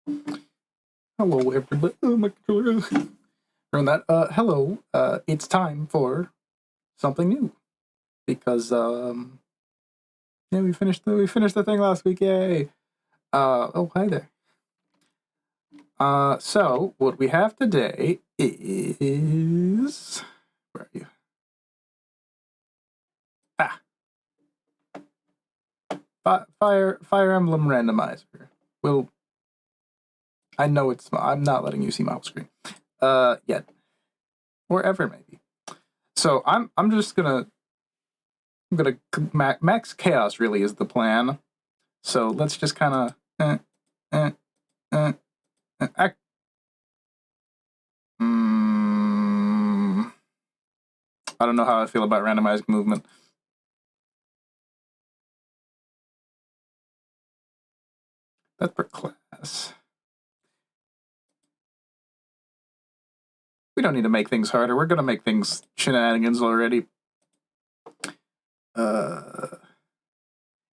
Hello, everybody. Oh, my controller. From that, hello. It's time for something new because yeah, we finished the thing last week. Yay! Oh, hi there. So what we have today is where are you? Ah, Fire Emblem Randomizer. I know it's. I'm not letting you see my whole screen. Yet or ever maybe. So I'm just gonna max chaos really is the plan. So let's just kind of act. I don't know how I feel about randomized movement. That's per class. We don't need to make things harder. We're gonna make things shenanigans already.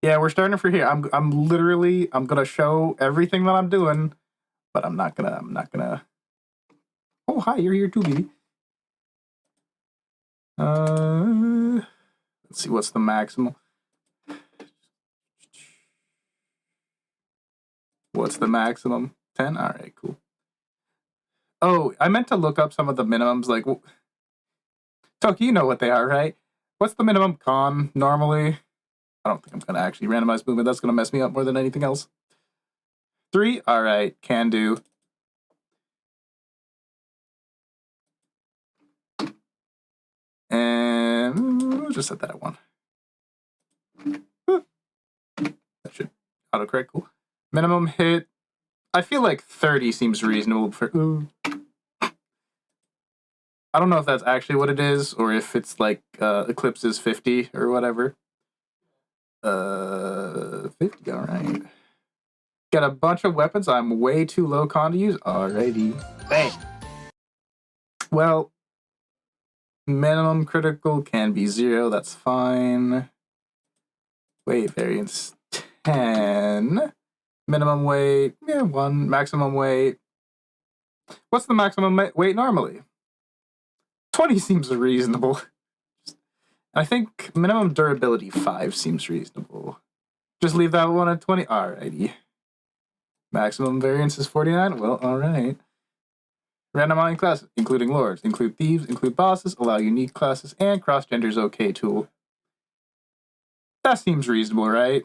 Yeah, we're starting for here. I'm literally gonna show everything that I'm doing, but I'm not gonna. Oh, hi, you're here too, baby. Let's see what's the maximum. What's the maximum? 10? All right, cool. Oh, I meant to look up some of the minimums. Like, Toki, you know what they are, right? What's the minimum con normally? I don't think I'm going to actually randomize movement. That's going to mess me up more than anything else. 3? All right, can do. And we'll just set that at 1. That should autocorrect. Cool. Minimum hit. I feel like 30 seems reasonable for. I don't know if that's actually what it is, or if it's like Eclipse is 50 or whatever. 50, all right. Get a bunch of weapons I'm way too low con to use. Alrighty. Bang. Well, minimum critical can be 0. That's fine. Weight variance 10. Minimum weight, 1. Maximum weight. What's the maximum weight normally? 20 seems reasonable. I think minimum durability 5 seems reasonable. Just leave that one at 20. Alrighty. Maximum variance is 49. Well, alright. Randomizing classes, including lords, include thieves, include bosses, allow unique classes, and cross-gender's okay tool. That seems reasonable, right?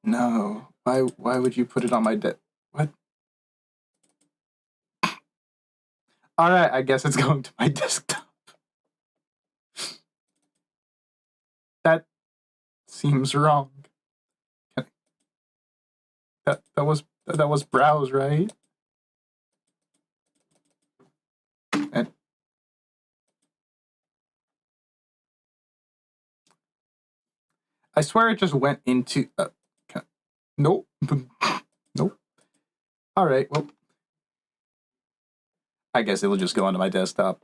No. Why would you put it on my what? Alright, I guess it's going to my desktop. That seems wrong. That was browse, right? And I swear it just went into nope. Nope. Alright, well. I guess it'll just go onto my desktop.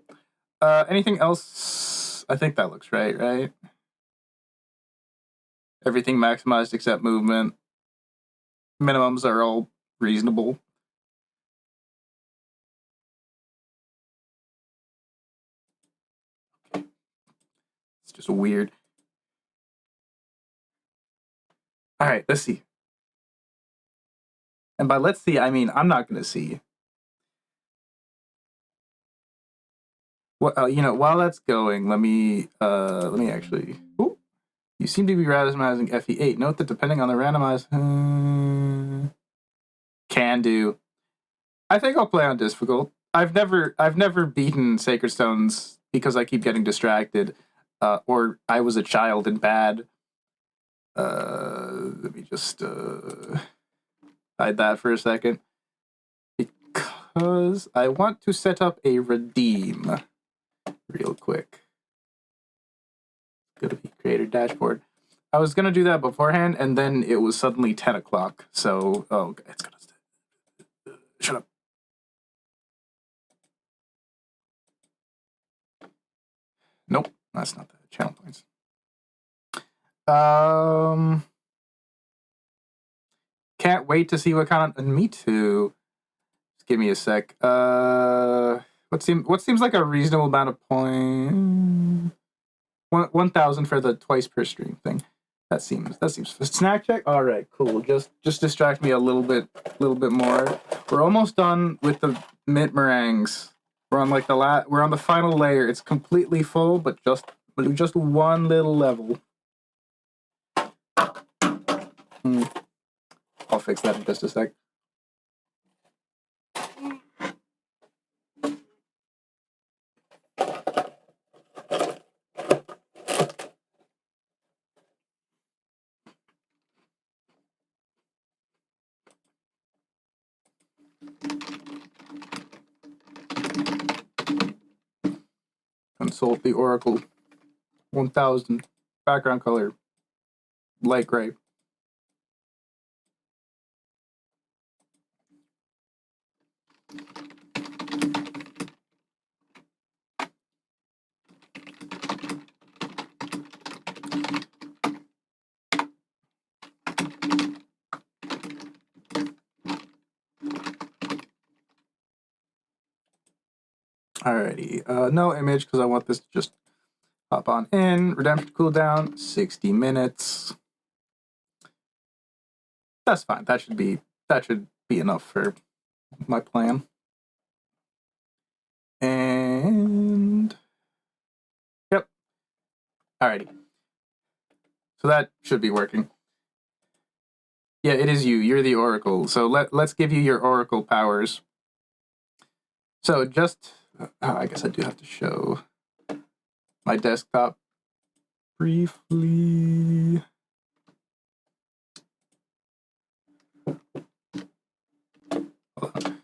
Anything else? I think that looks right? Everything maximized except movement. Minimums are all reasonable. It's just weird. All right, let's see. And by let's see, I mean I'm not going to see. Well, while that's going, let me actually. Ooh, you seem to be randomizing FE8. Note that depending on the randomized, can do. I think I'll play on difficult. I've never beaten Sacred Stones because I keep getting distracted, or I was a child and bad. Let me just hide that for a second because I want to set up a redeem real quick. Go to the creator dashboard. I was gonna do that beforehand, and then it was suddenly 10 o'clock. So, it's gonna shut up. Nope, that's not the channel points. Can't wait to see what kind of. Me too. Just give me a sec. What seems like a reasonable amount of points? 1,000 for the twice per stream thing. That seems snack check. All right, cool. Just distract me a little bit more. We're almost done with the mint meringues. We're on like we're on the final layer. It's completely full, but just one little level. I'll fix that in just a sec. Consult the Oracle. 1,000. Background color. Light gray. Alrighty. No image because I want this to just hop on in. Redemption cooldown 60 minutes. That's fine. That should be enough for my plan. And yep. Alrighty. So that should be working. Yeah, it is you. You're the Oracle. So let's give you your Oracle powers. So just I guess I do have to show my desktop briefly. Hold on.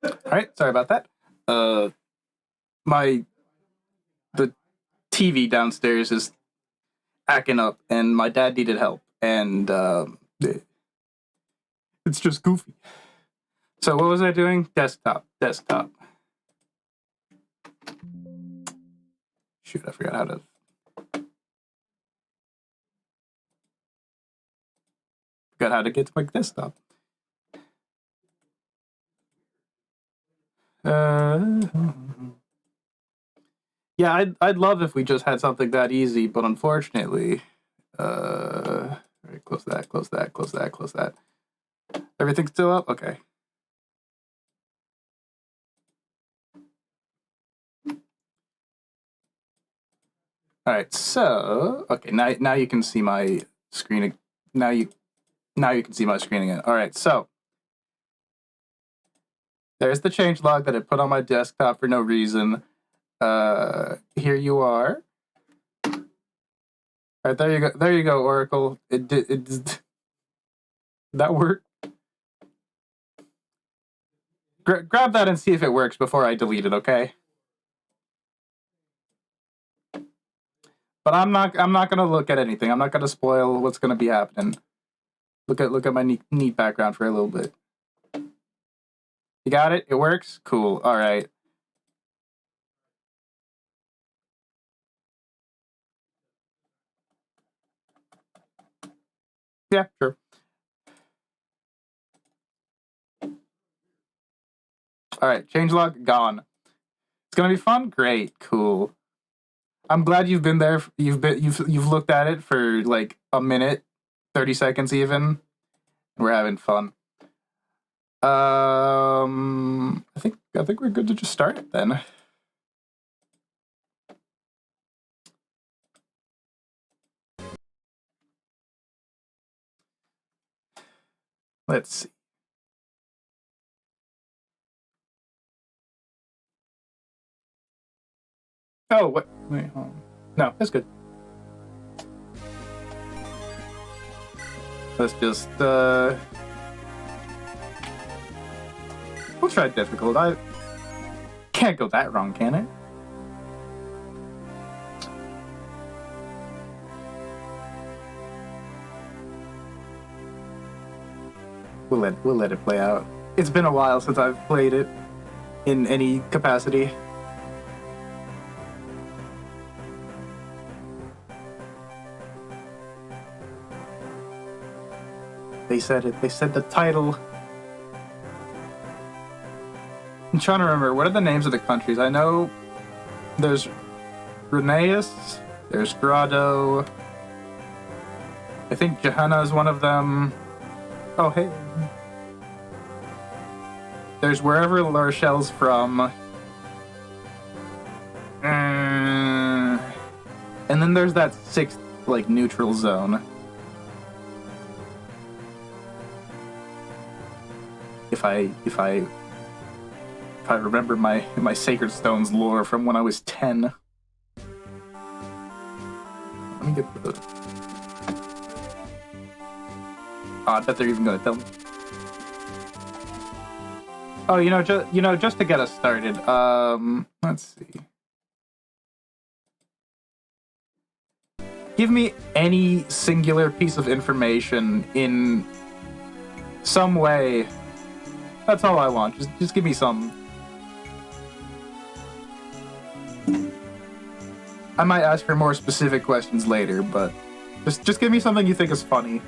All right, sorry about that. The TV downstairs is acting up, and my dad needed help, and it's just goofy. So what was I doing? Desktop. Shoot, I forgot how to. Forgot how to get to my desktop. Yeah, I'd love if we just had something that easy, but unfortunately, right, close that. Everything's still up? Okay. All right, so okay, now you can see my screen. Now you can see my screen again. All right, so there's the changelog that I put on my desktop for no reason. Here you are. All right, there you go. There you go, Oracle. It that worked. Grab that and see if it works before I delete it, okay? But I'm not gonna look at anything. I'm not gonna spoil what's gonna be happening. Look at my neat background for a little bit. You got it? It works? Cool. All right. Yeah, sure. All right, changelog gone. It's gonna be fun. Great, cool. I'm glad you've been there. You've looked at it for like a minute, 30 seconds even. We're having fun. I think we're good to just start it then. Let's see. Oh, what? Wait, hold on. No, that's good. Let's just, we'll try difficult. I can't go that wrong, can it? We'll let it play out. It's been a while since I've played it in any capacity. They said it. They said the title. I'm trying to remember. What are the names of the countries? I know there's Reneus, there's Grotto. I think Johanna is one of them. Oh, hey. There's wherever La Rochelle's from. And then there's that sixth, like, neutral zone. If I remember my Sacred Stones lore from when I was 10. Let me get the... Oh, I bet they're even gonna tell me. Oh, just to get us started. Let's see. Give me any singular piece of information in some way. That's all I want. Just give me some. I might ask for more specific questions later, but just give me something you think is funny.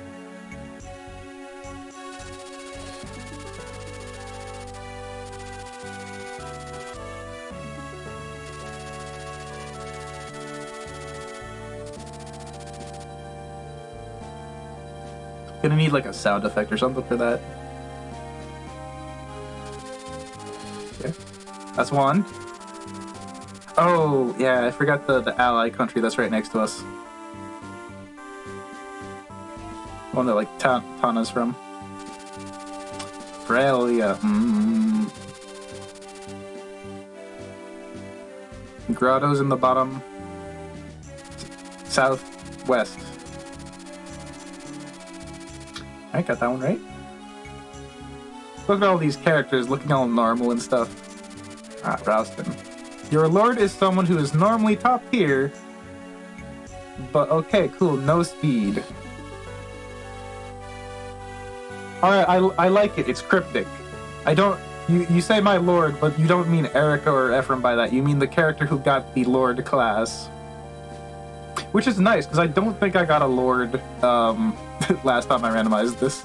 Gonna need like a sound effect or something for that. Okay. That's one. Oh, yeah, I forgot the ally country that's right next to us. One that, like, Tana's from. Fralia. Grotto's in the bottom. Southwest. I got that one right. Look at all these characters looking all normal and stuff. Ah, Rouston. Your lord is someone who is normally top tier, but okay, cool, no speed. Alright, I like it. It's cryptic. I don't... You say my lord, but you don't mean Erica or Ephraim by that. You mean the character who got the lord class. Which is nice, because I don't think I got a lord last time I randomized this.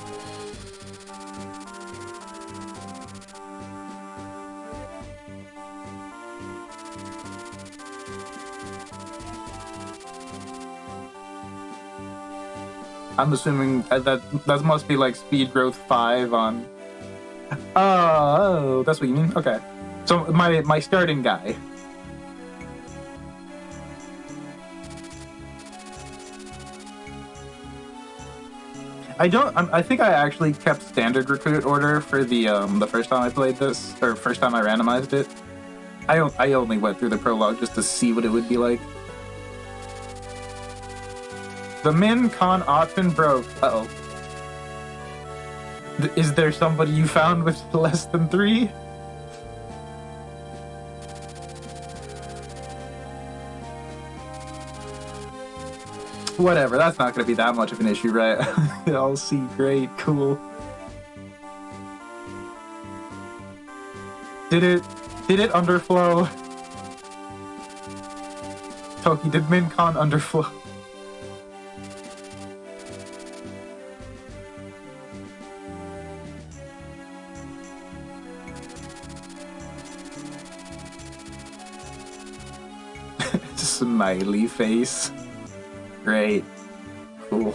I'm assuming that must be like speed growth 5 on... Oh, that's what you mean? Okay. So my starting guy. I think I actually kept standard recruit order for the first time I played this, or first time I randomized it. I only went through the prologue just to see what it would be like. The min con option broke. Uh-oh. Is there somebody you found with less than 3? Whatever, that's not going to be that much of an issue, right? I'll see, great, cool. Did it underflow? Toki, did min con underflow? Smiley face. Great. Cool.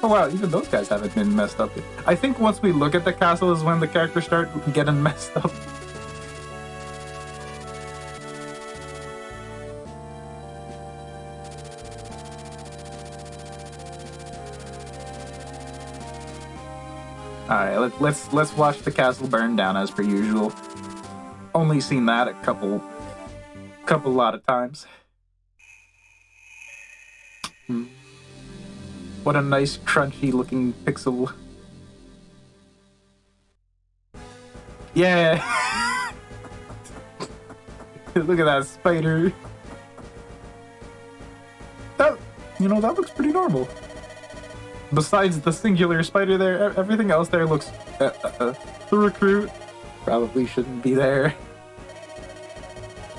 Oh wow, even those guys haven't been messed up yet. I think once we look at the castle is when the characters start getting messed up. Alright, let's watch the castle burn down as per usual. Only seen that a couple lot of times. What a nice crunchy looking pixel. Yeah. Look at that spider. That looks pretty normal. Besides the singular spider there, everything else there looks... The recruit probably shouldn't be there.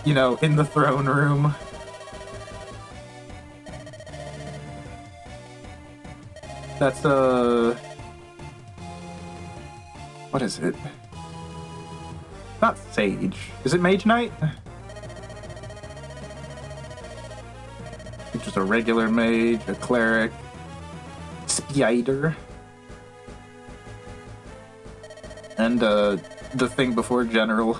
You know, in the throne room. That's, what is it? Not Sage. Is it Mage Knight? Just a regular mage, a cleric. Spider. And the thing before general.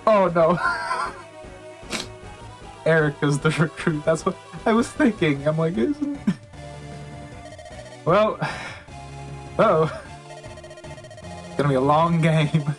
Oh no. Erica's the recruit. That's what I was thinking. I'm like, isn't... Well, uh-oh. It's gonna be a long game.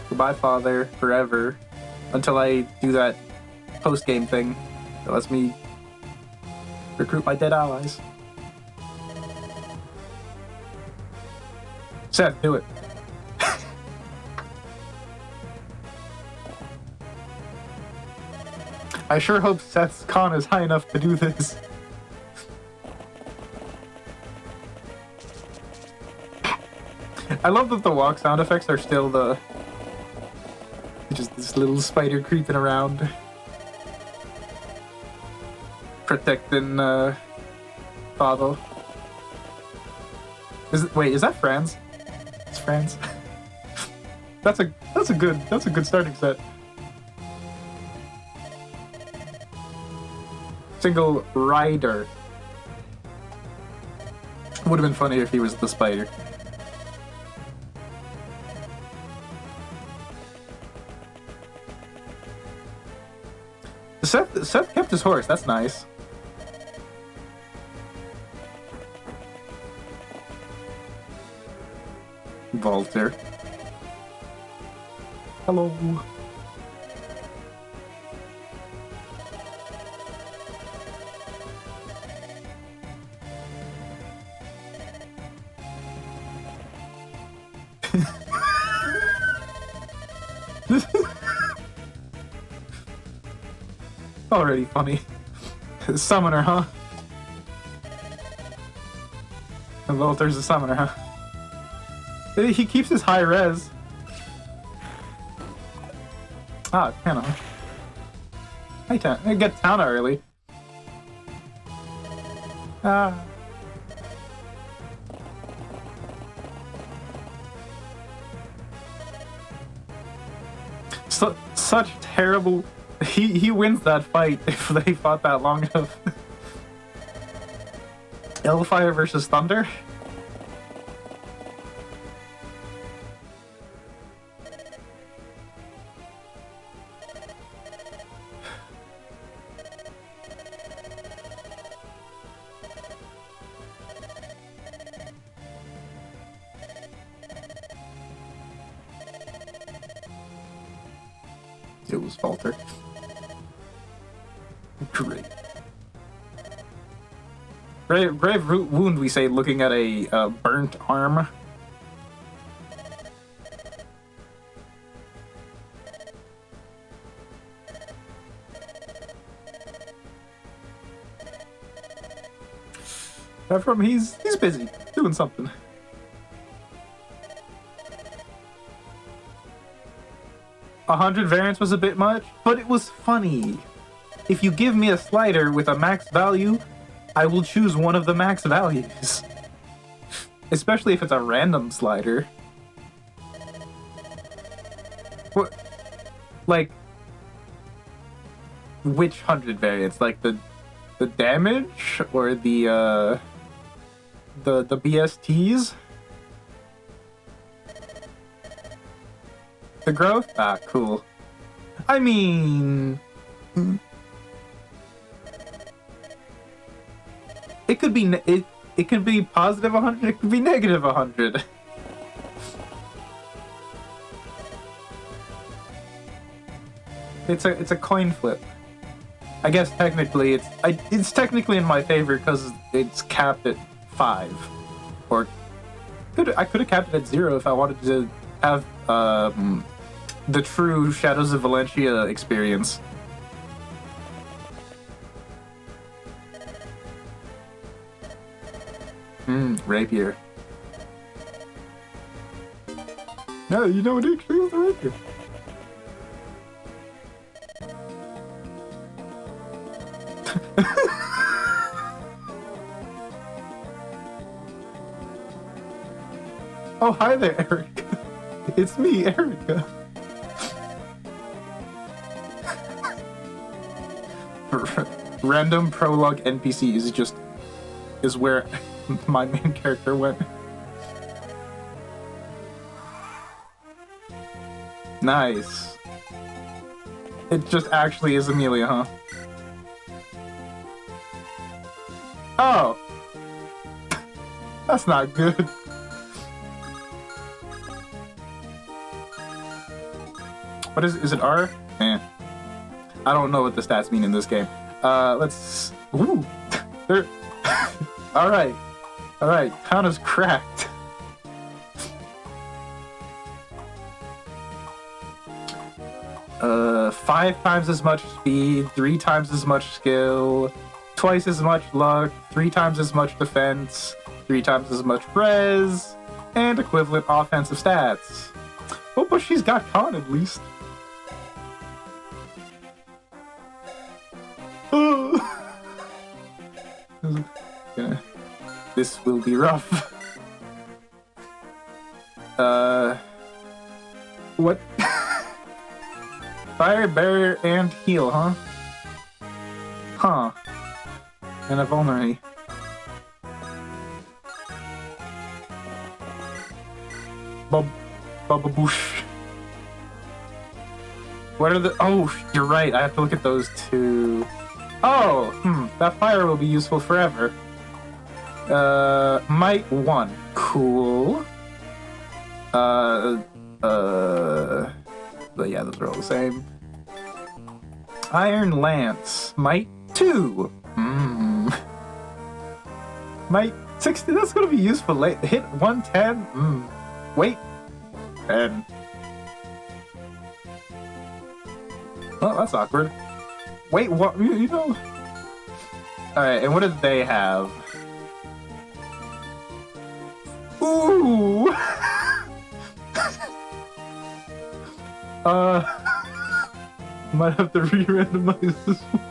Goodbye, Father, forever. Until I do that post-game thing that lets me recruit my dead allies. Seth, do it. I sure hope Seth's con is high enough to do this. I love that the walk sound effects are still the... just this little spider creeping around. Protecting, Father. Wait, is that Franz? It's Franz. That's a good starting set. Single rider. Would have been funny if he was the spider. Seth kept his horse. That's nice. Walter. Hello. Already funny. Summoner, huh? And Walter's a summoner, huh? He keeps his high res. Ah, Tana. Hey, Tana. I get Tana early. Ah. Such terrible. He wins that fight if they fought that long enough. Hellfire versus Thunder. It was Walter. Great. Brave wound, we say, looking at a burnt arm. From he's busy doing something. A 100 variants was a bit much, but it was funny. If you give me a slider with a max value, I will choose one of the max values. Especially if it's a random slider. What? Like, which 100 variants? Like the damage or the BSTs? The growth? Ah, cool. I mean... It could be it could be positive 100, it could be negative 100. It's a coin flip. I guess technically it's technically in my favor because it's capped at 5. Or I could have capped it at 0 if I wanted to have the true Shadows of Valencia experience. Rapier. No, you know what actually was the rapier. Oh, hi there, Erica. It's me, Erica. Random prologue NPCs is where my main character went. Nice. It just actually is Amelia, huh? Oh! That's not good. What is it, R? Eh. I don't know what the stats mean in this game. Let's... Ooh! Alright. Alright, Tana's cracked. Five times as much speed, 3 times as much skill, twice as much luck, 3 times as much defense, 3 times as much res, and equivalent offensive stats. Oh, but she's got con at least. This will be rough. What? Fire, barrier, and heal, huh? Huh. And a vulnerary. Bubba-boosh. What are the... Oh, you're right. I have to look at those two. Oh, that fire will be useful forever. Might 1. Cool. But yeah, those are all the same. Iron Lance. Might 2. Might 60. That's gonna be useful. Hit 110. Wait. 10. Oh, that's awkward. Wait, what? You know? Alright, and what do they have? Ooh! Might have to re-randomize this one.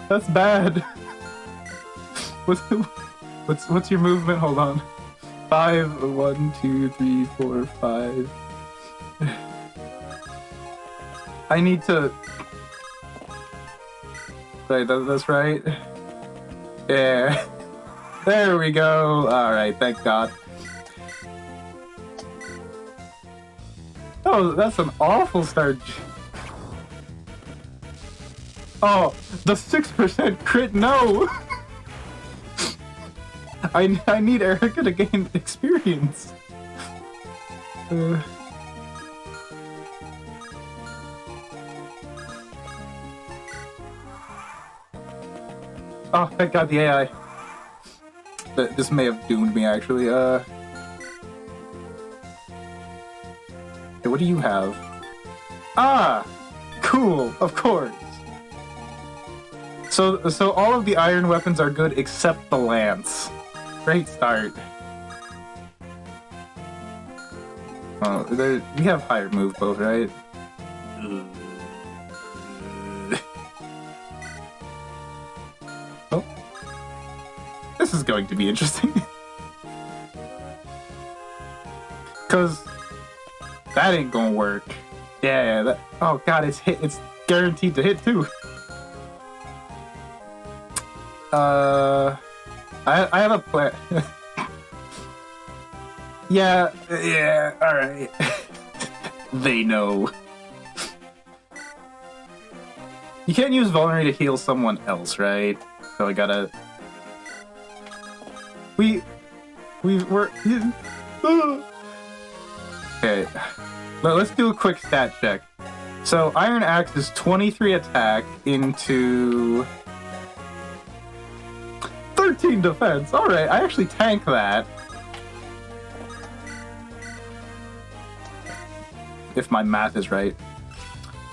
That's bad. What's your movement? Hold on. 5, 1, 2, 3, 4, 5. I need to... Wait, that's right? Yeah. There we go. Alright, thank God. Oh, that's an awful start. Oh, the 6% crit, no! I need Erica to gain experience. Oh, thank God, the AI. This may have doomed me, actually. Hey, what do you have? Ah! Cool, of course. So all of the iron weapons are good except the lance. Great start. Oh, we have higher move both, right? Oh. This is going to be interesting. Cause that ain't gonna work. Yeah, oh God, it's guaranteed to hit too. I have a plan. Yeah, alright. They know. You can't use vulnerary to heal someone else, right? So I gotta... We're... Okay. Let's do a quick stat check. So, Iron Axe is 23 attack into... 13 defense. Alright, I actually tank that. If my math is right.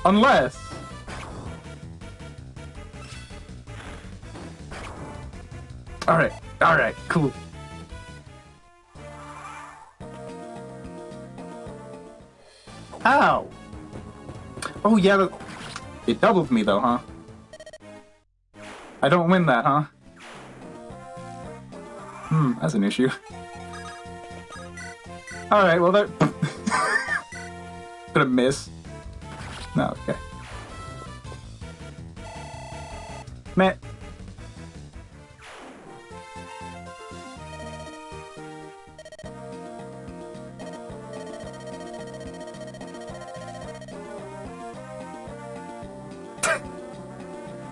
Unless... Alright, cool. Ow! Oh yeah, it doubled me though, huh? I don't win that, huh? That's an issue. Alright, well that... Gonna miss. No, okay. Man.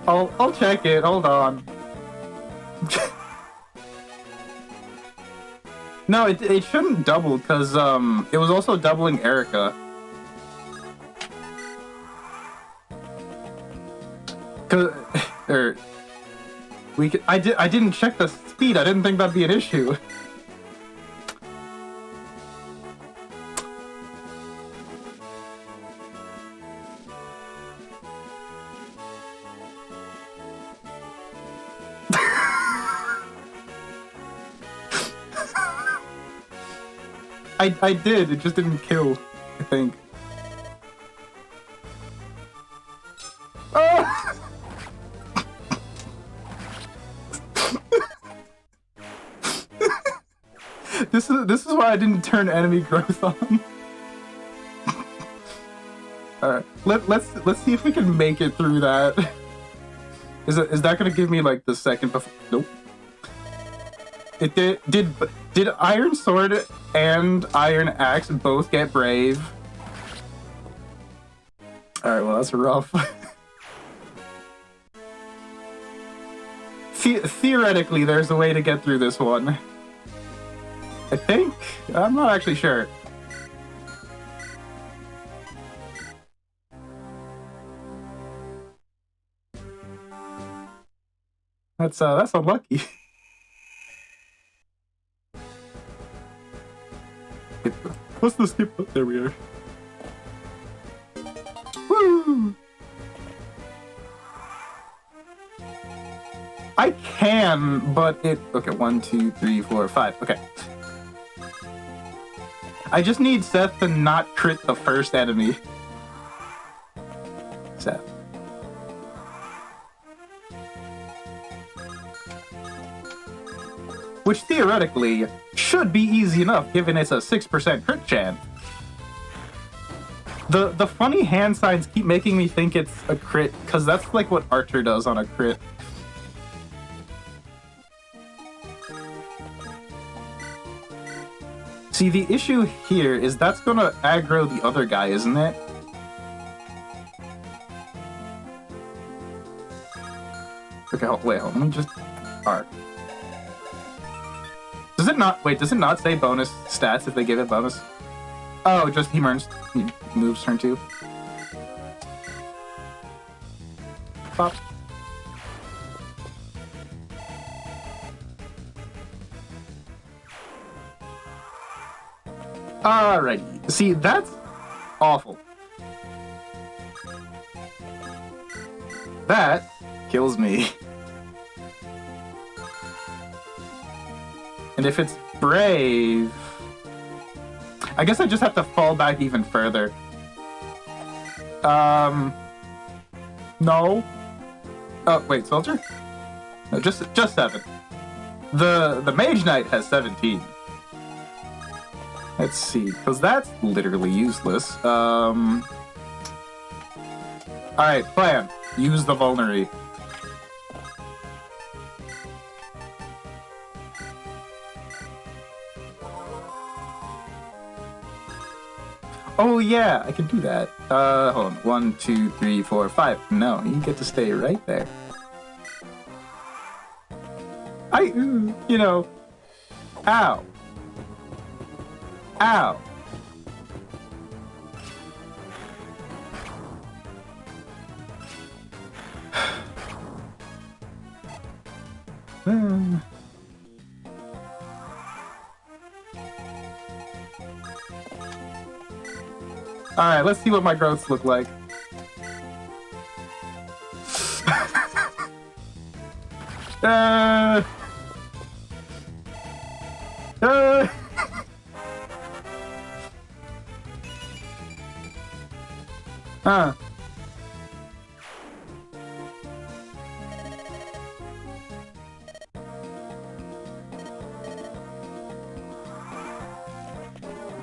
I'll check it, hold on. No, it shouldn't double, because, it was also doubling Erica. I didn't check the speed, I didn't think that'd be an issue. I did, it just didn't kill, I think. Oh! This is why I didn't turn enemy growth on. All right, let's see if we can make it through that. Is that gonna give me like the second before? Nope. It did Iron Sword and Iron Axe both get brave? All right, well that's rough. Theoretically, there's a way to get through this one. I think. I'm not actually sure. That's unlucky. What's the skip? Oh, there we are. Woo! I can, but it... Okay, 1, 2, 3, 4, 5. Okay. I just need Seth to not crit the first enemy. Seth. Which theoretically should be easy enough given it's a 6% crit chance. The funny hand signs keep making me think it's a crit, because that's like what Archer does on a crit. See, the issue here is that's gonna aggro the other guy, isn't it? Okay, wait, let me just... Alright. Does it not say bonus stats if they give it bonus? Oh, just he moves turn 2. Pop. Alrighty. See, that's awful. That kills me. And if it's brave... I guess I just have to fall back even further. No. Oh, wait, soldier? No, just 7. The Mage Knight has 17. Let's see, because that's literally useless. Alright, plan. Use the Vulnerary. Oh yeah, I can do that. Hold on. 1, 2, 3, 4, 5. No, you get to stay right there. You know... Ow. Ow. Alright, let's see what my growths look like.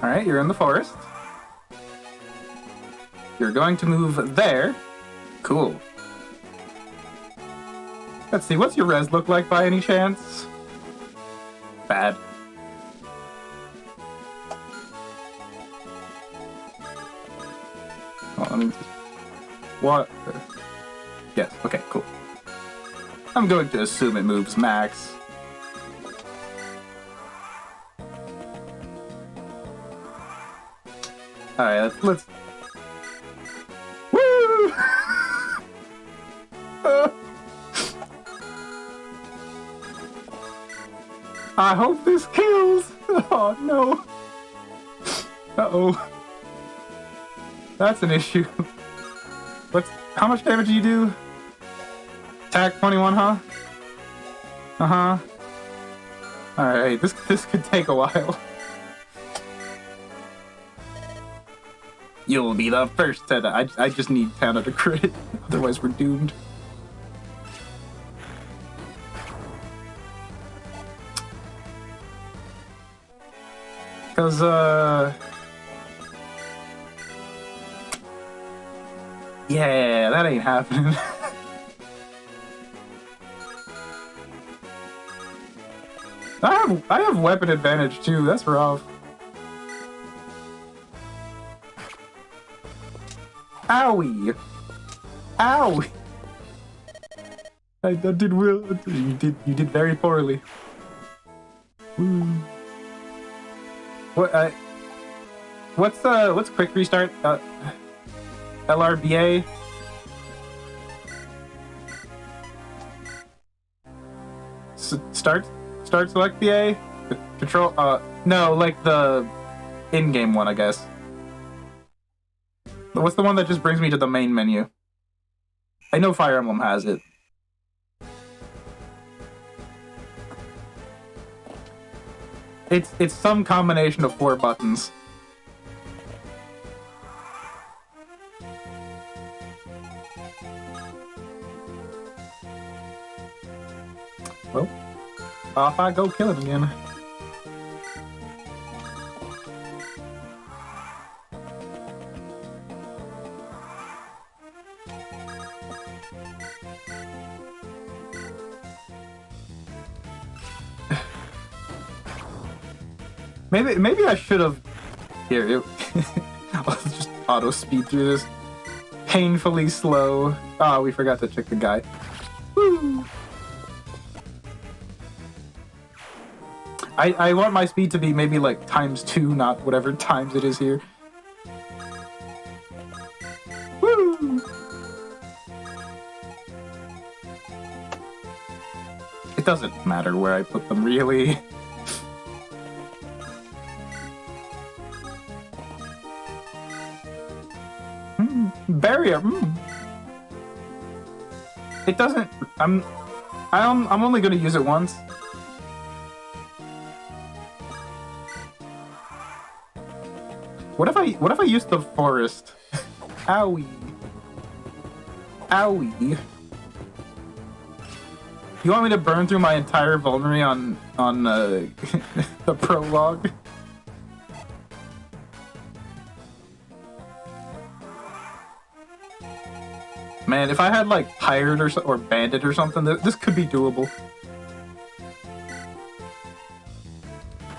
Alright, you're in the forest. You're going to move there. Cool. Let's see, what's your res look like by any chance? Bad. Oh, let me just... What? Yes, okay, cool. I'm going to assume it moves max. Alright, let's... Woo! I hope this kills! Oh, no. Uh-oh. That's an issue. How much damage do you do? Attack 21, huh? Uh-huh. Alright, this could take a while. You'll be the first to die. I just need Tana to crit, otherwise we're doomed. Because, yeah, that ain't happening. I have weapon advantage too, that's rough. Owie! Owie! I did well. You did very poorly. Woo. What what's quick restart? LRBA? Start select BA? Control no, like the in-game one, I guess. What's the one that just brings me to the main menu? I know Fire Emblem has it. It's some combination of 4 buttons. Well, off I go kill it again. Maybe I should have. Here, I'll just auto speed through this. Painfully slow. Oh, we forgot to check the guy. Woo! I want my speed to be maybe like ×2, not whatever times it is here. Woo! It doesn't matter where I put them, really. Barrier. It doesn't. I'm only gonna use it once. What if I use the forest? Owie. Owie. You want me to burn through my entire vulnerary on the prologue? Man, if I had like Pirate or Bandit or something, this could be doable.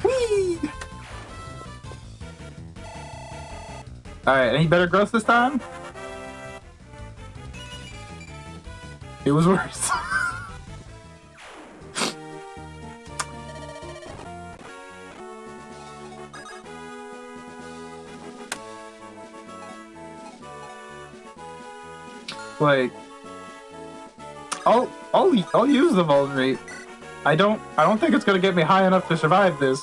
Whee! Alright, any better growth this time? It was worse. Like, I'll use the vulnerate. I don't think it's gonna get me high enough to survive this.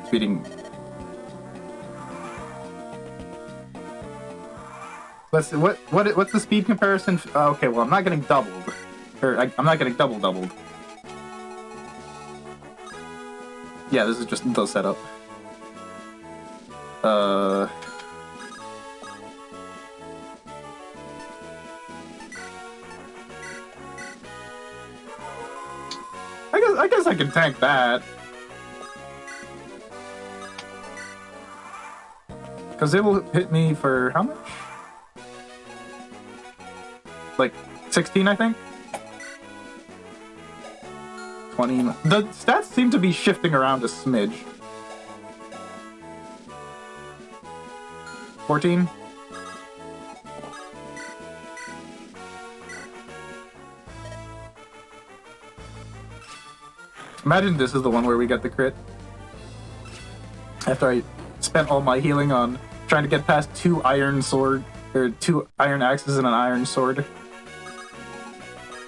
Speeding. Let's see, what's the speed comparison? Okay, well I'm not getting doubled, or I'm not getting doubled. Yeah, this is just the setup. I guess I can tank that. Cause it'll hit me for how much? Like 16, I think? 20. The stats seem to be shifting around a smidge. 14? Imagine this is the one where we get the crit. After I spent all my healing on trying to get past 2 iron axes and an iron sword.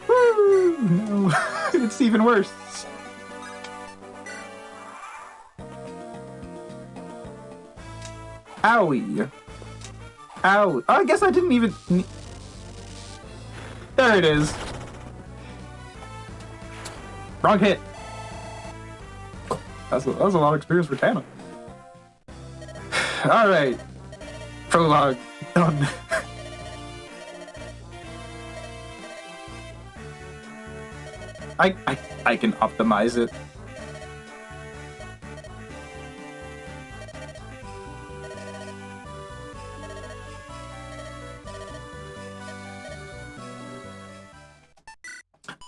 Woo! No, it's even worse. Owie. Ow. Oh, I guess I didn't even... There it is. Wrong hit. That was a lot of experience for Tana. Alright. Prologue. Done. I can optimize it.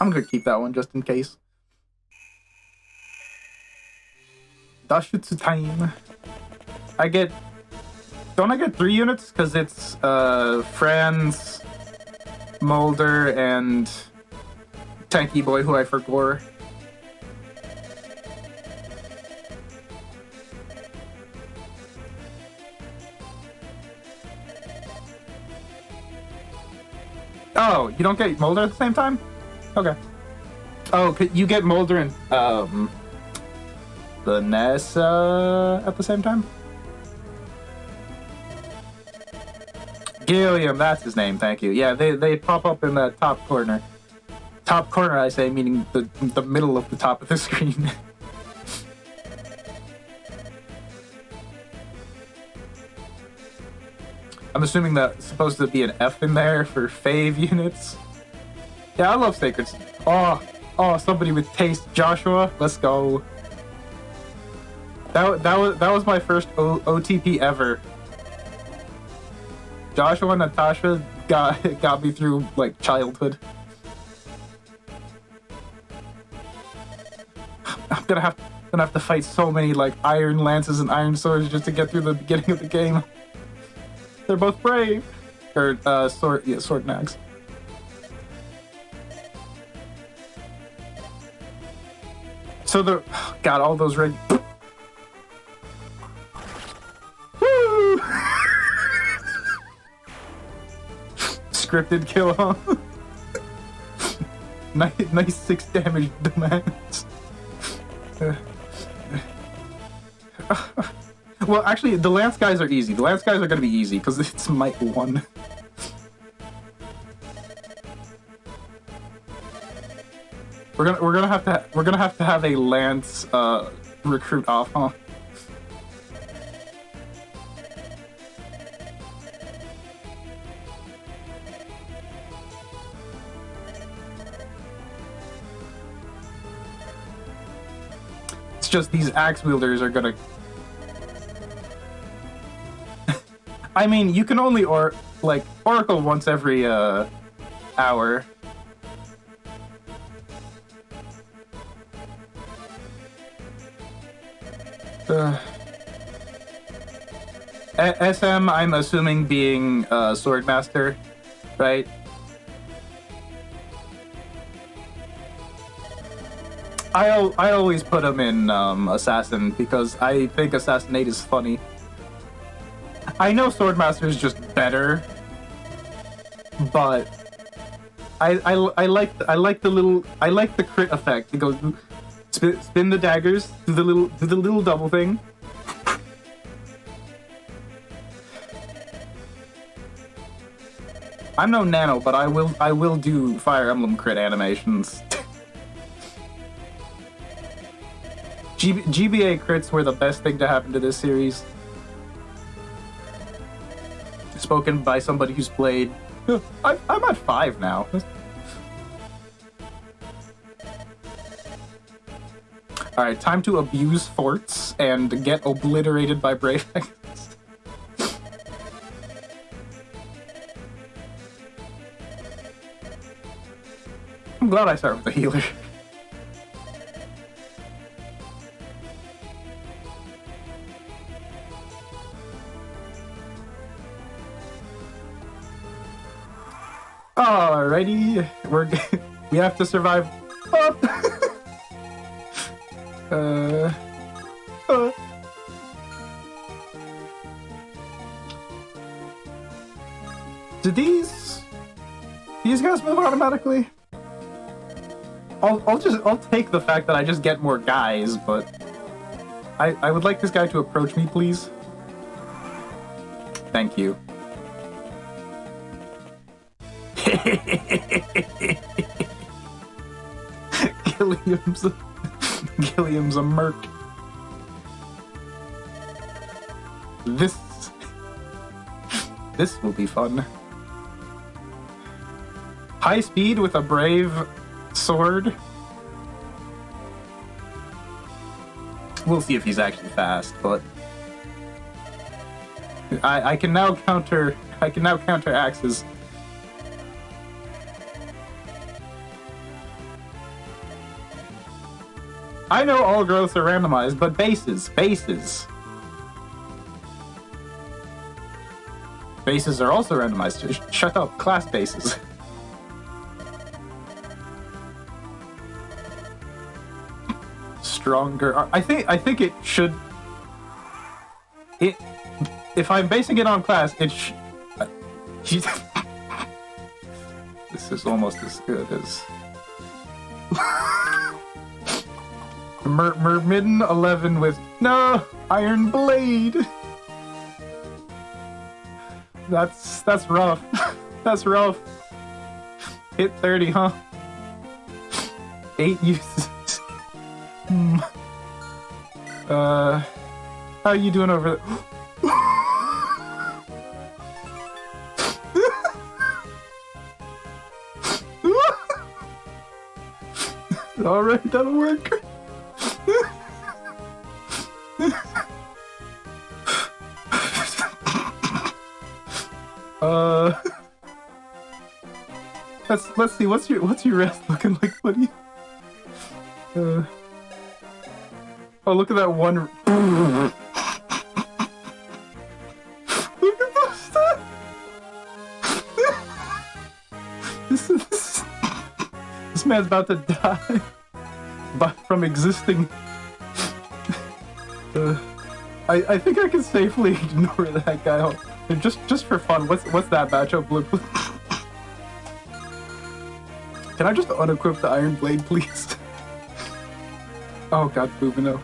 I'm gonna keep that one just in case. Dashutsu time. Don't I get 3 units? Because it's Franz, Mulder, and Tanky Boy, who I forgot. Oh, you don't get Mulder at the same time? Okay. Oh, you get Mulder and Vanessa at the same time? Gilliam, that's his name, thank you. Yeah, they pop up in the top corner. Top corner, I say, meaning the middle of the top of the screen. I'm assuming that's supposed to be an F in there for fave units. Yeah, I love Sacred. Oh, somebody with taste. Joshua, let's go. That was my first OTP ever. Joshua and Natasha got me through like childhood. I'm gonna have to fight so many like iron lances and iron swords just to get through the beginning of the game. They're both brave. Or sword nags. So God, all those red. Woo! Scripted kill, huh? nice 6 damage demands. Well, actually, the Lance guys are easy. The Lance guys are gonna be easy because it's Might 1. We're gonna have to have a Lance recruit off, huh? It's just these axe wielders are gonna. I mean, you can only Oracle once every hour. SM, I'm assuming being Swordmaster, right? I always put him in Assassin because I think Assassinate is funny. I know Swordmaster is just better, but I like the crit effect. It goes spin the daggers, do the little double thing. I'm no Nano, but I will do Fire Emblem crit animations. GBA crits were the best thing to happen to this series. Spoken by somebody who's played. I'm at 5 now. Alright, time to abuse forts and get obliterated by Brave X. I'm glad I start with the healer. Alrighty, we have to survive. Do these guys move automatically? I'll take the fact that I just get more guys, but I would like this guy to approach me, please. Thank you. Gilliam's a merc. This will be fun. High speed with a brave sword. We'll see if he's actually fast, but I can now counter axes. I know all growths are randomized, but bases are also randomized. Shut up, class bases. Stronger. I think it should. If I'm basing it on class, it should. This is almost as good as. Mermidden 11 with no iron blade. That's rough. That's rough. Hit 30, huh? 8 uses. How are you doing over there? Alright, that'll work. Let's see. What's your rest looking like, buddy? Oh, look at that one. Look at those stats. This man's about to die, but from existing. I think I can safely ignore that guy. Just for fun. What's that matchup look like? Can I just unequip the Iron Blade, please? Oh god, Bubino.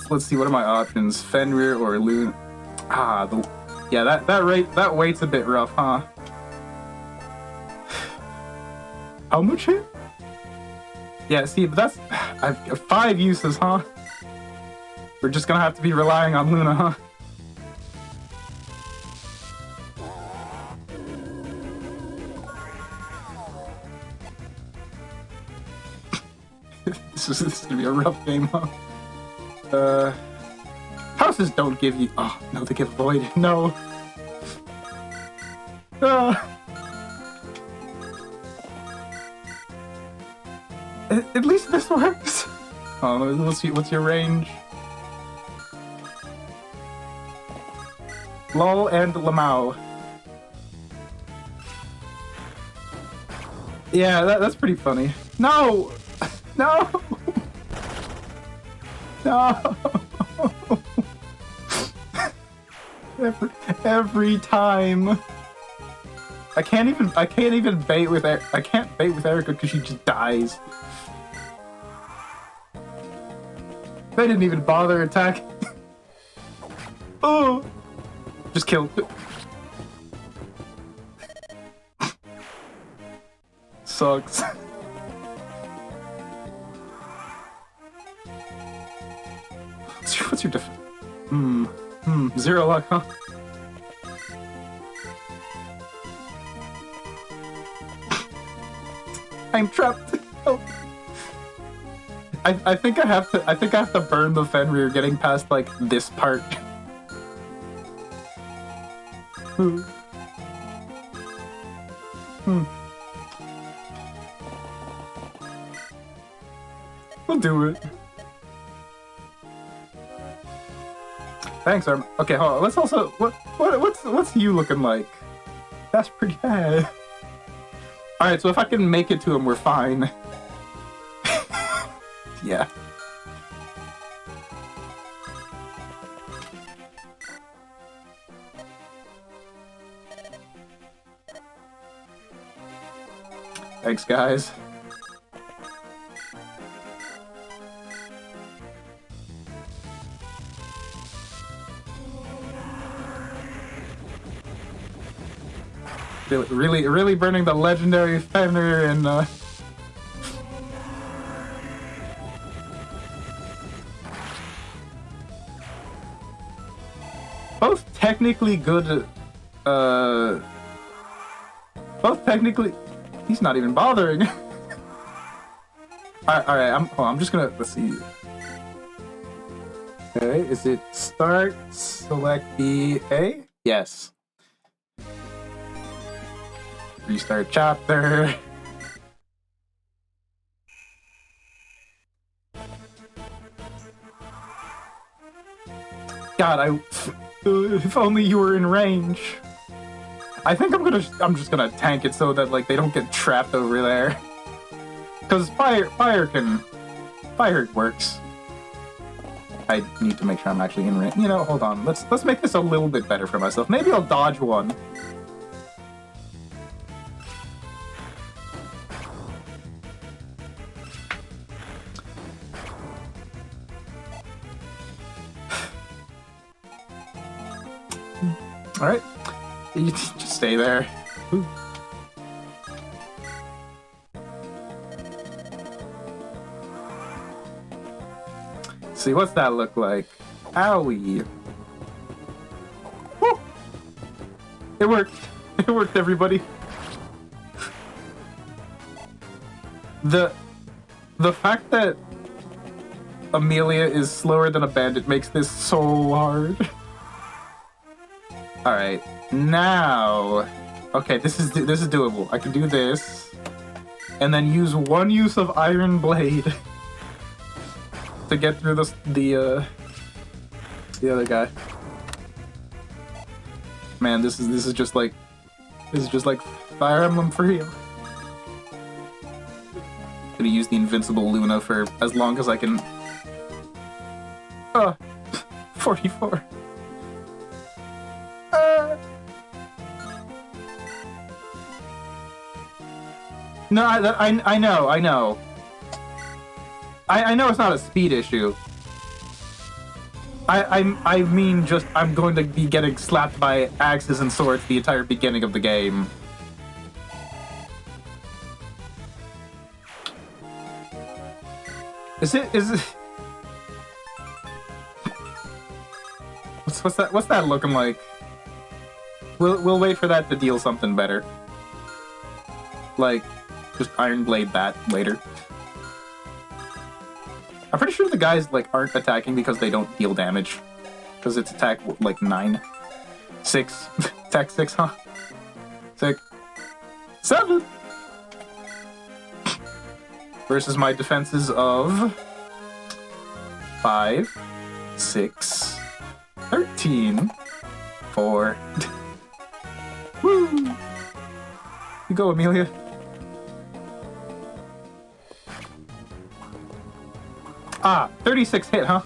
Let's see, what are my options? Fenrir or Loon? Yeah, that weight's a bit rough, huh? How much hit? Yeah, see, but that's I've got 5 uses, huh? We're just gonna have to be relying on Luna, huh? This is gonna be a rough game, huh? Houses don't give you. Oh no, they give Void. No. At least this works. Oh, let's see. What's your range? Lol and Lamau. Yeah, that's pretty funny. No! No! No! Every time. I can't even bait with I can't bait with Erica because she just dies. They didn't even bother attacking. Oh! Just killed. Sucks. What's your diff? 0 luck, huh? I'm trapped. Help. I think I have to burn the Fenrir getting past like this part. We'll do it. Thanks, Arm. Okay, hold on. Let's also what's you looking like? That's pretty bad. All right, so if I can make it to him, we're fine. Yeah. Thanks, guys. Really burning the legendary Fenrir and both technically good Well, technically, he's not even bothering. Alright, I'm just gonna, let's see. Okay, is it start, select the A? Yes. Restart chapter. God, if only you were in range. I think I'm just gonna tank it so that like they don't get trapped over there. Cause fire works. I need to make sure I'm actually in range. You know, hold on. Let's make this a little bit better for myself. Maybe I'll dodge one. All right, you just stay there. Ooh. See, what's that look like? Owie. Woo! It worked. It worked, everybody. The fact that Amelia is slower than a bandit makes this so hard. All right, now, okay, this is doable. I can do this, and then use one use of Iron Blade to get through the other guy. Man, this is just like Fire Emblem for real. Gonna use the invincible Luna for as long as I can. 44. No, I know. I know it's not a speed issue. I mean just I'm going to be getting slapped by axes and swords the entire beginning of the game. Is it what's that looking like? We'll wait for that to deal something better. Like just Iron Blade that later. I'm pretty sure the guys like aren't attacking because they don't deal damage. Because it's attack like 9. 6. Attack 6, huh? 6. 7! Versus my defenses of 5, 6, 13, 4. Woo! You go, Amelia. Ah, 36 hit, huh?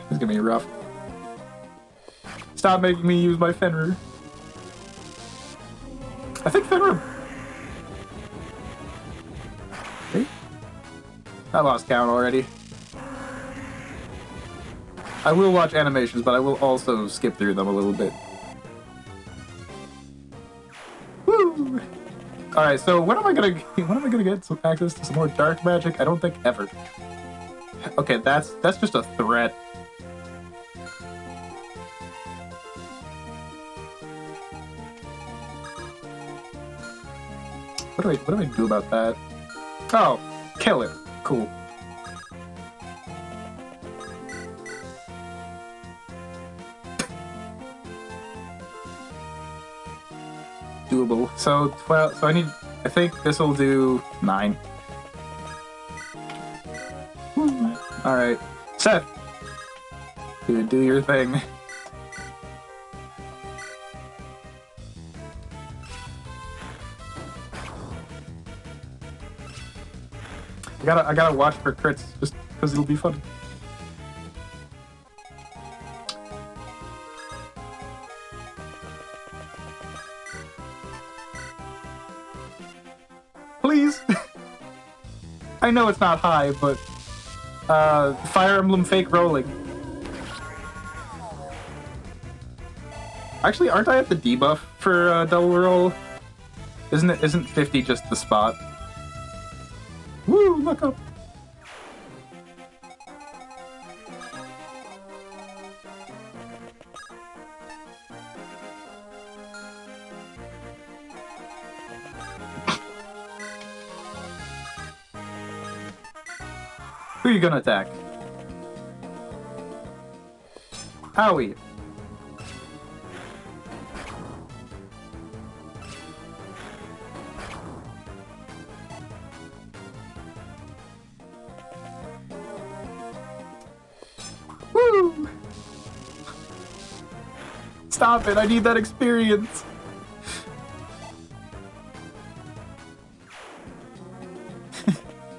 It's gonna be rough. Stop making me use my Fenrir. I think Fenrir... Hey? I lost count already. I will watch animations, but I will also skip through them a little bit. Woo! Alright, so when am I gonna get some access to some more dark magic? I don't think ever. Okay, that's just a threat. What do I do about that? Oh, kill it. Cool. Doable. So 12. So I think this will do 9. All right, Seth. Do your thing. I gotta watch for crits just because it'll be fun. Please. I know it's not high, but Fire Emblem fake rolling. Actually, aren't I at the debuff for double roll? Isn't 50 just the spot? Woo! Look up. Who are you gonna attack? Howie. Woo! Stop it, I need that experience.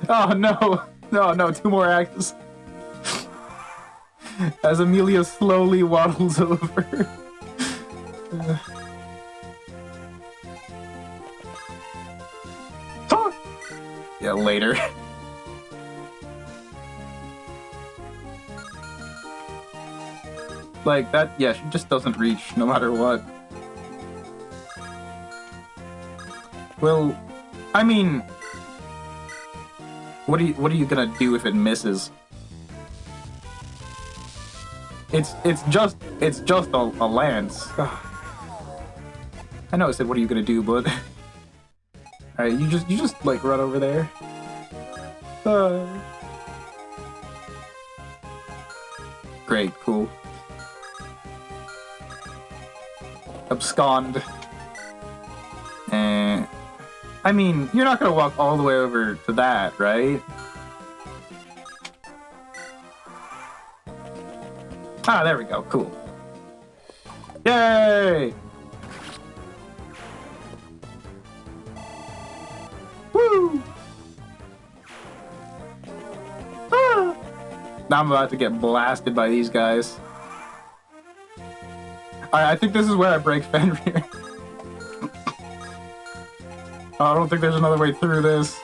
Oh no, no, 2 more axes. As Amelia slowly waddles over. Yeah, later. Like that, yeah, she just doesn't reach no matter what. Well, I mean, what are you gonna do if it misses? It's just a lance. I know I said what are you gonna do, but alright, you just like run over there. Great, cool. Abscond. I mean, you're not gonna walk all the way over to that, right? Ah, there we go. Cool. Yay! Woo! Ah! Now I'm about to get blasted by these guys. I think this is where I break Fenrir. I don't think there's another way through this.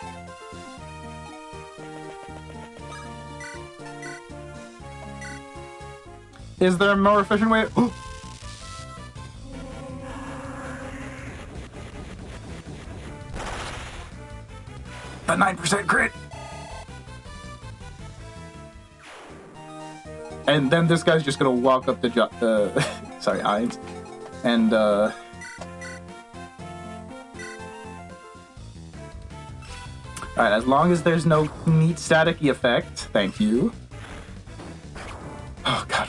Is there a more efficient way? A 9% crit! And then this guy's just gonna walk up to sorry, Hines. And, alright, as long as there's no neat staticky effect, thank you. Oh, God.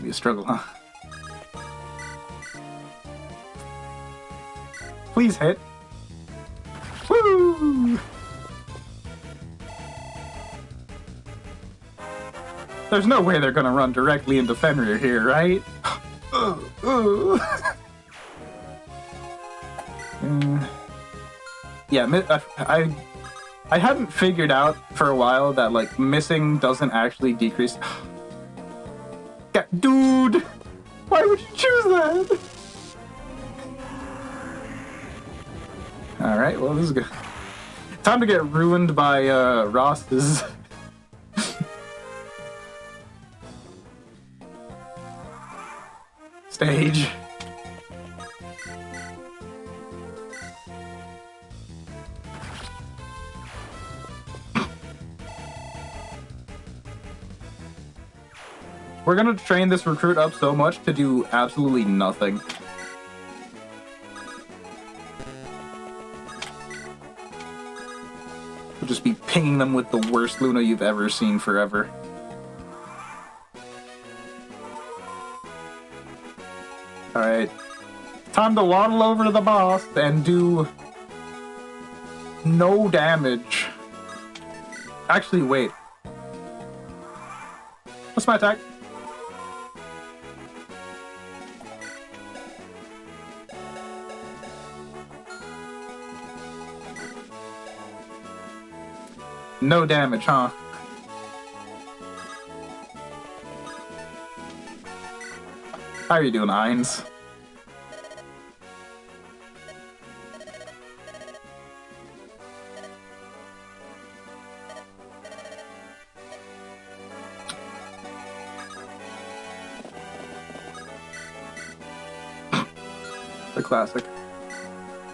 Be a struggle, huh? Please hit. Woo! There's no way they're gonna run directly into Fenrir here, right? Yeah, I hadn't figured out for a while that like missing doesn't actually decrease. Dude, why would you choose that? All right, well this is good. Time to get ruined by Ross's. Stage. We're gonna train this recruit up so much to do absolutely nothing. We'll just be pinging them with the worst Luna you've ever seen forever. Alright. Time to waddle over to the boss and do no damage. Actually, wait. What's my attack? No damage, huh? How are you doing, Hines? The classic.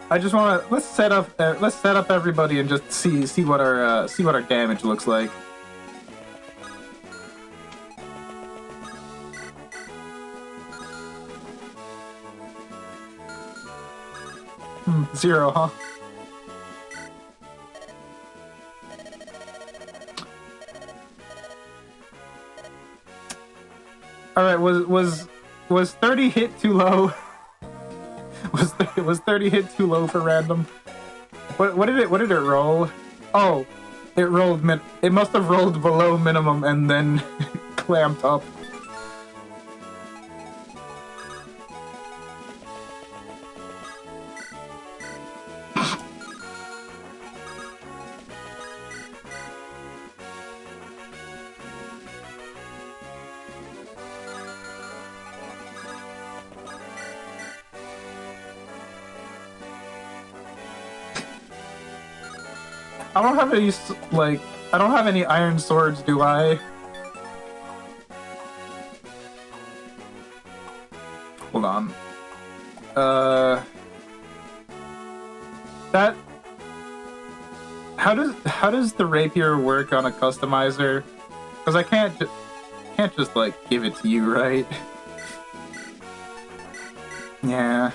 I just want to let's set up everybody and just see what our damage looks like. 0, huh? All right, was 30 hit too low? Was 30 hit too low for random? What did it roll? Oh, it rolled it must have rolled below minimum and then clamped up. I don't have any, like, I don't have any iron swords, do I? Hold on. That... How does the rapier work on a customizer? Because I can't just, like, give it to you, right? Yeah.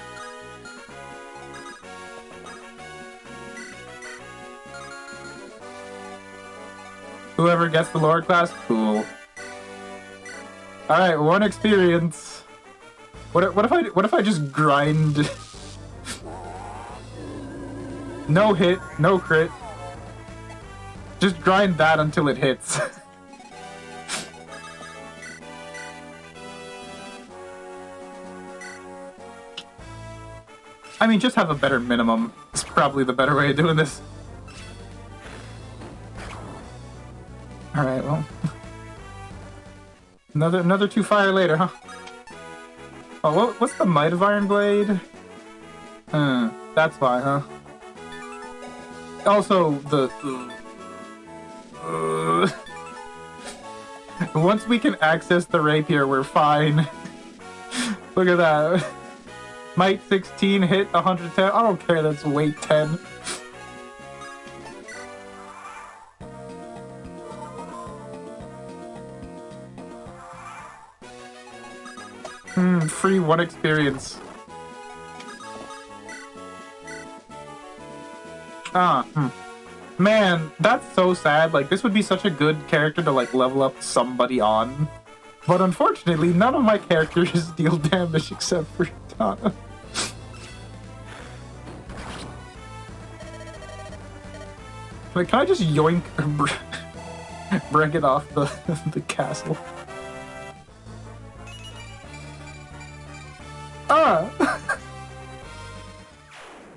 Whoever gets the lower class, cool. All right, 1 experience. What if I just grind? No hit, no crit. Just grind that until it hits. I mean, just have a better minimum. It's probably the better way of doing this. Alright, well. Another 2 fire later, huh? Oh, what's the might of Iron Blade? That's why, huh? Also, once we can access the rapier, we're fine. Look at that. Might 16, hit 110. I don't care, that's weight 10. Free 1 experience. Man, that's so sad. Like, this would be such a good character to, like, level up somebody on. But unfortunately, none of my characters deal damage except for Tana. Like, can I just yoink break it off the castle? Ah!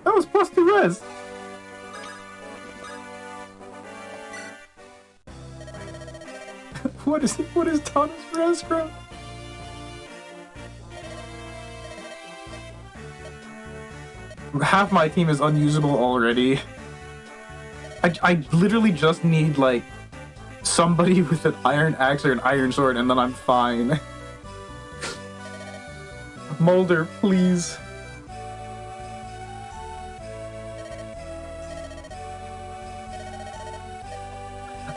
That was +2 res! What is Tana's res growth? Half my team is unusable already. I literally just need, like, somebody with an iron axe or an iron sword and then I'm fine. Molder, please.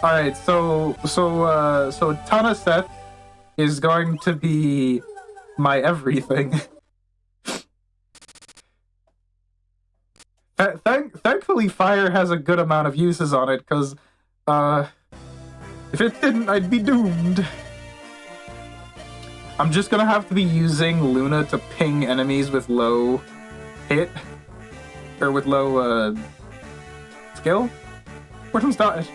Alright, so Tana Seth is going to be my everything. Thankfully, fire has a good amount of uses on it, because, if it didn't, I'd be doomed. I'm just gonna have to be using Luna to ping enemies with low hit, or with low, skill? Where's my dodge?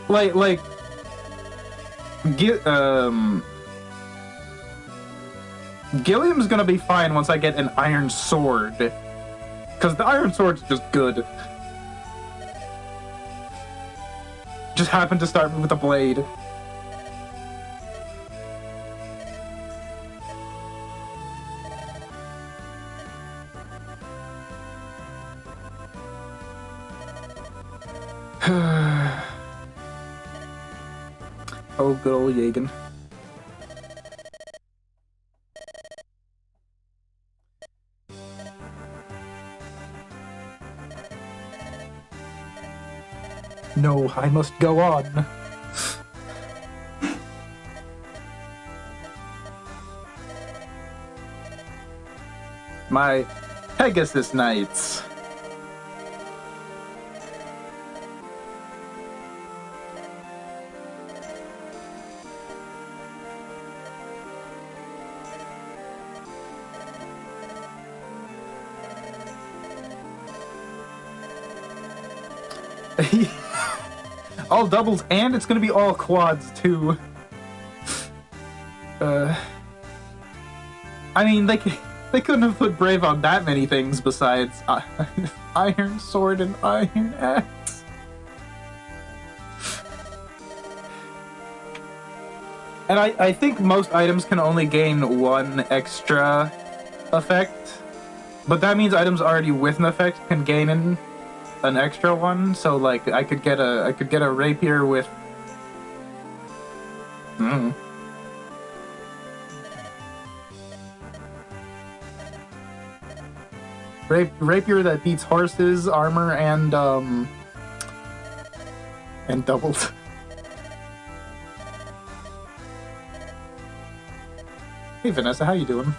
like, Gilliam's gonna be fine once I get an iron sword. Because the iron sword's just good. Just happened to start with a blade. Oh, good old Jagen. No, I must go on. My Pegasus Knights. All doubles, and it's gonna be all quads too. I mean, they couldn't have put Brave on that many things besides Iron Sword and Iron Axe. And I think most items can only gain one extra effect, but that means items already with an effect can gain an extra one. So like I could get a rapier with. Rapier that beats horses, armor, and doubled. Hey Vanessa, how you doing?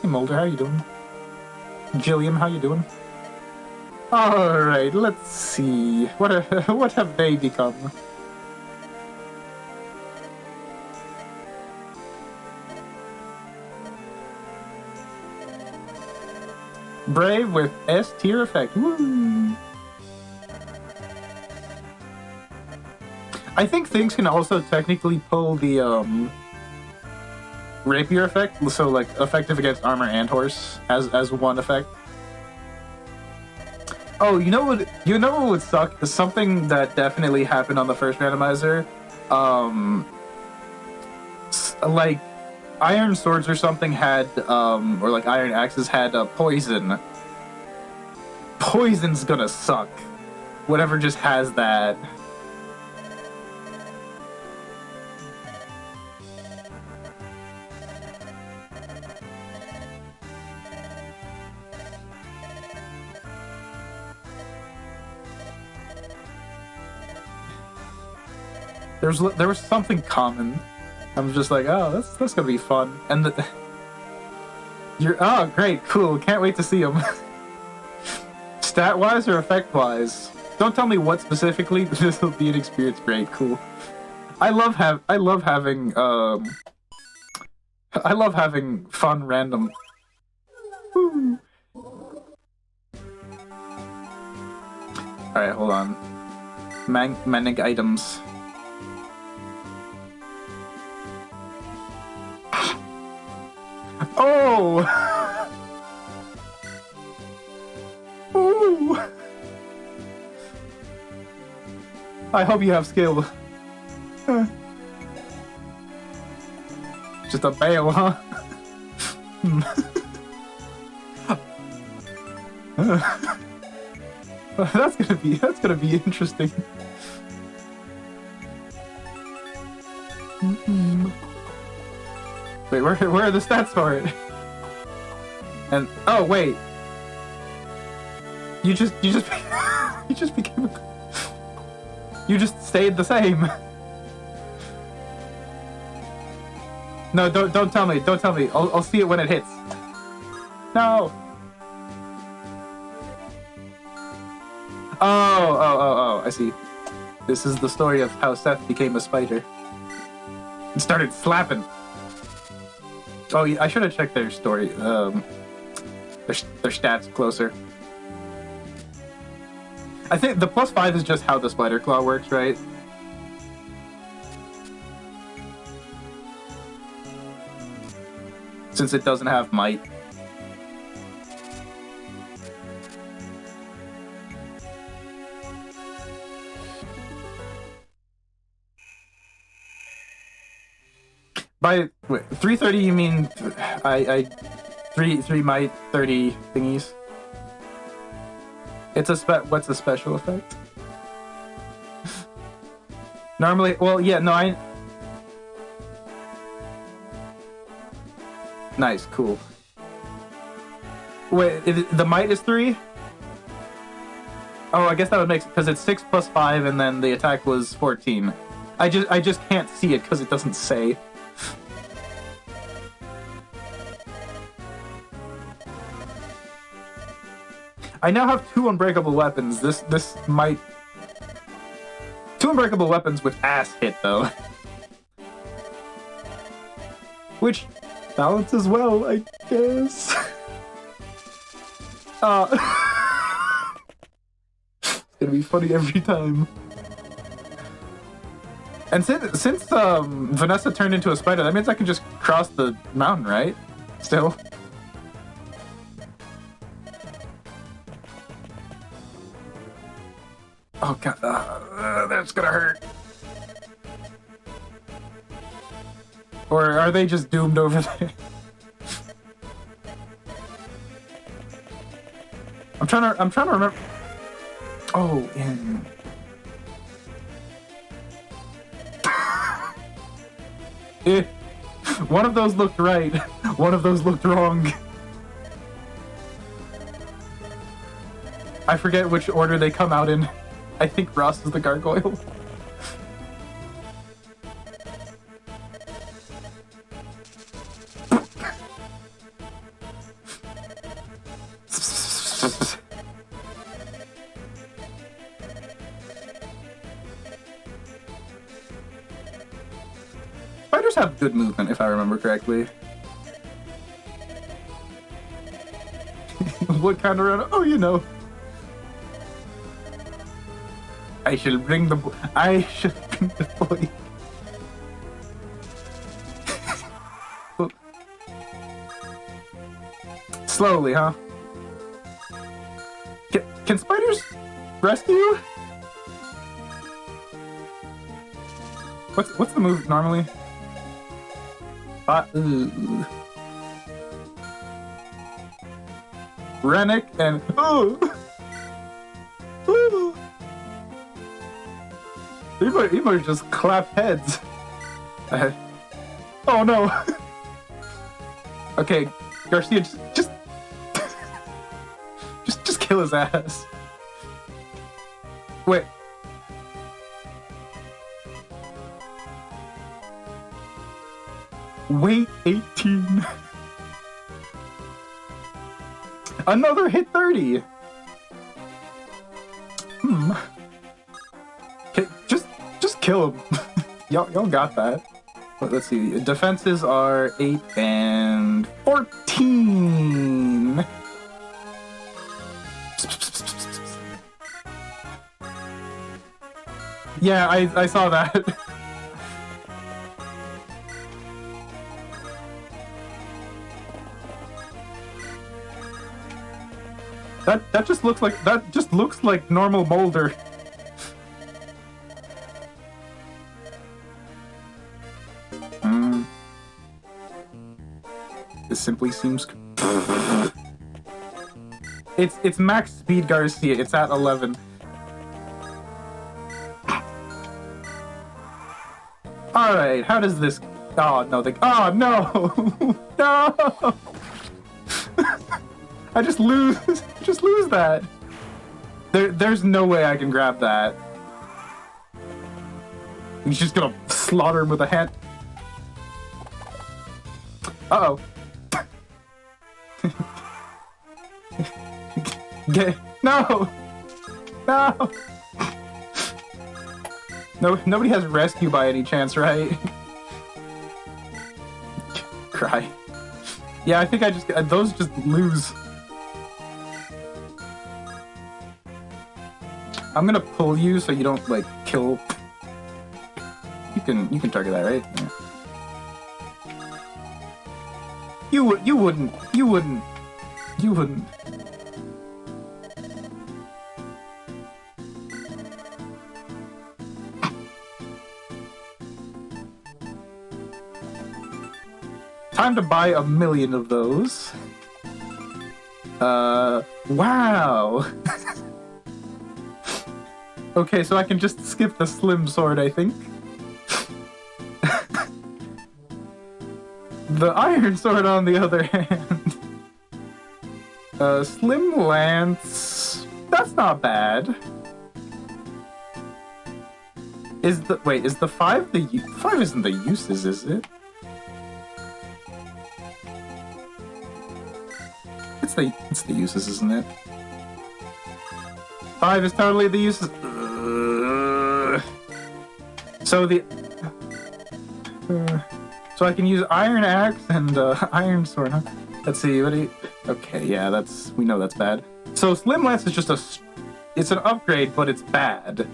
Hey Mulder, how you doing? Jilliam, how you doing? All right, let's see. What have they become? Brave with S tier effect. Woo! I think things can also technically pull the rapier effect, so like effective against armor and horse as one effect. Oh, you know what would suck is something that definitely happened on the first randomizer. Like iron swords or something had or like iron axes had poison. Poison's gonna suck. Whatever just has that. There was something common. I'm just like, oh, that's gonna be fun. And oh great, cool, can't wait to see them. Stat wise or effect wise? Don't tell me what specifically. This will be an experience. Great, cool. I love having fun random. Woo. All right, hold on. Manic items. Oh! Ooh! I hope you have skill. Just a bail, huh? That's gonna be interesting. Wait, where are the stats for it? And oh wait, you just you just stayed the same. No, don't tell me. Don't tell me. I'll see it when it hits. No. Oh, I see. This is the story of how Seth became a spider. And started slapping. Oh, I should have checked their story. Their stats closer. I think the +5 is just how the spider claw works, right? Since it doesn't have might. By wait, 330 you mean I 3 might 30 thingies? It's what's a special effect? Normally, well, yeah, no, nice, cool. Wait, the might is 3? Oh, I guess that would make, because it's 6 + 5 and then the attack was 14. I just can't see it because it doesn't say. I now have 2 unbreakable weapons. This might... 2 unbreakable weapons with ass hit, though. Which balances well, I guess. It'll be funny every time. And since Vanessa turned into a spider, that means I can just cross the mountain, right? Still. Oh god, that's gonna hurt. Or are they just doomed over there? I'm trying to remember. Oh, in. One of those looked right. One of those looked wrong. I forget which order they come out in. I think Ross is the gargoyle. Spiders have good movement, if I remember correctly. What kind of run? Oh, you know. I shall bring the boy. I shall bring the boy. Slowly, huh? Can spiders rescue? What's the move normally? Rennick and You might just clap heads. Oh no. Okay, Garcia, just kill his ass. Wait. Weight 18. Another hit 30. Okay, just kill him. Y'all got that. Let's see. Defenses are 8 and 14. Yeah, I saw that. That just looks like normal Molder. This simply seems. It's max speed Garcia. It's at 11. All right, how does this? Oh no! Oh no! No! I just lose that. There's no way I can grab that. He's just gonna slaughter him with a hand. Uh-oh. No! No! No, nobody has rescue by any chance, right? Cry. Yeah, I think those just lose. I'm gonna pull you so you don't like kill. You can target that, right? Yeah. You wouldn't. Time to buy 1,000,000 of those. Wow. Okay, so I can just skip the slim sword, I think. The iron sword, on the other hand. Slim lance. That's not bad. Is the 5 the 5 isn't the uses, is it? It's the uses, isn't it? 5 is totally the uses. So so I can use iron axe and iron sword, huh? Let's see, okay, yeah, we know that's bad. So slim lance is just a It's an upgrade, but it's bad.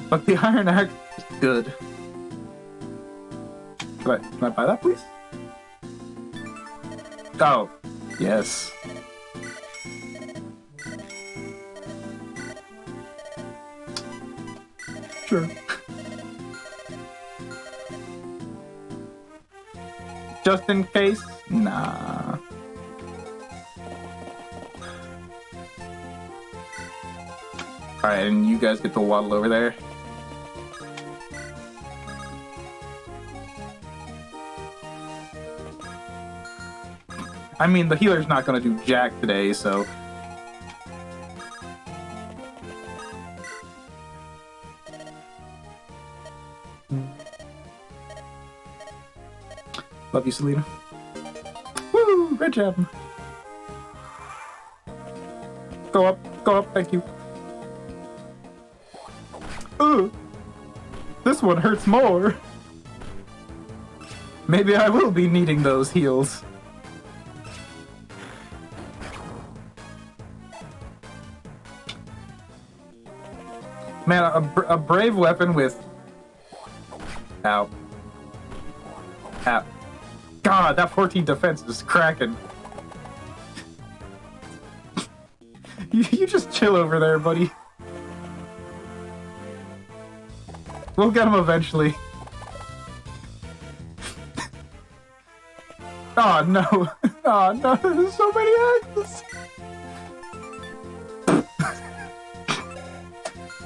But the iron axe is good. Can I buy that, please? Oh, yes. Sure. Just in case? Nah. Alright, and you guys get to waddle over there. I mean, the healer's not gonna do jack today, so... Love you, Selena. Woo! Red job! Go up, thank you. Ooh! This one hurts more! Maybe I will be needing those heals. Man, a brave weapon with... Ow. Ow. God, that 14 defense is cracking. You just chill over there, buddy. We'll get him eventually. Oh no. Oh no, there's so many axes.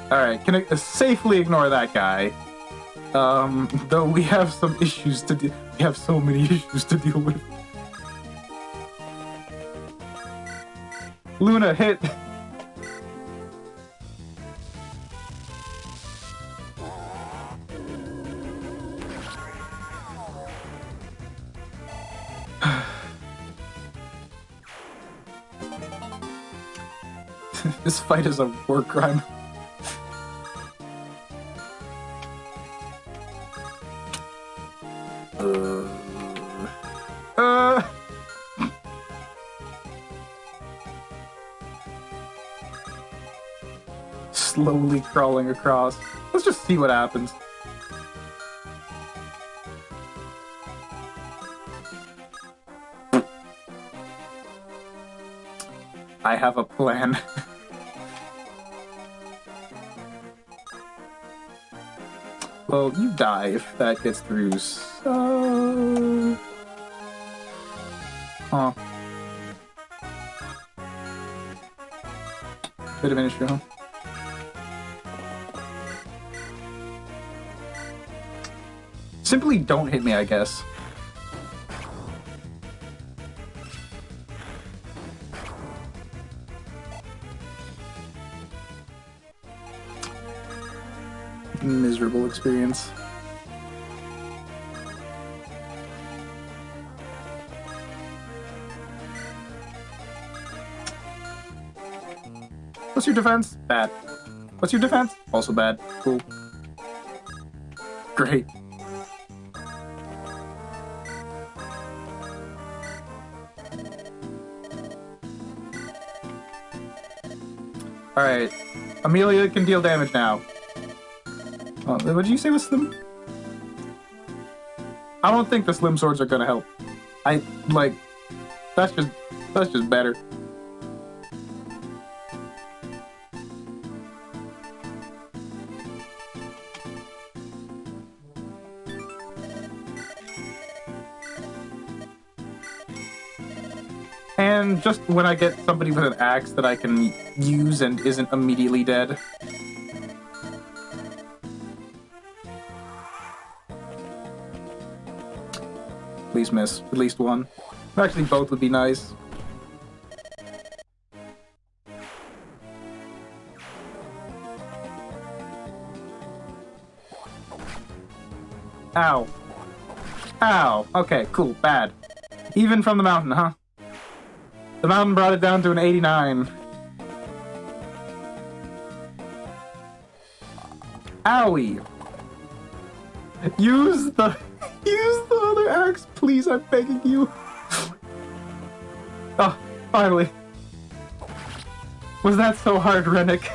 Alright, can I safely ignore that guy? Though we have some issues to deal. We have so many issues to deal with. Luna, hit! This fight is a war crime. Slowly crawling across. Let's just see what happens. I have a plan. Well, you die if that gets through, so... Huh. Bit of an issue, huh? Simply don't hit me, I guess. Miserable experience. What's your defense? Bad. What's your defense? Also bad. Cool. Great. Alright. Amelia can deal damage now. Oh, what did you say was slim? I don't think the slim swords are gonna help. That's just better. And just when I get somebody with an axe that I can use and isn't immediately dead. Please miss. At least one. Actually, both would be nice. Ow. Ow. Okay, cool. Bad. Even from the mountain, huh? The mountain brought it down to an 89. Owie. Use the other axe, please, I'm begging you. Oh, finally. Was that so hard, Rennick?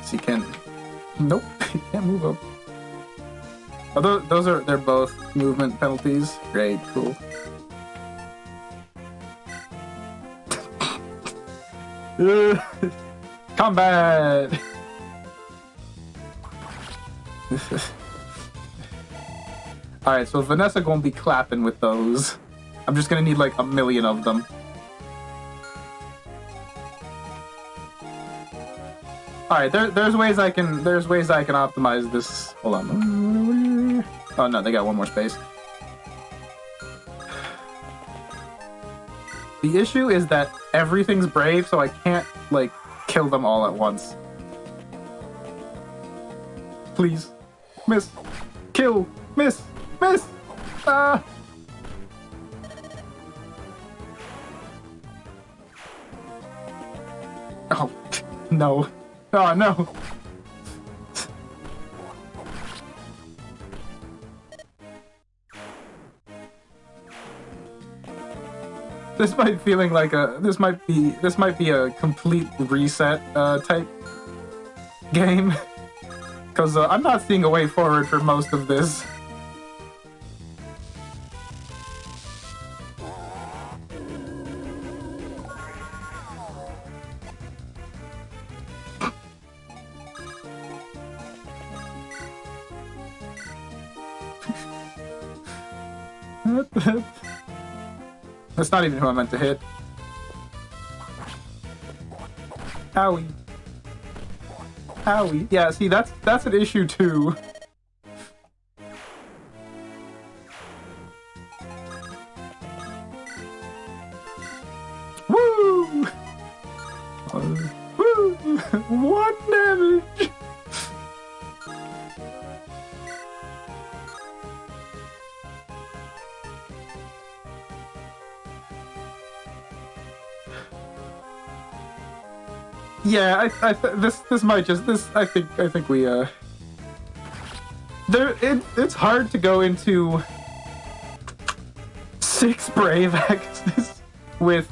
So you can't... Nope, you can't move up. Oh, they're both movement penalties. Great, cool. Combat! Alright, so Vanessa gonna be clapping with those. I'm just gonna need like 1 million of them. Alright, there's ways I can optimize this. Hold on. Oh no, they got one more space. The issue is that everything's brave, so I can't like kill them all at once. Please. Miss. Kill. Miss. Miss. Ah. Oh no. Oh no. This might feeling like this might be a complete reset type game, because I'm not seeing a way forward for most of this. That's not even who I meant to hit. Owie. Owie. Yeah, see, that's an issue too. Woo! Woo! 1 damage! Yeah, this might just I think we it's hard to go into 6 brave axes with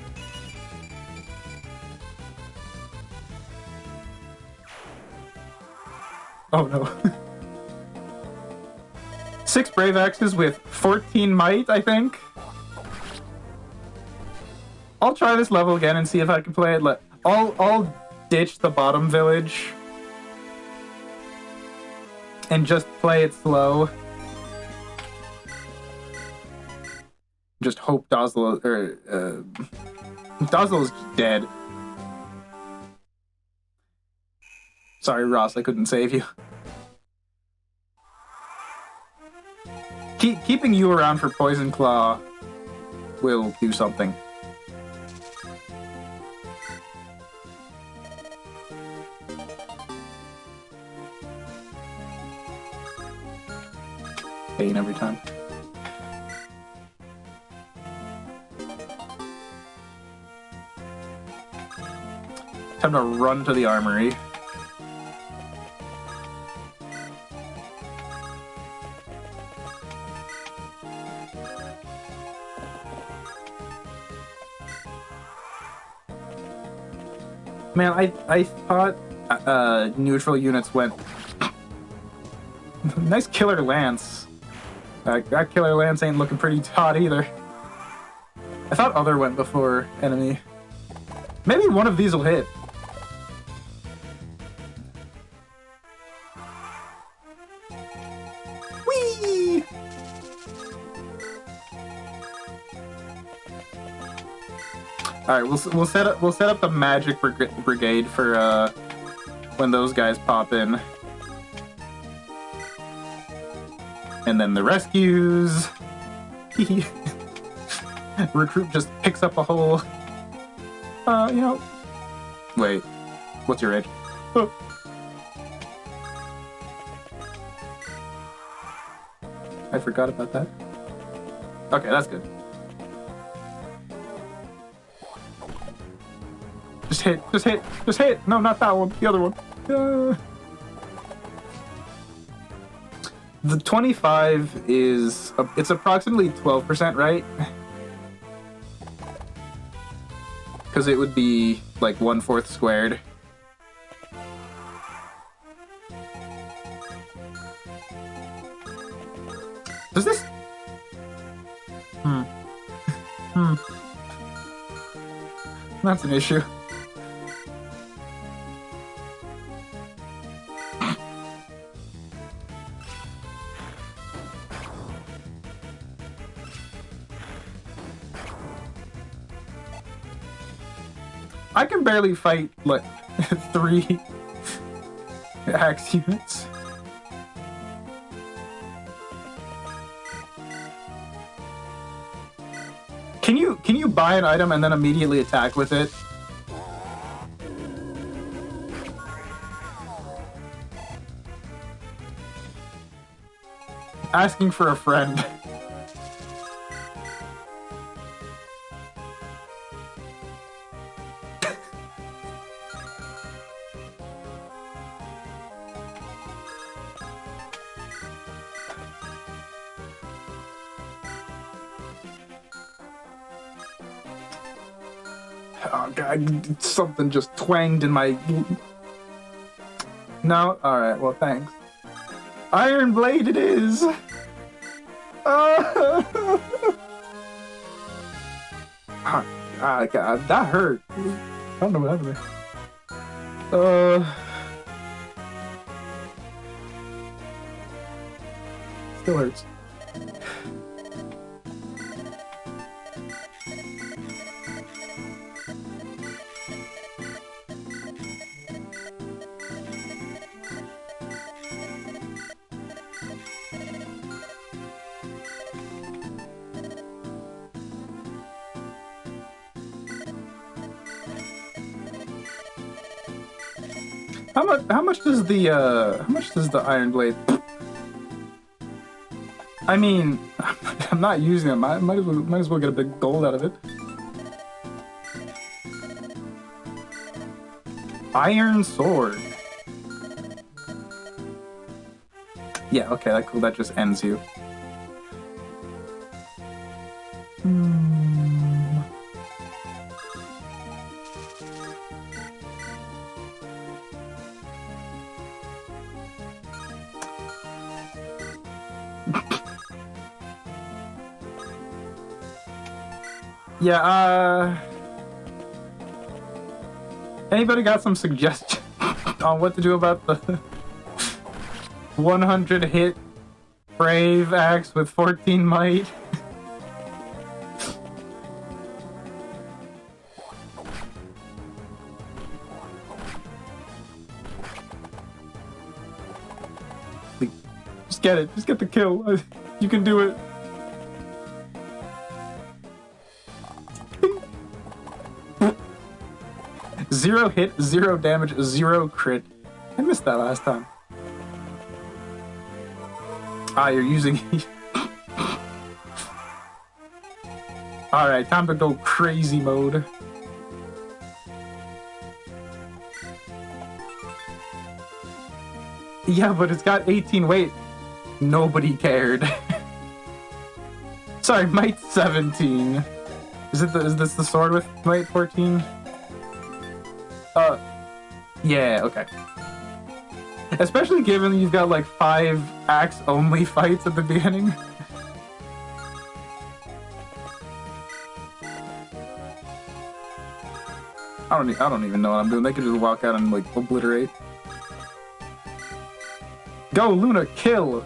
oh no 6 brave axes with 14 might, I think. I'll try this level again and see if I can play it. I'll ditch the bottom village and just play it slow. Just hope Dazzle Dazzle's dead. Sorry, Ross, I couldn't save you. Keeping you around for Poison Claw will do something. Pain every time. Time to run to the armory. Man, I thought neutral units went. Nice Killer Lance. That Killer Lance ain't looking pretty hot either. I thought other went before enemy. Maybe one of these will hit. Whee! All right, we'll set up the magic brigade for when those guys pop in. And then the rescues. Recruit just picks up a whole. You know. Wait, what's your age? Oh. I forgot about that. Okay, that's good. Just hit, just hit, just hit! No, not that one, the other one. The 25 is... it's approximately 12%, right? Because it would be, like, 1/4 squared. Does this... That's an issue. I can barely fight, like, 3 axe units. Can you buy an item and then immediately attack with it? Asking for a friend. Oh god, something just twanged in my... No? Alright, well thanks. Iron Blade it is! Oh god, that hurt. I don't know what happened there. Still hurts. How much does the Iron Blade? I mean, I'm not using them. I might as well get a big gold out of it. Iron Sword. Yeah, okay, that's cool. That just ends you. Yeah, anybody got some suggestions on what to do about the 100 hit brave axe with 14 might? Just get it. Just get the kill. You can do it. Zero hit, 0 damage, 0 crit. I missed that last time. Ah, you're using... Alright, time to go crazy mode. Yeah, but it's got 18 weight. Nobody cared. Sorry, might 17. Is this the sword with might 14? Yeah, okay. Especially given you've got like 5 axe-only fights at the beginning. I don't even know what I'm doing. They could just walk out and like obliterate. Go, Luna, kill!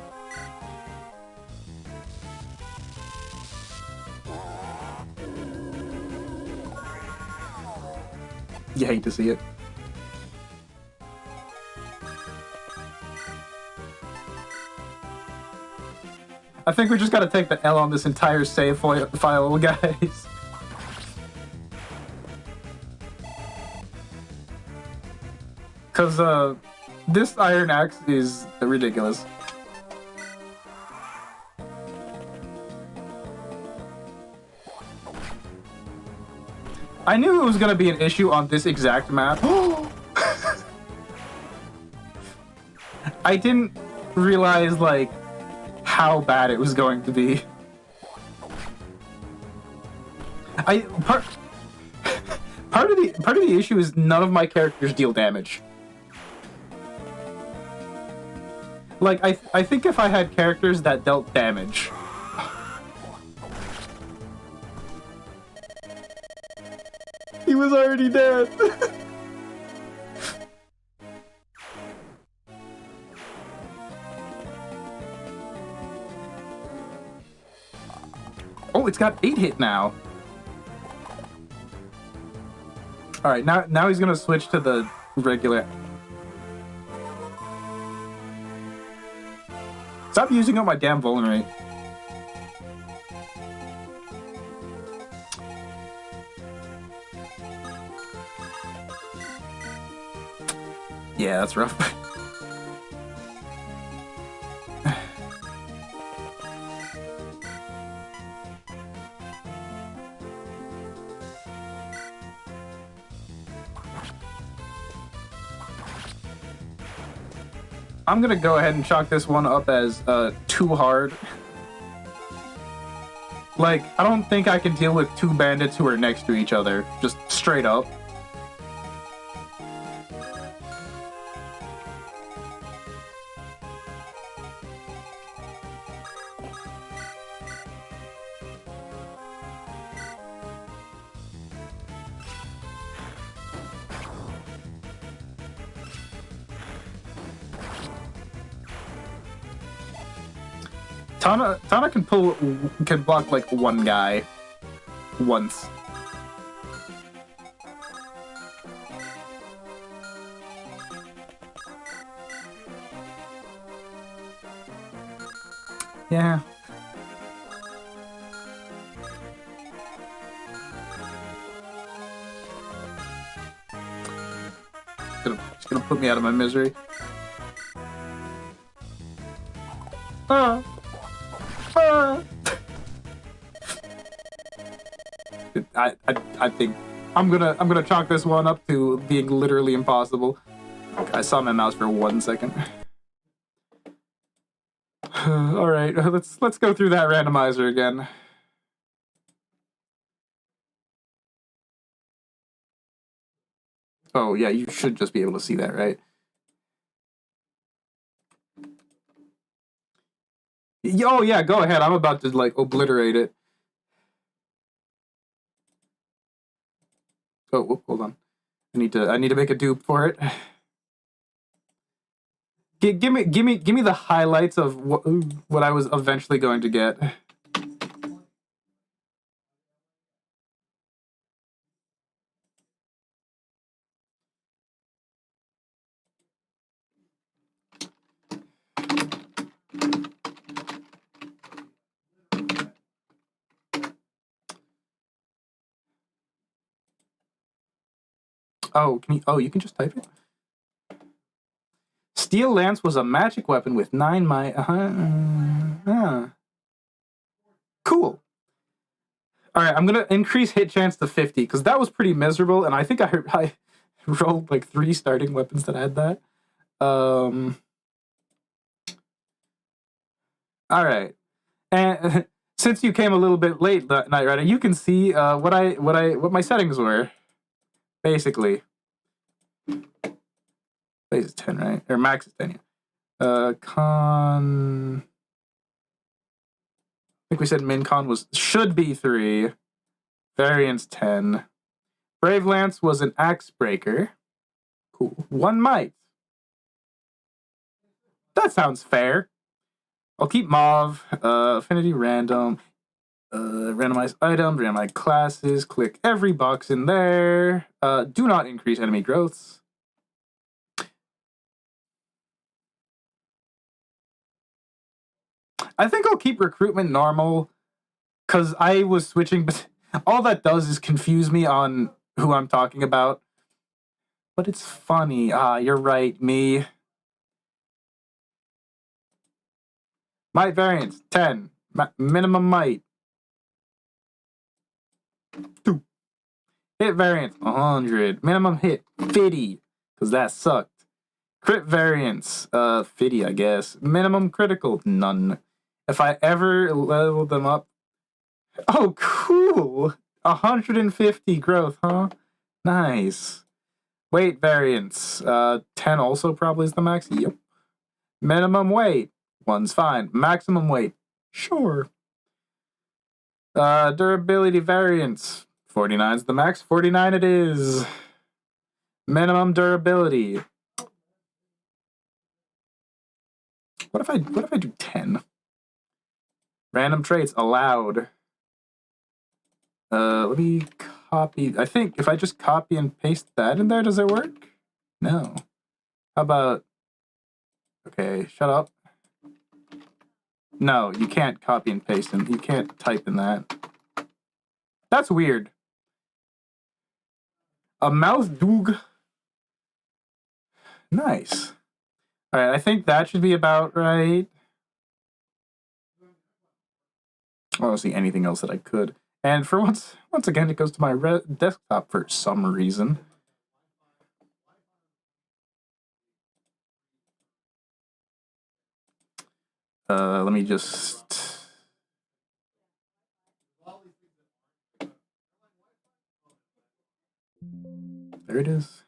You hate to see it. I think we just gotta take the L on this entire save file, guys. Cause, this Iron Axe is ridiculous. I knew it was gonna be an issue on this exact map. I didn't realize, like, how bad it was going to be. Part of the issue is none of my characters deal damage. Like, I think if I had characters that dealt damage. He was already dead. Oh, it's got 8 hit now. All right, now he's gonna switch to the regular. Stop using up my damn vulnerate. Yeah, that's rough. I'm gonna go ahead and chalk this one up as too hard. Like, I don't think I can deal with 2 bandits who are next to each other, just straight up. Tana can block like one guy once. Yeah. It's gonna put me out of my misery. I think I'm gonna chalk this one up to being literally impossible. I saw my mouse for 1 second. All right, let's go through that randomizer again. Oh yeah, you should just be able to see that, right? Oh yeah, go ahead. I'm about to like obliterate it. Oh, whoop, hold on. I need to make a dupe for it. Give me the highlights of what I was eventually going to get. Oh, you can just type it. Steel Lance was a magic weapon with 9 Cool. All right, I'm gonna increase hit chance to 50 because that was pretty miserable, and I think I rolled like 3 starting weapons that had that. All right, and since you came a little bit late, Night Rider, you can see what my settings were, basically. Base is 10, right? Or max is 10. Yeah. Con. I think we said min con should be 3. Variance 10. Brave Lance was an axe breaker. Cool. 1 might. That sounds fair. I'll keep Mauve. Affinity random. Randomize items, randomize classes. Click every box in there. Do not increase enemy growths. I think I'll keep recruitment normal because I was switching, but all that does is confuse me on who I'm talking about. But it's funny. You're right, me. Might variance, 10. Minimum might. 2. Hit variance, 100. Minimum hit, 50, because that sucked. Crit variance, 50, I guess. Minimum critical, none. If I ever level them up... Oh, cool! 150 growth, huh? Nice. Weight variance, 10 also probably is the max. Yep. Minimum weight, 1's fine. Maximum weight, sure. Durability variance, 49 is the max. 49 it is. Minimum durability. What if I do 10? Random traits allowed. Let me copy. I think if I just copy and paste that in there, does it work? No. How about... Okay, shut up. No, you can't copy and paste and you can't type in that. That's weird. A mouse doog. Nice. Alright, I think that should be about right. I don't see anything else that I could. And for once again, it goes to my desktop for some reason. Let me just... There it is.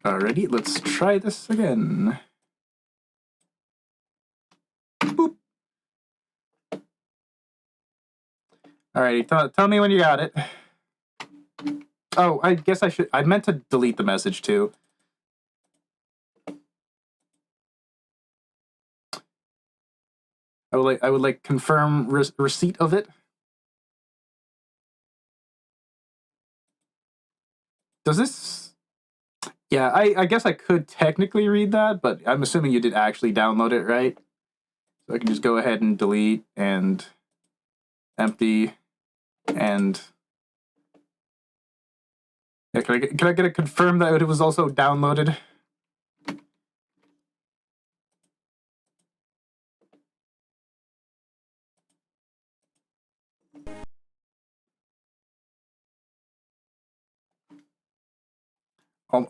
Alrighty, let's try this again. Boop. Alrighty, tell me when you got it. Oh, I guess I meant to delete the message too. I would like confirm receipt of it. Does this... Yeah, I guess I could technically read that, but I'm assuming you did actually download it, right? So I can just go ahead and delete and empty and... Yeah, can I get a confirm that it was also downloaded?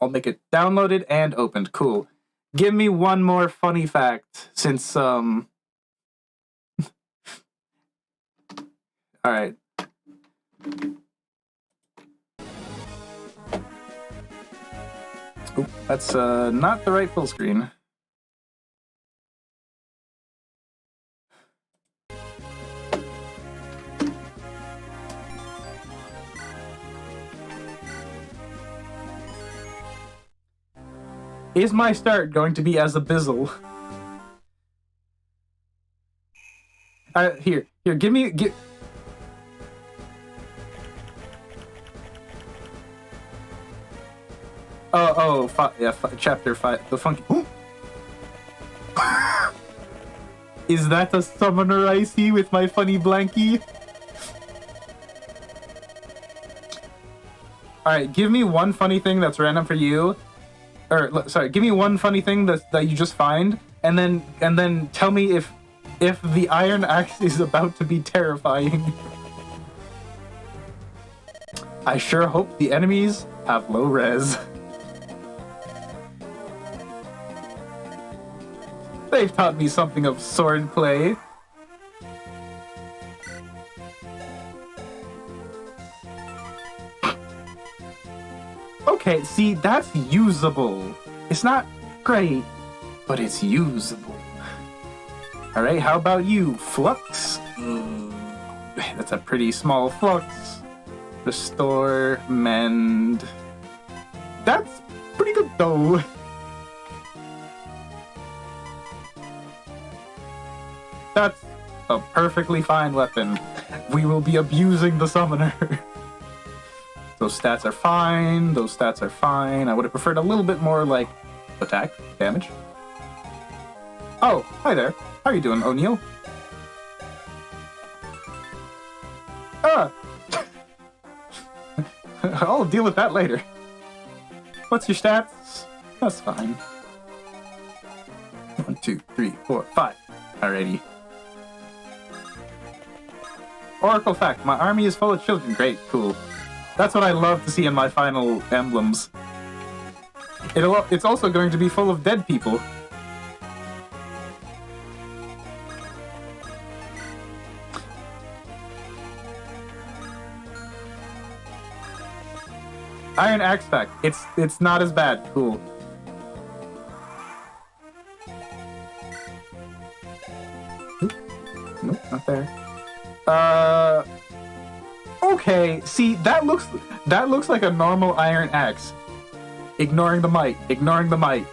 I'll make it downloaded and opened. Cool. Give me one more funny fact, since all right. Oop, that's not the right full screen. Is my start going to be as abysmal? Here, give. Chapter 5, the funky... Is that a summoner I see with my funny blankie? Alright, give me one funny thing that's random for you. Or, sorry, give me one funny thing that you just find, and then tell me if the Iron Axe is about to be terrifying. I sure hope the enemies have low res. They've taught me something of swordplay. Okay, see, that's usable. It's not great, but it's usable. Alright, how about you? Flux? That's a pretty small flux. Restore, mend. That's pretty good though. That's a perfectly fine weapon. We will be abusing the summoner. Those stats are fine. Those stats are fine. I would have preferred a little bit more, like, attack, damage. Oh, hi there. How are you doing, O'Neill? Ah! I'll deal with that later. What's your stats? That's fine. 1, 2, 3, 4, 5. Alrighty. Oracle fact, my army is full of children. Great, cool. That's what I love to see in my final emblems. It's also going to be full of dead people. Iron Axe fact. It's not as bad. Cool. Nope, not there. Okay. See, that looks like a normal iron axe. Ignoring the might. Ignoring the might.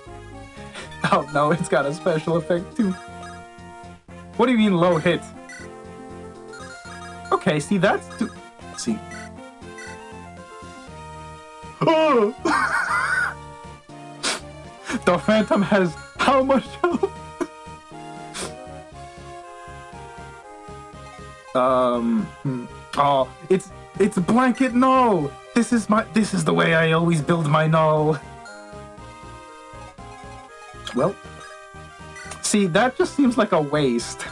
Oh no, it's got a special effect too. What do you mean low hit? Okay, see that's too. See. Oh! The Phantom has how much health? Oh, it's blanket null. This is the way I always build my null. Well, see, that just seems like a waste.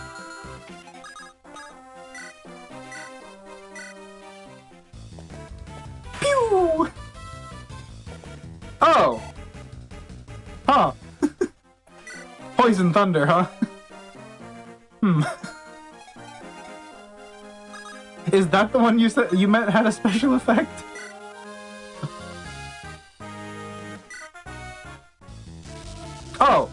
Pew! Oh! Huh. Poison Thunder, huh? Is that the one you said you meant had a special effect? Oh!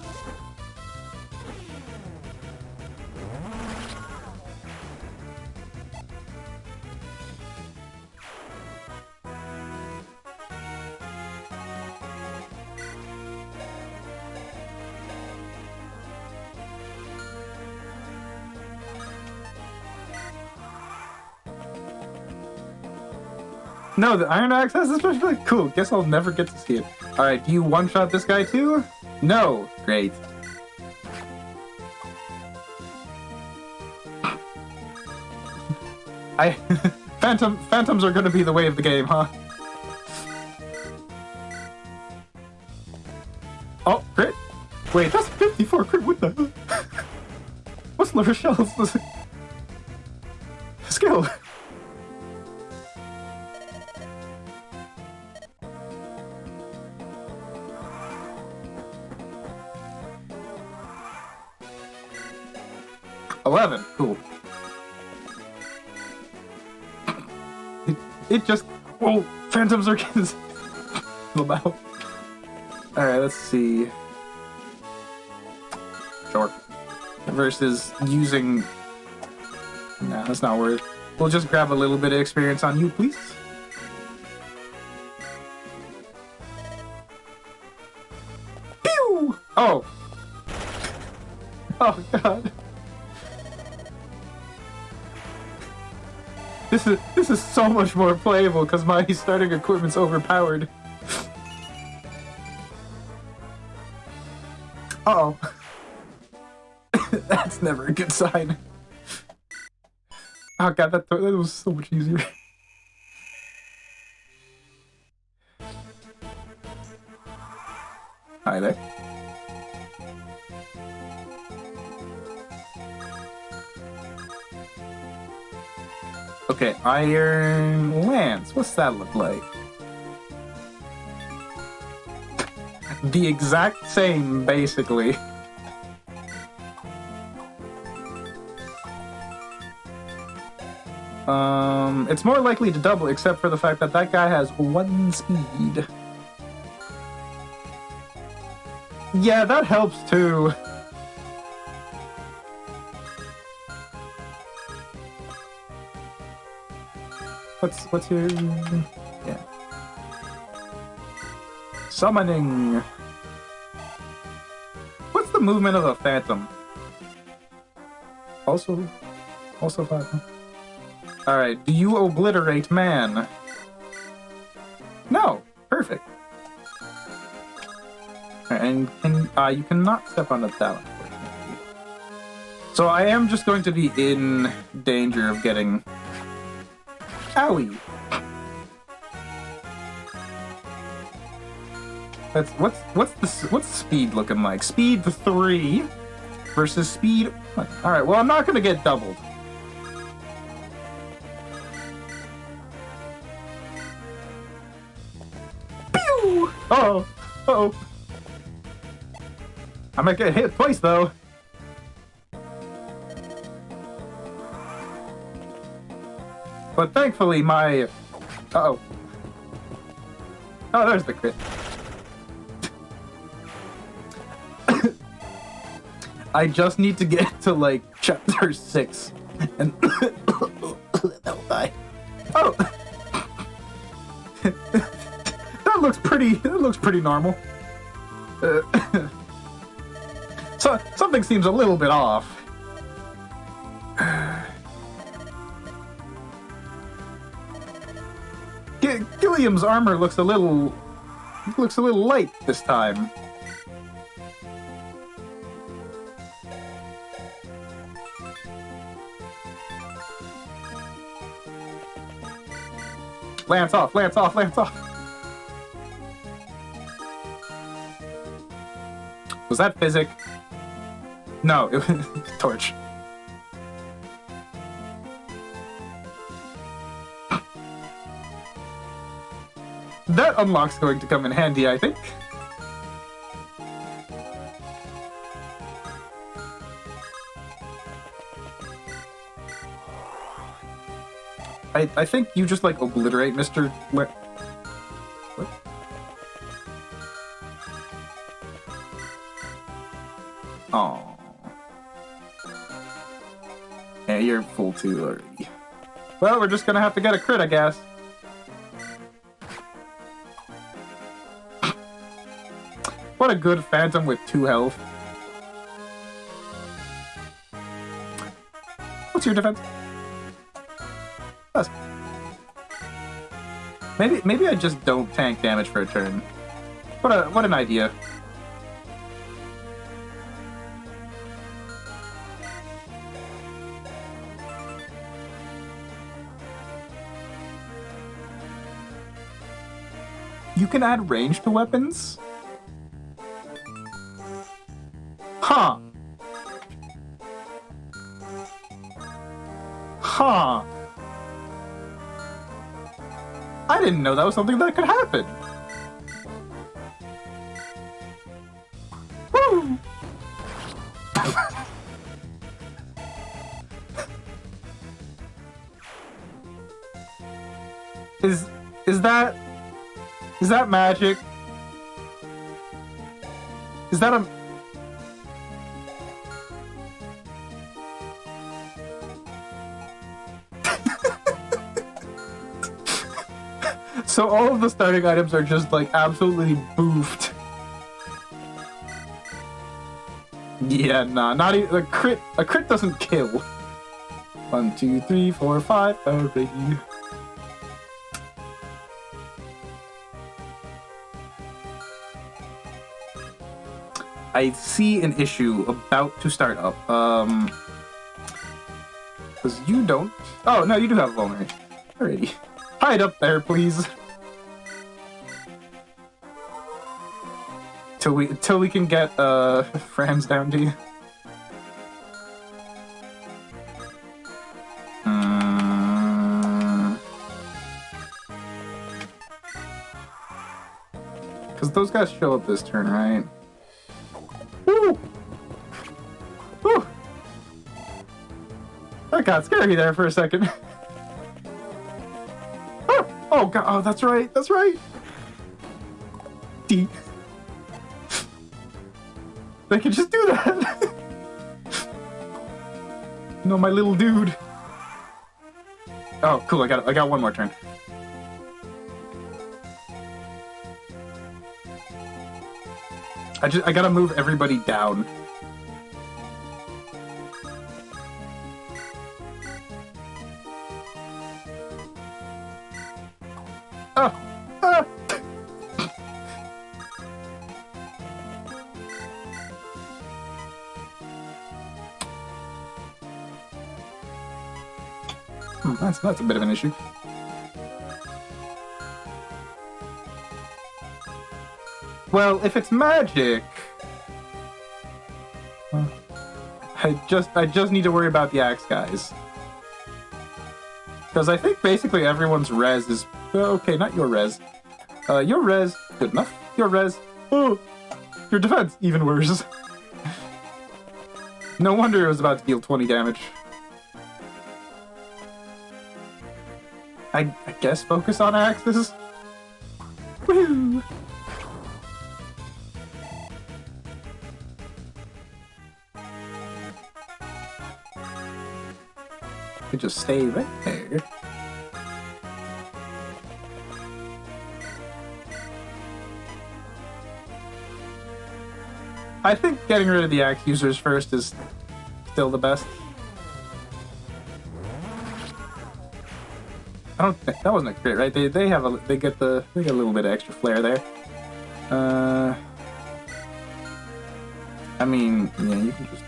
No, the Iron Axe has a special effect? Cool, guess I'll never get to see it. Alright, do you one-shot this guy too? No! Great. Phantoms are gonna be the way of the game, huh? Oh, crit! Wait, that's 54 crit, what the hell? What's La Rochelle's skill? Cool. It just... Whoa! Phantoms are getting... about. Alright, let's see. Sure. Versus using... Nah, that's not worth it. We'll just grab a little bit of experience on you, please. Pew! Oh! Oh, God. This is so much more playable because my starting equipment's overpowered. Uh-oh. That's never a good sign. Oh god, that was so much easier. Hi there. Okay, Iron Lance. What's that look like? The exact same, basically. It's more likely to double, except for the fact that that guy has 1 speed. Yeah, that helps too. What's your... yeah. Summoning. What's the movement of a phantom? Also 5. Alright, do you obliterate man? No! Perfect. And you cannot step on the talent, unfortunately. So I am just going to be in danger of getting... Owie! What's the speed looking like? Speed 3 versus speed 1. Alright, well I'm not gonna get doubled. Oh, uh-oh. I might get hit twice though. But thankfully my... Uh-oh. Oh, there's the crit. I just need to get to, like, chapter 6. And... that'll die. Oh! That looks pretty normal. So, something seems a little bit off. Gilliam's armor looks a little light this time. Lance off, Lance off, Lance off. Was that physic? No, it was torch. That unlock's going to come in handy, I think. I think you just, like, obliterate Mr. What? Aww. Yeah, you're full too already. Well, we're just gonna have to get a crit, I guess. What a good phantom with 2 health. What's your defense? That's... Maybe I just don't tank damage for a turn. What an idea. You can add range to weapons? Huh. Huh. I didn't know that was something that could happen. Woo! Is that magic? Is that a... So all of the starting items are just, like, absolutely boofed. Yeah, nah, not even a crit doesn't kill. 1, 2, 3, 4, 5, already. I see an issue about to start up. Because you don't... Oh, no, you do have vulnerability. Alrighty. Hide up there, please. Till we can get, Franz down to you. Because those guys show up this turn, right? Woo! Woo! That got scary there for a second. Oh god, oh that's right, that's right! D. They can just do that! No, my little dude. Oh, cool, I got one more turn. I gotta move everybody down. Oh! Ah! That's a bit of an issue. Well, if it's magic, I just need to worry about the axe guys. Because I think basically everyone's res is... Okay, not your res. Your res, good enough. Your res, oh, your defense, even worse. No wonder it was about to deal 20 damage. I guess focus on axes. Woo! Could just stay right there. I think getting rid of the axe users first is still the best. I don't think that wasn't a crit, right? They get a little bit of extra flair there. I mean, yeah, you can just.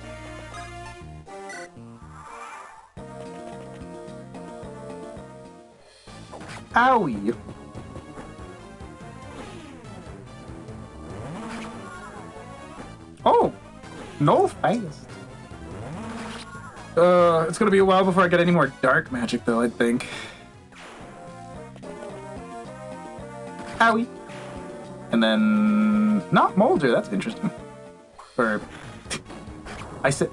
Owie! Oh! No thanks. It's gonna be a while before I get any more dark magic, though, I think. Owie! And then... not Molder, that's interesting. Or... I say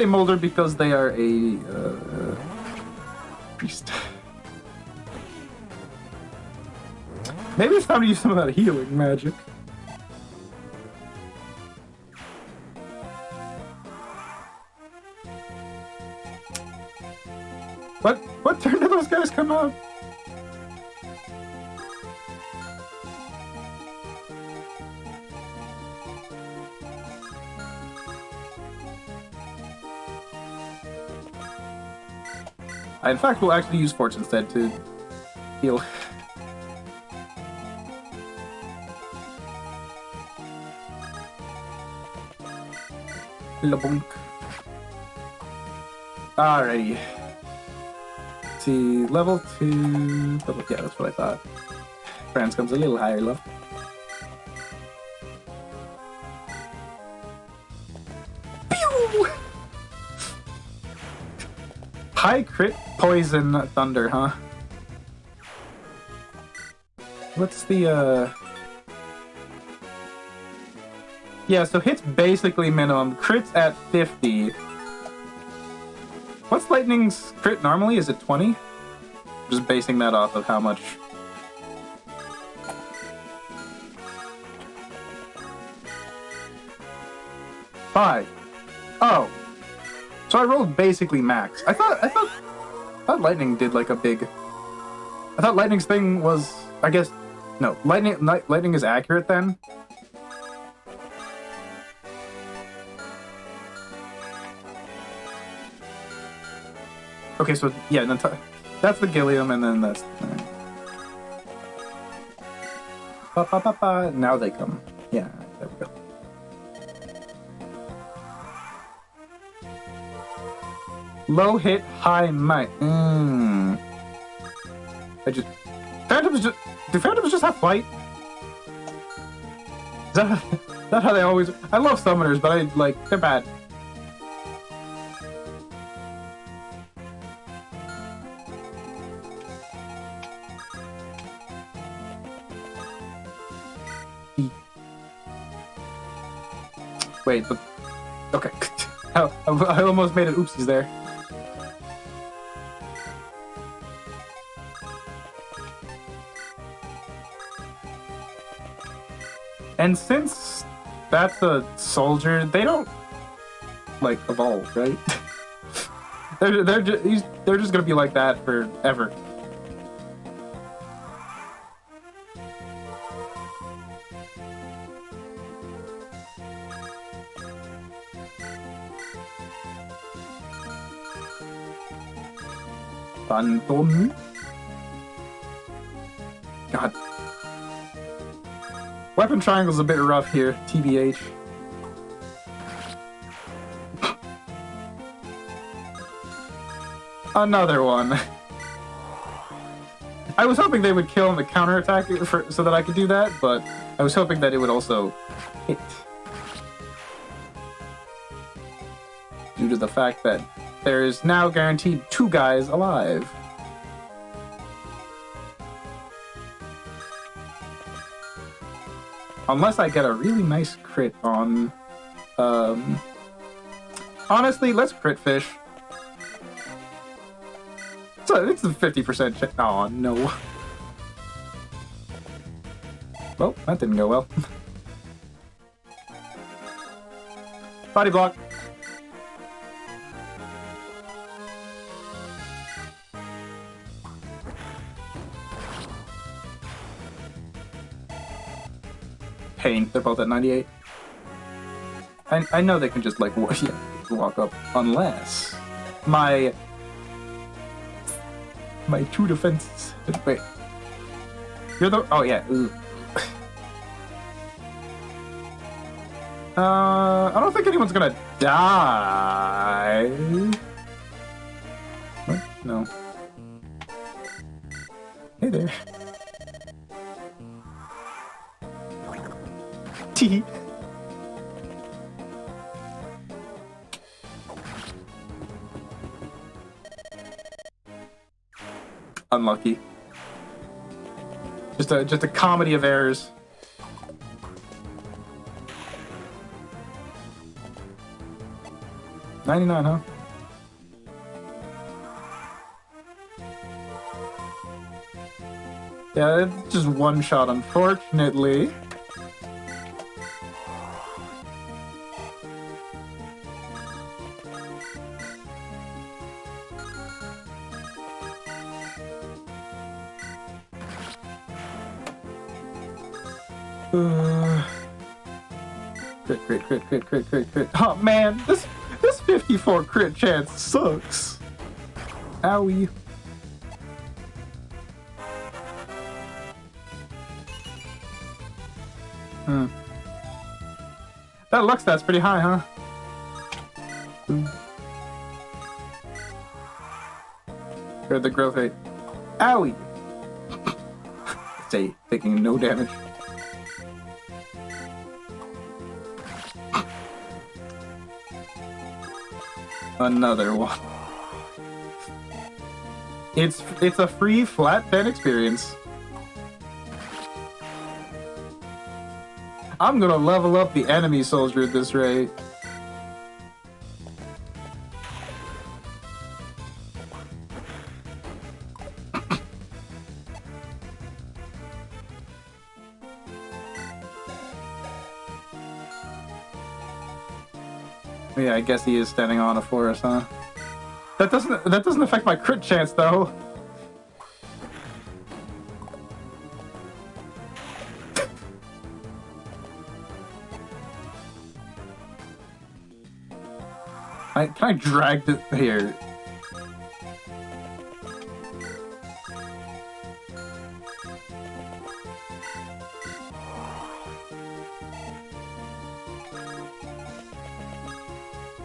Molder because they are a... priest. Maybe it's time to use some of that healing magic. What turn did those guys come out? I, in fact, will actually use Force instead to heal. Labunk. Alrighty. Let's see, level 2. Yeah, that's what I thought. France comes a little higher level. Pew! High crit poison thunder, huh? What's the yeah, so hits basically minimum. Crits at 50. What's lightning's crit normally? Is it 20? Just basing that off of how much. Five. Oh. So I rolled basically max. I thought lightning did like a big. I thought lightning's thing was, I guess, no. Lightning is accurate then. Okay, so yeah, then that's the Gilliam, and then that's. Ba, ba, ba, ba. Now they come. Yeah, there we go. Low hit, high might. Phantoms just. Do Phantoms just have flight? Is that how they always? I love summoners, but they're bad. Wait, but okay. I almost made an oopsies there. And since that's a soldier, they don't like evolve, right? they're just gonna be like that forever. Phantom. God. Weapon triangle's a bit rough here, TBH. Another one. I was hoping they would kill on the counterattack so that I could do that, but I was hoping that it would also hit. Due to the fact that there is now guaranteed 2 guys alive. Unless I get a really nice crit on... Honestly, let's crit fish. So it's a 50% chance. Oh, no. Well, that didn't go well. Body block. Pain. They're both at 98. I know they can just like walk up unless my two defenses. Wait, you're the oh yeah. I don't think anyone's gonna die. What? No. Hey there. Tee. Unlucky. Just a comedy of errors. $99, huh? Yeah, it's just one shot, unfortunately. Crit. Oh man, this 54 crit chance sucks. Owie. That luck stat's pretty high, huh? Or the growth rate. Owie. Stay taking no damage. Another one. It's a free flat pen experience. I'm gonna level up the enemy soldier at this rate. Yeah, I guess he is standing on a forest, huh? That doesn't affect my crit chance though. Can I drag this here?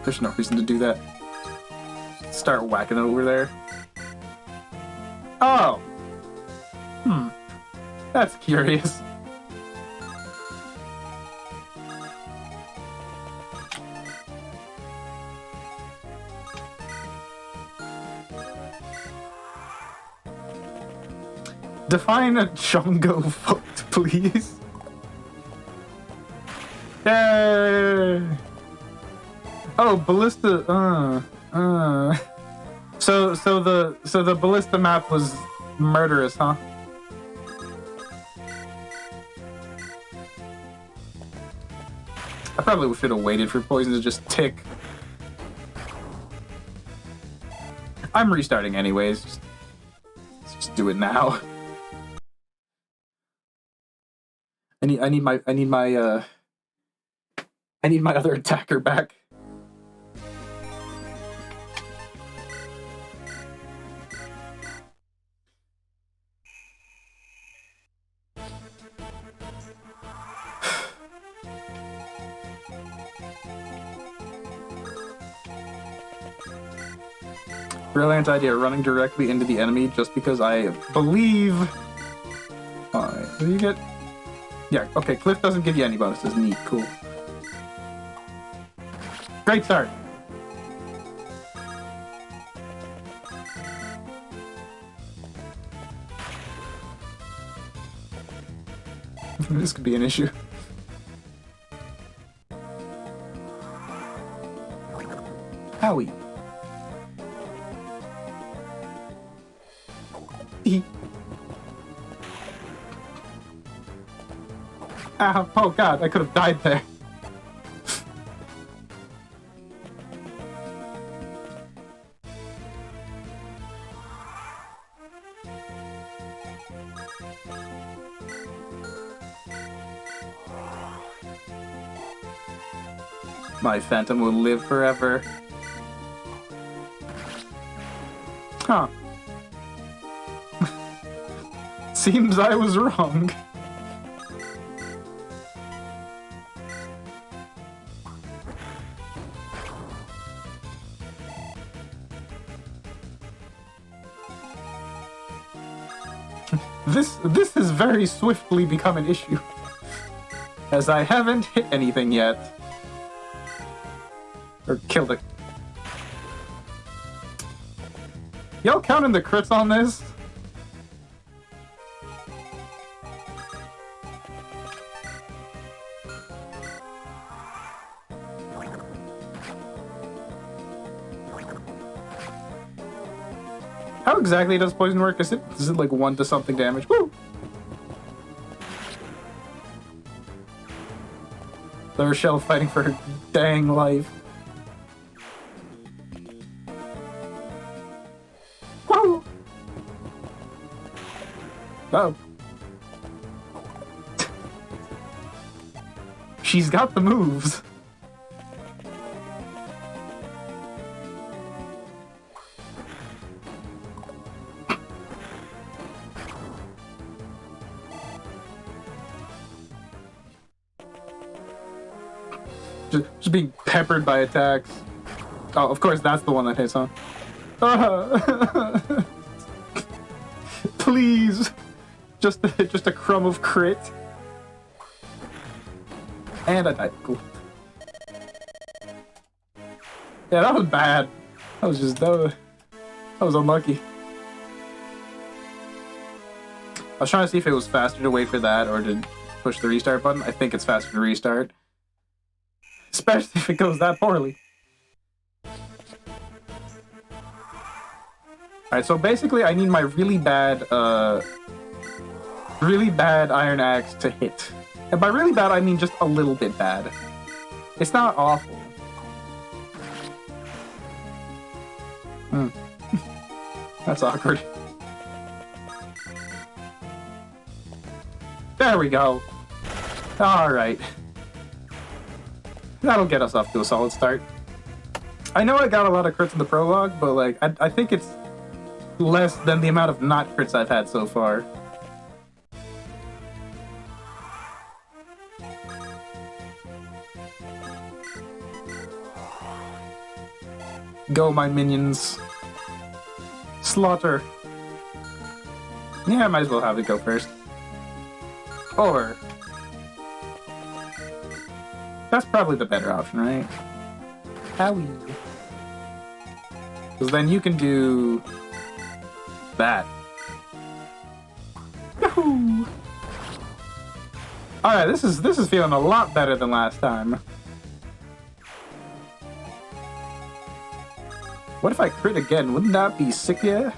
There's no reason to do that. Start whacking it over there. Oh! That's curious. Define a Chungo fucked, please. Yay! Oh, ballista. So the ballista map was murderous, huh? I probably should have waited for poison to just tick. I'm restarting anyways. Let's just do it now. I need my other attacker back. Brilliant idea, running directly into the enemy just because I believe... Alright, what do you get? Yeah, okay, Cliff doesn't give you any bonuses. Neat, cool. Great start. This could be an issue. Owie. Ow. Oh god, I could have died there. My phantom will live forever. Huh. Seems I was wrong. This has very swiftly become an issue, as I haven't hit anything yet. Or killed it. Y'all counting the crits on this? How exactly does poison work? Is it like 1 to something damage? Woo! The Rochelle fighting for her dang life. Woo! Oh. She's got the moves. Just being peppered by attacks. Oh, of course, that's the one that hits, huh? Please, just a crumb of crit. And I died. Cool. Yeah, that was bad. That was unlucky. I was trying to see if it was faster to wait for that or to push the restart button. I think it's faster to restart. Especially if it goes that poorly. Alright, so basically I need my really bad Iron Axe to hit. And by really bad, I mean just a little bit bad. It's not awful. That's awkward. There we go. Alright. That'll get us off to a solid start. I know I got a lot of crits in the prologue, but like I think it's less than the amount of not crits I've had so far. Go, my minions. Slaughter. Yeah, I might as well have it go first. Or... that's probably the better option, right? Owie. Because then you can do... that. Yahoo! Alright, this is feeling a lot better than last time. What if I crit again? Wouldn't that be sick, yeah?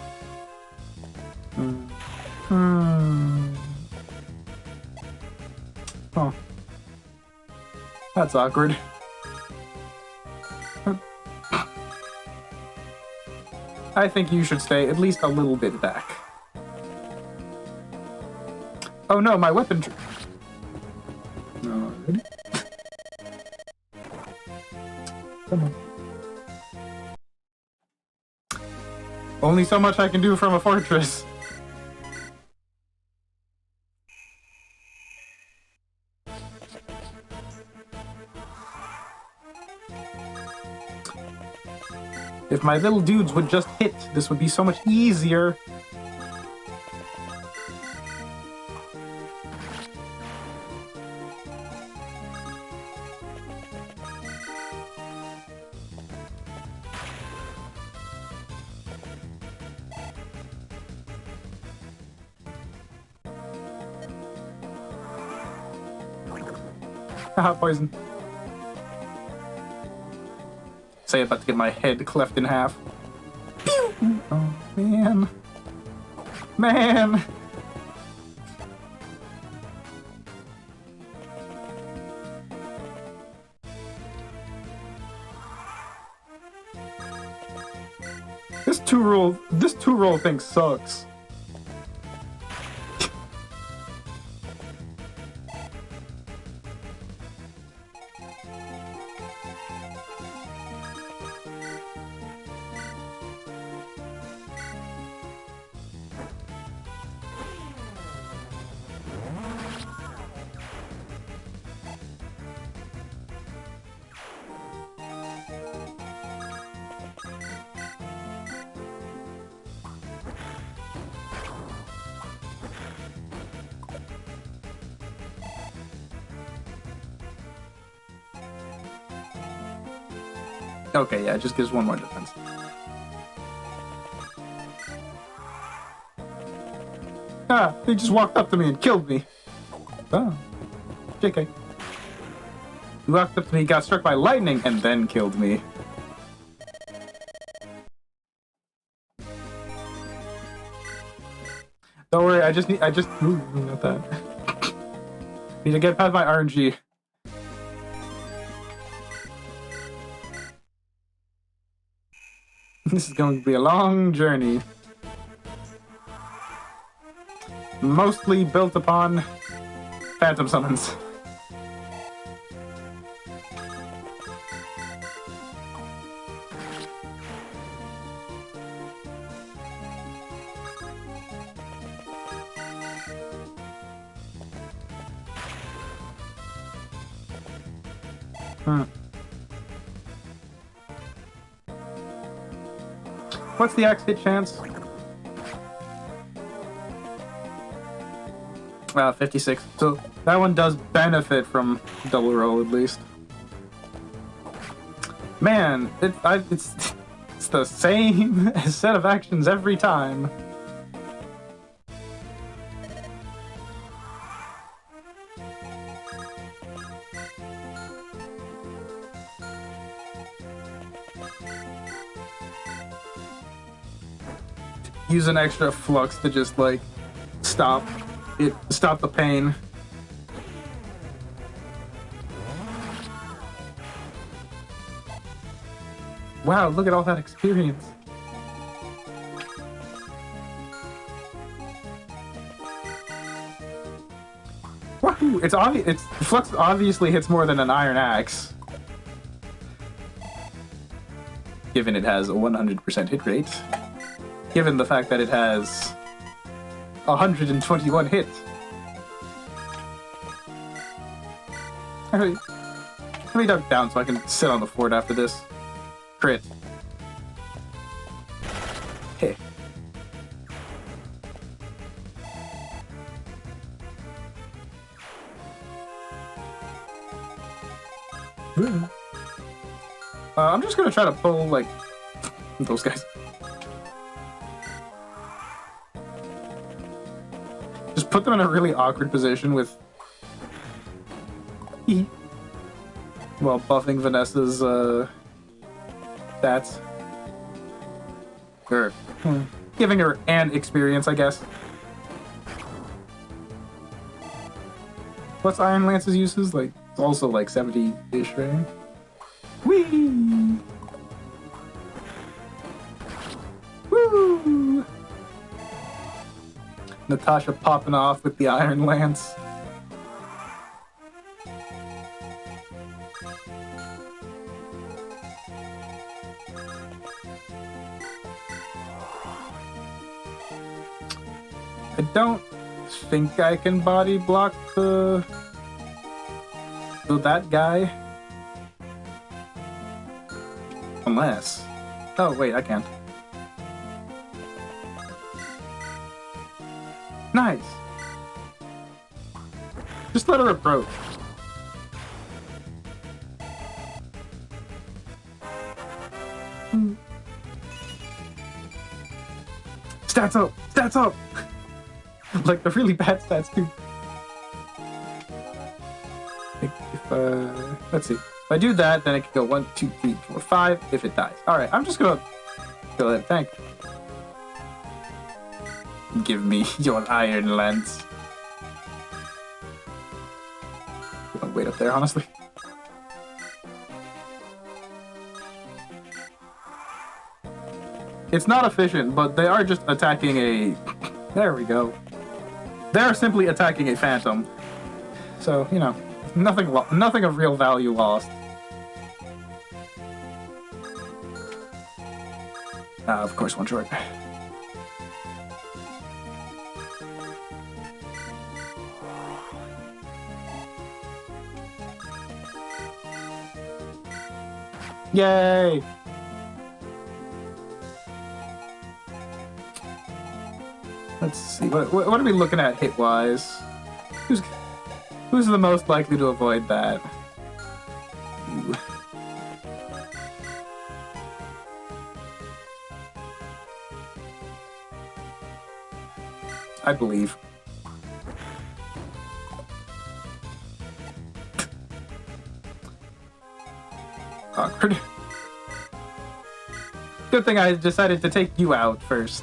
Oh. That's awkward. I think you should stay at least a little bit back. Oh no, my weapon... Alrighty. Come on. Only so much I can do from a fortress. If my little dudes would just hit, this would be so much easier. Haha, poison. say about to get my head cleft in half. Oh, man. Man! This two-roll thing sucks. Okay, yeah, it just gives one more defense. Ah, they just walked up to me and killed me. Oh, JK. He walked up to me, got struck by lightning, and then killed me. Don't worry, ooh, not that. Need to get past my RNG. This is going to be a long journey. Mostly built upon phantom summons. What's the X hit chance? 56. So that one does benefit from double roll at least. Man, it's the same set of actions every time. Use an extra flux to just like stop the pain. Wow, look at all that experience. Wahoo! It's obvious. Flux obviously hits more than an iron axe, given it has a 100% hit rate. Given the fact that it has 121 hits. Actually, let me duck down so I can sit on the fort after this. Crit. Hey. I'm just gonna try to pull, like, those guys. Just put them in a really awkward position with... while buffing Vanessa's, stats. Or, giving her an experience, I guess. What's Iron Lance's uses? Like, it's also like 70-ish, right? Whee! Woo! Natasha popping off with the Iron Lance. I don't think I can body block that guy. Unless... oh, wait, I can. Nice! Just let her approach. Stats up! Stats up! Like the really bad stats too. If let's see. If I do that, then it can go 1, 2, 3, 4, 5 if it dies. Alright, I'm just gonna go ahead and tank. Give me your iron lance. I'm gonna wait up there, honestly. It's not efficient, but they are just attacking a... There we go. They're simply attacking a phantom. So, you know, nothing of real value lost. Of course, one short. Yay! Let's see. What are we looking at hit-wise? Who's the most likely to avoid that? You. I believe. Awkward. Good thing I decided to take you out first.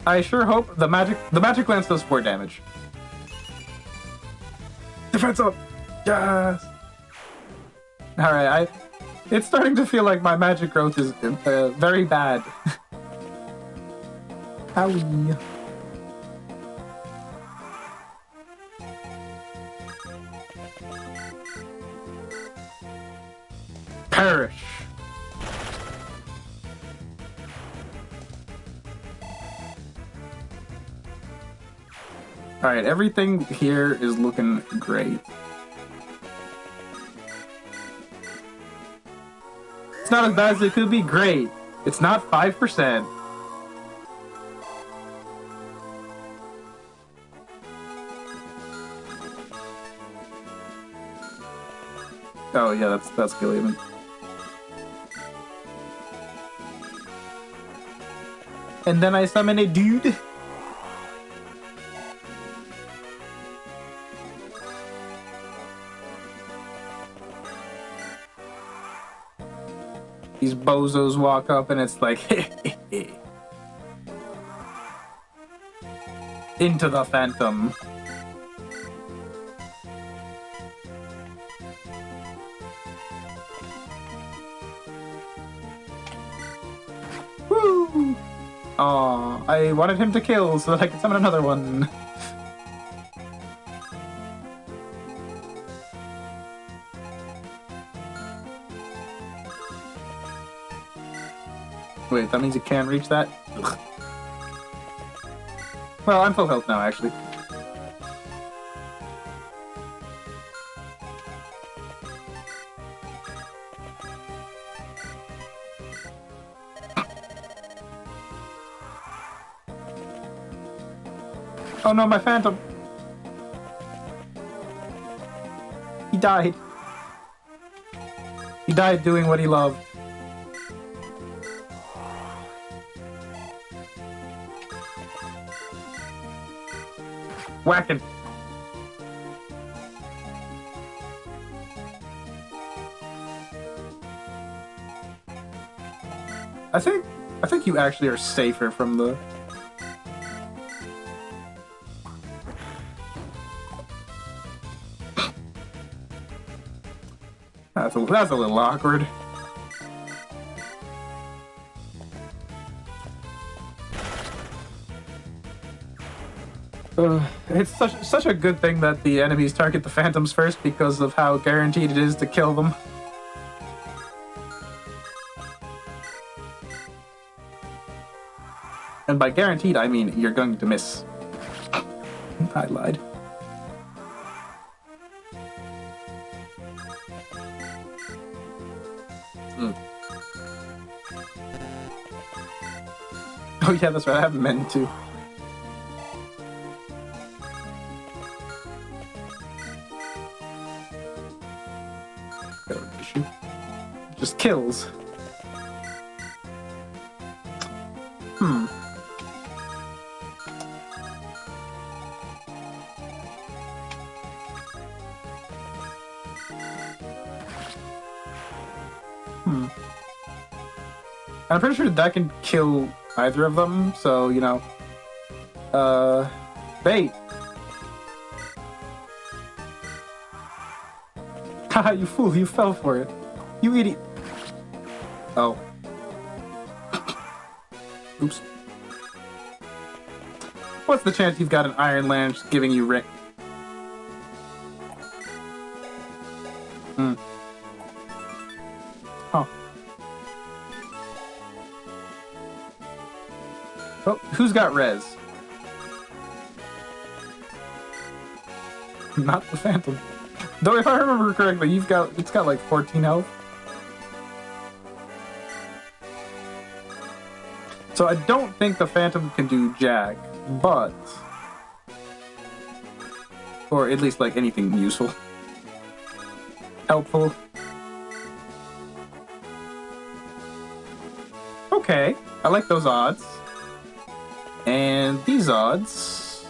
I sure hope the magic lance does 4 damage. Defense up! Yes! Alright, it's starting to feel like my magic growth is very bad. Owie. Perish! Alright, everything here is looking great. It's not as bad as it could be. Great. It's not 5%. Oh yeah, that's Gilliam. And then I summon a dude. These bozos walk up and it's like, into the phantom. Woo! Aw, I wanted him to kill so that I could summon another one. Wait, that means you can't reach that? Ugh. Well, I'm full health now, actually. Oh no, my phantom! He died. He died doing what he loved. Whacking. I think you actually are safer from the... That's a little awkward. It's such a good thing that the enemies target the phantoms first because of how guaranteed it is to kill them. And by guaranteed, I mean you're going to miss. I lied. Oh yeah, that's right, I have men too. Just kills. I'm pretty sure that can kill either of them, so, you know. Bait! Haha, you fool, you fell for it. You idiot. Oh. Oops. What's the chance you've got an Iron Lance giving you ring? Huh. Oh, who's got res? Not the Phantom. Though if I remember correctly, it's got like 14 health. So I don't think the Phantom can do jack, but... Or at least like anything useful. Helpful. Okay, I like those odds. And these odds...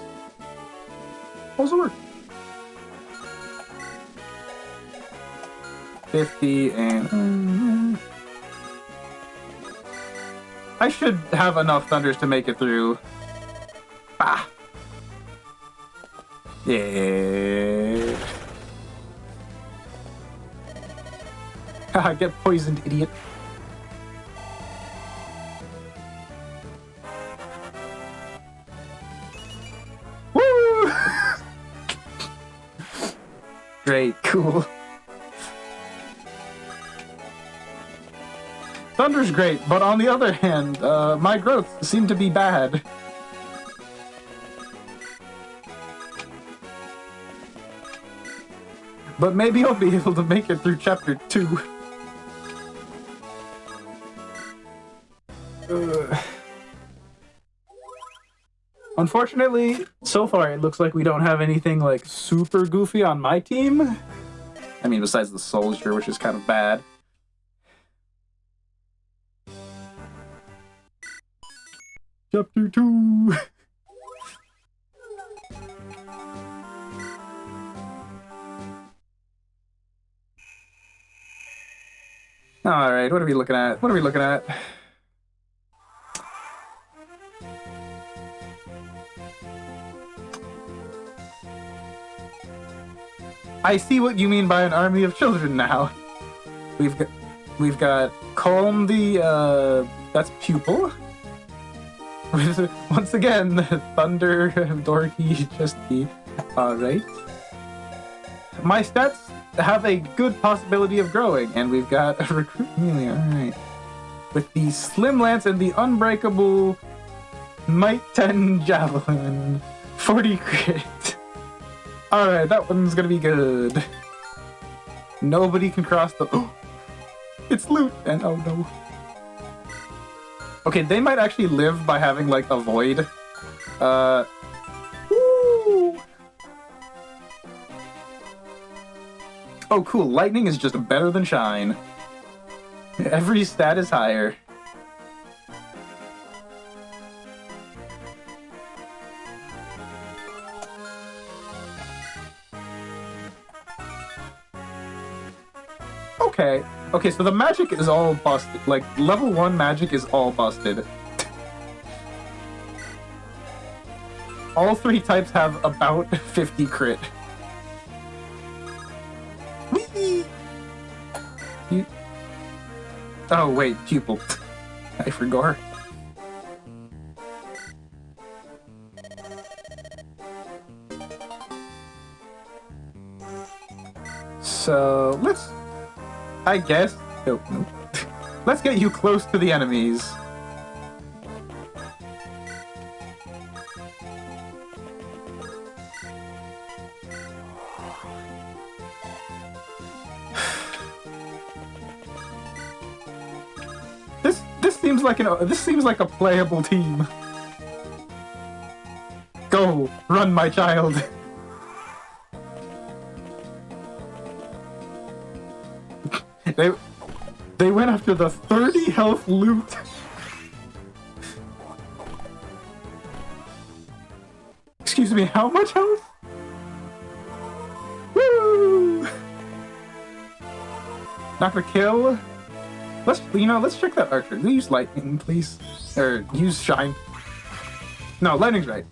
How's it work? 50 and... I should have enough thunders to make it through. Ah! Yeah. Haha, get poisoned, idiot. Woo! Great, cool. Thunder's great, but on the other hand, my growth seemed to be bad. But maybe I'll be able to make it through chapter 2. Unfortunately, so far it looks like we don't have anything like super goofy on my team. I mean, besides the soldier, which is kind of bad. Chapter 2! Alright, what are we looking at? What are we looking at? I see what you mean by an army of children now. We've got Calm the, that's Pupil. Once again, Thunder, Dorky, Chesty. Alright. My stats have a good possibility of growing, and we've got a Recruit Melee, alright. With the Slim Lance and the Unbreakable Might 10 Javelin. 40 crit. Alright, that one's gonna be good. Nobody can cross the... Oh! It's loot! And oh no. Okay, they might actually live by having, like, a void. Woo! Oh, cool. Lightning is just better than Shine. Every stat is higher. Okay. Okay, so the magic is all busted. Like, level 1 magic is all busted. All 3 types have about 50 crit. Whee! Oh, wait, Pupil. I forgot. So, let's... I guess... Oh, no. Let's get you close to the enemies. This seems like a playable team. Go, run, my child. They went after the 30 health loot. Excuse me, how much health? Woo! Not gonna kill. let's check that archer. Use lightning, please. Or use shine. No, lightning's right.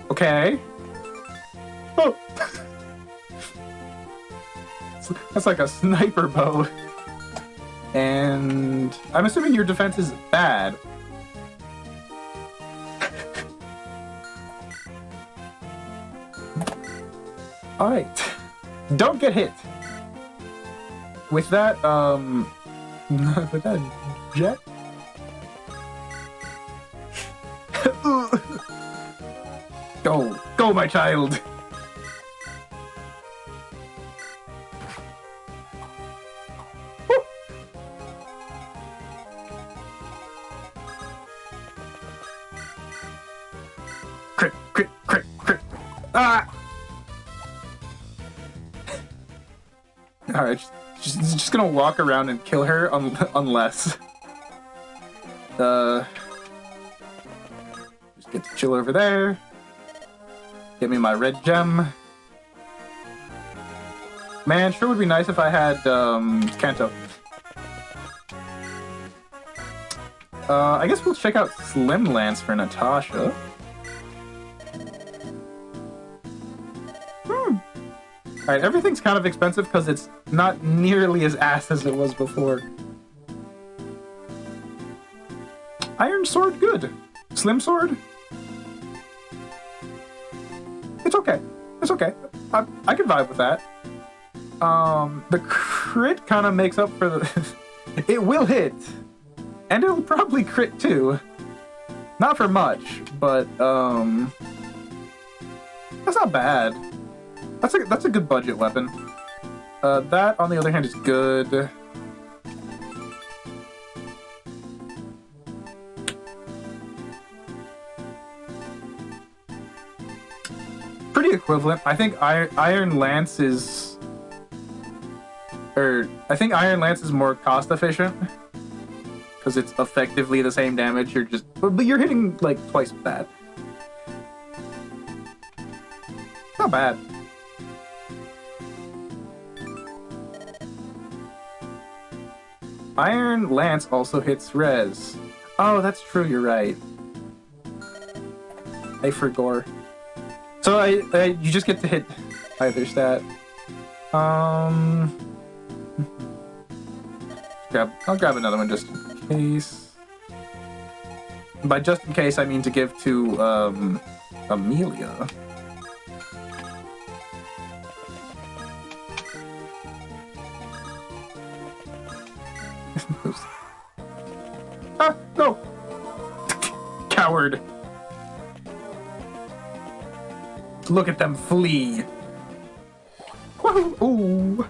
Okay. Oh! That's like a sniper bow. And I'm assuming your defense is bad. Alright. Don't get hit. With that, with that jet? Go! Go, my child! Crit, crit, crit, crit! Ah! Alright, just gonna walk around and kill her unless... just get to chill over there. Get me my red gem. Man, sure would be nice if I had, Kanto. I guess we'll check out Slim Lance for Natasha. Alright, everything's kind of expensive because it's not nearly as ass as it was before. Iron sword, good. Slim sword? It's okay. It's okay. I can vibe with that. The crit kind of makes up for the... It will hit. And it'll probably crit too. Not for much, but, that's not bad. That's a good budget weapon. That, on the other hand, is good. Pretty equivalent. I think Iron Lance is... I think Iron Lance is more cost efficient. Because it's effectively the same damage, but you're hitting, like, twice with that. Not bad. Iron Lance also hits res. Oh, that's true, you're right. I forgot. So you just get to hit either stat. I'll grab another one just in case. By just in case, I mean to give to, Amelia. Ah, no! Coward! Look at them flee! Woohoo! Ooh!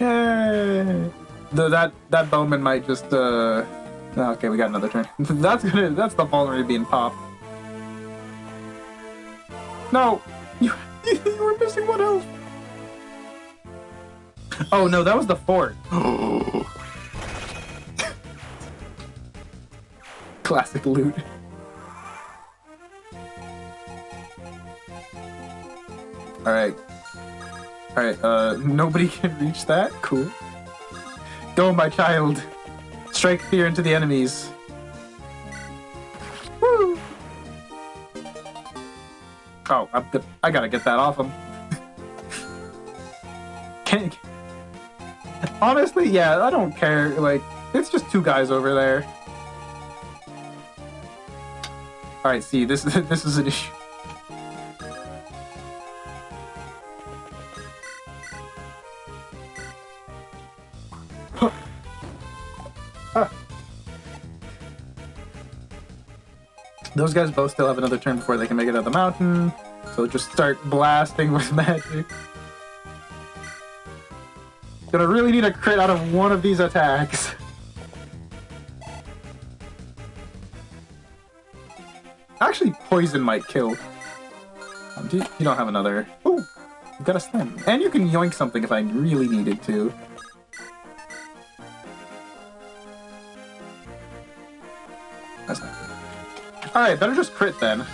Yay! That bowman might just, okay, we got another turn. That's the vulnerability being popped. No! You were missing one health! Oh no, that was the fort. Classic loot. Alright. Alright, nobody can reach that? Cool. Go, my child. Strike fear into the enemies. Woo! Oh, I gotta get that off him. Honestly, yeah, I don't care. Like, it's just two guys over there. Alright, see, this is an issue. Those guys both still have another turn before they can make it out the mountain, so just start blasting with magic. Gonna really need a crit out of one of these attacks. Actually, poison might kill. You don't have another. Ooh, you got a slam. And you can yoink something if I really needed to. That's not good. Alright, better just crit then.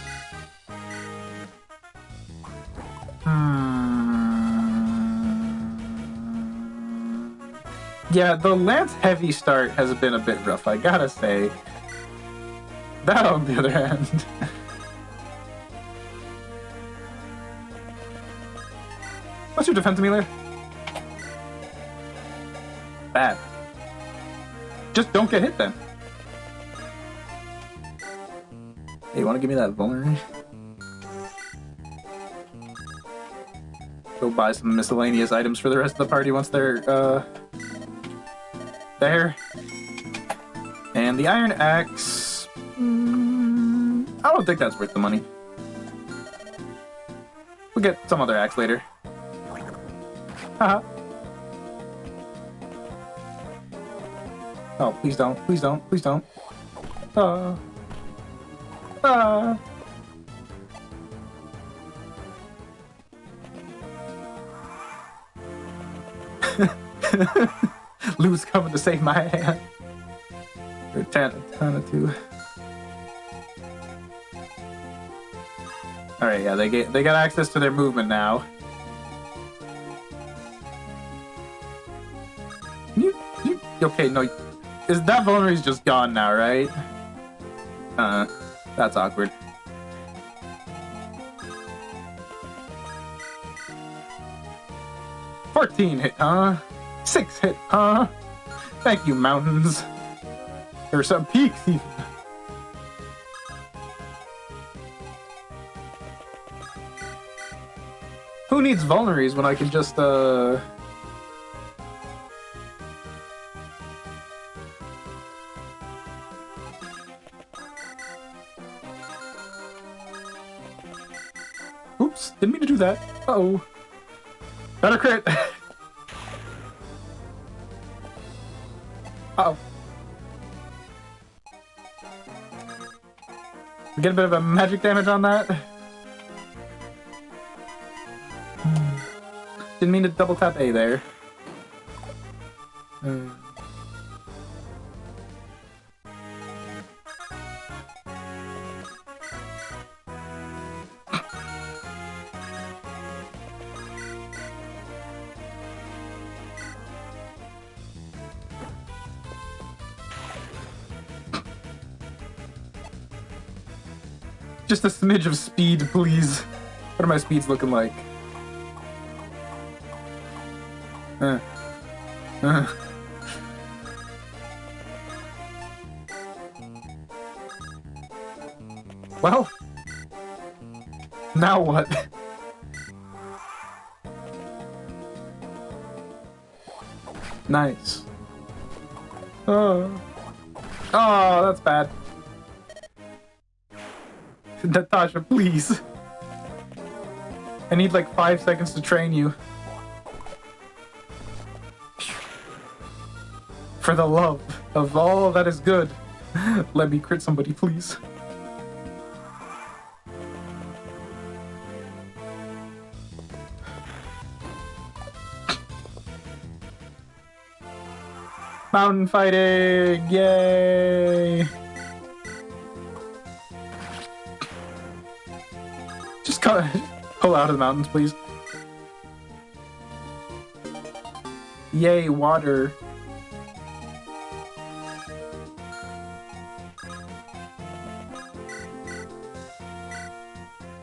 Yeah, the Lance heavy start has been a bit rough, I gotta say. That, on the other hand. What's your defense melee? Bad. Just don't get hit then. Hey, you wanna give me that vulnerary? Go buy some miscellaneous items for the rest of the party once they're, there. And the iron axe... I don't think that's worth the money. We'll get some other axe later. Haha. Oh, please don't, please don't, please don't. Lou's coming to save my hand. Or Tana too. Alright, yeah, they got access to their movement now. Okay, no. Is that vulnerary's just gone now, right? That's awkward. $14 hit, huh? 6 hit, huh? Thank you, mountains. Or some peaks, even. Who needs vulneraries when I can just, Oops, didn't mean to do that. Uh-oh. Got a crit. Uh-oh. We get a bit of a magic damage on that. Didn't mean to double tap A there. Just a smidge of speed, please. What are my speeds looking like? Well, now what? Nice. Oh, that's bad. Natasha, please. I need like 5 seconds to train you. For the love of all that is good, let me crit somebody, please. Mountain fighting! Yay! Just pull out of the mountains, please. Yay, water.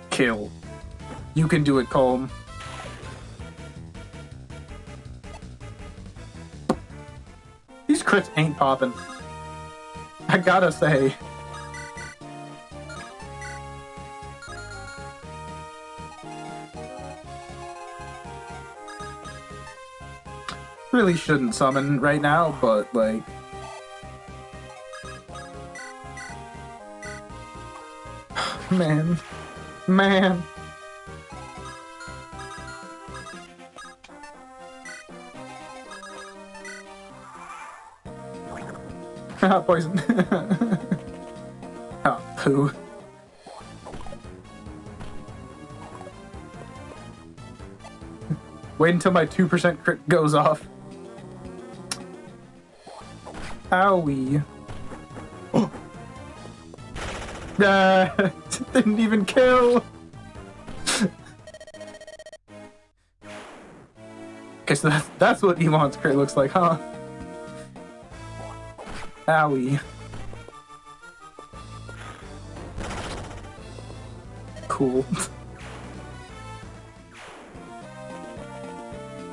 Kill. You can do it, Colm. These crits ain't popping. I gotta say. Really shouldn't summon right now, but like... Man. Man. Poison. Oh, poo. Wait until my 2% crit goes off. Owie. Oh. Didn't even kill. Okay, so that's what Elon's crate looks like, huh? Owie. Cool.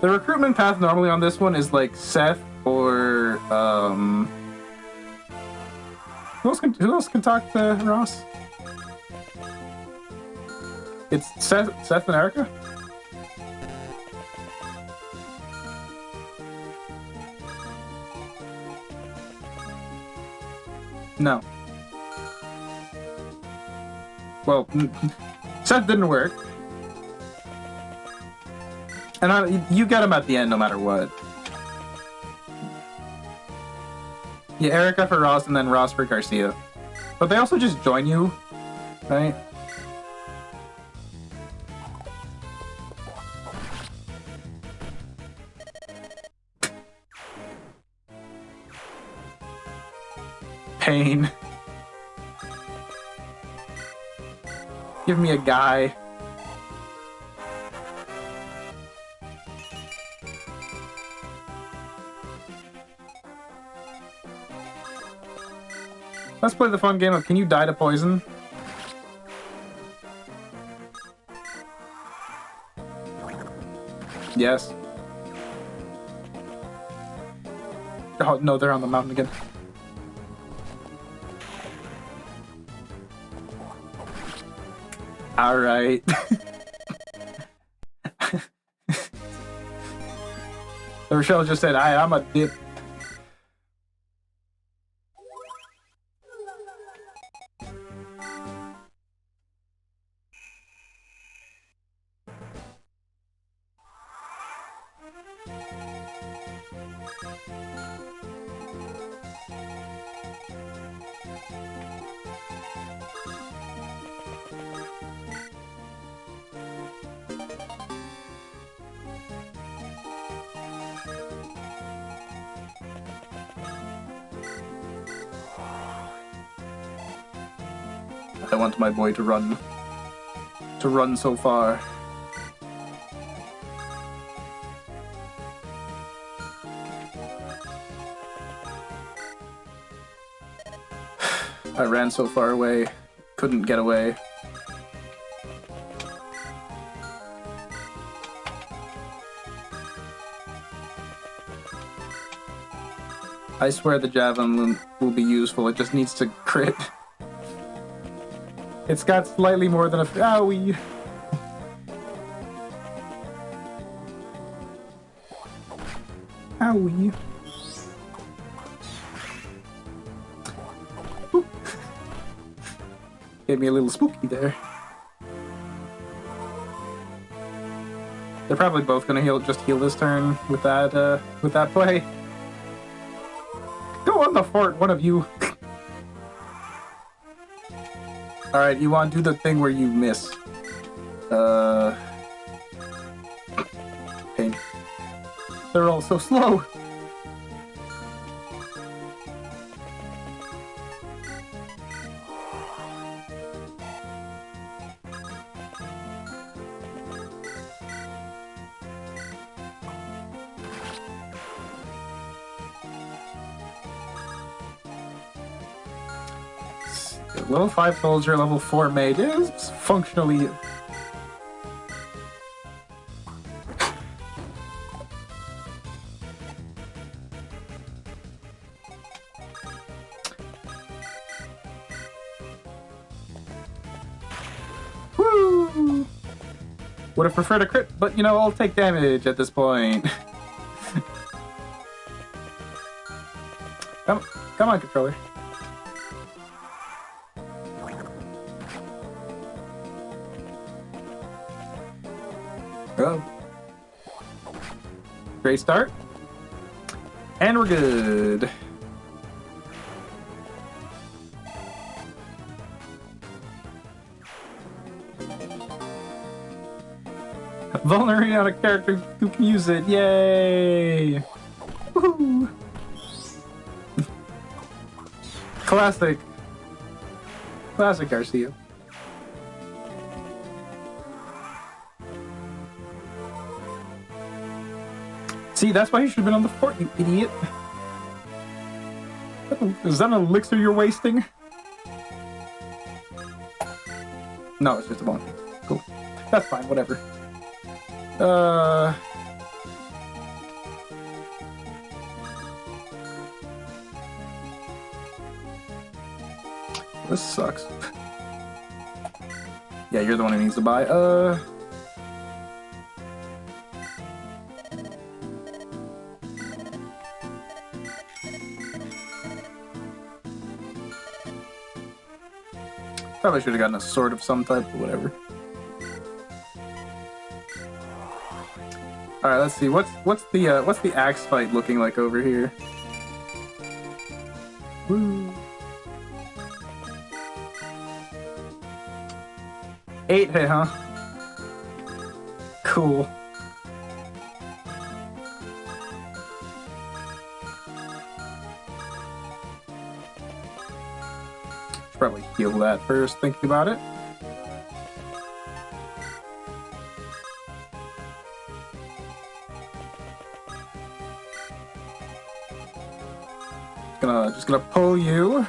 The recruitment path normally on this one is like Seth or who else can talk to Ross? It's Seth and Erica? No. Well, Seth didn't work. And you get him at the end no matter what. Yeah, Erica for Ross and then Ross for Garcia. But they also just join you, right? Pain. Give me a guy. Let's play the fun game of can you die to poison? Yes. Oh no, they're on the mountain again. Alright. Rochelle just said, I'm a dip. I want my boy to run so far. I ran so far away, couldn't get away. I swear the javelin will be useful, it just needs to crit. It's got slightly more than a... Owie! Owie. Ooh. Gave me a little spooky there. They're probably both gonna just heal this turn with that play. Go on the fort, one of you. Alright, you want to do the thing where you miss. Pain. They're all so slow. Level 5 soldier, level 4 mage is functionally... Woo! Would have preferred a crit, but you know, I'll take damage at this point. Come on, controller. Go. Great start. And we're good. Vulnerability on a character who can use it. Yay! Woohoo! Classic. Classic Garcia. See, that's why you should have been on the fort, you idiot. Is that an elixir you're wasting? No, it's just a bone. Cool. That's fine, whatever. This sucks. Yeah, you're the one who needs to buy. Probably should have gotten a sword of some type, but whatever. All right, let's see. What's the axe fight looking like over here? Woo. 8 hit, huh? Cool. Should probably heal that first, thinking about it. Just gonna pull you.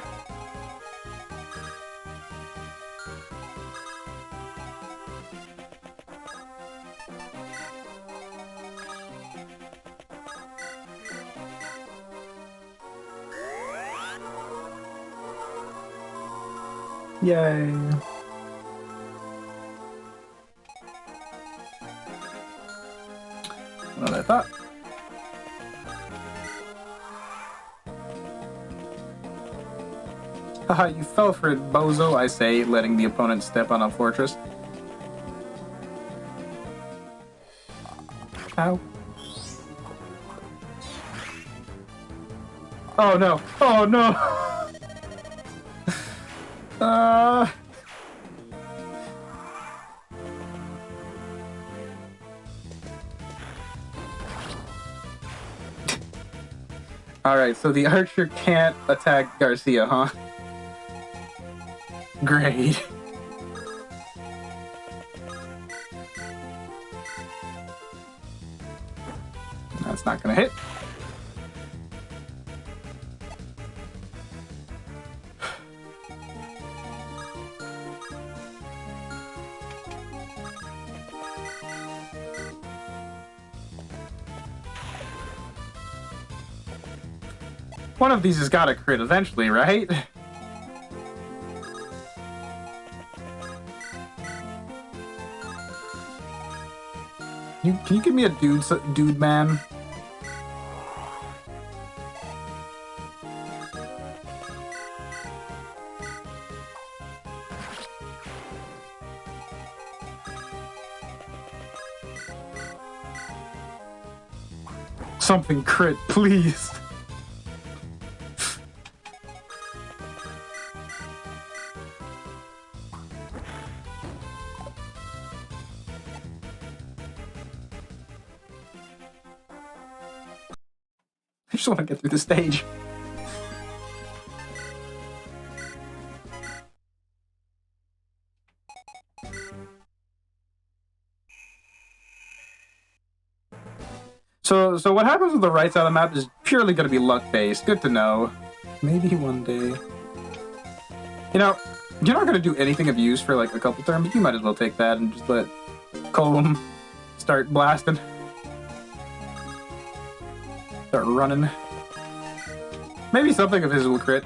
Yay. What I thought. Haha, you fell for it, bozo, I say, letting the opponent step on a fortress. Ow. Oh no! Oh no! Alright, so the archer can't attack Garcia, huh? Great. That's not gonna hit. One of these has got to crit eventually, right? Can you give me a dude man? Something crit, please. I just want to get through the stage. So what happens with the right side of the map is purely going to be luck-based. Good to know. Maybe one day. You know, you're not going to do anything of use for like a couple turns, but you might as well take that and just let Colum start blasting. Start running. Maybe something of his will crit.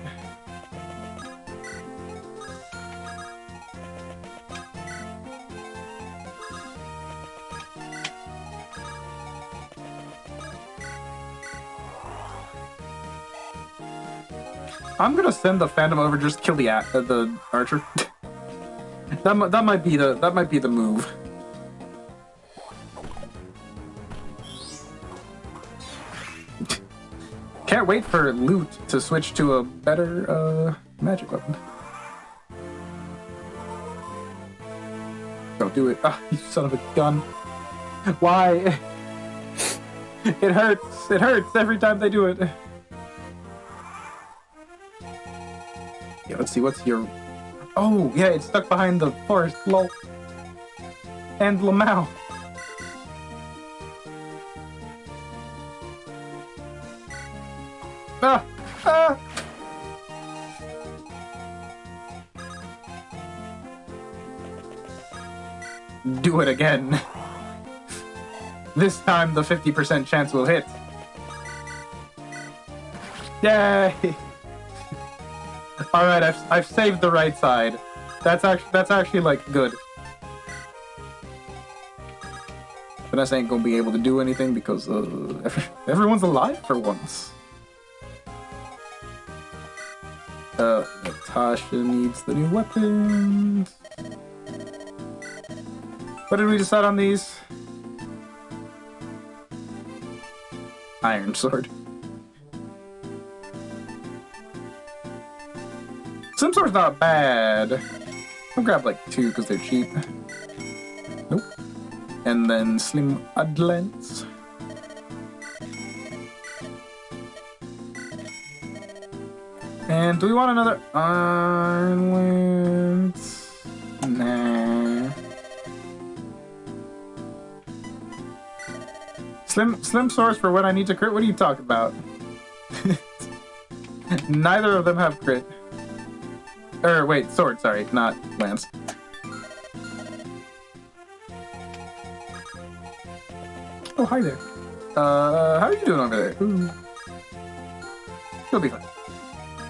I'm gonna send the Phantom over, just kill the archer. that might be the move. Can't wait for loot to switch to a better magic weapon. Don't do it. Ah, you son of a gun. Why? It hurts. It hurts every time they do it. Yeah, let's see, what's your... Oh, yeah, it's stuck behind the forest, lol. And Lamau. again. This time the 50% chance will hit. Yay! All right, I've saved the right side. That's actually like good. Vanessa ain't gonna be able to do anything because everyone's alive for once. Natasha needs the new weapons. What did we decide on these? Iron sword. Slim sword's not bad. I'll grab like 2 because they're cheap. Nope. And then slim adlants. And do we want another iron lance? Nah. Slim swords for when I need to crit? What are you talking about? Neither of them have crit. Or wait, sword, sorry, not lance. Oh, hi there. How are you doing over there? Ooh. You'll be fine.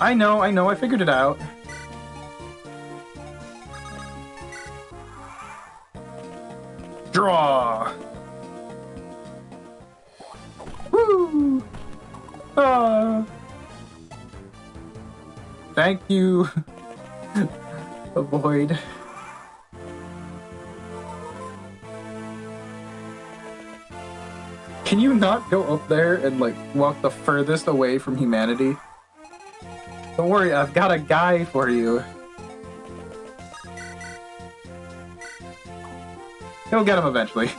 I know, I figured it out. Draw! Woo! Thank you. Avoid. Can you not go up there and like walk the furthest away from humanity? Don't worry, I've got a guy for you. He'll get him eventually.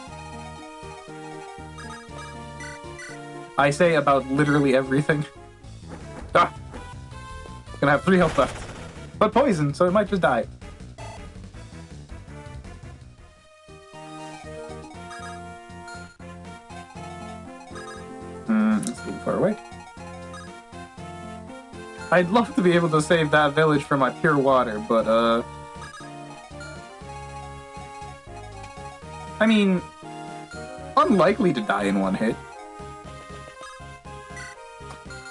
I say about literally everything. Ah! Gonna have 3 health left. But poison, so it might just die. It's getting far away. I'd love to be able to save that village for my pure water, but, I mean, unlikely to die in one hit.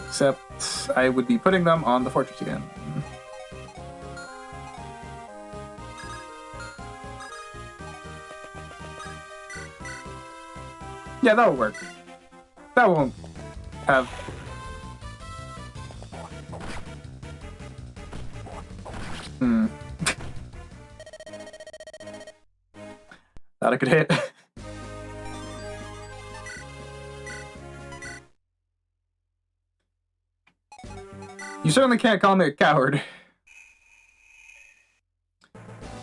Except I would be putting them on the fortress again. Yeah, that'll work. That won't have... That I could hit. You certainly can't call me a coward.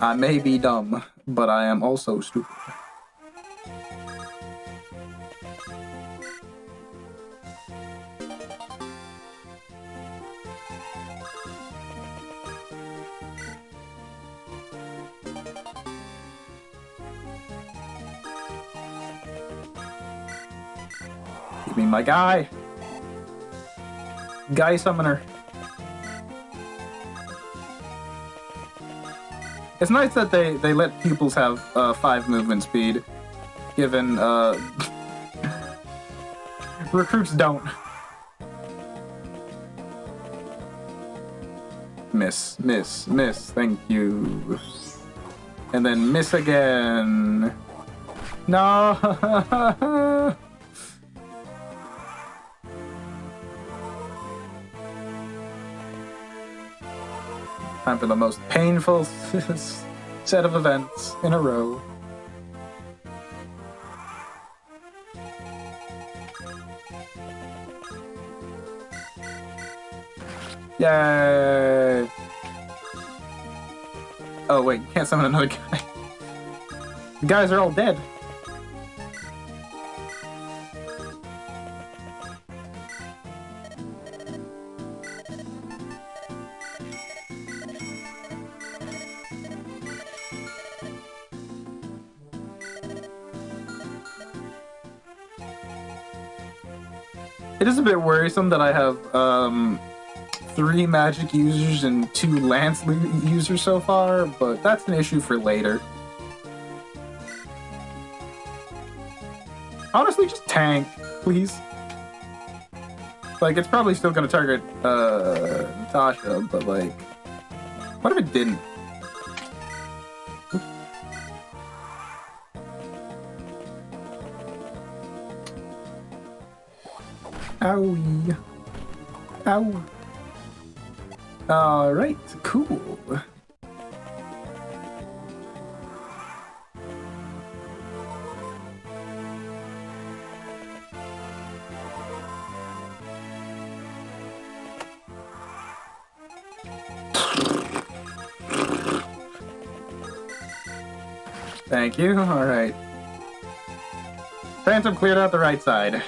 I may be dumb, but I am also stupid. Give me my guy. Guy summoner. It's nice that they let pupils have 5 movement speed, given recruits don't. Miss, miss, miss, thank you. And then miss again. No. Time for the most painful set of events in a row. Yay! Oh wait, you can't summon another guy. The guys are all dead. It is a bit worrisome that I have 3 magic users and 2 lance users so far, but that's an issue for later. Honestly, just tank, please. Like, it's probably still gonna target, Natasha, but like... What if it didn't? Owie. Ow. Alright, cool. Thank you. Alright. Phantom cleared out the right side.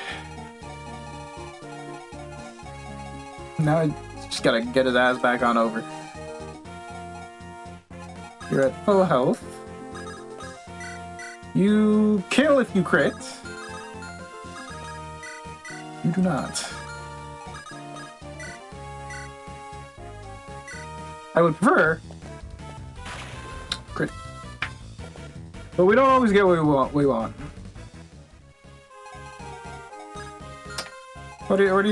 Now I just gotta get his ass back on over. You're at full health. You kill if you crit. You do not. I would prefer crit. But we don't always get what we want. What are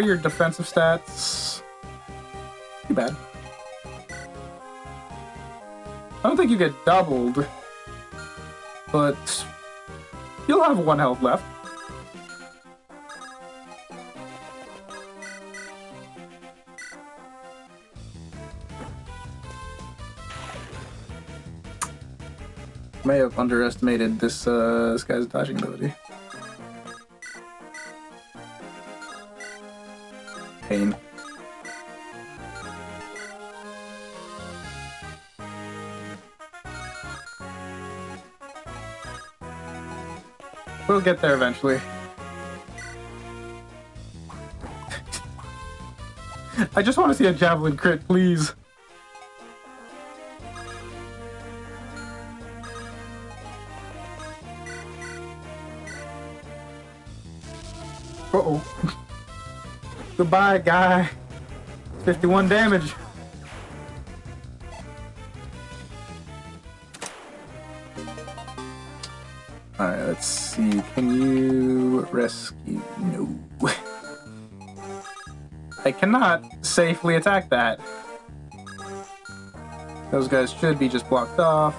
your defensive stats? Too bad. I don't think you get doubled, but you'll have 1 health left. May have underestimated this guy's dodging ability. Pain. We'll get there eventually. I just want to see a javelin crit, please. Uh-oh. Goodbye, guy. 51 damage. Alright, let's see. Can you rescue? No. I cannot safely attack that. Those guys should be just blocked off.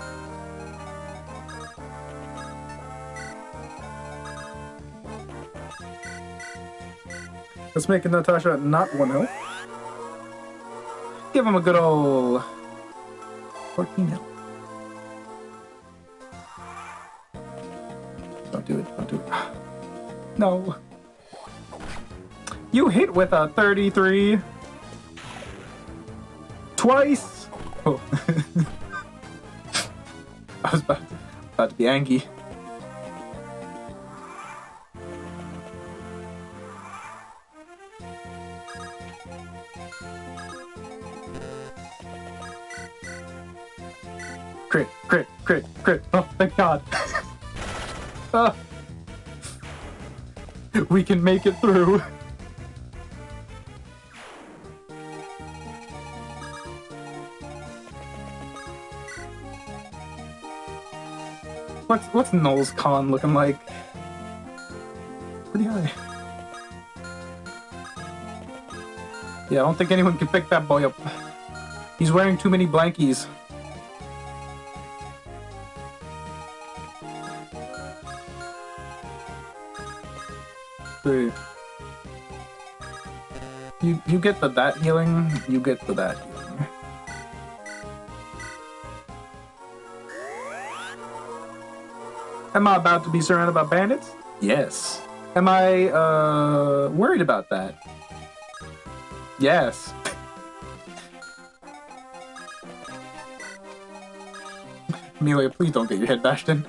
Let's make Natasha not 1 health. Give him a good old 14 health. Don't do it, don't do it. No. You hit with a 33. Twice. Oh. I was about to be angry. Crit, crit, crit, crit. Oh, thank God. We can make it through. What's Null's con looking like? Pretty high. Yeah, I don't think anyone can pick that boy up. He's wearing too many blankies. You get that healing, you get that healing. Am I about to be surrounded by bandits? Yes. Am I worried about that? Yes. Amelia, please don't get your head bashed in.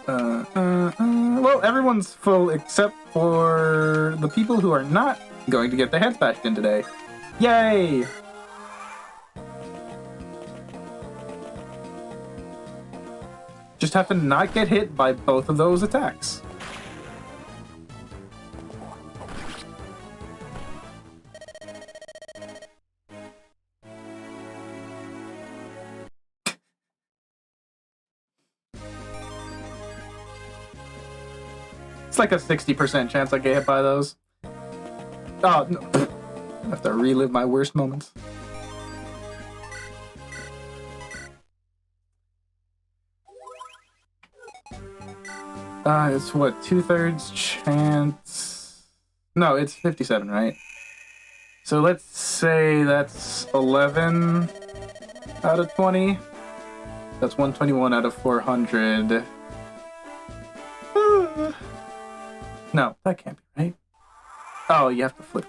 Well, everyone's full except for the people who are not going to get their heads bashed in today. Yay! Just have to not get hit by both of those attacks. It's like a 60% chance I get hit by those. Oh, no. I have to relive my worst moments. It's what, 2/3 chance? No, it's 57, right? So let's say that's 11 out of 20. That's 121 out of 400. No, that can't be right. Oh, you have to flip.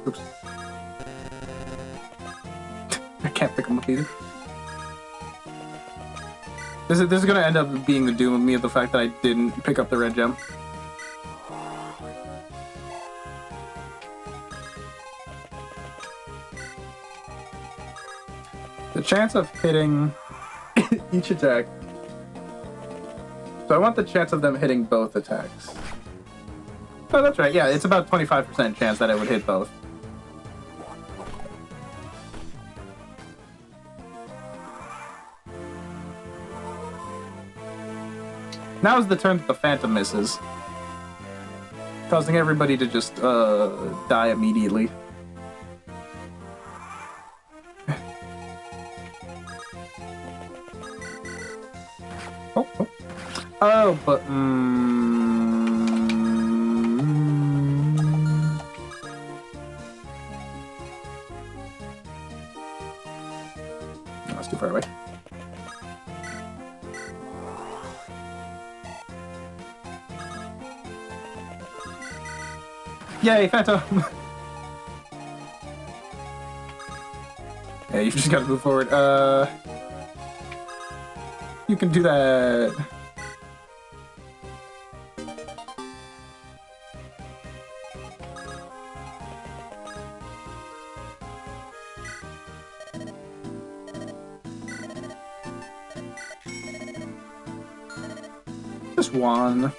Oops. I can't pick them up either. This is gonna end up being the doom of me of the fact that I didn't pick up the red gem. The chance of hitting each attack. So I want the chance of them hitting both attacks. Oh, that's right. Yeah, it's about 25% chance that it would hit both. Now is the turn that the Phantom misses, causing everybody to just die immediately. Oh, but that's too far away. Yay, Phantom! Yeah, you just gotta move forward. You can do that. Just one.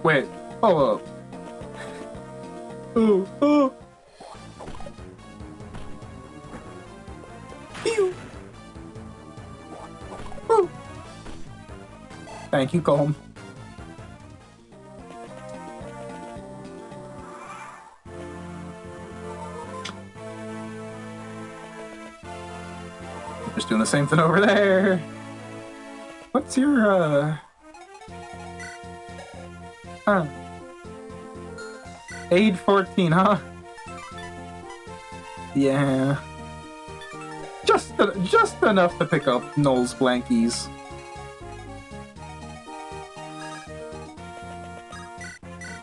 Wait. Oh. Oh. Oh. Ew. Oh. Thank you, Colm. Just doing the same thing over there. What's your, Aid 14, huh? Yeah. Just enough to pick up Noel's blankies.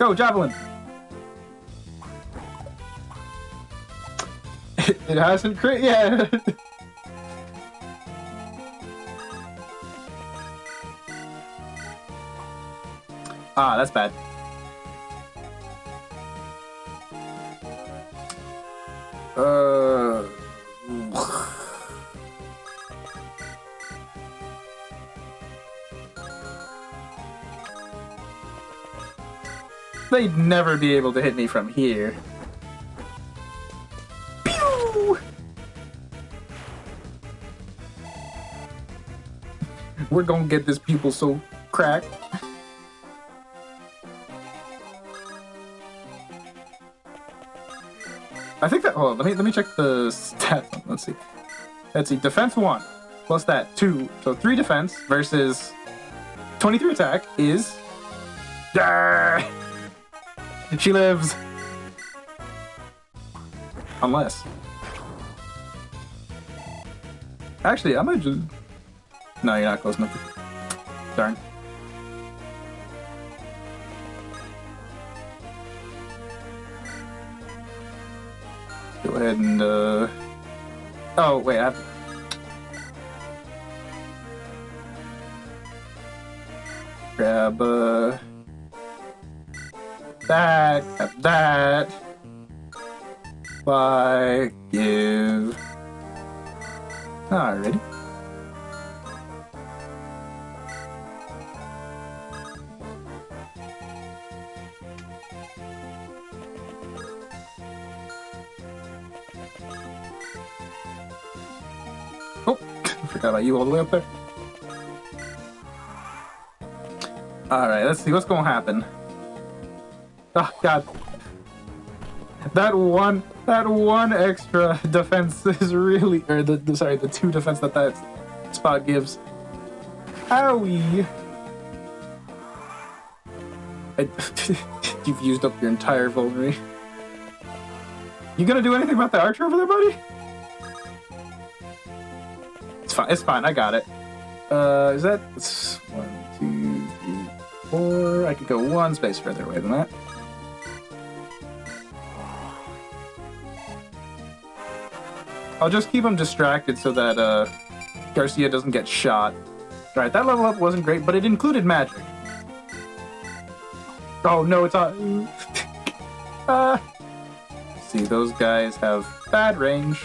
Go, Javelin! It hasn't crit yet! Ah, that's bad. They'd never be able to hit me from here. Pew! We're gonna get this pupil so cracked. I think that. Hold on, let me check the stats. Let's see. Let's see. Defense 1 plus that 2, so 3 defense versus 23 attack is. She lives. Unless. Actually, I might just. No, you're not close enough. Darn. Go ahead and, Oh, wait, I have to... grab that, grab that. Buy, give. Alrighty. Oh, forgot about you all the way up there. Alright, let's see what's gonna happen. Oh god. That one extra defense is really, or the 2 defense that spot gives. Owie! You've used up your entire Vulnerary. You gonna do anything about the archer over there, buddy? It's fine, I got it. Is that... 1, 2, 3, 4... I could go 1 space further away than that. I'll just keep him distracted so that Garcia doesn't get shot. Alright, that level up wasn't great, but it included magic. Oh no, it's on. See, those guys have bad range.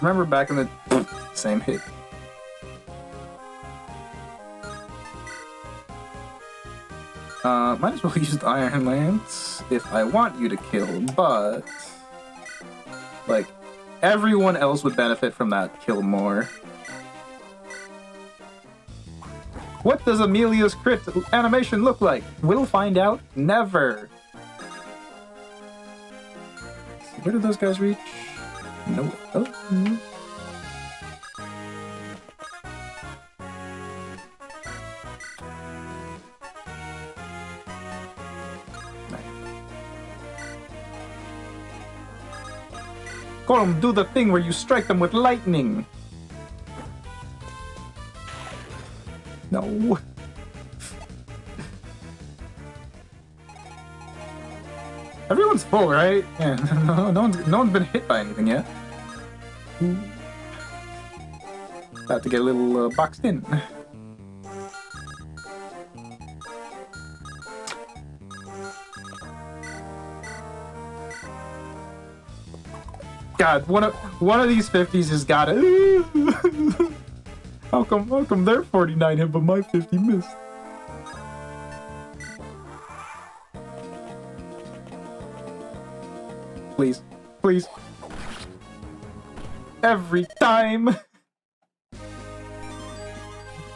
Remember back in the same hit. Might as well use the Iron Lance if I want you to kill, but like everyone else would benefit from that kill more. What does Amelia's crit animation look like? We'll find out. Never. Where did those guys reach? No. Oh. Gorm, do the thing where you strike them with lightning. No. Everyone's full, right? Yeah. No one's been hit by anything yet. About to get a little boxed in. God, one of these 50s has got it. How come their 49 hit but my 50 missed? Please, please. Every time.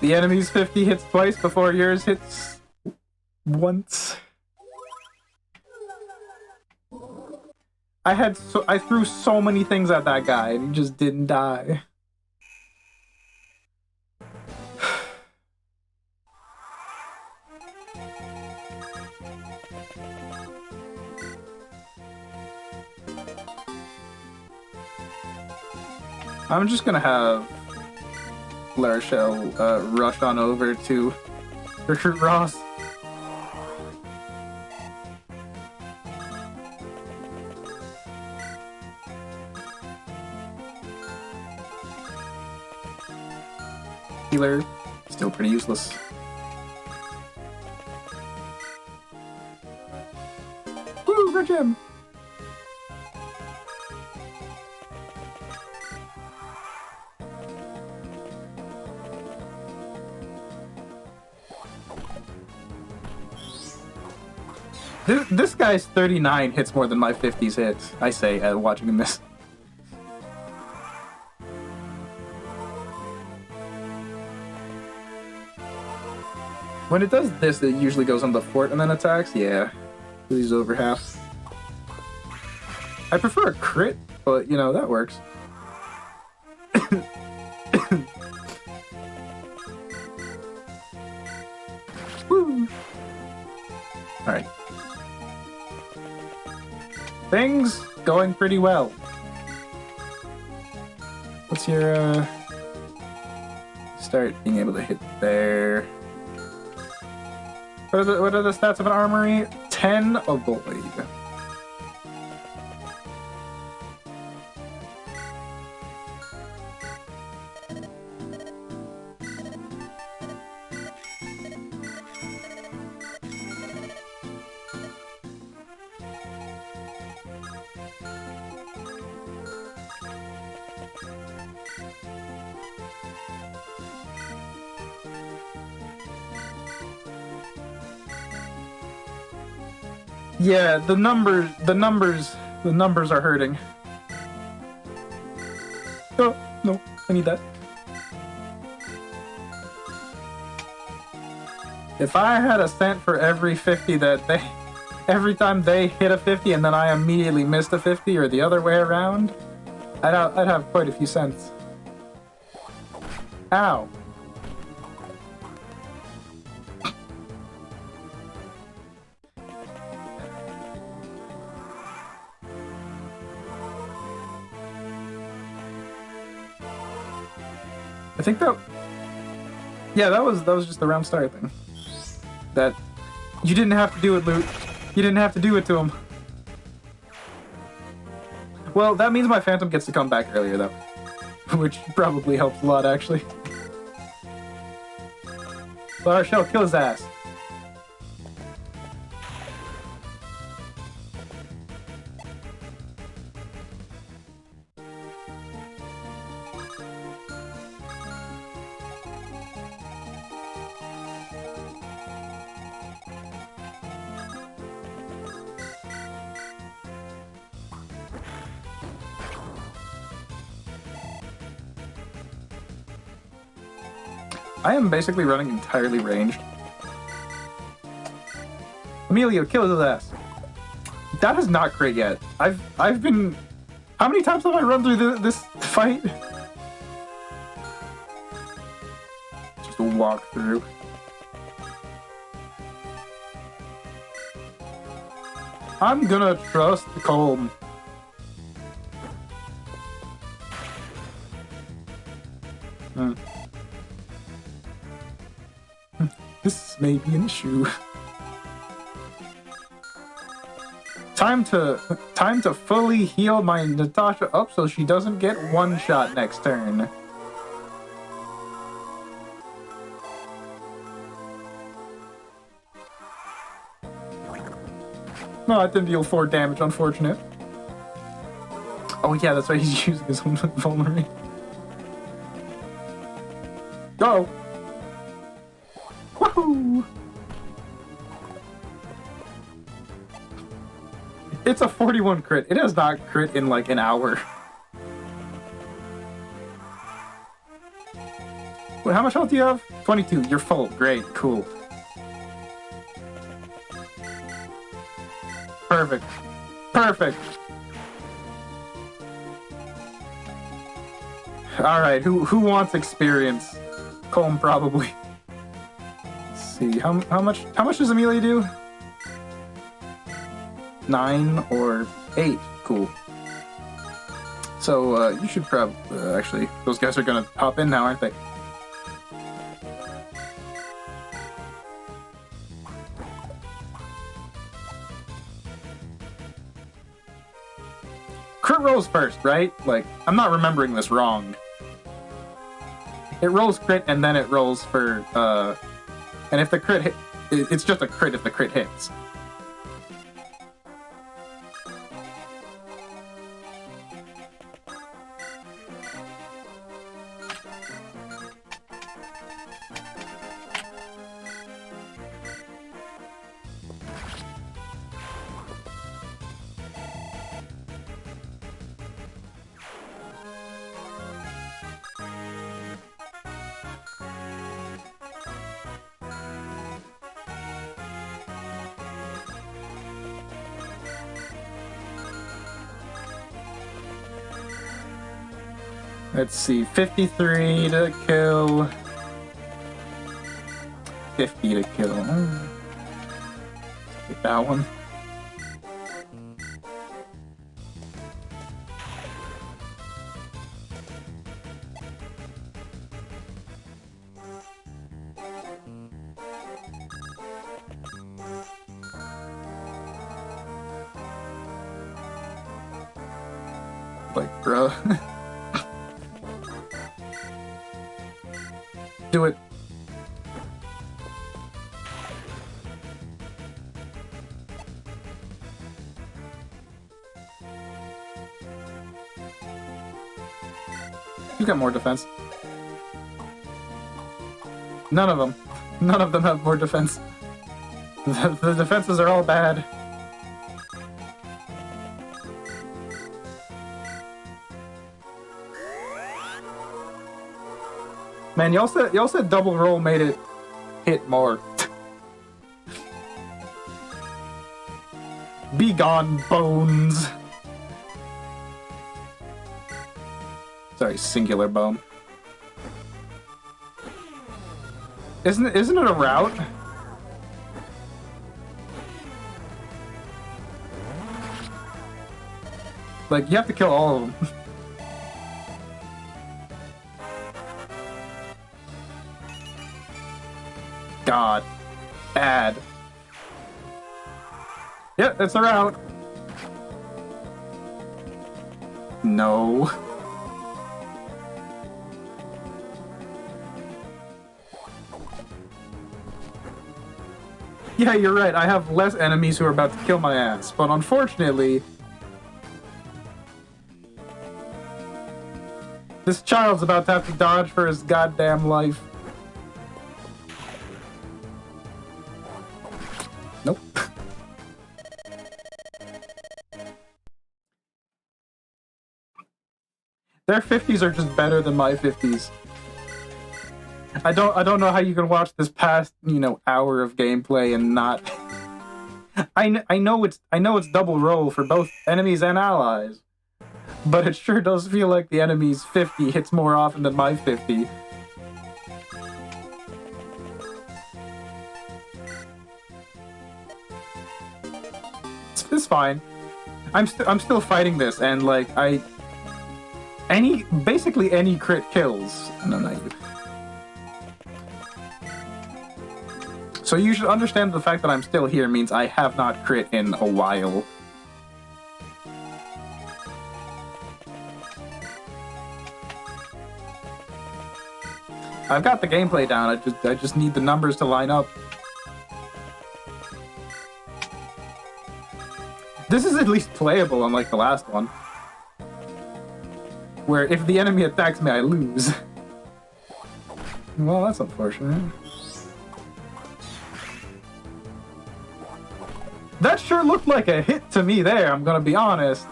The enemy's 50 hits twice before yours hits once. I threw so many things at that guy and he just didn't die. I'm just gonna have Larachelle rush on over to recruit Ross. Healer, still pretty useless. Woo, red gem! This guy's 39 hits more than my 50s hits, I say, watching him miss. When it does this, it usually goes on the fort and then attacks. Yeah, he's over half. I prefer a crit, but you know, that works. Woo! Alright. Things going pretty well. What's your, start being able to hit there. What are the stats of an armory? 10 avoid. Yeah, the numbers are hurting. Oh, no, I need that. If I had a cent for every 50 that every time they hit a 50 and then I immediately missed a 50 or the other way around, I'd have quite a few cents. Ow. I think that... Yeah, that was just the round start thing. That... You didn't have to do it, Loot. You didn't have to do it to him. Well, that means my Phantom gets to come back earlier, though. Which probably helps a lot, actually. Alright, Shell, kill his ass. I am basically running entirely ranged. Emilio, kill his ass. That is not crit yet. I've been... How many times have I run through this fight? Just a walk through. I'm gonna trust Colm. This may be an issue. Time to fully heal my Natasha up so she doesn't get one shot next turn. No, I didn't deal 4 damage, unfortunate. Oh yeah, that's why he's using his own vulnerability. Go! Woohoo! It's a 41 crit. It has not crit in like an hour. Wait, how much health do you have? 22. You're full. Great. Cool. Perfect. Perfect. Alright, who wants experience? Colm probably. Let's see, how much does Amelia do? 9 or 8. Cool. So you should probably actually, those guys are gonna hop in now, aren't they? Crit rolls first, right? Like, I'm not remembering this wrong. It rolls crit and then it rolls for and if the crit hit, it's just a crit if the crit hits. Let's see, 53 to kill. 50 to kill. Take that one. Like, bro. Do it. You got more defense. None of them. None of them have more defense. The defenses are all bad. Man, y'all said double roll made it hit more. Be gone, bones. Sorry, singular bone. Isn't it a route? Like, you have to kill all of them. God. Bad. Yep, that's a route. No. Yeah, you're right. I have less enemies who are about to kill my ass, but unfortunately, this child's about to have to dodge for his goddamn life. Nope. Their 50s are just better than my 50s. I don't know how you can watch this past, hour of gameplay and not. I know it's double roll for both enemies and allies, but it sure does feel like the enemy's 50 hits more often than my 50. It's fine. I'm still fighting this, and like basically any crit kills. No, not you. So you should understand the fact that I'm still here means I have not crit in a while. I've got the gameplay down, I just need the numbers to line up. This is at least playable, unlike the last one, where if the enemy attacks me, I lose. Well, that's unfortunate. That sure looked like a hit to me there, I'm gonna be honest.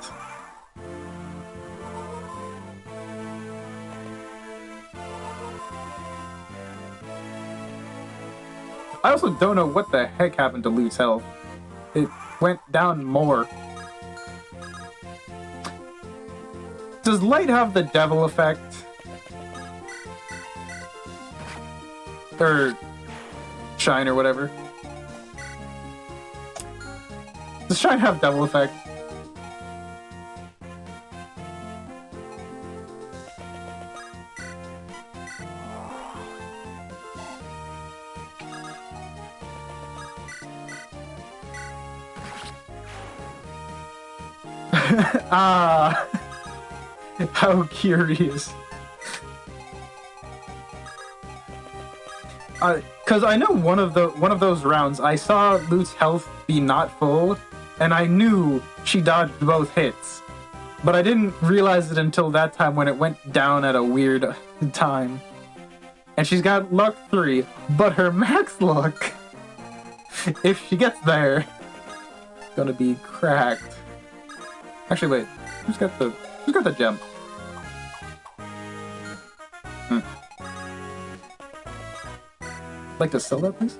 I also don't know what the heck happened to Loot's health. It went down more. Does light have the devil effect? Or shine or whatever? Does shine have devil effect? Ah, how curious. Because I know one of those rounds, I saw Loot's health be not full, and I knew she dodged both hits, but I didn't realize it until that time when it went down at a weird time. And she's got luck 3, but her max luck, if she gets there, gonna be cracked. Actually, wait. Who's got the gem? Like to sell that, please?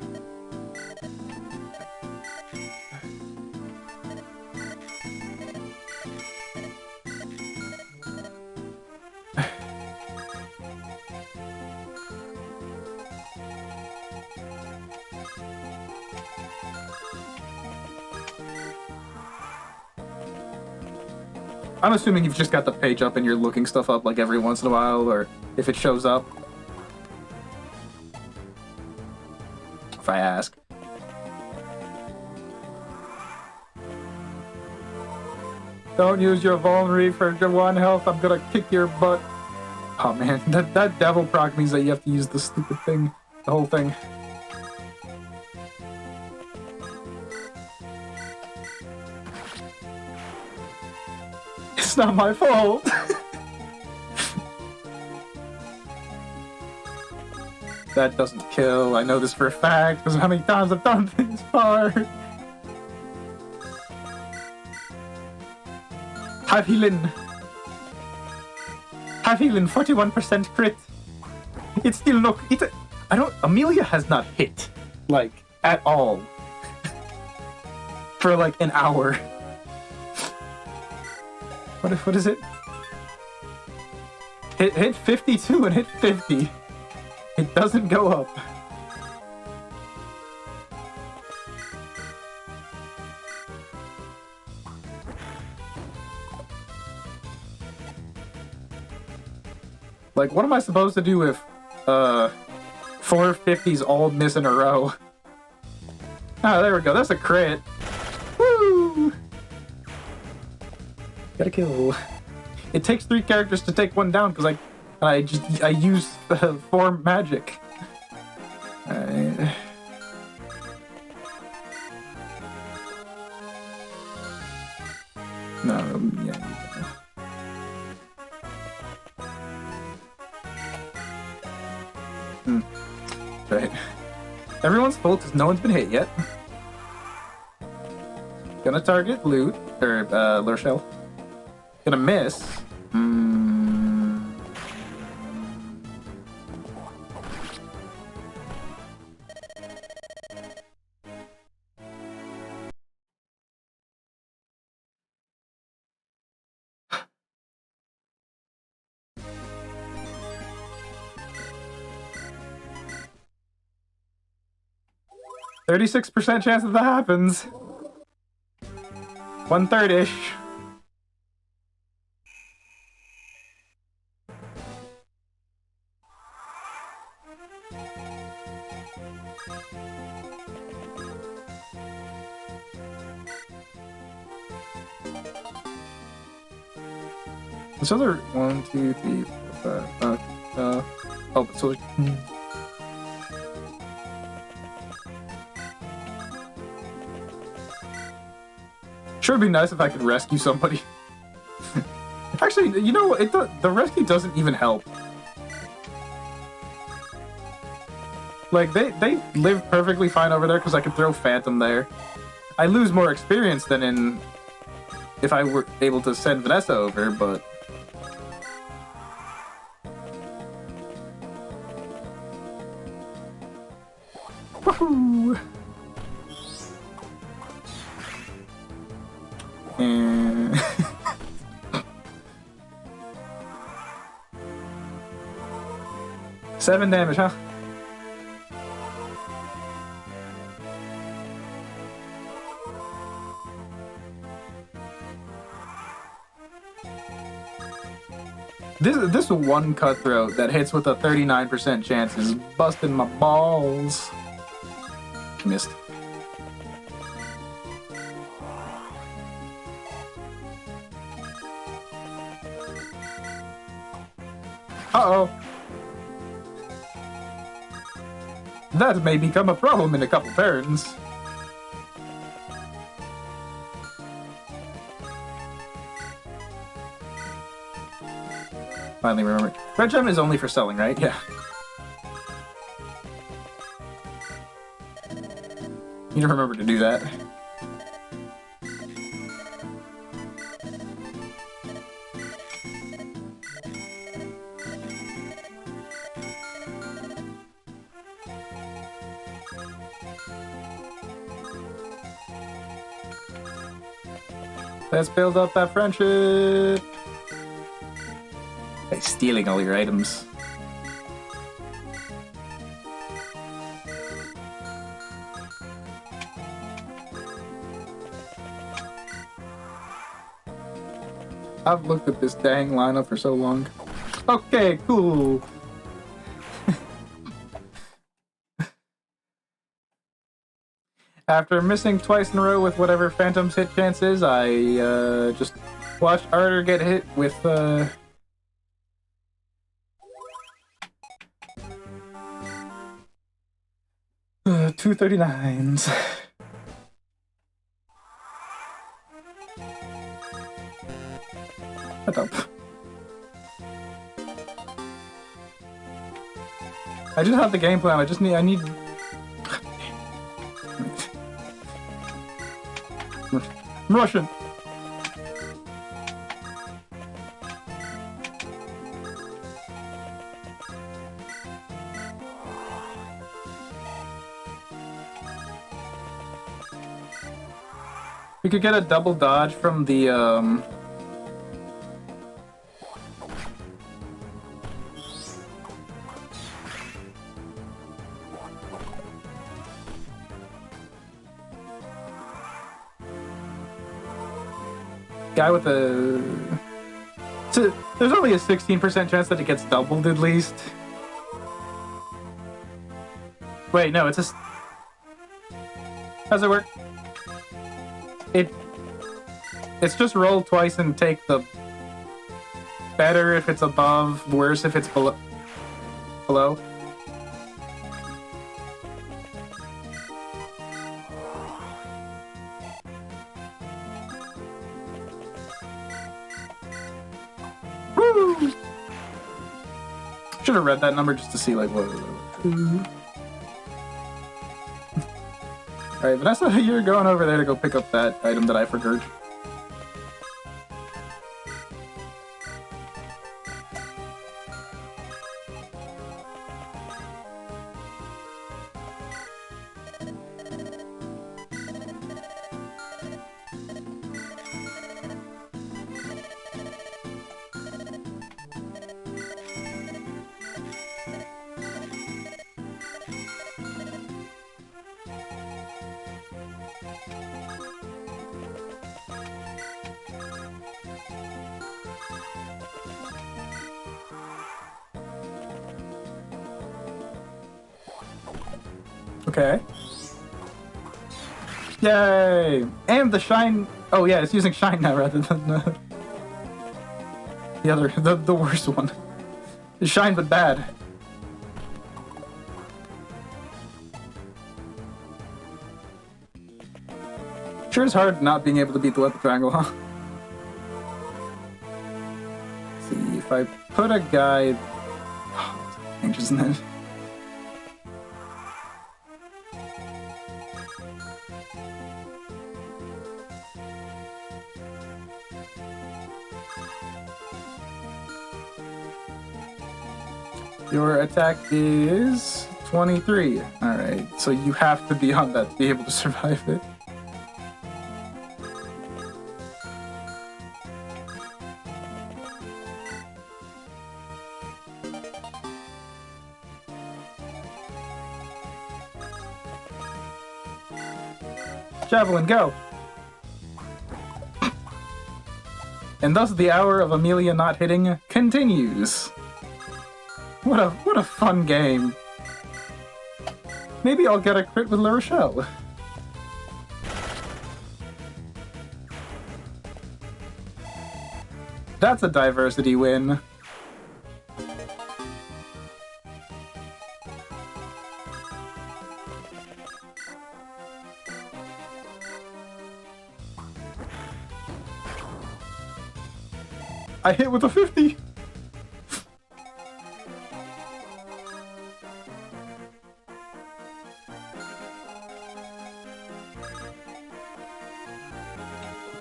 I'm assuming you've just got the page up and you're looking stuff up like every once in a while, or if it shows up. If I ask. Don't use your vulnerary for your 1 health, I'm gonna kick your butt. Oh man, that devil proc means that you have to use the stupid thing, the whole thing. It's not my fault. That doesn't kill. I know this for a fact because of how many times I've done this part. Have healing. Have healing. 41% crit. It's still not. I don't. Amelia has not hit, like, at all. For like an hour. What is it? Hit 52 and hit 50. It doesn't go up. Like, what am I supposed to do if 4 50s all miss in a row? Ah, there we go. That's a crit. Woo! Got a kill. It takes 3 characters to take one down because I use 4 magic. No, yeah. Right. Everyone's full because no one's been hit yet. Gonna target loot, or lure shell. Gonna miss. 36% chance that happens. 1/3-ish. This other 1, 2, 3, 4, 5. Oh, so. Sure, it'd be nice if I could rescue somebody. Actually, you know what? The rescue doesn't even help. Like, they live perfectly fine over there because I can throw Phantom there. I lose more experience than in if I were able to send Vanessa over, but. Woohoo! And 7 damage, huh? This one cutthroat that hits with a 39% chance is busting my balls. Missed. Uh-oh. That may become a problem in a couple turns. Finally remember. Red gem is only for selling, right? Yeah. You need to remember to do that. Let's build up that friendship. By stealing all your items. I've looked at this dang lineup for so long. Okay, cool. After missing twice in a row with whatever Phantom's hit chance is, I just watched Arter get hit with 239s. Shut up. I just have the game plan. I need. I'm Russian. could get a double dodge from the guy with a... So, there's only a 16% chance that it gets doubled at least. Wait, no, it's just... How's it work? It's just roll twice and take the better if it's above, worse if it's below. Woo! Should have read that number just to see like what. Alright, Vanessa, you're going over there to go pick up that item that I forgot. Okay. Yay! And the shine... Oh yeah, it's using shine now rather than the other, the worst one. It's shine but bad. Sure is hard not being able to beat the weapon triangle, huh? Let's see, if I put a guy... Oh, that's dangerous, isn't it? Your attack is 23. Alright, so you have to be on that to be able to survive it. Javelin, go! And thus the hour of Amelia not hitting continues. What a fun game. Maybe I'll get a crit with La Rochelle. That's a diversity win. I hit with a 50!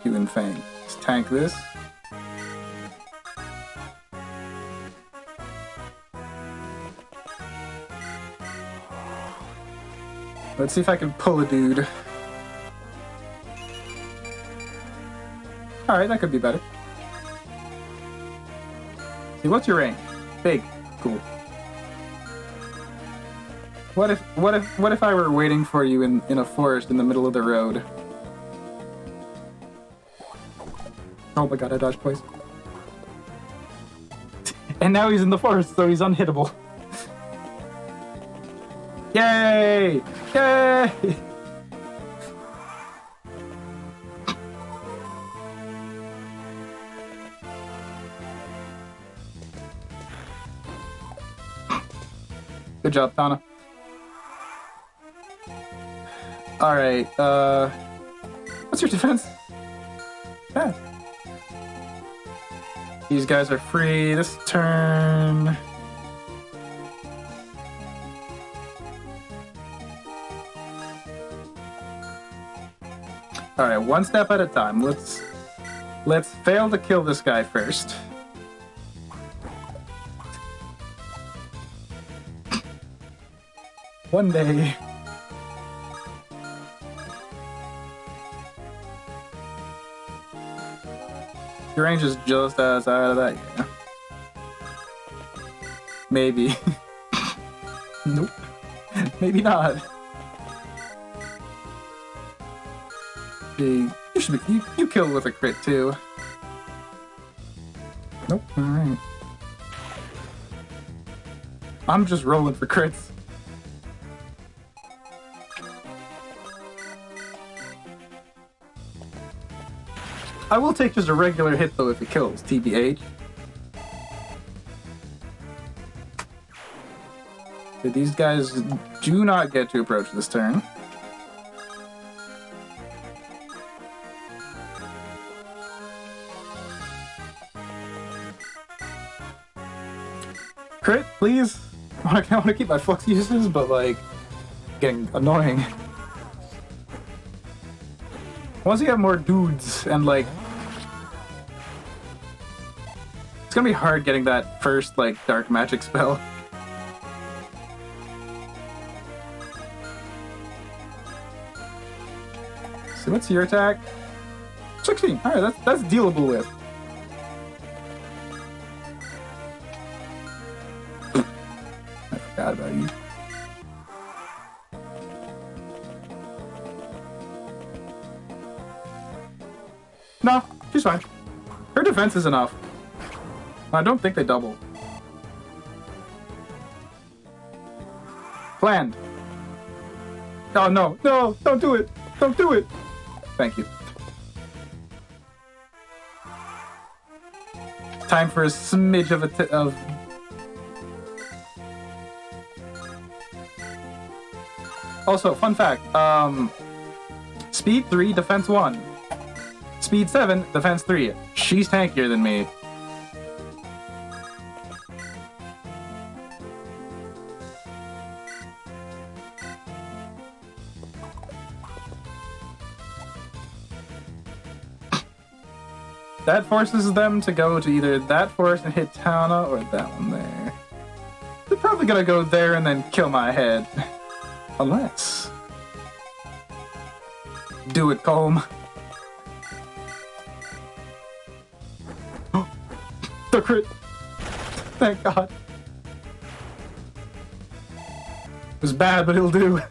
Doing Fang. Let's tank this. Let's see if I can pull a dude. Alright, that could be better. See, what's your range? Big. Cool. What if I were waiting for you in a forest in the middle of the road? Oh my god, I dodged twice. And now he's in the forest, so he's unhittable. Yay! Yay! Good job, Tana. Alright, what's your defense? Bad. These guys are free this turn. Alright, one step at a time. Let's fail to kill this guy first. One day. Your range is just outside of that, yeah. Maybe. Nope. Maybe not. Gee, you should be, you killed with a crit too. Nope. Alright. I'm just rolling for crits. I will take just a regular hit though if it kills, TBH. These guys do not get to approach this turn. Crit, please. I want to keep my flux uses, but like, getting annoying. Once you have more dudes and like, it's gonna be hard getting that first like dark magic spell. So what's your attack? 16. All right, that's dealable with. I forgot about you. No, she's fine. Her defense is enough. I don't think they double. Planned. Oh no, no, don't do it. Don't do it. Thank you. Time for a smidge of Also, fun fact, speed 3, defense 1. Speed 7, defense 3. She's tankier than me. That forces them to go to either that forest and hit Tana or that one there. They're probably gonna go there and then kill my head. Unless... Do it, Colm. The crit! Thank God. It was bad, but it'll do.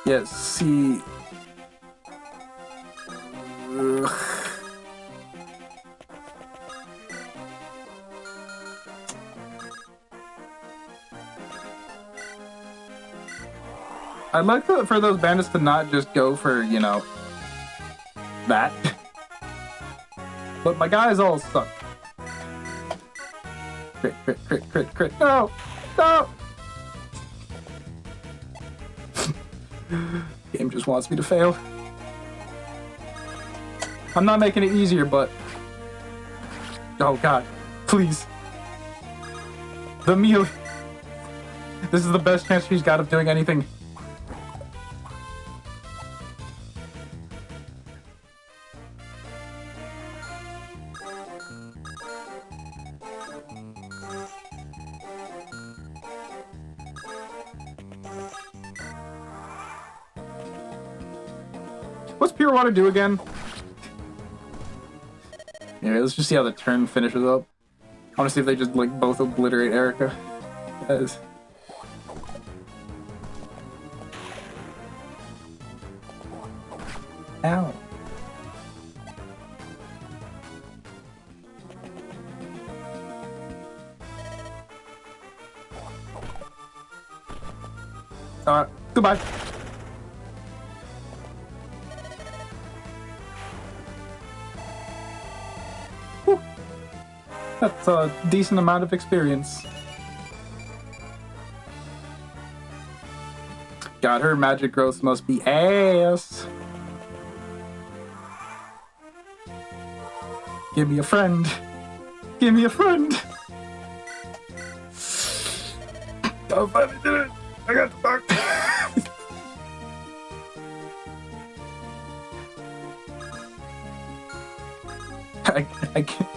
Yes, see... Ugh. I'd like for those bandits to not just go for, you know, that. But my guys all suck. Crit, crit, crit, crit, crit. No! No! Game just wants me to fail. I'm not making it easier, but... Oh God, please. The meal. This is the best chance she's got of doing anything. What's Pure Water do again? Yeah, let's just see how the turn finishes up. I want to see if they just like both obliterate Erica. Yes. Ow. Goodbye. Whew. That's a decent amount of experience. God, her magic growth must be ass. Give me a friend. Give me a friend. I finally did it. I got the back. I can't.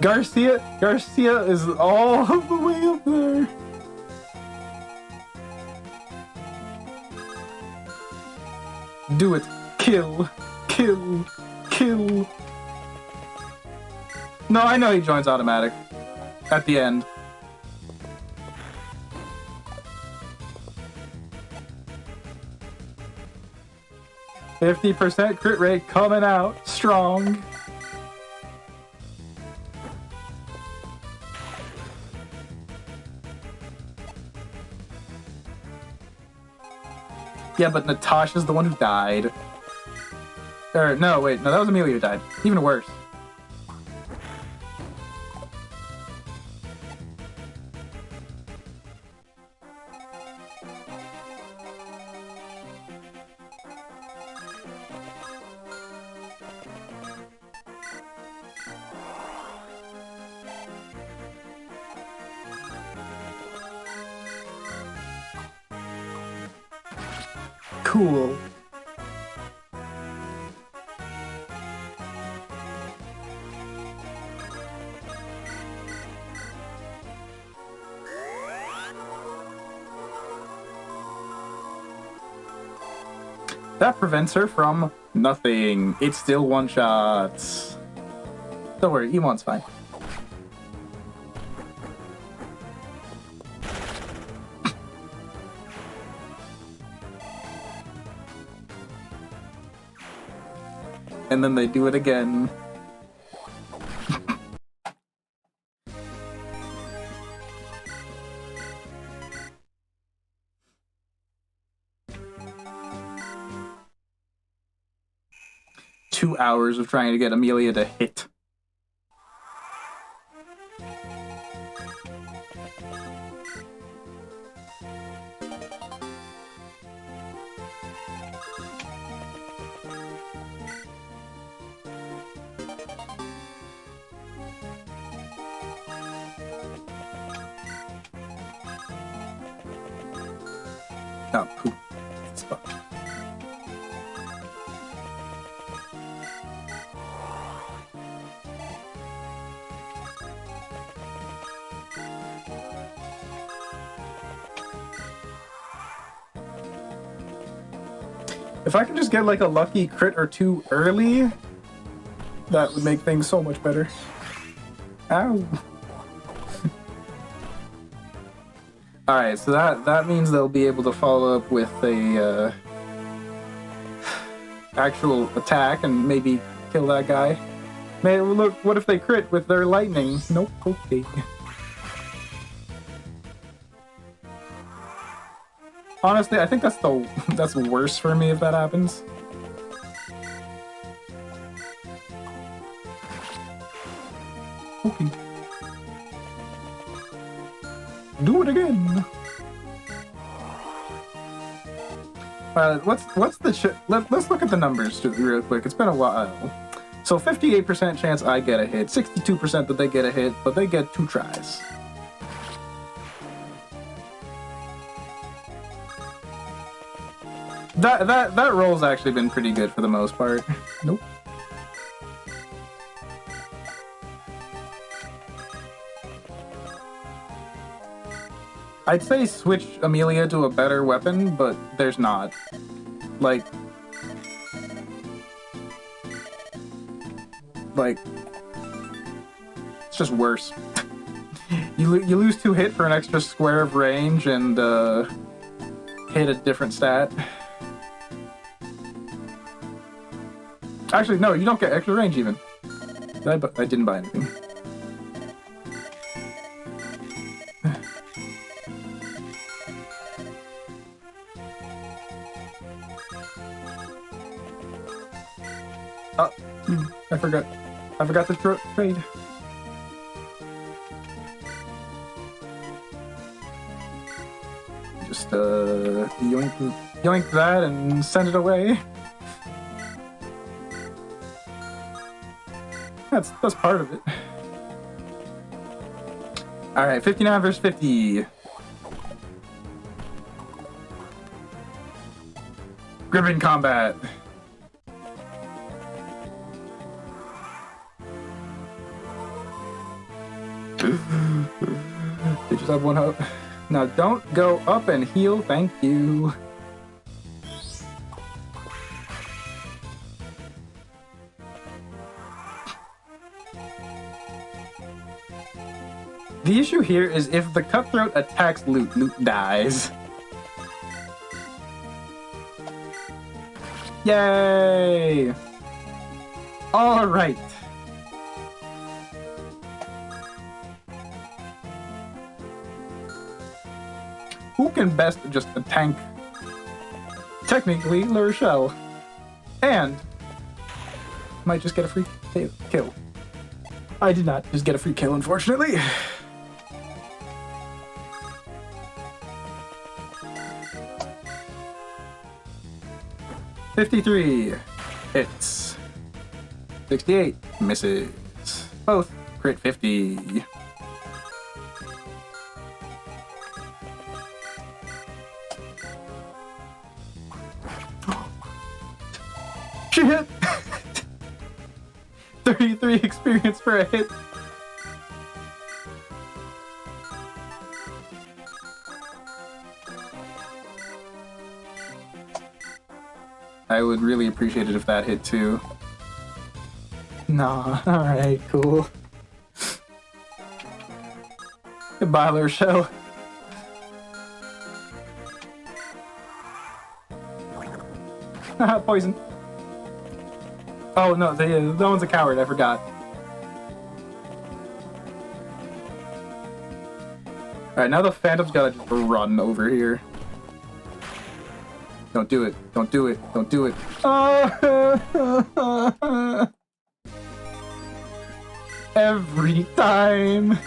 Garcia is all the way up there. Do it. Kill. Kill. Kill. No, I know he joins automatic. At the end. %50 crit rate coming out strong. Yeah, but Natasha's the one who died. Or, no, wait, no, that was Amelia who died. Even worse. Cool. That prevents her from nothing. It's still one-shots. Don't worry, Emon's fine. And then they do it again. Two hours of trying to get Amelia to hit. Oh, poop. Spot. If I could just get like a lucky crit or two early, that would make things so much better. Ow. Alright, so that means they'll be able to follow up with a actual attack and maybe kill that guy. Maybe, look, what if they crit with their lightning? Nope, okay. Honestly, I think that's worse for me if that happens. Okay. Do it again. What's the let's look at the numbers real quick. It's been a while. So 58% chance I get a hit, 62% that they get a hit, but they get 2 tries. That roll's actually been pretty good for the most part. Nope. I'd say switch Amelia to a better weapon, but there's not. Like, it's just worse. You lose 2 hit for an extra square of range and hit a different stat. Actually, no, you don't get extra range even. I didn't buy anything. Oh, I forgot. I forgot to trade. Just yoink that and send it away. That's part of it. All right, 59 versus 50. Gripping combat. They just have 1 hope. Now don't go up and heal, thank you. The issue here is if the cutthroat attacks Loot, Loot dies. Yay! All right. Who can best just tank? Technically, La Rochelle. And might just get a free kill. I did not just get a free kill, unfortunately. $53 hits. 68 misses. Both crit 50. She hit! 33 experience for a hit. I would really appreciate it if that hit too. Nah, alright, cool. Goodbye, La Rochelle. Haha, poison. Oh no, that one's a coward, I forgot. Alright, now the Phantom's gotta just run over here. Don't do it, don't do it, don't do it. Every time.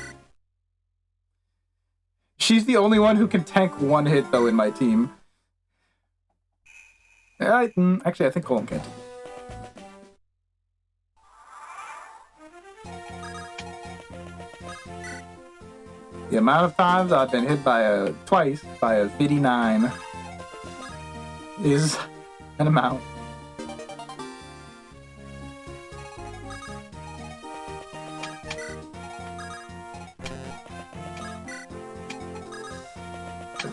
She's the only one who can tank one hit though in my team. Actually, I think Colm can't. The amount of times I've been hit by twice by a 59 is an amount.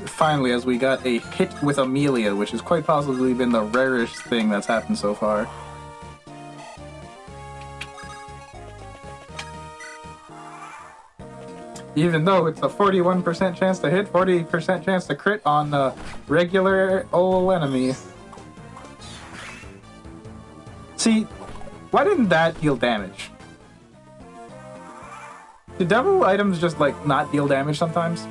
Finally, as we got a hit with Amelia, which has quite possibly been the rarest thing that's happened so far. Even though it's a 41% chance to hit, 40% chance to crit on the regular old enemy. See, why didn't that deal damage? Do devil items just, like, not deal damage sometimes?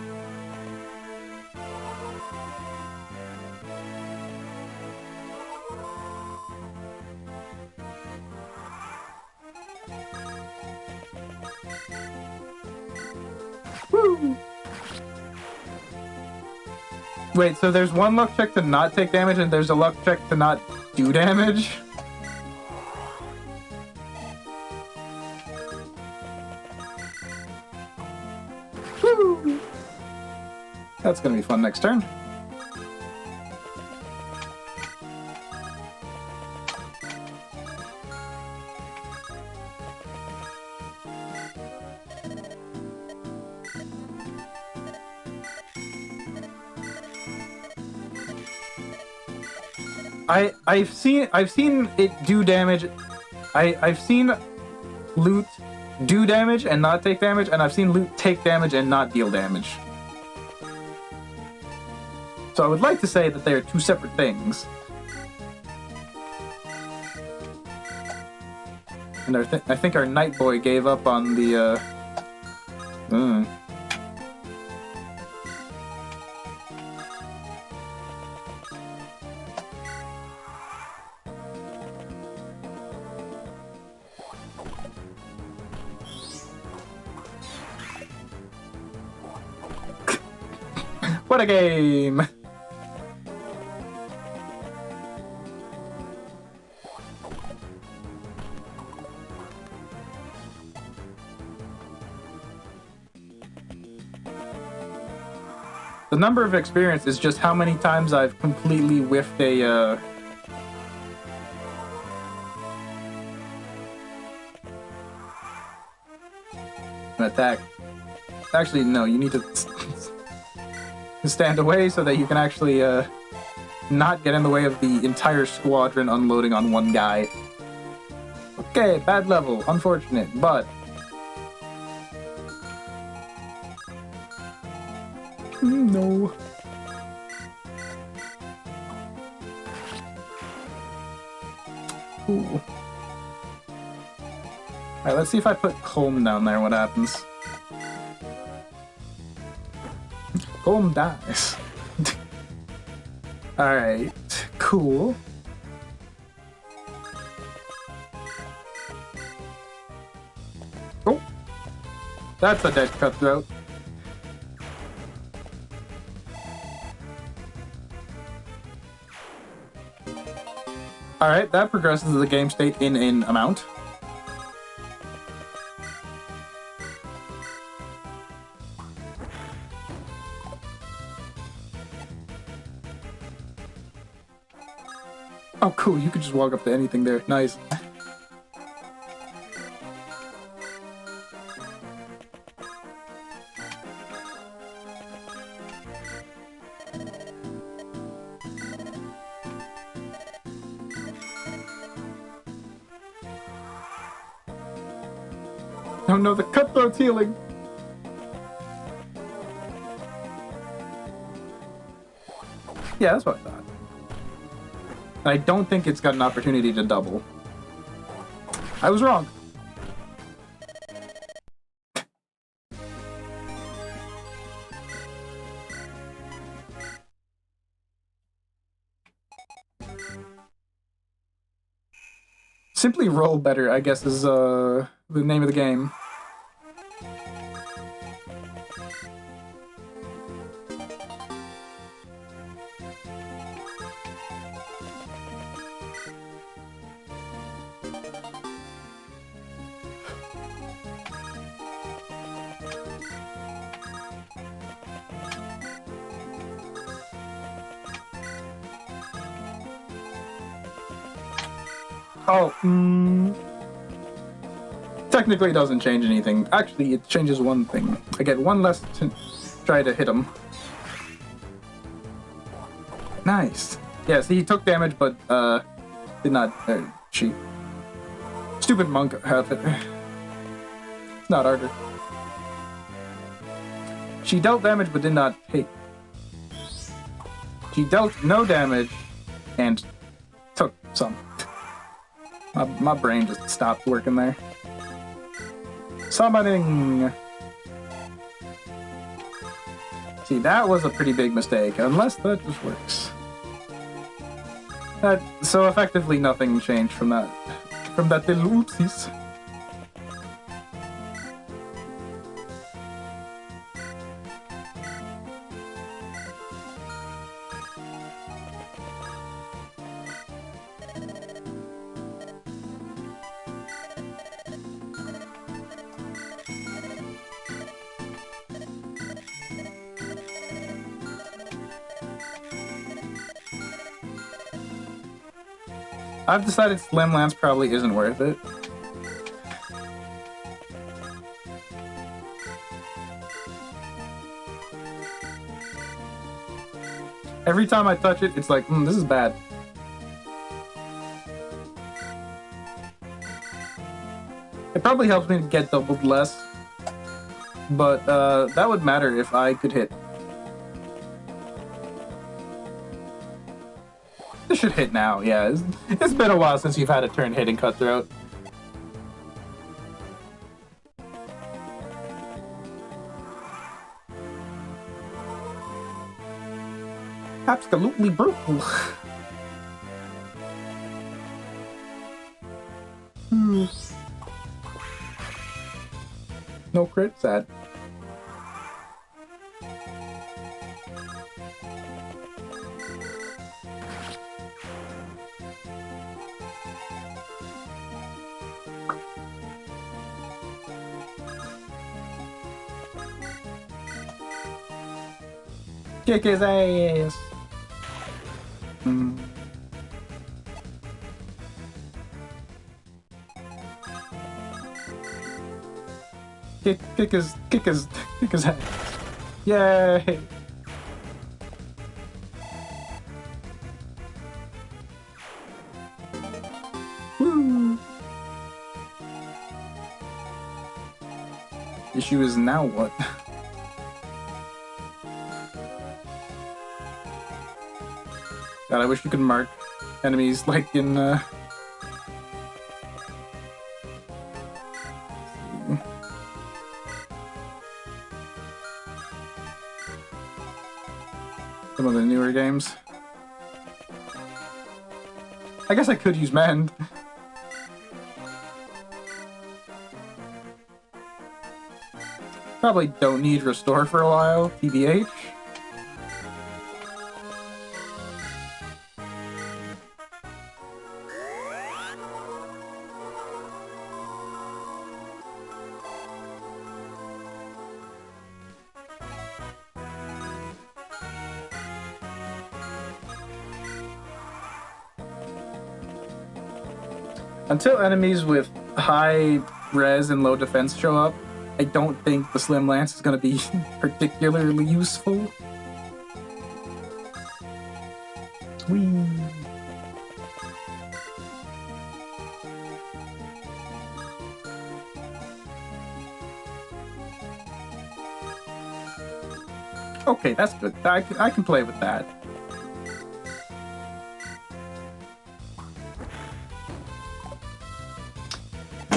Woo! Wait, so there's one luck check to not take damage and there's a luck check to not do damage? Woo! That's gonna be fun next turn. I've seen it do damage. I've seen loot do damage and not take damage, and I've seen loot take damage and not deal damage. So I would like to say that they are two separate things. And I think our Night Boy gave up on the What a game! The number of experience is just how many times I've completely whiffed a, an attack. Actually, no, you need to stand away so that you can actually, not get in the way of the entire squadron unloading on one guy. Okay, bad level, unfortunate, but No. Ooh. Alright, let's see if I put home down there, what happens. Home dies. Alright, cool. Oh! That's a dead cutthroat. Alright, that progresses the game state in an amount. Oh, cool, you could just walk up to anything there. Nice. Oh no, the cutthroat's healing! Yeah, that's what I thought. I don't think it's got an opportunity to double. I was wrong. Simply roll better, I guess, is the name of the game. Oh, technically it doesn't change anything. Actually, it changes one thing. I get one less to try to hit him. Nice. Yeah, see, he took damage, but, did not, she. Stupid monk outfit. It's not harder. She dealt damage, but did not take. She dealt no damage, and took some. My brain just stopped working there. Summoning! See, that was a pretty big mistake, unless that just works. So effectively nothing changed from that little oopsies. I've decided Slim Lance probably isn't worth it. Every time I touch it, it's like, this is bad. It probably helps me to get doubled less, but that would matter if I could hit. This should hit now, yeah. It's been a while since you've had a turn hitting Cutthroat. Absolutely brutal. No crit, sad. Kick his ass. Kick his ass. Yay! Woo! Issue is now what? God, I wish you could mark enemies like in some of the newer games. I guess I could use Mend. Probably don't need Restore for a while, TBH. Until enemies with high res and low defense show up, I don't think the Slim Lance is going to be particularly useful. Whee! Okay, that's good. I can play with that.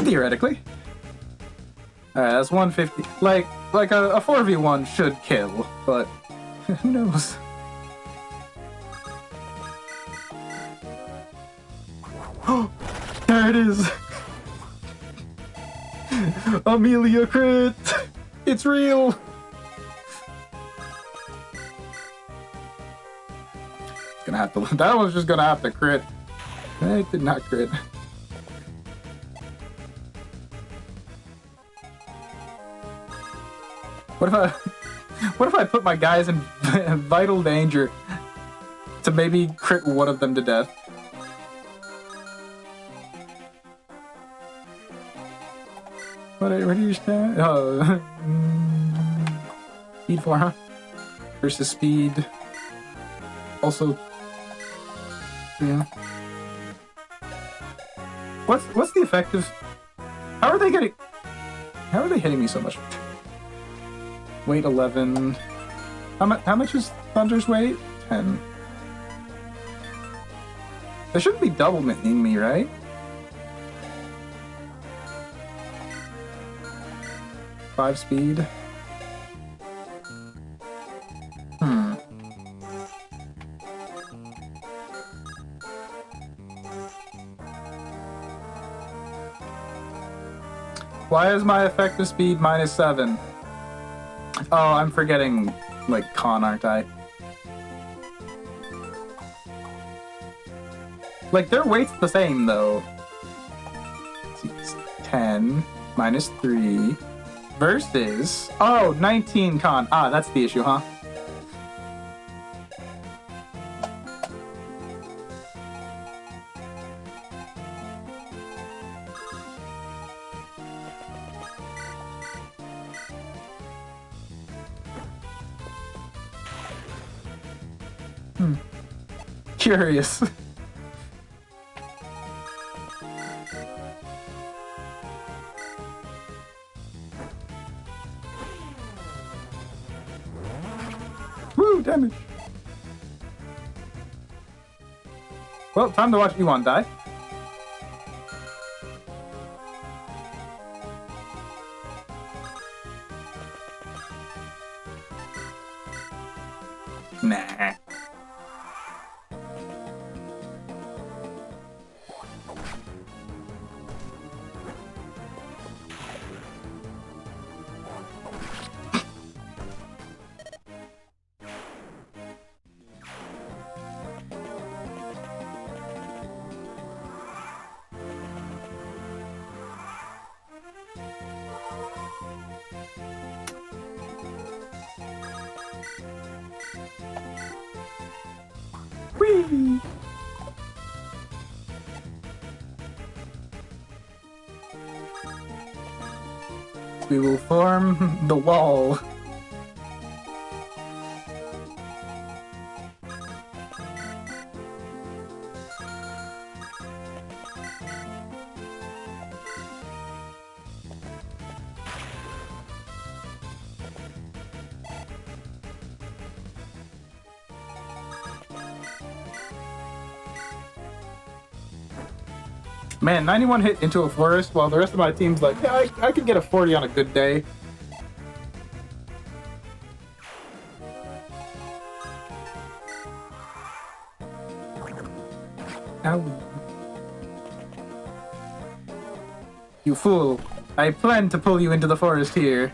Theoretically. That's 150. Like a 4v1 should kill, but who knows? Oh, there it is! Amelia crit! It's real! Gonna have to. That was just gonna have to crit. It did not crit. What if I put my guys in vital danger to maybe crit one of them to death? Where do you stand? Oh, speed 4, huh? Versus speed. Also, yeah. What's the effective? How are they hitting me so much? Weight 11. How much is Thunder's weight? 10. They shouldn't be double hitting me, right? Five speed. Why is my effective speed -7? Oh, I'm forgetting, like, con, aren't I? Like, their weight's the same, though. Let's see, it's 10 -3 versus... Oh, 19 con. Ah, that's the issue, huh? Curious. Woo, damage. Well, time to watch Ewan die. Nah. Whee! We will form the wall. Man, 91 hit into a forest while the rest of my team's like, yeah, I could get a 40 on a good day. Ow. You fool. I plan to pull you into the forest here.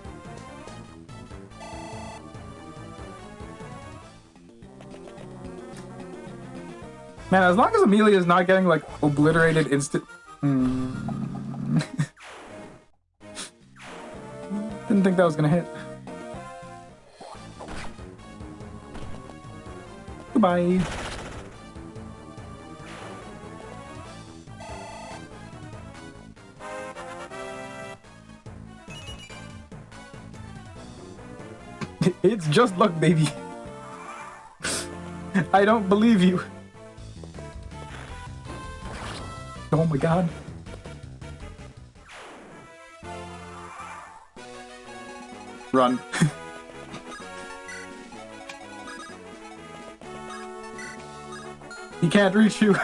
Man, as long as Amelia's not getting, like, obliterated instant... Didn't think that was gonna hit. Goodbye. It's just luck, baby. I don't believe you. Oh my god. Run. He can't reach you.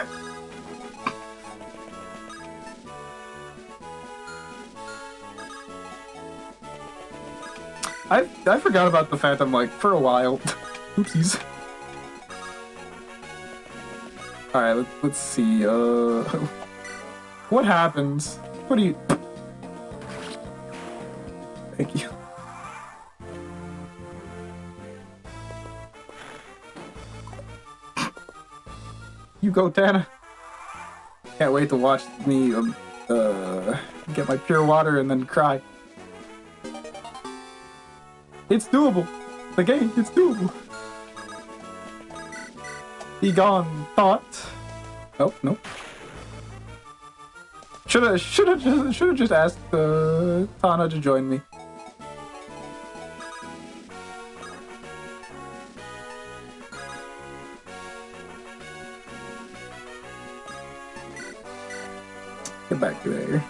I forgot about the Phantom, like, for a while. Oopsies. Alright, let's see, what happens? What do you... Thank you. You go, Tana. Can't wait to watch me, get my pure water and then cry. It's doable. The game, it's doable. Be gone, thought. Oh, nope. Should've just asked Tana to join me. Get back to there.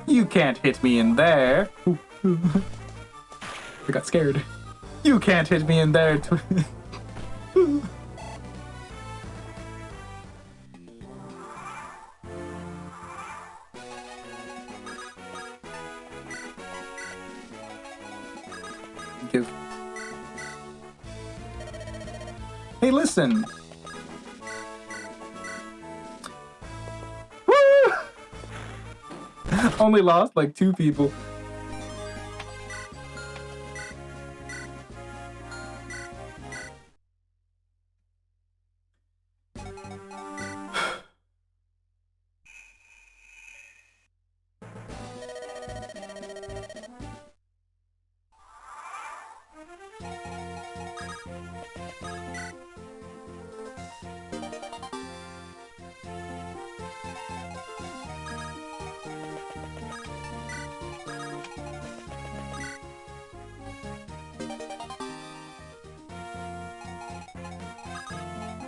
You can't hit me in there. I got scared. You can't hit me in there. Give. Hey, listen. Woo! Only lost like 2 people.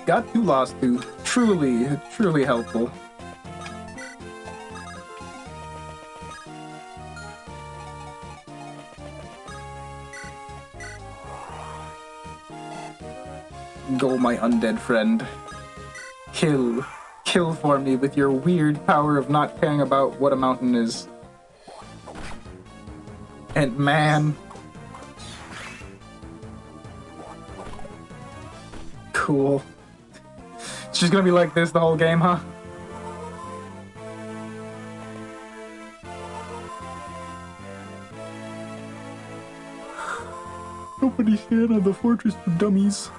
Got 2, lost 2. Truly helpful. Go, my undead friend. Kill for me with your weird power of not caring about what a mountain is. And man. Cool. It's just gonna be like this the whole game, huh? Nobody stand on the fortress of dummies.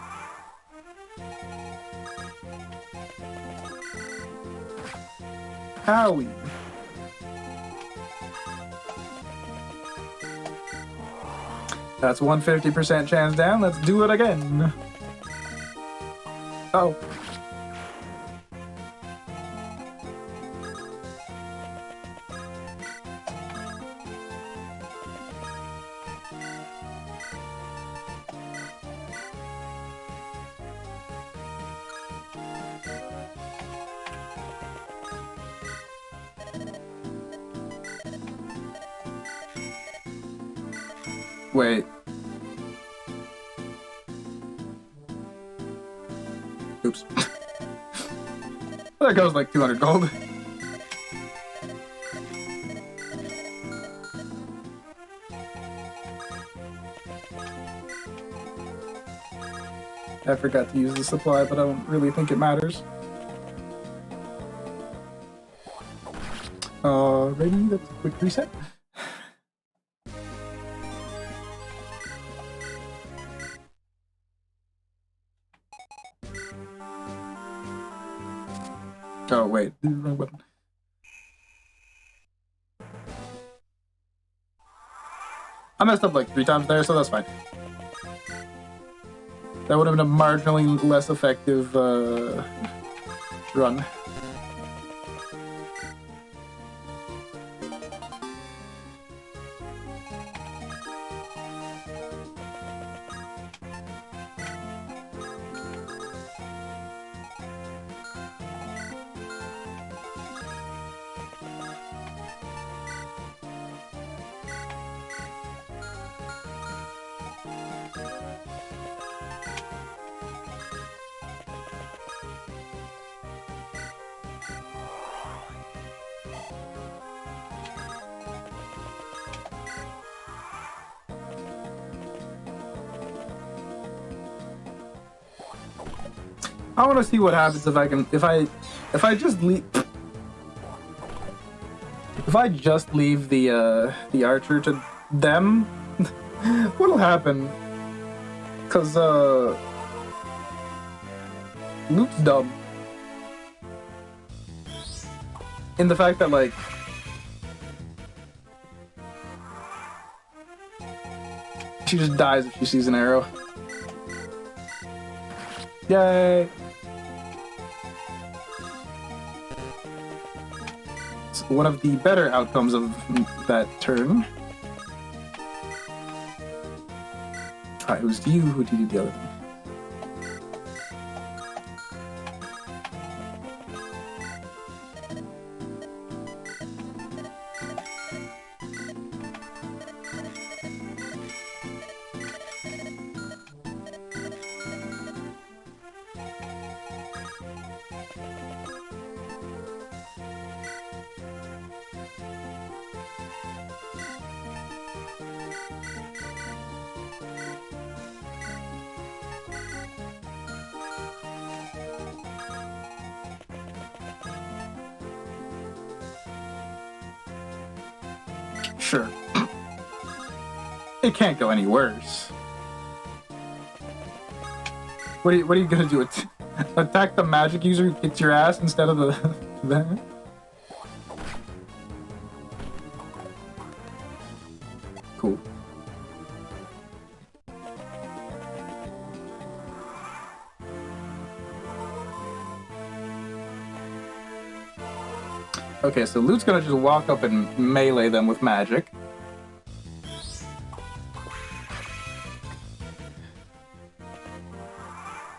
Howie. That's 150% chance down. Let's do it again. Oh. Wait. There goes like 200 gold. I forgot to use the supply, but I don't really think it matters. Alrighty, that's a quick reset. Oh wait, wrong button. I messed up like 3 times there, so that's fine. That would have been a marginally less effective run. I want to see what happens if I can, if I just leave, if I just leave the archer to them, what'll happen? Cause Luke's dumb. In the fact that like she just dies if she sees an arrow. Yay! It's one of the better outcomes of that turn. Alright, it was you who did the other thing. Sure. It can't go any worse. What are you gonna do? Attack the magic user who kicks your ass instead of the Cool. Okay, so Lute's gonna just walk up and melee them with magic.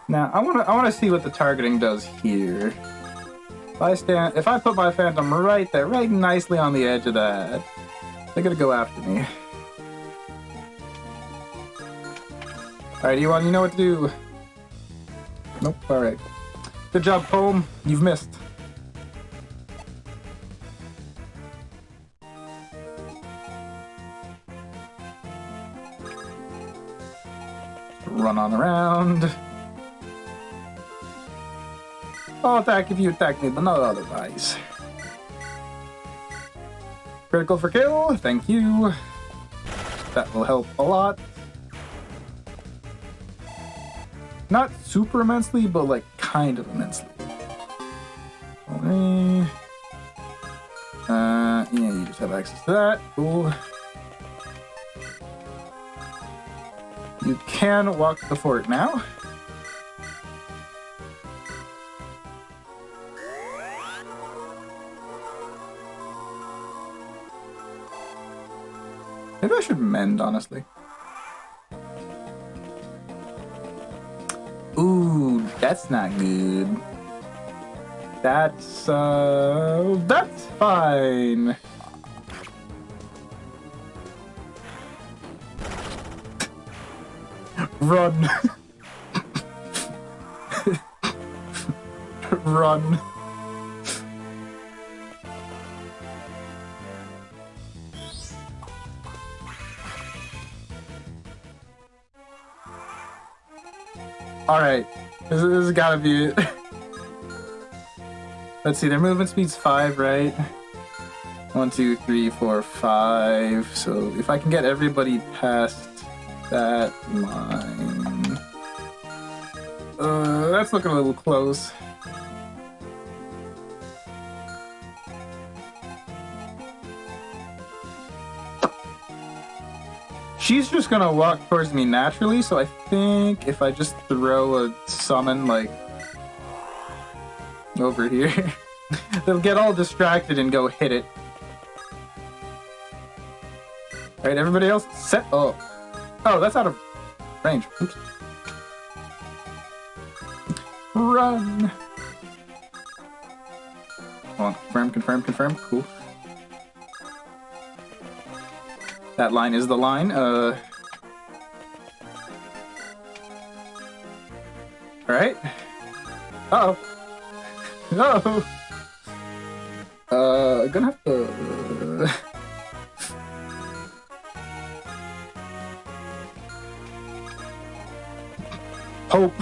Now I wanna see what the targeting does here. If I put my phantom right there, right nicely on the edge of that, they're gonna go after me. Alright, you know what to do. Nope, alright. Good job, Poem. You've missed. Run on around. I'll attack if you attack me, but not otherwise. Critical for kill, thank you. That will help a lot. Not super immensely, but like kind of immensely. Okay. Yeah, you just have access to that. Cool. You can walk the fort now. Maybe I should mend, honestly. Ooh, that's not good. That's fine. Run. Run. Alright. This has gotta be it. Let's see, their movement speed's 5, right? 1, 2, 3, 4, 5. So if I can get everybody past that line... that's looking a little close. She's just gonna walk towards me naturally, so I think if I just throw a summon, like, over here, they'll get all distracted and go hit it. Alright, everybody else set up. Oh, that's out of range. Oops. Run! Hold on, confirm, confirm, confirm. Cool. That line is the line. Alright. Uh-oh. No! Gonna have to... Hope.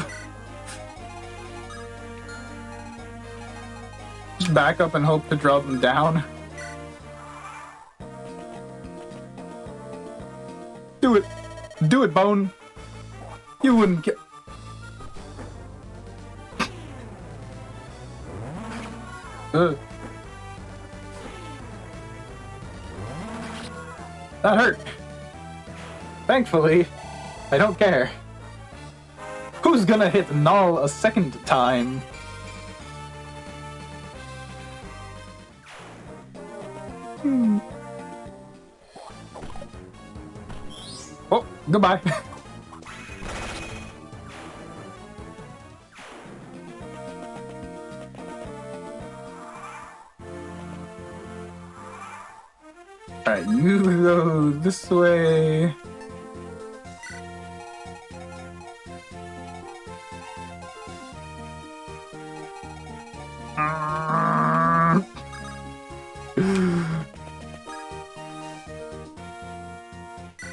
Just back up and hope to draw them down. Do it! Do it, Bone! You wouldn't get... That hurt! Thankfully, I don't care. Who's gonna hit null a second time? Oh, goodbye. Alright, you go this way.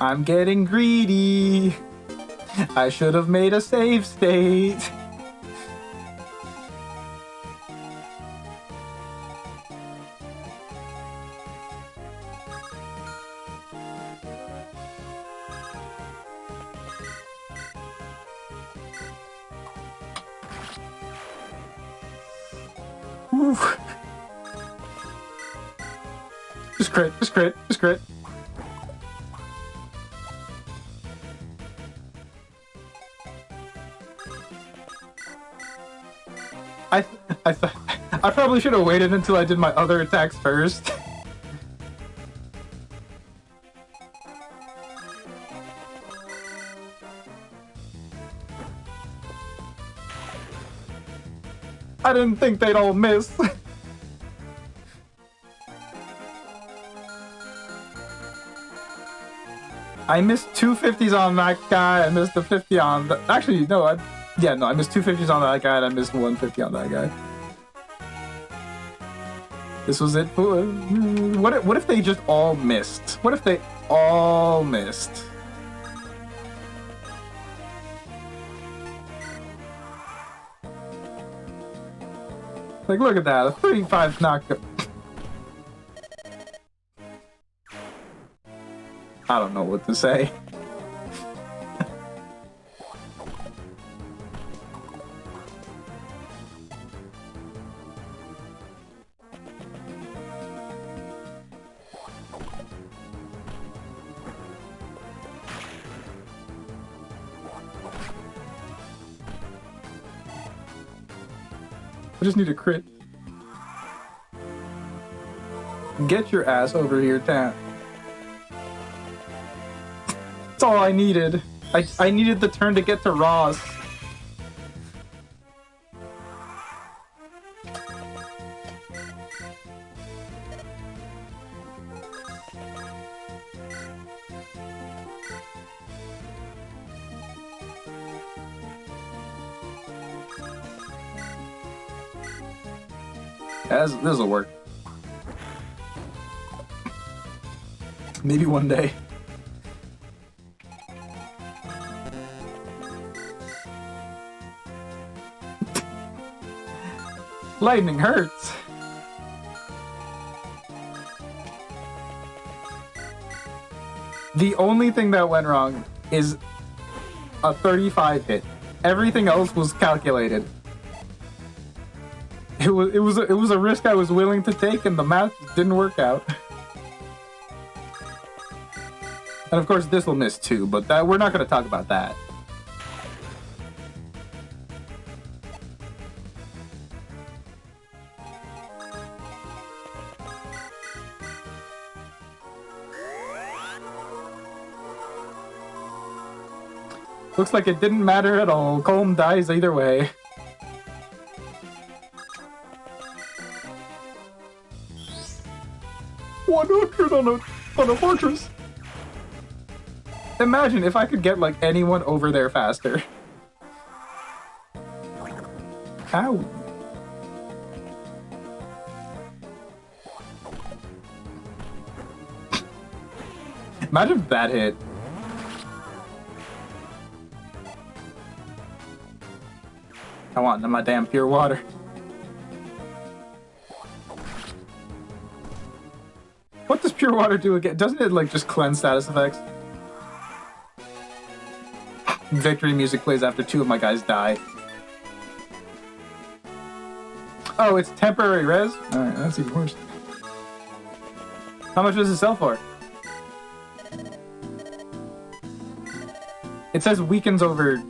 I'm getting greedy. I should have made a save state. Oof. Just crit, just crit, just crit. I probably should have waited until I did my other attacks first. I didn't think they'd all miss. I missed 2 50s on that guy. I missed a 50 on the... Actually, no, I missed 2 50s on that guy, and I missed 1 50 on that guy. This was it for... What if they just all missed? What if they all missed? Like, look at that, a 35 knockup. I don't know what to say. I just need a crit. Get your ass over here, Tam. That's all I needed. I needed the turn to get to Ross. This'll work. Maybe one day. Lightning hurts. The only thing that went wrong is a 35 hit. Everything else was calculated. It was a risk I was willing to take, and the math didn't work out. And of course, this will miss too, but we're not going to talk about that. Looks like it didn't matter at all. Colm dies either way. $100 on a fortress. Imagine if I could get like anyone over there faster. Ow. Imagine if that hit. I want my damn pure water. What does pure water do again? Doesn't it like just cleanse status effects? Victory music plays after 2 of my guys die. Oh, it's temporary res? Alright, that's even worse. How much does it sell for? It says weakens over...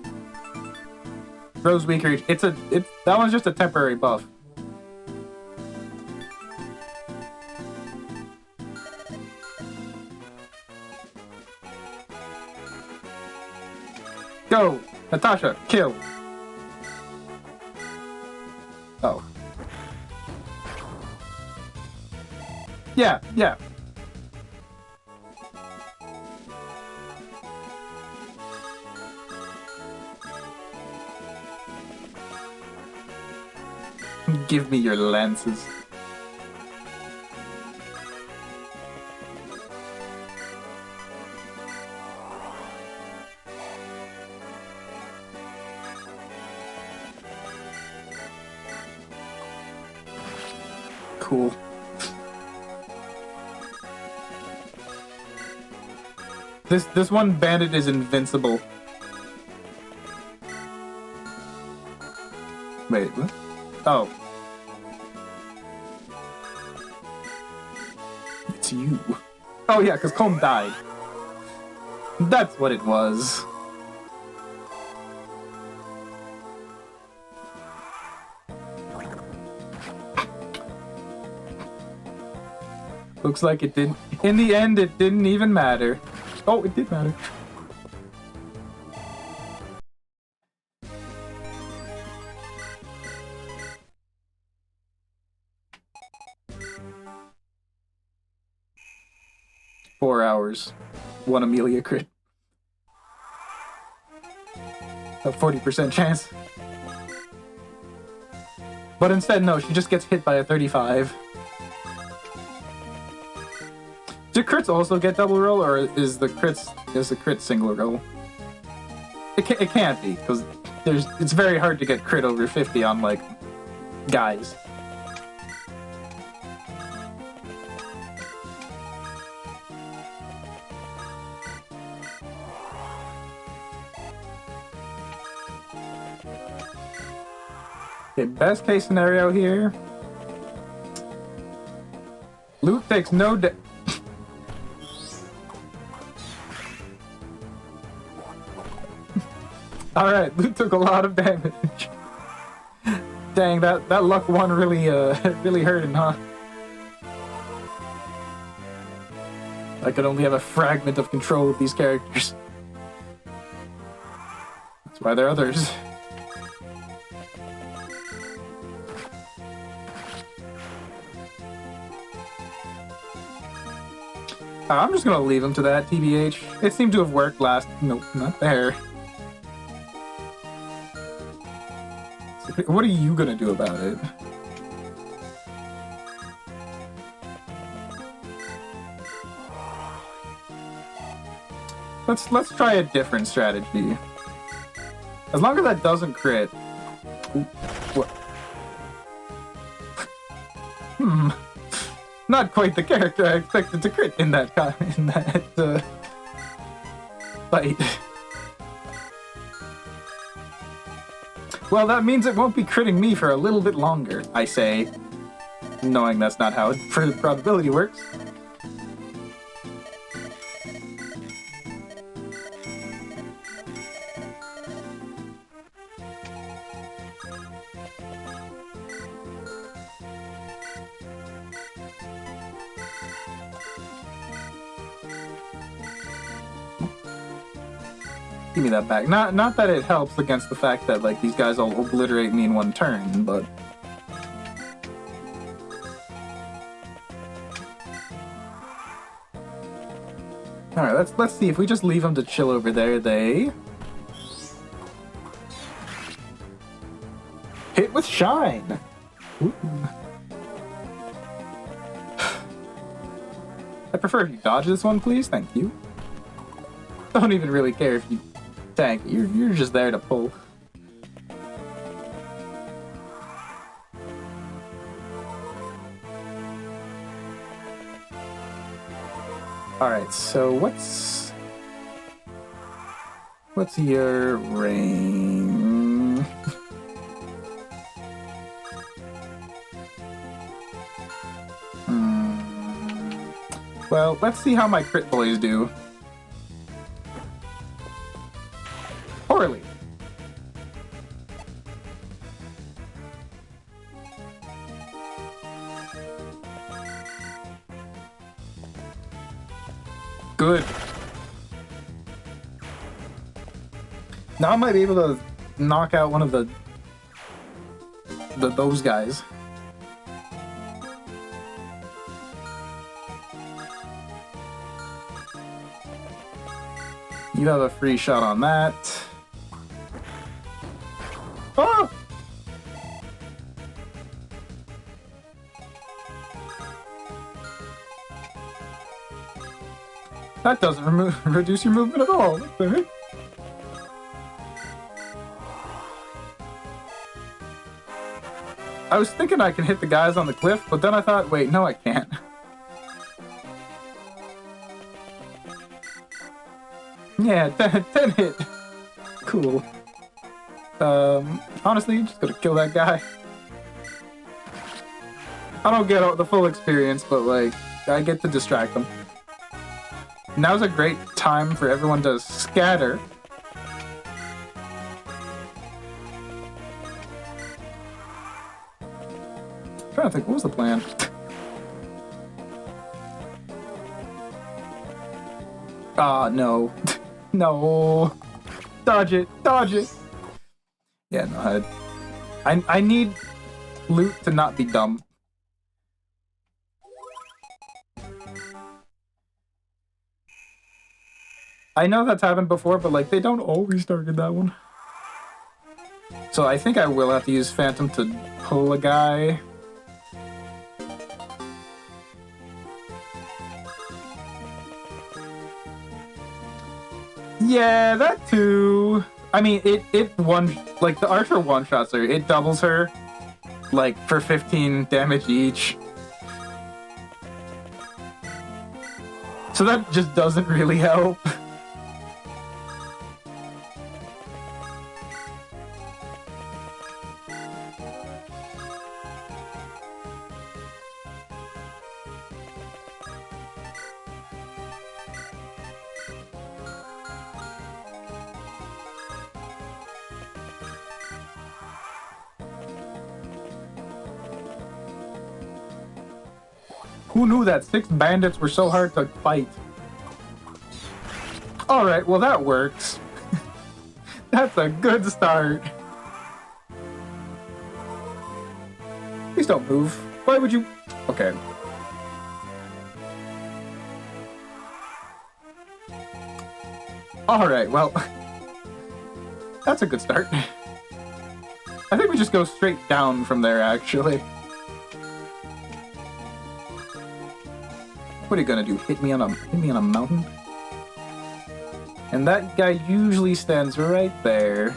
Grows weaker. That one's just a temporary buff. Go! Natasha, kill! Oh. Yeah. Give me your lances. Cool. This one bandit is invincible. Wait, what? Oh. It's you. Oh yeah, because Colm died. That's what it was. Looks like it didn't. In the end, it didn't even matter. Oh, it did matter. Four hours. 1 Amelia crit. A 40% chance. But instead, no, she just gets hit by a 35. Do crits also get double roll, or is the crit single roll? It can't be, because it's very hard to get crit over 50 on like guys. Okay, best case scenario here. Loot takes no Alright, Loot took a lot of damage. Dang, that luck one really really hurt him, huh? I could only have a fragment of control with these characters. That's why there are others. I'm just gonna leave him to that, TBH. It seemed to have worked last... Nope, not there. What are you gonna do about it? Let's try a different strategy. As long as that doesn't crit. Ooh, what? Not quite the character I expected to crit in that fight. Well, that means it won't be critting me for a little bit longer, I say, knowing that's not how probability works. Give me that back. Not that it helps against the fact that like these guys all obliterate me in one turn, but all right, let's see if we just leave them to chill over there. They hit with shine. Ooh. I prefer if you dodge this one, please. Thank you. Don't even really care if you tank. You're just there to pull. Alright, so what's your range? Well, let's see how my crit boys do. Poorly. Good. Now I might be able to knock out one of those guys. You have a free shot on that. Oh! That doesn't reduce your movement at all. What the heck? I was thinking I can hit the guys on the cliff, but then I thought, wait, no I can't. Yeah, 10 hit. Cool. Honestly, just gonna kill that guy. I don't get the full experience, but like, I get to distract them. Now's a great time for everyone to scatter. I'm trying to think, what was the plan? Ah, no. No. Dodge it. Dodge it. Yeah, no, I need loot to not be dumb. I know that's happened before, but like they don't always target that one. So I think I will have to use Phantom to pull a guy. Yeah, that too. I mean, it one, like the Archer one-shots her. It doubles her, like, for 15 damage each. So that just doesn't really help. Who knew that 6 bandits were so hard to fight? Alright, well that works. That's a good start. Please don't move. Why would you... Okay. Alright, well... That's a good start. I think we just go straight down from there, actually. What are you gonna do? Hit me on a mountain? And that guy usually stands right there.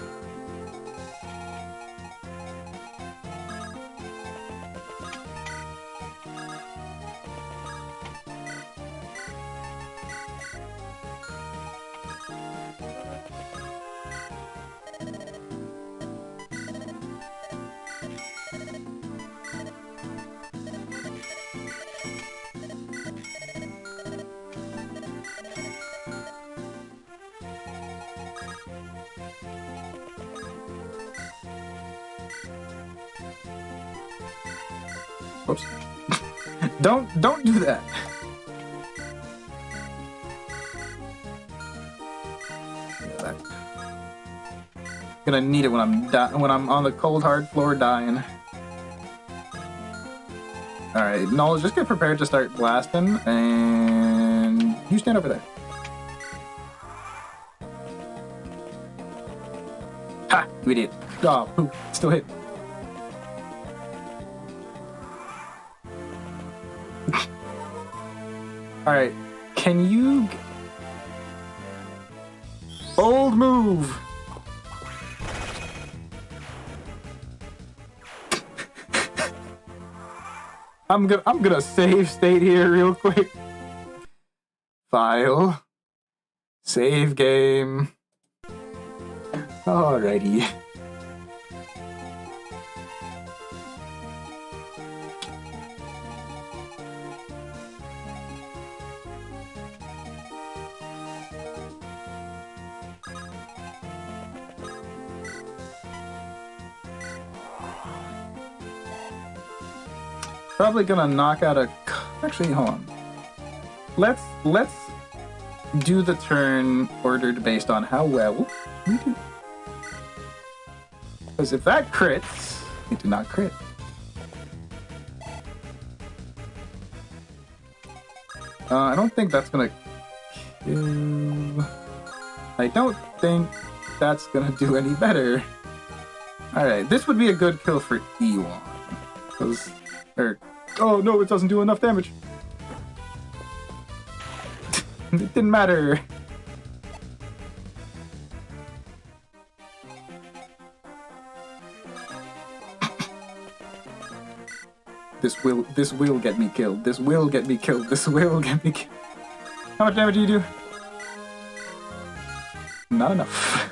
Oops. Don't do that. Gonna need it when I'm on the cold hard floor dying. All right, Noel, just get prepared to start blasting, and you stand over there. Ha! You idiot. Oh, poop. Still hit. Alright. Can you... Bold move! I'm gonna save state here real quick. File. Save game. Alrighty. Probably gonna knock out a... Actually, hold on. Let's do the turn ordered based on how well we do. Because if that crits, it did not crit. I don't think that's gonna kill... I don't think that's gonna do any better. Alright, this would be a good kill for E1. Because... oh no, it doesn't do enough damage. It didn't matter. This will get me killed. This will get me killed. This will get me killed. How much damage do you do? Not enough.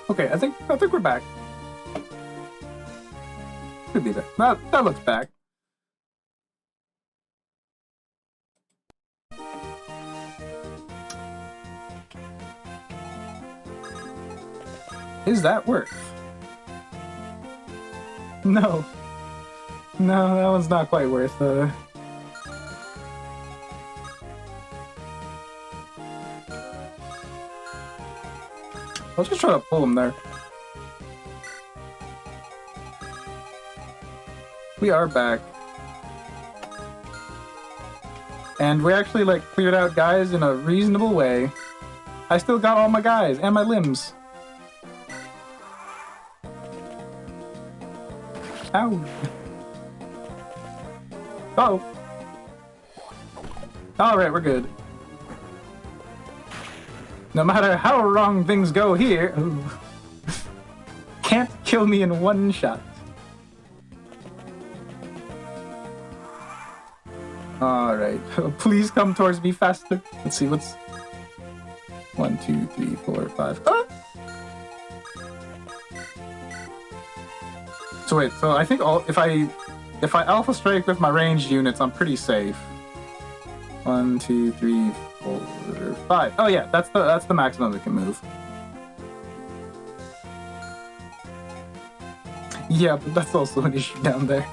Okay, I think we're back. Could be that. That looks back. Is that worth? No. No, that one's not quite worth I'll just try to pull him there. We are back. And we actually, like, cleared out guys in a reasonable way. I still got all my guys and my limbs. Ow. Uh-oh. Alright, we're good. No matter how wrong things go here, can't kill me in one shot. Alright, please come towards me faster. Let's see what's... 1, 2, 3, 4, 5. Ah! So wait, so I think if I alpha strike with my ranged units, I'm pretty safe. 1, 2, 3, 4, 5. Oh yeah, that's the maximum it can move. Yeah, but that's also an issue down there.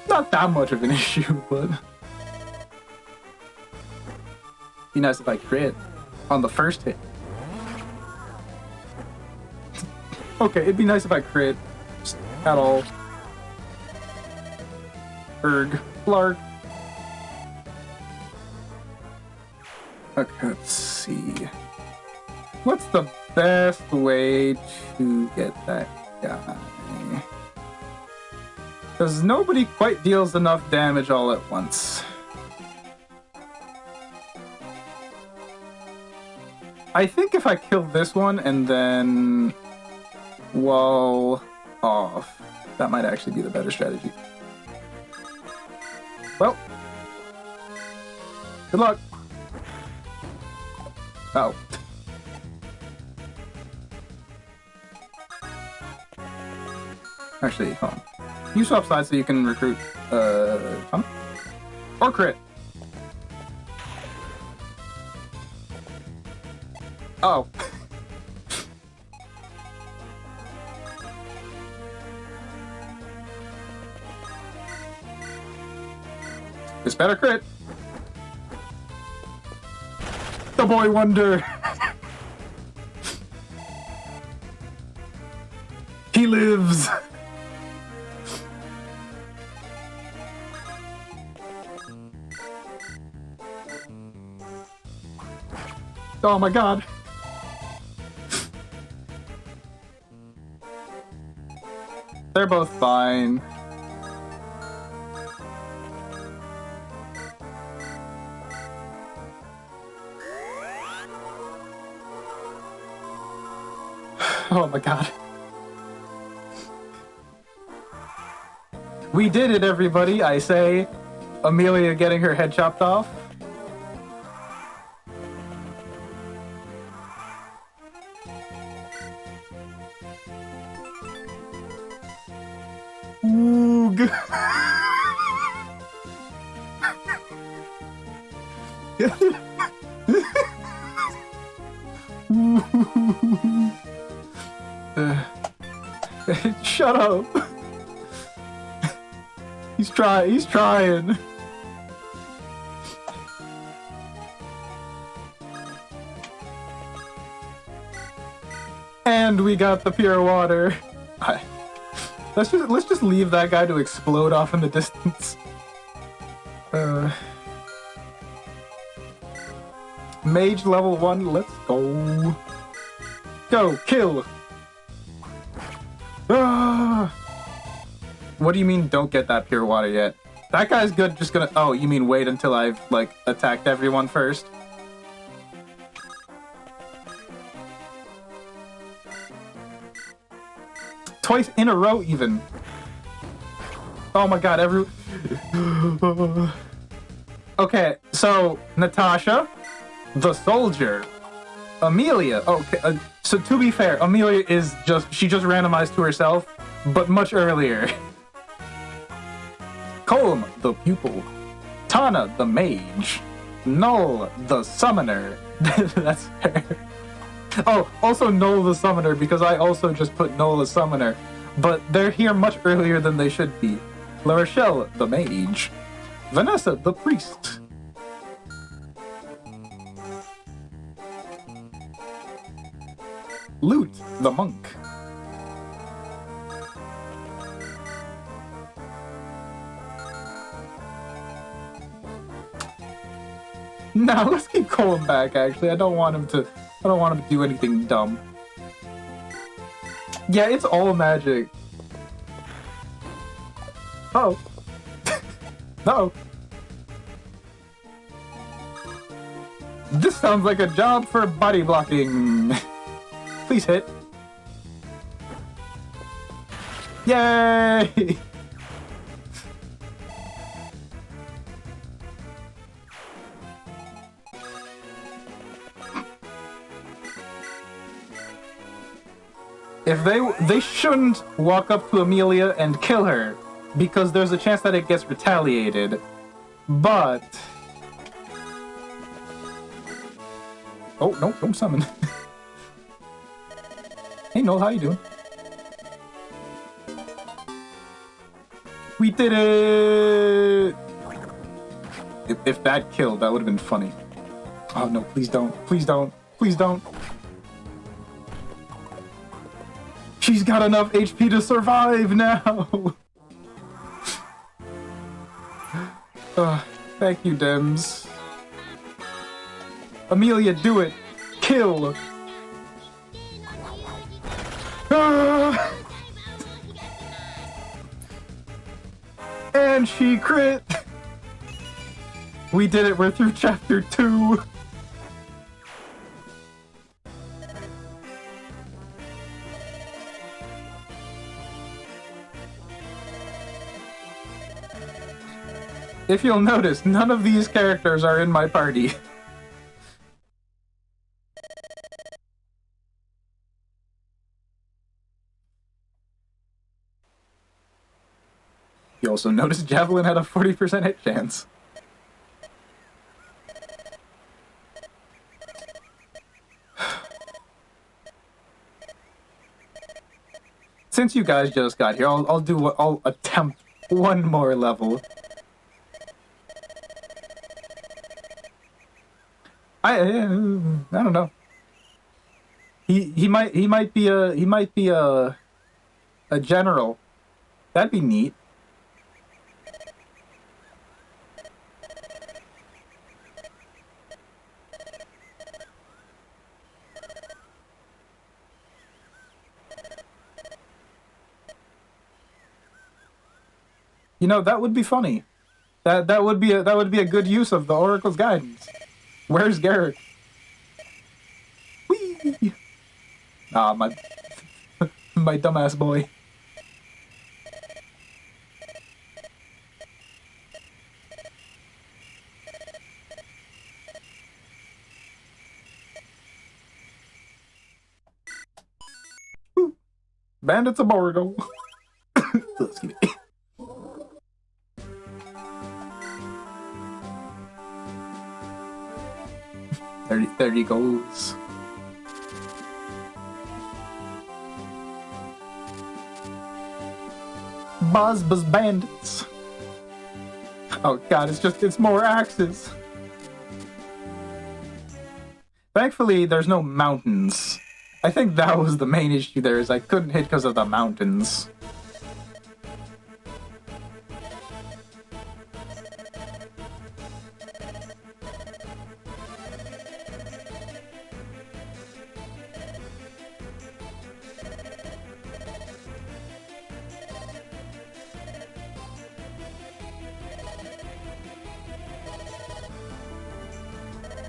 Not that much of an issue, but be nice if I crit on the first hit. Okay, it'd be nice if I crit at all. Erg. Blarg. Okay, let's see. What's the best way to get that guy? Because nobody quite deals enough damage all at once. I think if I kill this one and then wall off, that might actually be the better strategy. Well, good luck. Oh. Actually, hold on. You swap sides so you can recruit, Tom? Or crit. Oh. This better crit. The boy wonder. He lives. Oh my god. They're both fine. Oh my god. We did it, everybody, I say. Amelia getting her head chopped off. Oog. Shut up. He's trying. And we got the pure water. Let's just leave that guy to explode off in the distance. Mage level 1, let's go. Go, kill. Ah! What do you mean don't get that pure water yet? That guy's good, just gonna... Oh, you mean wait until I've, like, attacked everyone first? Twice in a row, even. Oh my god, Okay, so, Natasha, the soldier, Amelia. Okay, so to be fair, Amelia is she just randomized to herself, but much earlier. Colm, the pupil. Tana, the mage. Null, the summoner. That's her. Oh, also Null the Summoner, because I also just put Null the Summoner. But they're here much earlier than they should be. La Rochelle, the Mage. Vanessa, the Priest. Lute, the Monk. Now let's keep Colin back, actually. I don't want him to do anything dumb. Yeah, it's all magic. Oh. No. This sounds like a job for body blocking. Please hit. Yay! If they shouldn't walk up to Amelia and kill her, because there's a chance that it gets retaliated. But oh no, don't summon. Hey Noel, how you doing? We did it! If that killed, that would have been funny. Oh no, please don't. Please don't. Please don't. She's got enough HP to survive now! Thank you, Dems. Amelia, do it! Kill! Ah! And she crit! We did it, we're through chapter 2! If you'll notice, none of these characters are in my party. You also noticed Javelin had a 40% hit chance. Since you guys just got here, I'll attempt one more level. I don't know. He might be a general. That'd be neat. You know, that would be funny. That would be a good use of the Oracle's guidance. Where's Garrick? Whee! Ah, my dumbass boy. Woo. Bandits of Borgo. Excuse me. There he goes. Buzz bandits. Oh god, it's more axes. Thankfully, there's no mountains. I think that was the main issue there, is I couldn't hit because of the mountains.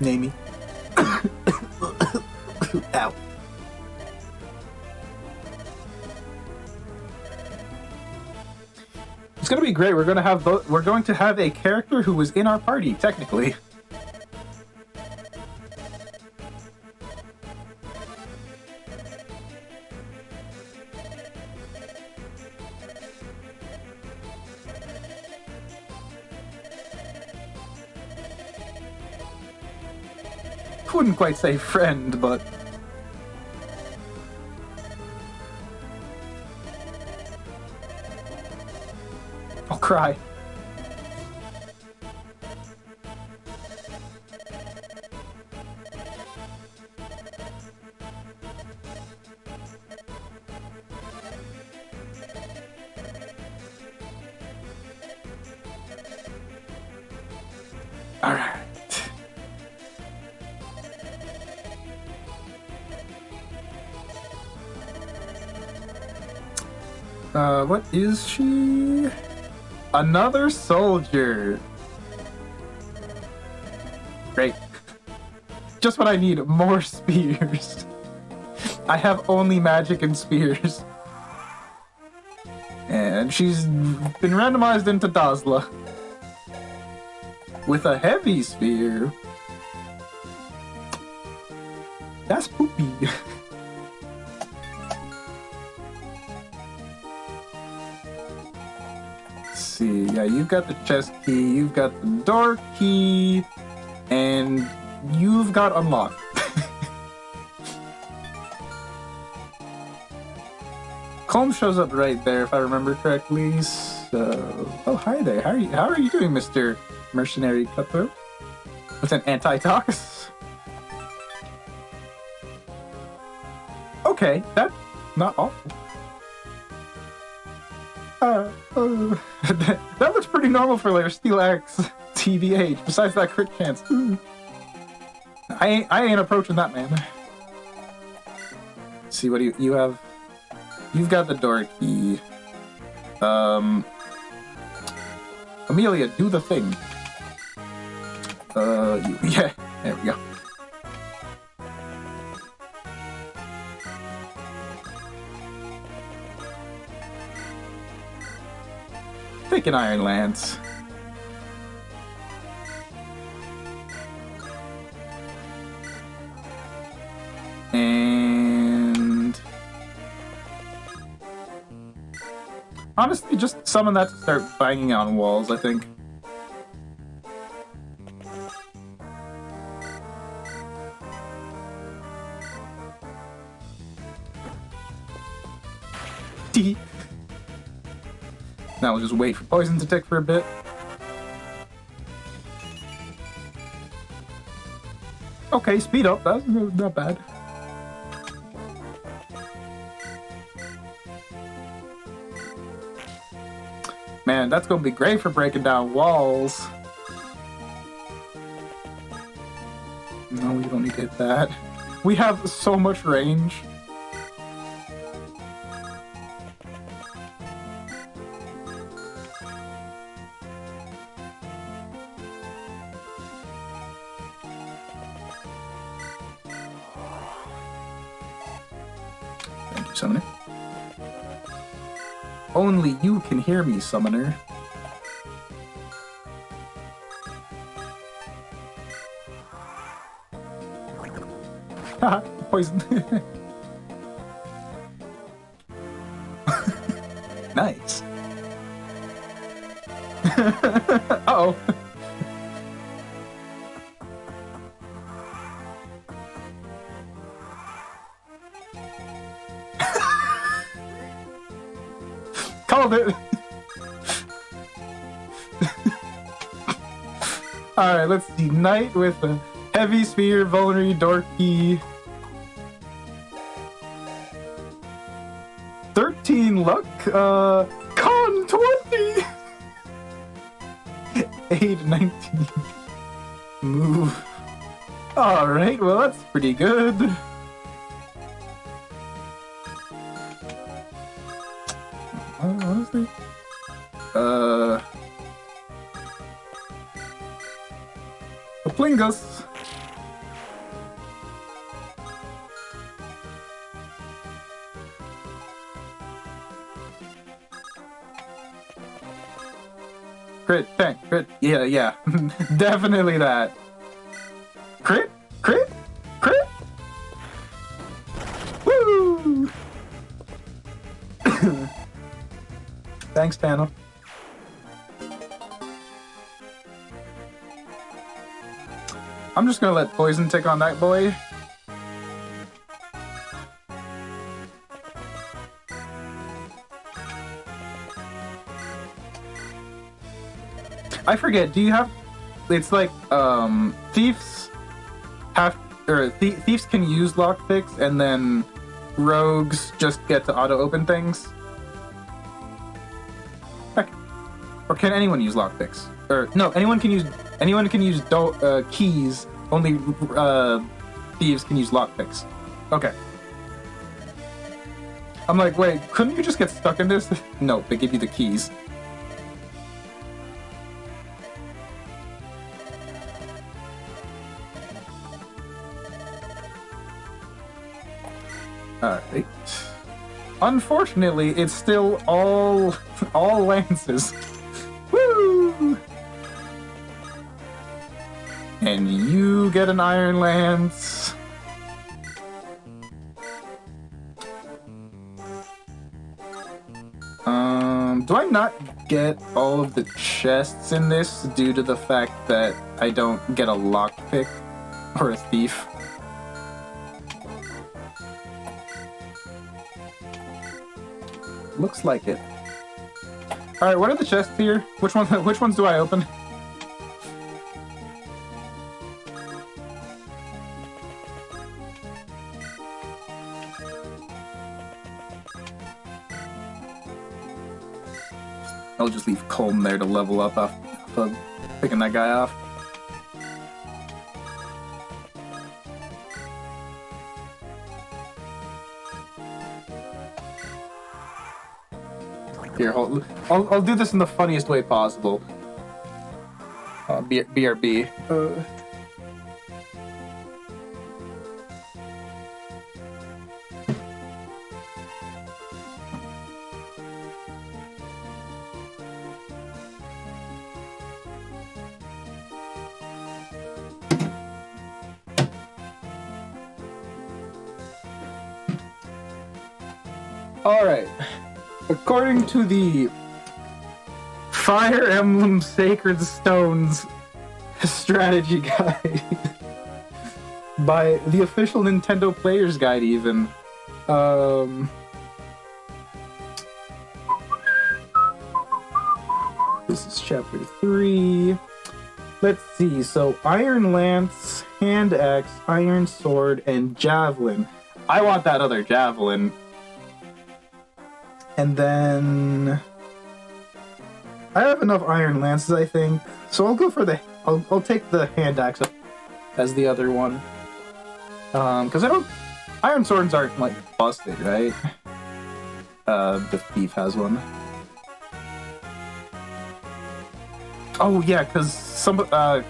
Name me. Ow. It's gonna be great. We're going to have a character who was in our party, technically. Wouldn't quite say friend, but I'll cry. All right. What is she? Another soldier. Great. Just what I need, more spears. I have only magic and spears. And she's been randomized into Dazla. With a heavy spear. That's poopy. see. Yeah, you've got the chest key, you've got the door key, and you've got unlocked. Colm shows up right there, if I remember correctly. So, oh, hi there. How are you doing, Mr. Mercenary Cutthroat? With an anti-tox? Okay, that's not awful. That looks pretty normal for like Steel Axe, TBH. Besides that crit chance, I ain't approaching that, man. Let's see what you have. You've got the door key. Amelia, do the thing. Yeah, there we go. Take an Iron Lance. And honestly, just summon that to start banging on walls, I think. Now we'll just wait for poison to tick for a bit. Okay, speed up. That's not bad. Man, that's gonna be great for breaking down walls. No, we don't need to hit that. We have so much range. Summoner. Only you can hear me, Summoner. Haha, poison. Nice. Uh-oh. Called it! Alright, let's see. Knight with a heavy sphere, vulnerary, door key. 13 luck, con 20! 8, 19. Move. Alright, well that's pretty good. Honestly, Plingus. Crit, tank, crit, yeah, definitely that. Crit, crit, crit. Woo! Thanks, Tana. I'm just gonna let poison tick on that boy. I forget, do you have... It's like, thieves have... Or thieves can use lockpicks, and then rogues just get to auto-open things. Heck. Or can anyone use lockpicks? Or, no, anyone can use keys, only, thieves can use lockpicks. Okay. I'm like, wait, couldn't you just get stuck in this? No, they give you the keys. Alright. Unfortunately, it's still all lances. Woo! And you get an Iron Lance. Do I not get all of the chests in this due to the fact that I don't get a lockpick or a thief? Looks like it. Alright, what are the chests here? Which ones do I open? I'll just leave Colm there to level up off of picking that guy off. Here, I'll do this in the funniest way possible. BRB. Alright. According to the Fire Emblem Sacred Stones strategy guide, by the official Nintendo Player's Guide even, this is chapter 3. Let's see, so Iron Lance, Hand Axe, Iron Sword, and Javelin. I want that other Javelin. And then I have enough Iron Lances, I think. So I'll go for I'll take the Hand Axe as the other one. Because Iron Swords aren't, like, busted, right? The Thief has one. Oh, yeah, because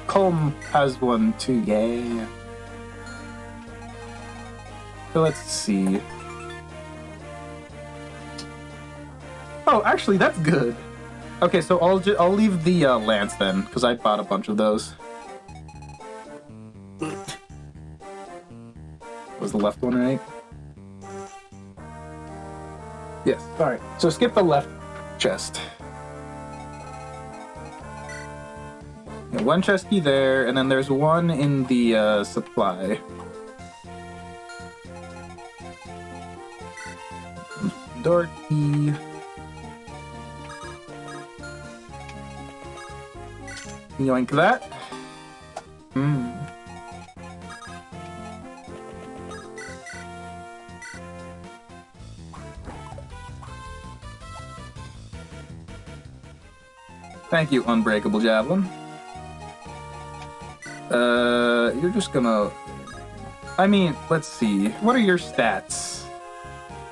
Colm has one, too. Yeah. So let's see. Oh, actually, that's good. Okay, so I'll leave the lance then, because I bought a bunch of those. Was the left one right? Yes. All right. So skip the left chest. Yeah, one chest key there, and then there's one in the supply. Door key. Yoink that. Thank you, Unbreakable Javelin. You're just gonna... I mean, let's see. What are your stats?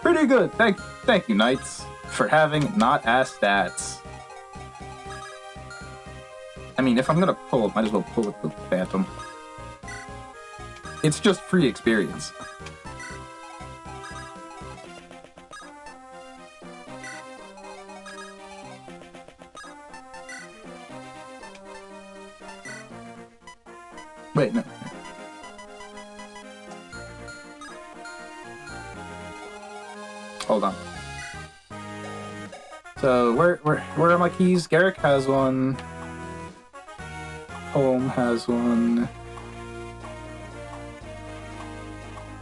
Pretty good. Thank you, Knights, for having not-ass stats. I mean, if I'm gonna pull it, might as well pull it the Phantom. It's just free experience. Wait, no. Hold on. So, where are my keys? Garrick has one. Colm has one.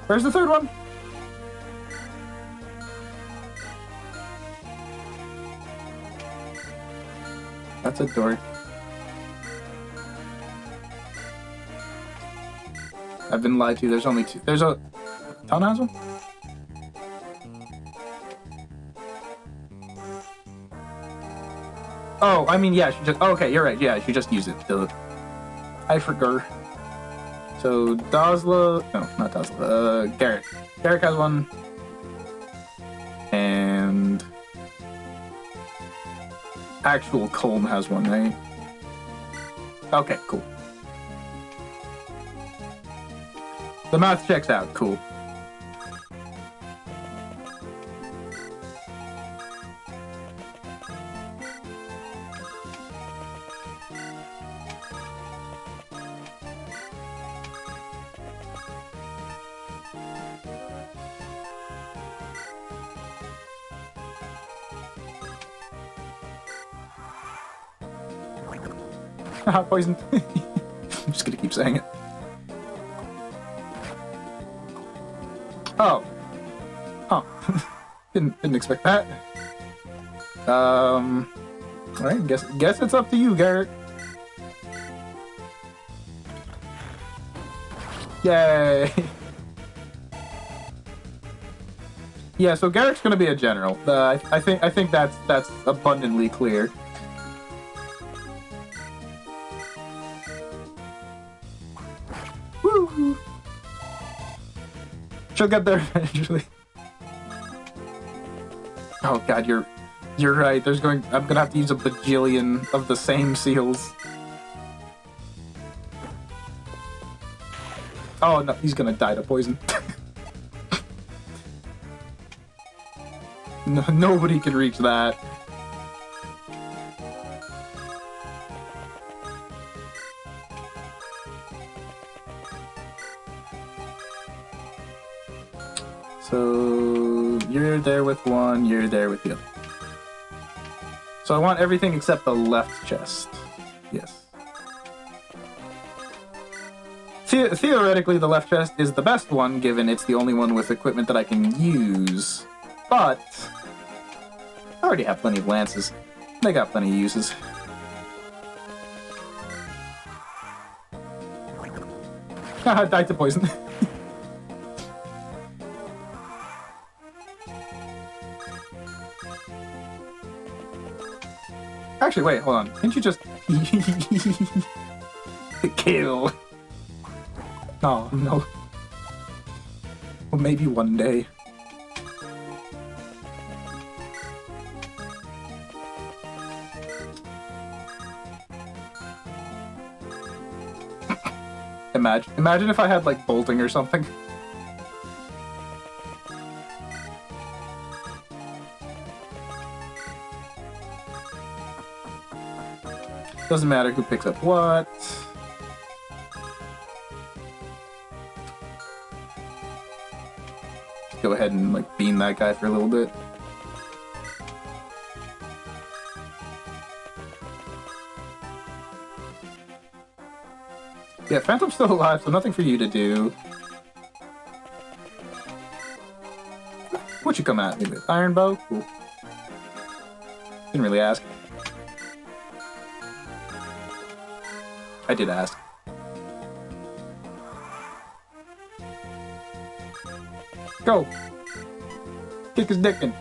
Where's the third one? That's a door. I've been lied to. There's only two. There's a... Town has one? Oh, I mean, yeah, she just... Oh, okay, you're right. Yeah, she just used it. I forgot. So, Dazla... No, not Dazla. Garrett. Garrett has one. And... Actual Colm has one, right? Okay, cool. The math checks out. Cool. Poison. I'm just gonna keep saying it. Oh. Huh. Didn't expect that. Alright, guess it's up to you, Garrick. Yay! Yeah, so Garrick's gonna be a general. I think that's abundantly clear. Woo! She'll get there eventually. Oh god, you're right. I'm gonna have to use a bajillion of the same seals. Oh no, he's gonna die to poison. No, nobody can reach that. So you're there with one, you're there with the other. So I want everything except the left chest. Yes. Theoretically, the left chest is the best one, given it's the only one with equipment that I can use. But I already have plenty of lances. They got plenty of uses. Haha, died to poison. Actually, wait, hold on. Didn't you just... Kill. Oh, no. Well, maybe one day. Imagine if I had, like, bolting or something. Doesn't matter who picks up what. Go ahead and, like, beam that guy for a little bit. Yeah, Phantom's still alive, so nothing for you to do. What'd you come at me with? Iron bow? Cool. Didn't really ask. I did ask. Go! Kick his dick in.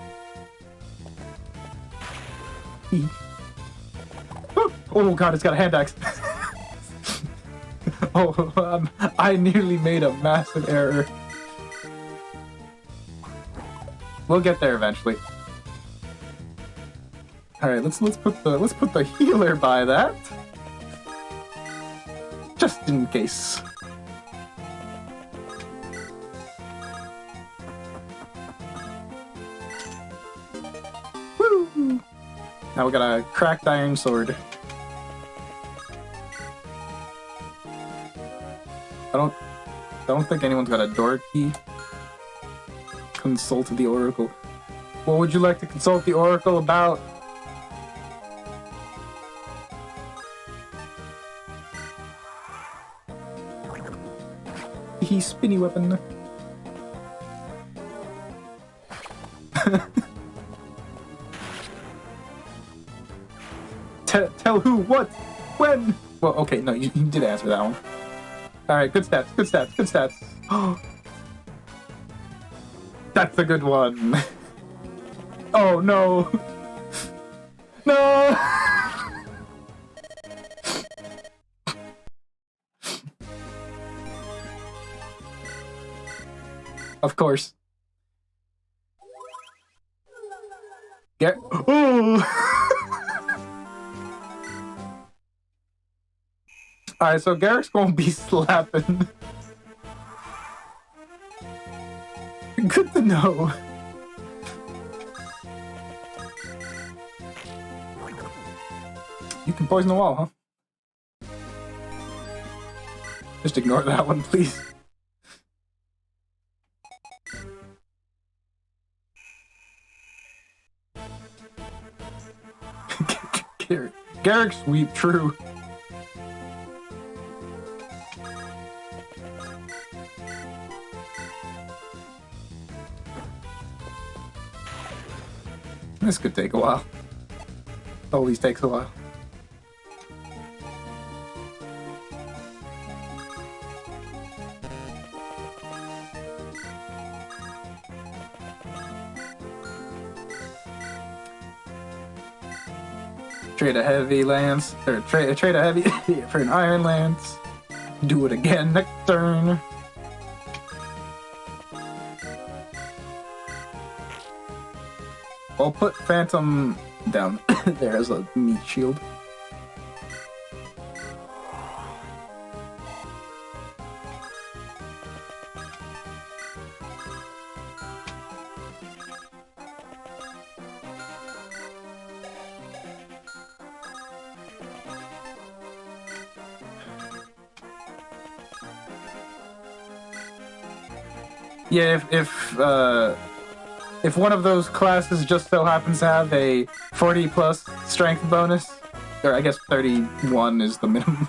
Oh god, it's got a hand axe. Oh, I nearly made a massive error. We'll get there eventually. All right, let's put the healer by that, just in case. Woo! Now we got a cracked iron sword. I don't think anyone's got a door key. Consult the Oracle. What would you like to consult the Oracle about? He's spinny weapon. Tell who, what, when? Well, okay, no, you did answer that one. Alright, good stats, good stats, good stats. Oh, that's a good one. Oh, no. No! Of course. Get... Oh! Alright, so Garrick's gonna be slapping. Good to know. You can poison the wall, huh? Just ignore that one, please. Garrick sweep, true. This could take a while. Always takes a while. Trade a heavy lance, or trade a heavy for an iron lance. Do it again next turn. I'll put Phantom down there as a meat shield. Yeah, if one of those classes just so happens to have a 40 plus strength bonus, or I guess 31 is the minimum.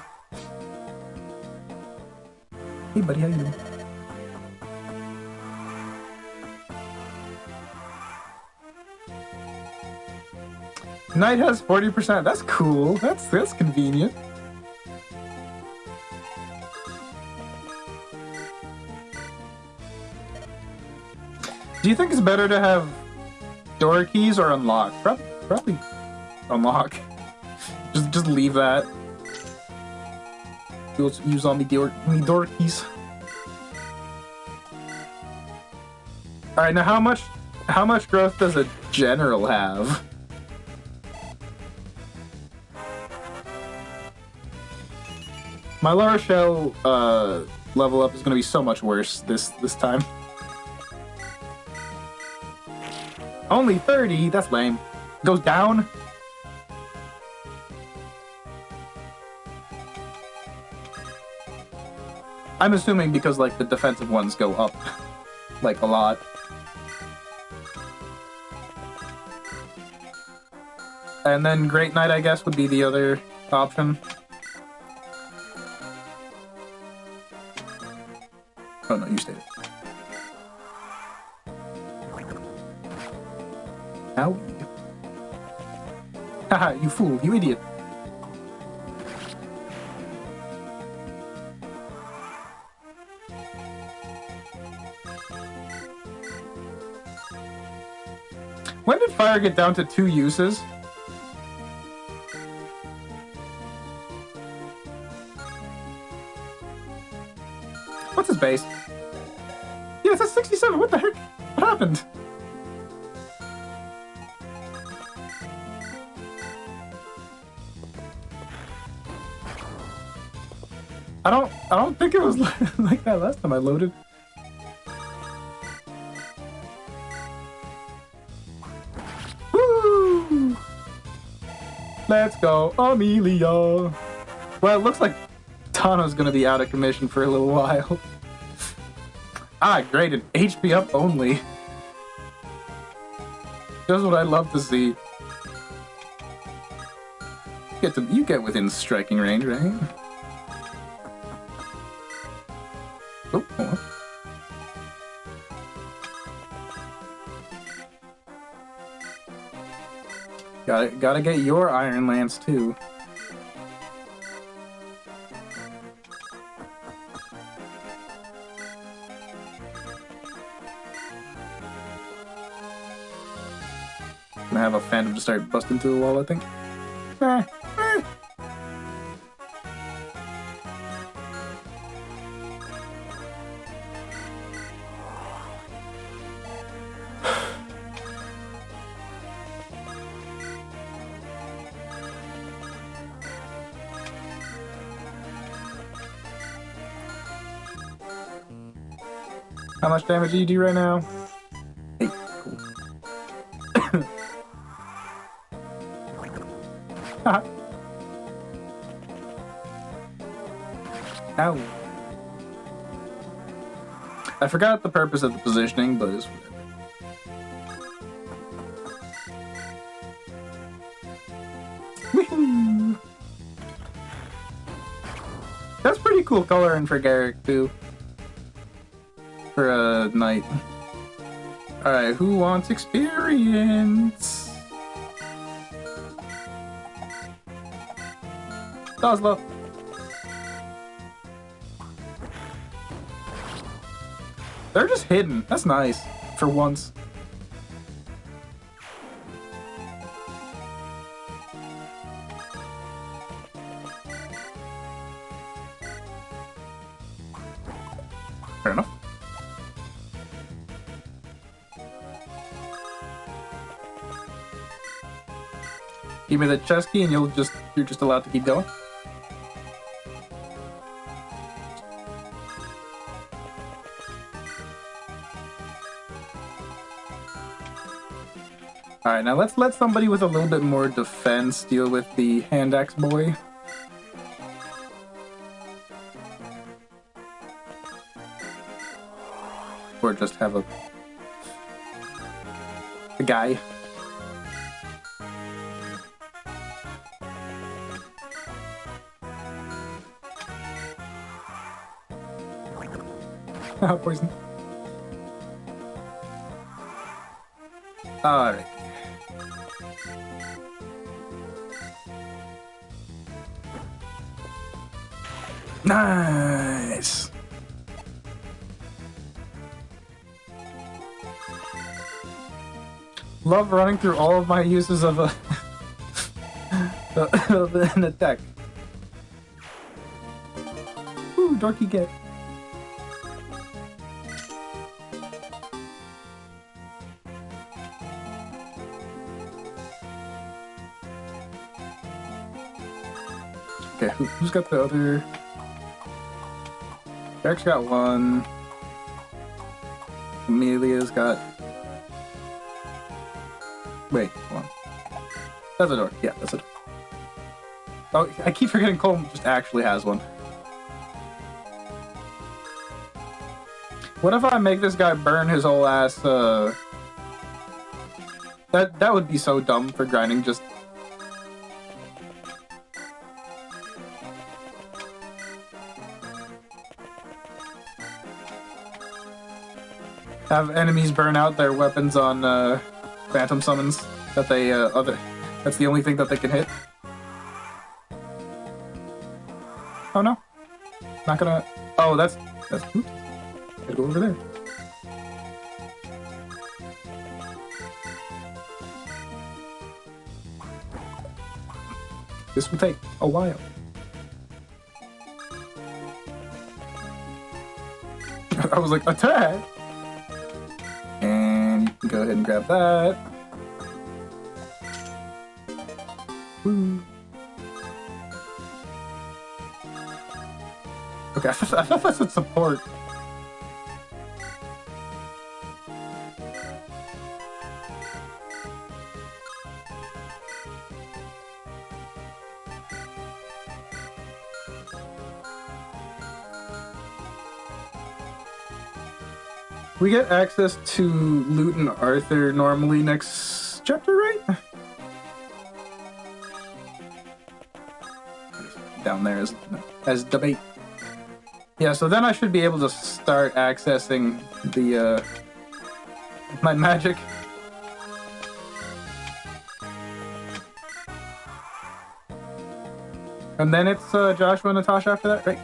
Hey buddy, how you doing? Knight has 40%. That's cool. That's convenient. Do you think it's better to have door keys or unlock? Probably unlock. Just leave that. Use all me door keys. All right, now how much growth does a general have? My lower shell level up is going to be so much worse this time. Only 30? That's lame. Goes down? I'm assuming because, like, the defensive ones go up, like, a lot. And then Great Knight, I guess, would be the other option. Oh no, you stayed. Ow. Haha, you fool, you idiot. When did fire get down to 2 uses? What's his base? Yeah, it's at 67, what the heck? What happened? I don't think it was like that last time I loaded. Woo! Let's go, Amelia. Well, it looks like Tano's gonna be out of commission for a little while. Ah, great, an HP up only. Just what I love to see. You get within striking range, right? Oh. Gotta get your Iron Lance too. I'm gonna have a Phantom to start busting through the wall, I think. How much damage do you do right now? 8. Cool. Ow. I forgot the purpose of the positioning, but it's whatever. Woohoo! That's pretty cool coloring for Garrick, too. For a knight. Alright, who wants experience? Oslo. They're just hidden. That's nice. For once. Fair enough. Give me the chest key and you're just allowed to keep going. Alright, now let's let somebody with a little bit more defense deal with the hand axe boy. Or just have a guy. Poison. Alright. Nice! Love running through all of my uses of a of an attack. Ooh, dorky get. Okay, who's got the other? Derek's got one. Amelia's got... Wait, hold on. That's a door. Yeah, that's a door. Oh, I keep forgetting Cole just actually has one. What if I make this guy burn his whole ass, That would be so dumb for grinding, just... Have enemies burn out their weapons on phantom summons that they that's the only thing that they can hit. Oh no. Not gonna oh that's oops. Gotta go over there. This will take a while. I was like, attack! And you can go ahead and grab that. Woo. Okay, I thought that said support. We get access to Loot and Arthur normally next chapter, right? Down there as debate. Yeah, so then I should be able to start accessing the my magic. And then it's Joshua and Natasha after that, right?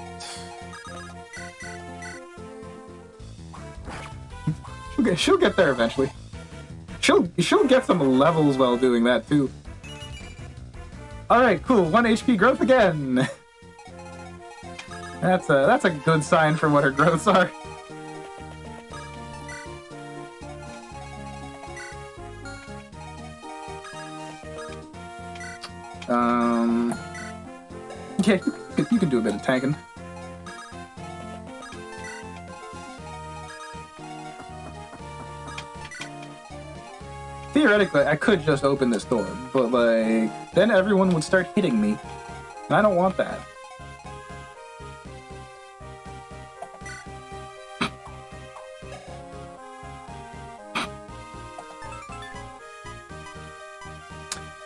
She'll get there eventually. She'll get some levels while doing that too. Alright, cool. 1 HP growth again. That's a good sign for what her growths are. Yeah, you can do a bit of tanking. Theoretically, I could just open this door, but like, then everyone would start hitting me. And I don't want that.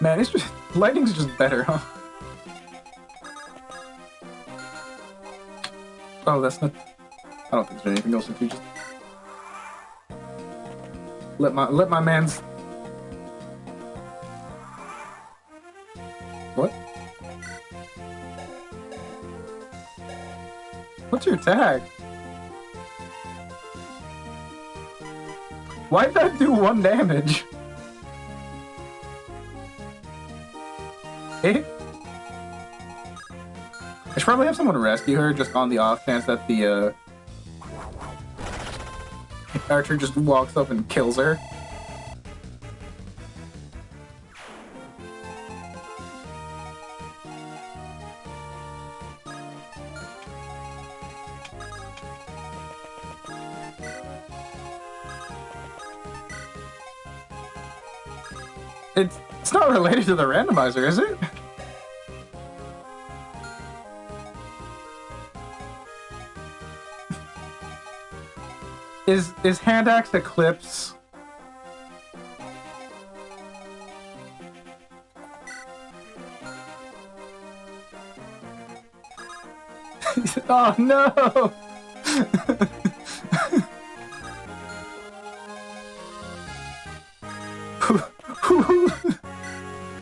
Man, it's just, lighting's just better, huh? Oh, that's not... I don't think there's anything else if you just... Let my man's... What? What's your attack? Why'd that do 1 damage? Eh? I should probably have someone rescue her just on the off chance that the archer just walks up and kills her. It's not related to the randomizer, is it? Is hand axe Eclipse? Oh no!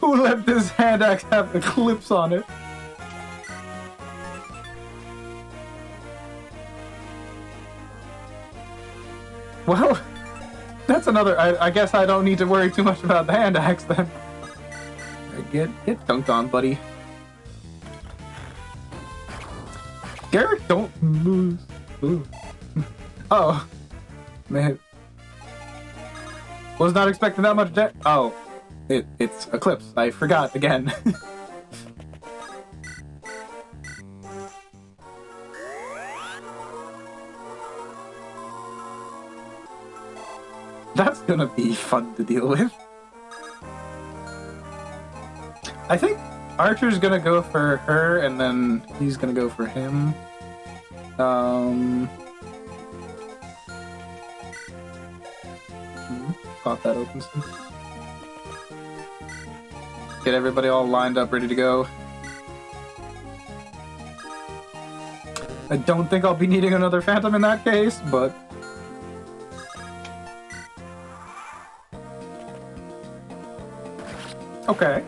Who let this hand axe have Eclipse on it? Well, that's another. I guess I don't need to worry too much about the hand axe then. Get dunked on, buddy. Garrick, don't lose. Ooh. Oh, man. Was not expecting that much damage. Oh, it's Eclipse. I forgot again. That's gonna be fun to deal with. I think Archer's gonna go for her, and then he's gonna go for him. Pop that open soon. Get everybody all lined up, ready to go. I don't think I'll be needing another Phantom in that case, but... Okay.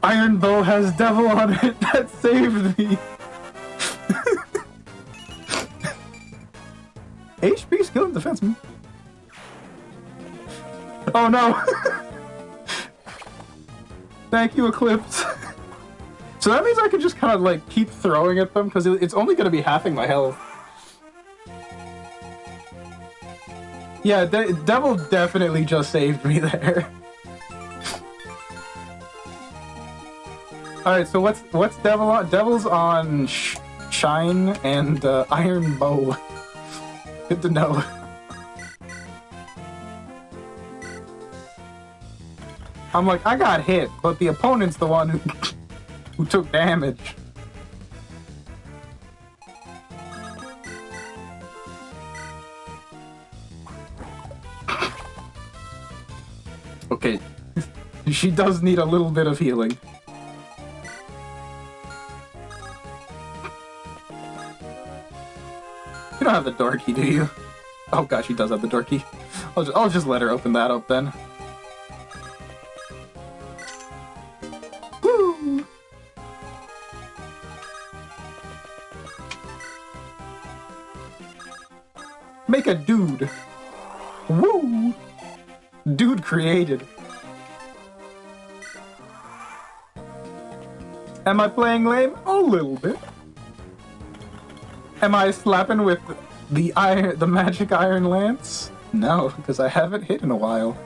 Iron Bow has Devil on it. That saved me. HP, skill, and defense. Oh no. Thank you, Eclipse. So that means I can just kind of like keep throwing at them because it's only going to be halving my health. Yeah, Devil definitely just saved me there. Alright, so what's Devil on? Devil's on Shine and Iron Bow. Good to know. I'm like, I got hit, but the opponent's the one who took damage. Okay, she does need a little bit of healing. You don't have the door key, do you? Oh gosh, she does have the door key. I'll just let her open that up then. Woo! Make a dude. Woo! Dude created. Am I playing lame? A little bit. Am I slapping with the magic iron lance? No, because I haven't hit in a while.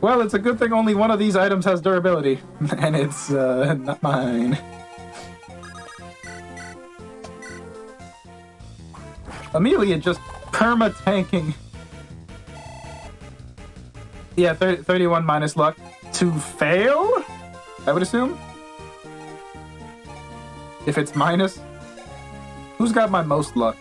Well, it's a good thing only one of these items has durability, and it's not mine. Amelia just perma-tanking. Yeah, 31 minus luck to fail? I would assume? If it's minus? Who's got my most luck?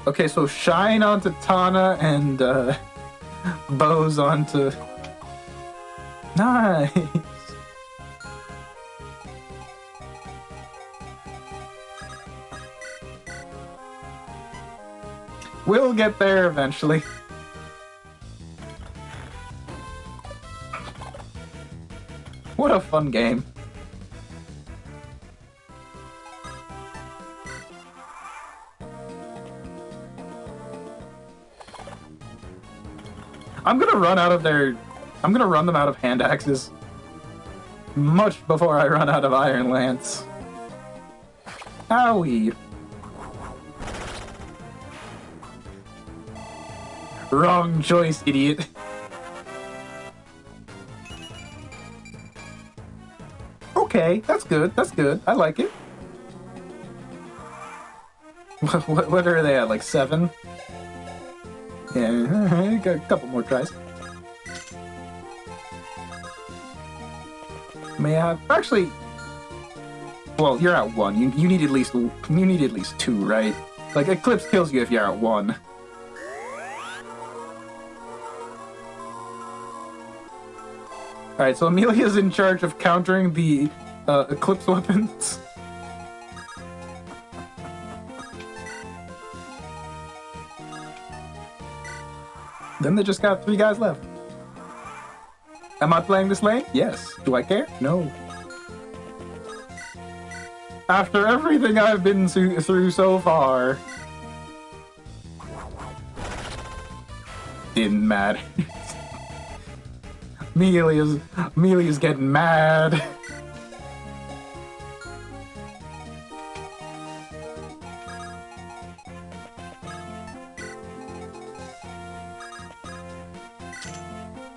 Okay, so Shine onto Tana and bows onto... Nice! We'll get there eventually. What a fun game. I'm gonna run them out of hand axes much before I run out of Iron Lance. Owie. Wrong choice, idiot. Okay, that's good, that's good. I like it. What are they at, like 7? Yeah, got a couple more tries. May I have... Actually... Well, you're at 1. You need at least 2, right? Like, Eclipse kills you if you're at 1. Alright, so Amelia's in charge of countering the Eclipse weapons. Then they just got 3 guys left. Am I playing this lane? Yes. Do I care? No. After everything I've been through so far... Didn't matter. Amelia's getting mad.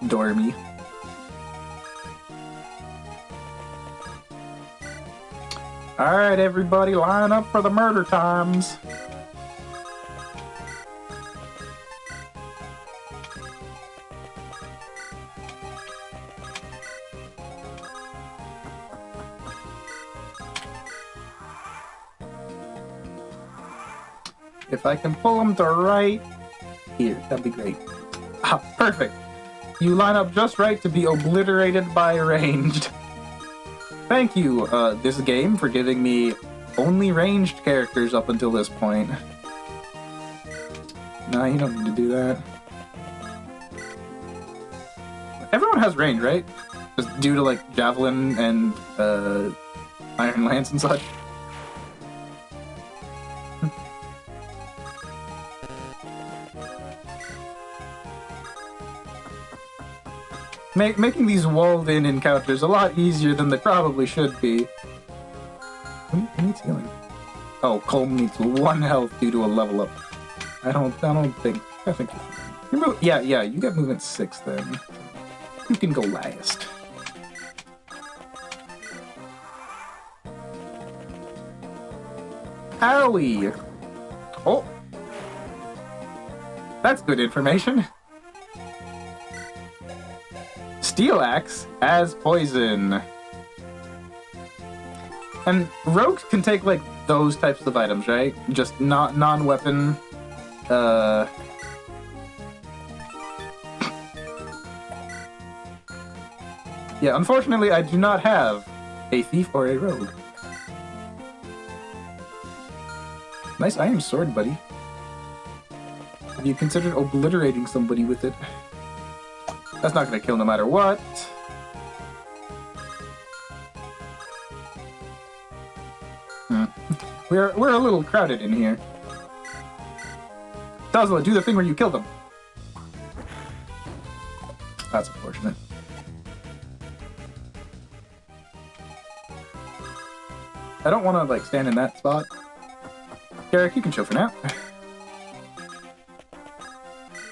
Dormy. Alright, everybody, line up for the murder times. If I can pull them to right here, that'd be great. Ah, perfect. You line up just right to be obliterated by ranged. Thank you, this game, for giving me only ranged characters up until this point. Nah, you don't need to do that. Everyone has range, right? Just due to, like, Javelin and, Iron Lance and such. Making these walled-in encounters a lot easier than they probably should be. Who needs healing? Oh, Colm needs 1 health due to a level up. I think yeah, you get movement 6 then. You can go last. Owie! Oh! That's good information. Steel Axe as poison. And rogues can take, like, those types of items, right? Just non-weapon, Yeah, unfortunately, I do not have a thief or a rogue. Nice iron sword, buddy. Have you considered obliterating somebody with it? That's not gonna kill no matter what. We're a little crowded in here. Tazla, do the thing where you kill them. That's unfortunate. I don't want to, like, stand in that spot. Garrick, you can chill for now.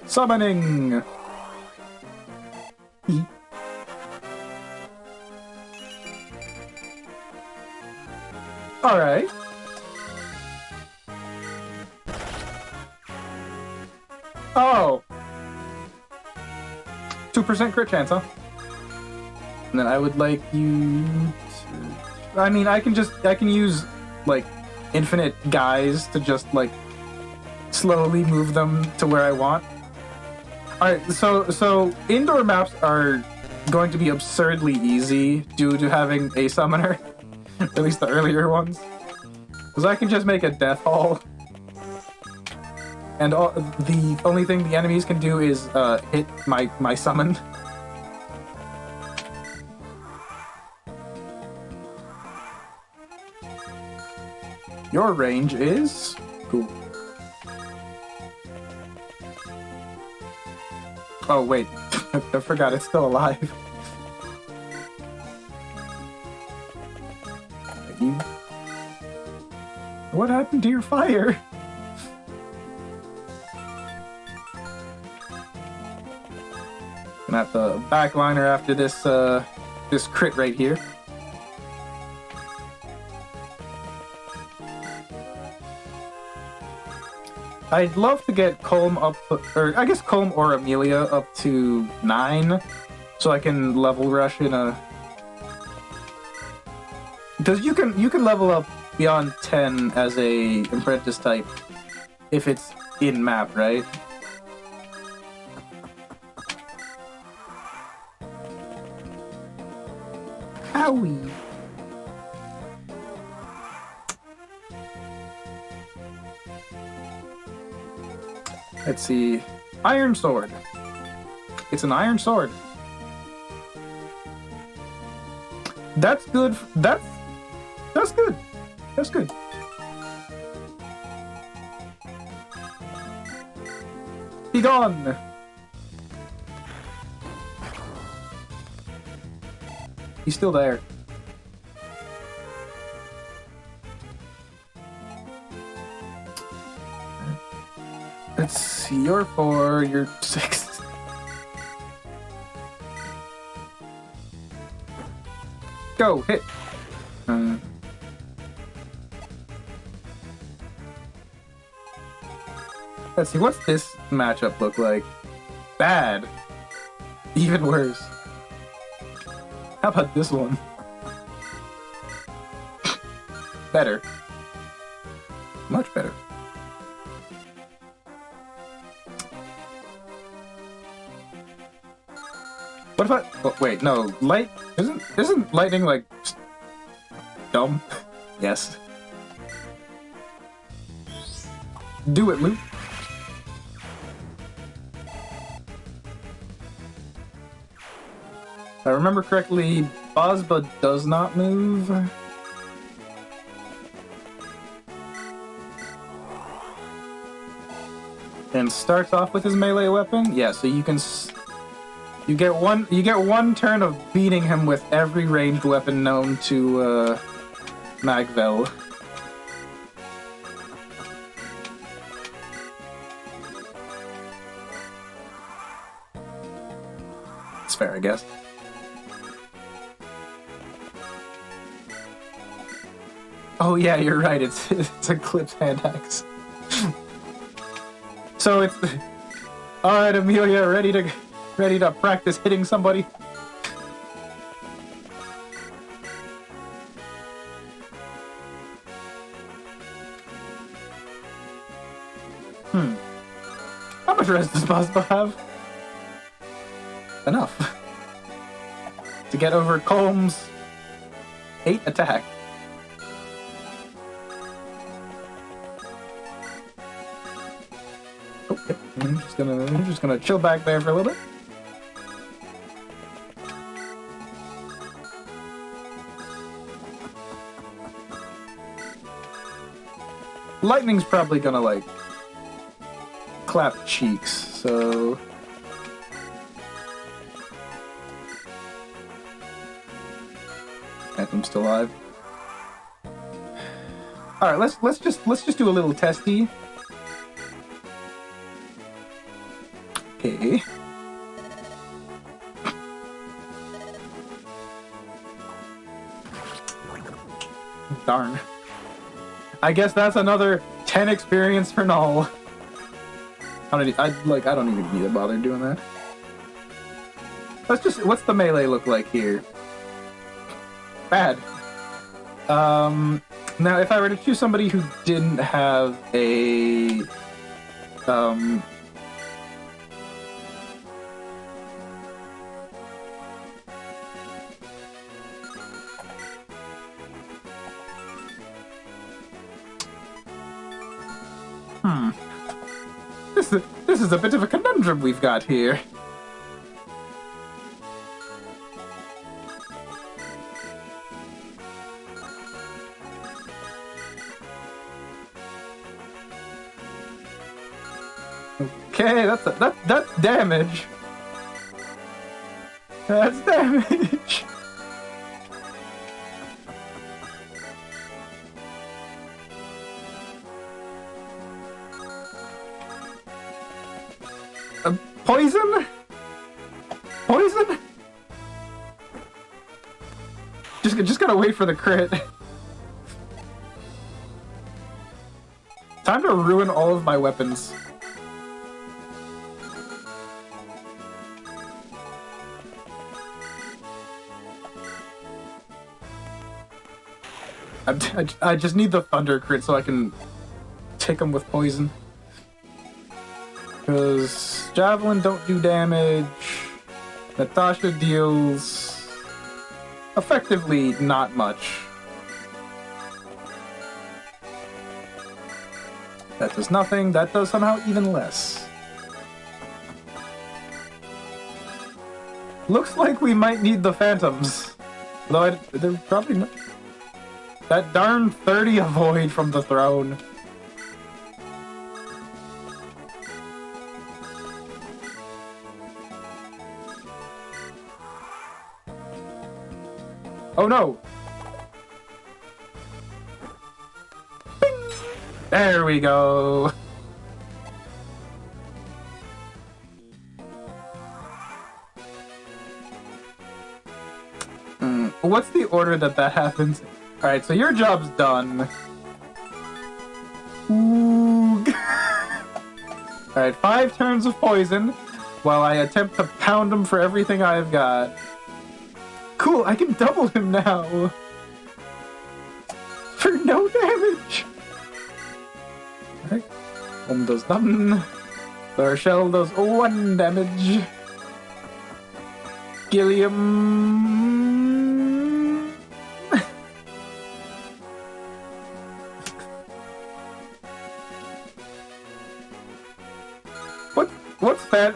Summoning! Alright. Oh! 2% crit chance, huh? And then I would like you to... I mean, I can use, like, infinite guys to just, like, slowly move them to where I want. Alright, so indoor maps are going to be absurdly easy due to having a summoner. At least the earlier ones. Because I can just make a death hall. And the only thing the enemies can do is hit my summon. Your range is cool. Oh wait, I forgot it's still alive. What happened to your fire? Gonna have to backliner after this this crit right here. I'd love to get Colm up, or I guess Colm or Amelia up to 9, so I can level rush in a. Because you can level up beyond 10 as a apprentice type if it's in map, right? Owie. Let's see. Iron sword. It's an iron sword. That's good. That's good. That's good. Be gone. He's still there. Let's see, you're 4, you're 6. Go, hit! Let's see, what's this matchup look like? Bad. Even worse. How about this one? Better. Much better. What if I... Oh, wait, no. Light... Isn't lightning, like... dumb? Yes. Do it, Luke. If I remember correctly, Bozba does not move. And starts off with his melee weapon? Yeah, so you can... You get one turn of beating him with every ranged weapon known to Magvel. It's fair, I guess. Oh yeah, you're right. It's a clipped hand axe. So it's all right, Amelia, ready to practice hitting somebody. How much rest does Bozba have? Enough. To get over Colm's 8 attack. Oh, yep. I'm just gonna chill back there for a little bit. Lightning's probably gonna, like, clap cheeks, so... Anthem's still alive. Alright, let's just do a little testy. Okay. Darn. I guess that's another 10 experience for Null. I don't even need to bother doing that. What's the melee look like here? Bad. Now if I were to choose somebody who didn't have a This is a bit of a conundrum we've got here. Okay, that's damage. That's damage. Poison? Poison? Just gotta wait for the crit. Time to ruin all of my weapons. I just need the thunder crit so I can take him with poison. Because Javelin don't do damage. Natasha deals effectively not much. That does nothing. That does somehow even less. Looks like we might need the phantoms. Though they're probably not. That darn 30 avoid from the throne. Oh no! Bing! There we go! What's the order that happens? Alright, so your job's done. Ooh. Alright, 5 turns of poison while I attempt to pound him for everything I've got. Cool, I can double him now. For no damage. Alright. One does nothing. The shell does 1 damage. Gilliam.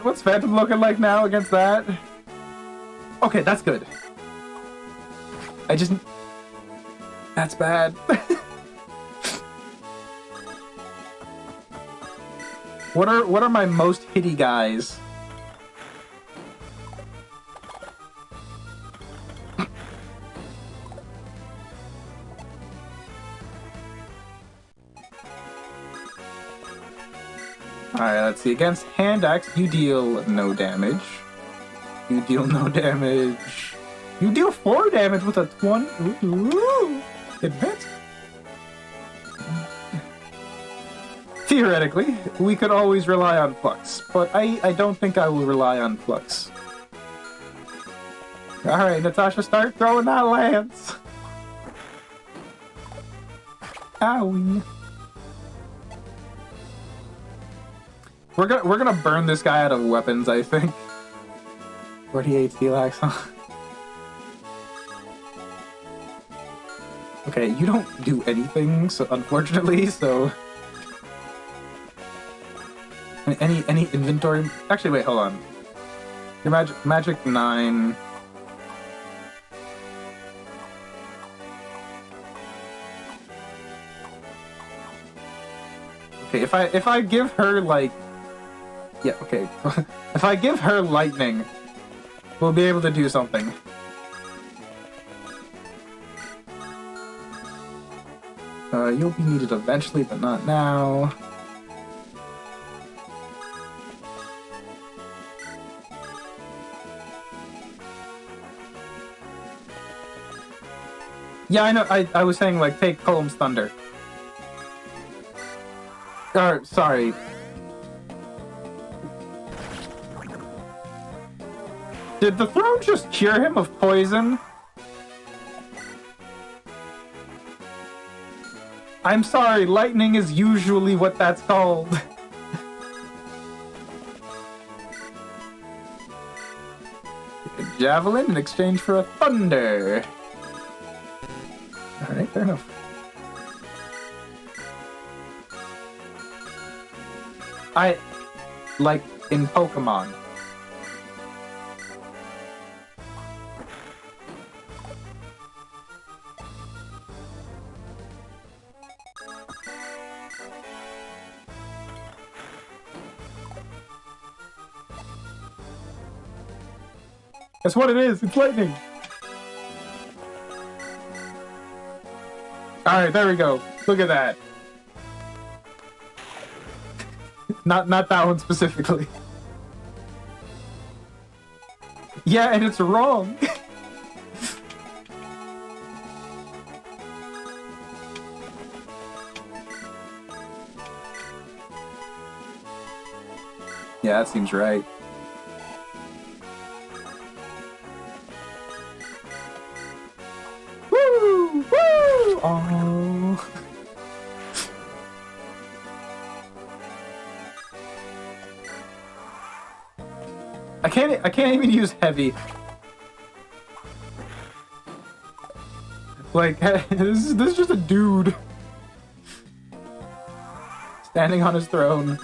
What's Phantom looking like now against that? Okay, that's good. That's bad. What are my most hitty guys? Alright, let's see. Against hand axe, you deal no damage. You deal no damage. You deal 4 damage with a 20. Ooh, advance. Theoretically, we could always rely on Flux, but I don't think I will rely on Flux. Alright, Natasha, start throwing that lance. Owie. We're gonna burn this guy out of weapons, I think. 48 steel axe, huh? Okay, you don't do anything, so unfortunately, so any inventory. Actually, wait, hold on. Your magic 9. Okay, if I give her like. Yeah, okay. If I give her lightning, we'll be able to do something. You'll be needed eventually, but not now. Yeah, I know. I was saying, like, take Column's Thunder. Sorry. Did the throne just cure him of poison? I'm sorry, lightning is usually what that's called. Take a javelin in exchange for a thunder. Alright, fair enough. Like in Pokemon. That's what it is. It's lightning. Alright, there we go. Look at that. Not that one specifically. Yeah, and it's wrong. Yeah, that seems right. Woo! Woo! Oh. I can't even use heavy. Like, this is just a dude standing on his throne.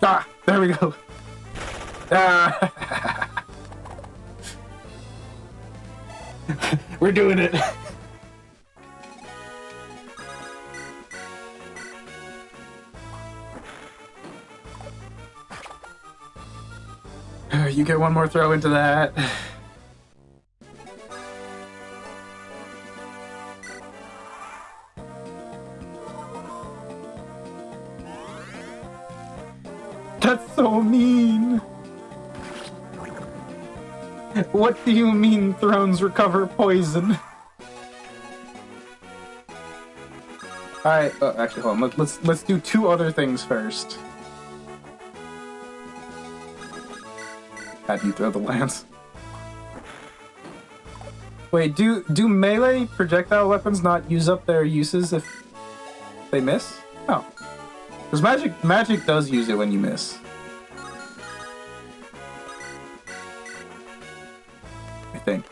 Ah, there we go. Ah. We're doing it. You get one more throw into that. That's so mean. What do you mean thrones recover poison? Alright, actually hold on. Let's do two other things first. Have you throw the lance? Wait, do melee projectile weapons not use up their uses if they miss? No. Because magic does use it when you miss. I think.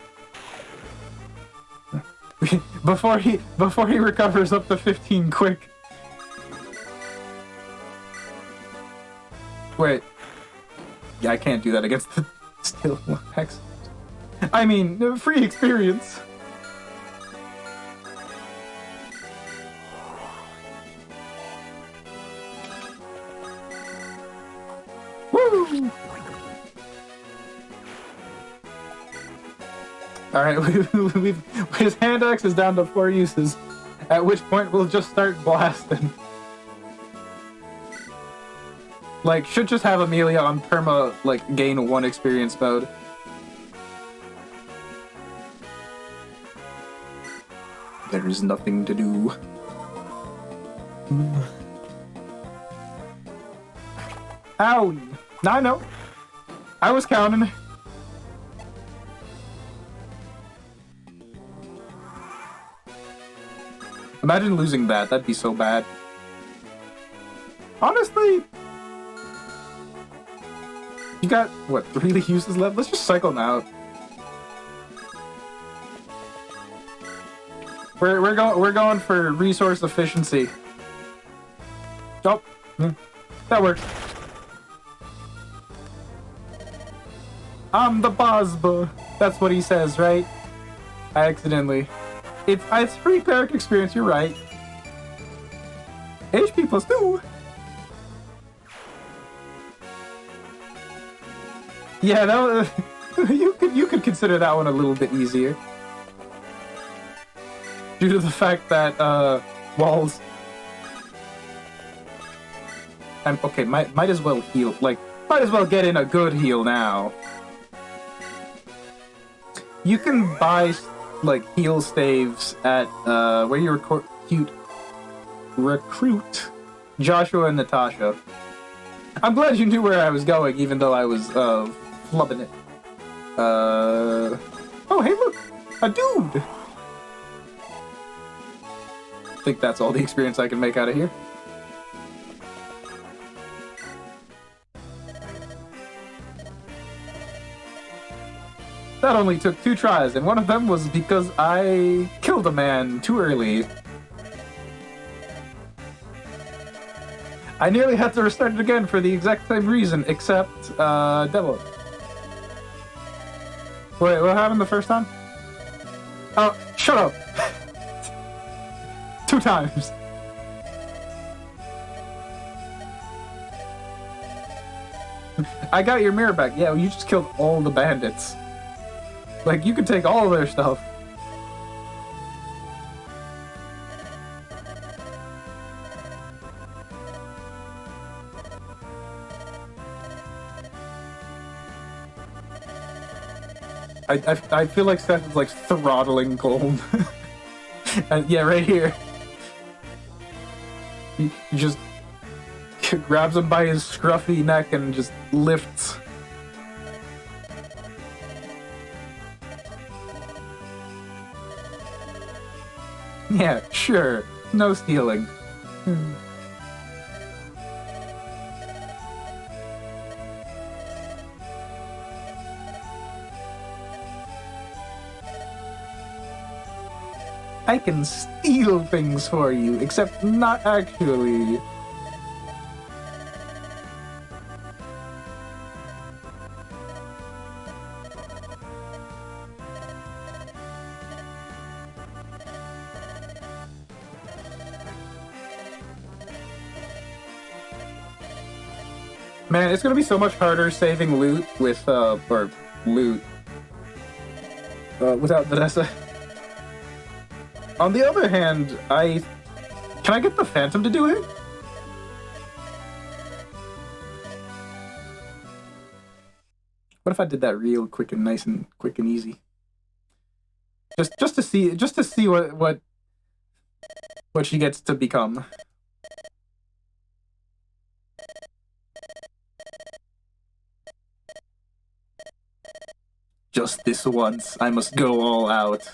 before he recovers up to 15 quick. Wait. Yeah, I can't do that against the steel X. I mean, free experience. Woo! Alright, his hand axe is down to 4 uses, at which point we'll just start blasting. Like, should just have Amelia on perma, like, gain 1 experience mode. There is nothing to do. Owie! No, I know. I was counting. Imagine losing that. That'd be so bad. Honestly, you got, what, 3 uses left? Let's just cycle them out. We're going for resource efficiency. Oh, that works. I'm the Bosba. That's what he says, right? I accidentally. It's free cleric experience. You're right. HP plus 2. Yeah, that was, you could consider that one a little bit easier. Due to the fact that, walls. Okay, might as well heal, like, might as well get in a good heal now. You can buy, like, heal staves at, where you recruit Joshua and Natasha. I'm glad you knew where I was going, even though I was, flubbing it. Oh, hey, look! A dude! I think that's all the experience I can make out of here. That only took 2 tries, and one of them was because I killed a man too early. I nearly had to restart it again for the exact same reason, except, Devil. Wait, what happened the first time? Oh, shut up! 2 times. I got your mirror back. Yeah, you just killed all the bandits. Like, you could take all their stuff. I feel like Seth is like throttling Gold. Yeah, right here. He just grabs him by his scruffy neck and just lifts. Yeah, sure. No stealing. I can steal things for you, except not actually. Man, it's gonna be so much harder saving loot with, or loot, without Vanessa. On the other hand, can I get the Phantom to do it? What if I did that real quick and nice and quick and easy? Just to see what she gets to become. Just this once, I must go all out.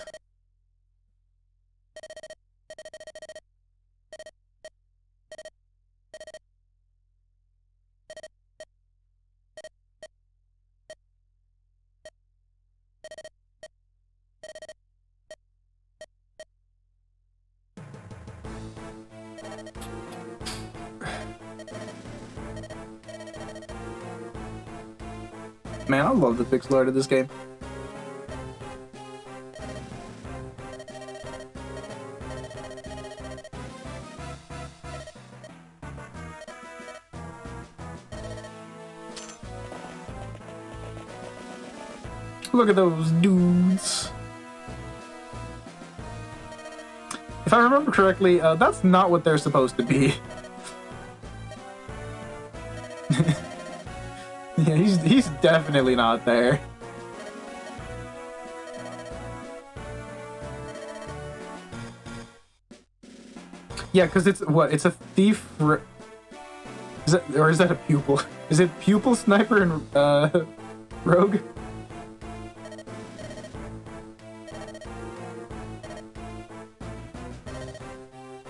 Man, I love the pixel art of this game. Look at those dudes. If I remember correctly, that's not what they're supposed to be. Yeah, he's definitely not there. Yeah, because it's a thief. Is that a pupil? Is it pupil, sniper, and rogue?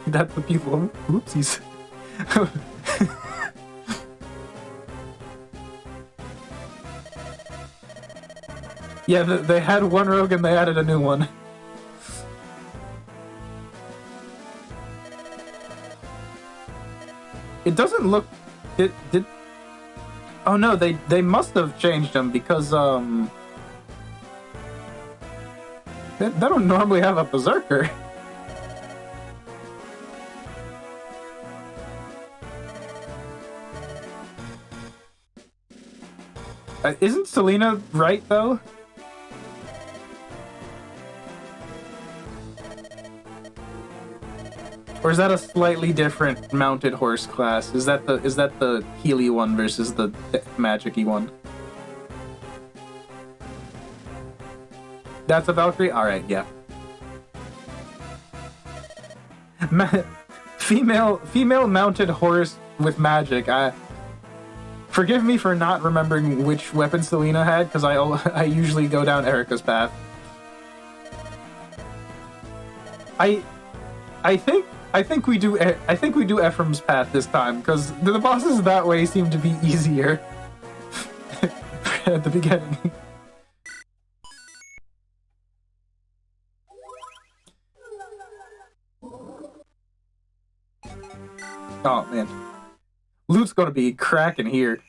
That's the pupil. Oopsies. Yeah, they had one rogue and they added a new one. It doesn't look... Did... Oh no, they must have changed them because, they don't normally have a berserker. Isn't Selena right, though? Or is that a slightly different mounted horse class? Is that the Healy one versus the magic-y one? That's a Valkyrie? Alright, yeah. Female mounted horse with magic. Forgive me for not remembering which weapon Selena had, because I usually go down Erica's path. I think we do Ephraim's path this time, because the bosses that way seem to be easier at the beginning. Oh man, loot's gonna be cracking here.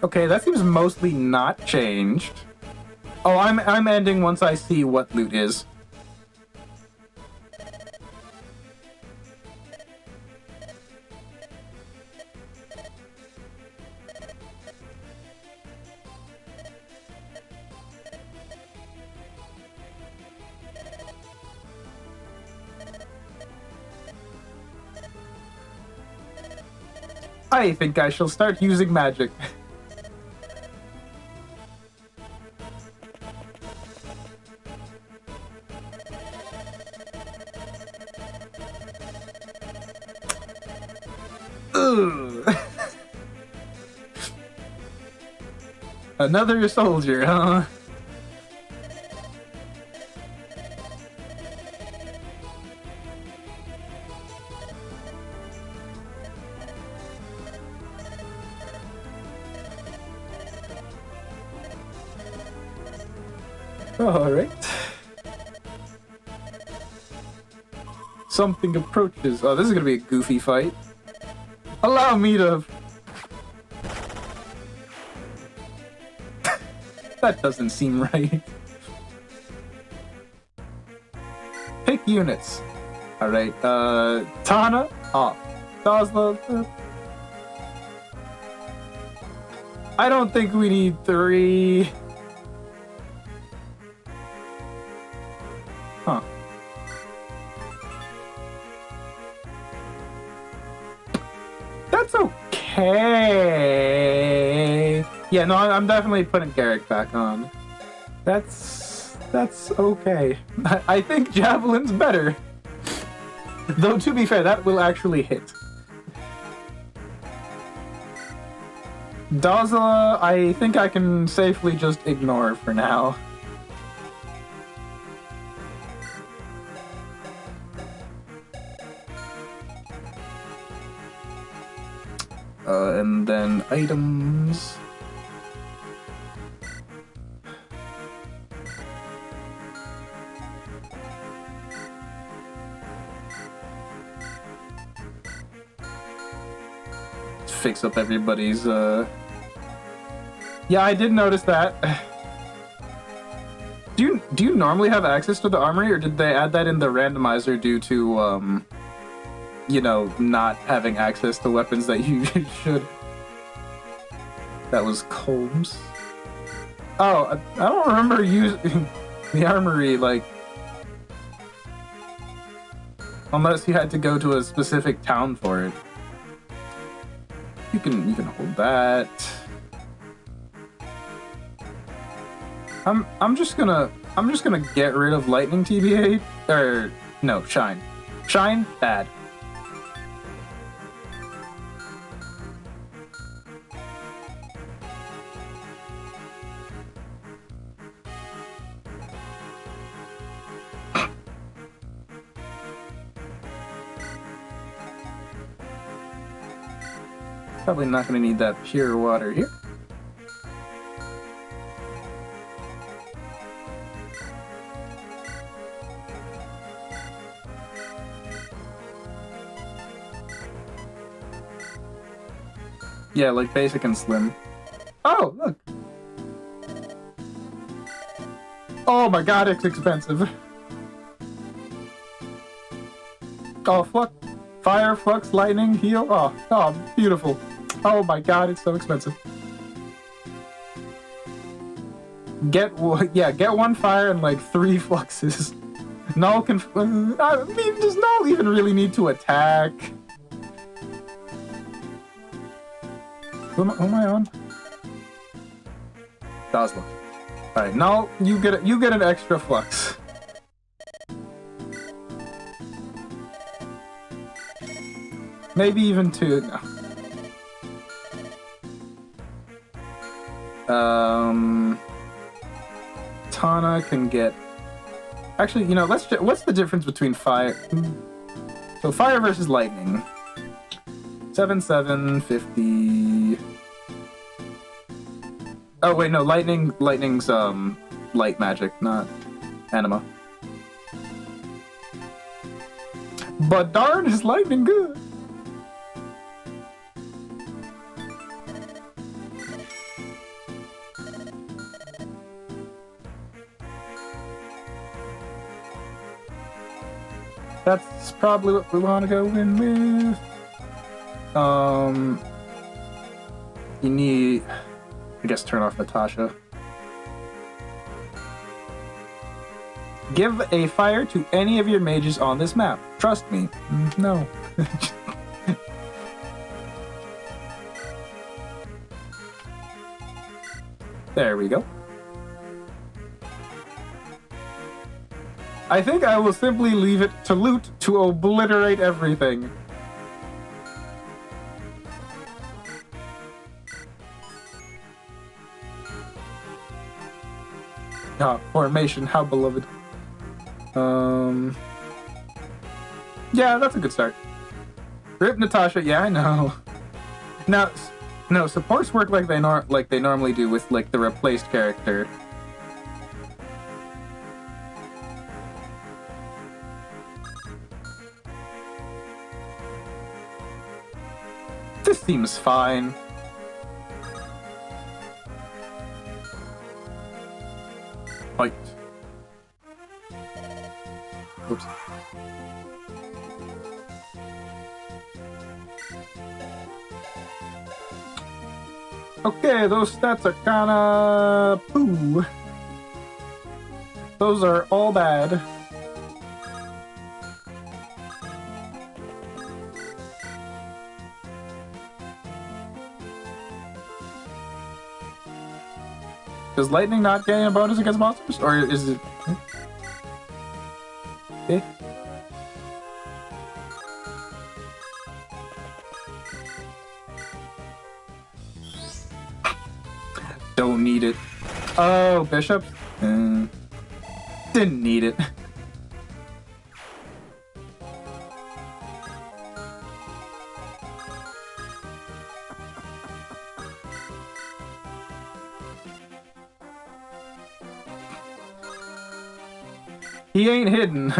Okay, that seems mostly not changed. Oh, I'm ending once I see what loot is. I think I shall start using magic. Another soldier, huh? Alright. Something approaches. Oh, this is gonna be a goofy fight. Allow me to... That doesn't seem right. Pick units. Alright, Tana, off. Dazla, I don't think we need 3. Huh. That's okay. Yeah, no, I'm definitely putting Garrick back on. That's okay. I think Javelin's better. Though, to be fair, that will actually hit. Dazla, I think I can safely just ignore for now. And then items. Fix up everybody's, Yeah, I did notice that. Do you normally have access to the armory, or did they add that in the randomizer due to, you know, not having access to weapons that you should? That was Combs. Oh, I don't remember using the armory, like... Unless you had to go to a specific town for it. You can hold that. I'm just gonna get rid of lightning TBA, or no, shine. Shine, bad. Probably not gonna need that pure water here. Yeah, like basic and slim. Oh, look! Oh my god, it's expensive. Oh, fire, flux, lightning, heal. Oh, beautiful. Oh my god, it's so expensive. Get 1 fire and like 3 fluxes. Null can... I mean, does Null even really need to attack? Who am I on? Dosla. Alright, now you get an extra flux. Maybe even 2. No. Tana can get... Actually, you know, let's check. What's the difference between fire... So fire versus lightning. 7, 50... Oh wait, no, lightning's light magic, not anima. But darn is lightning good. That's probably what we want to go in with. You need, I guess, turn off Natasha. Give a fire to any of your mages on this map. Trust me. No. There we go. I think I will simply leave it to loot to obliterate everything. Ah, formation, how beloved. Yeah, that's a good start. Rip Natasha, yeah, I know. Now, no, supports work like they normally do with like the replaced character. This seems fine. Fight. Oops. Okay, those stats are kinda poo. Those are all bad. Does lightning not gain a bonus against monsters? Or is it... Okay. Don't need it. Oh, Bishop? Didn't need it. He ain't hidden,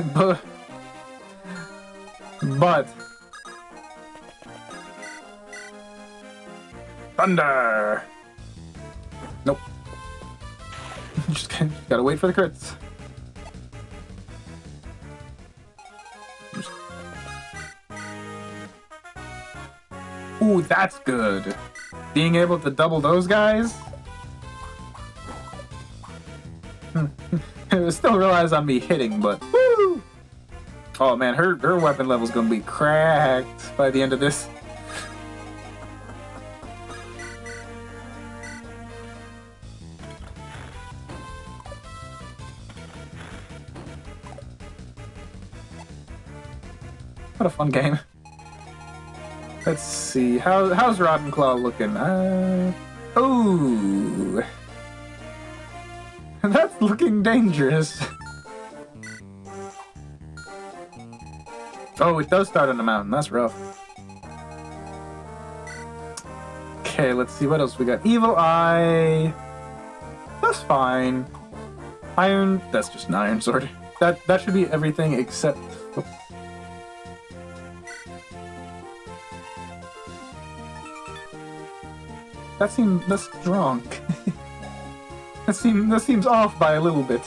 but thunder. Nope. just gotta wait for the crits. Ooh, that's good. Being able to double those guys. It still relies on me hitting, but woo! Oh man, her weapon level's gonna be cracked by the end of this. What a fun game. Let's see, how's Rotten Claw looking? Ooh. That's looking dangerous. Oh, it does start on the mountain. That's rough. Okay, let's see what else we got. Evil Eye. That's fine. Iron. That's just an iron sword. That should be everything except. Oh. That's strong. That seems off by a little bit.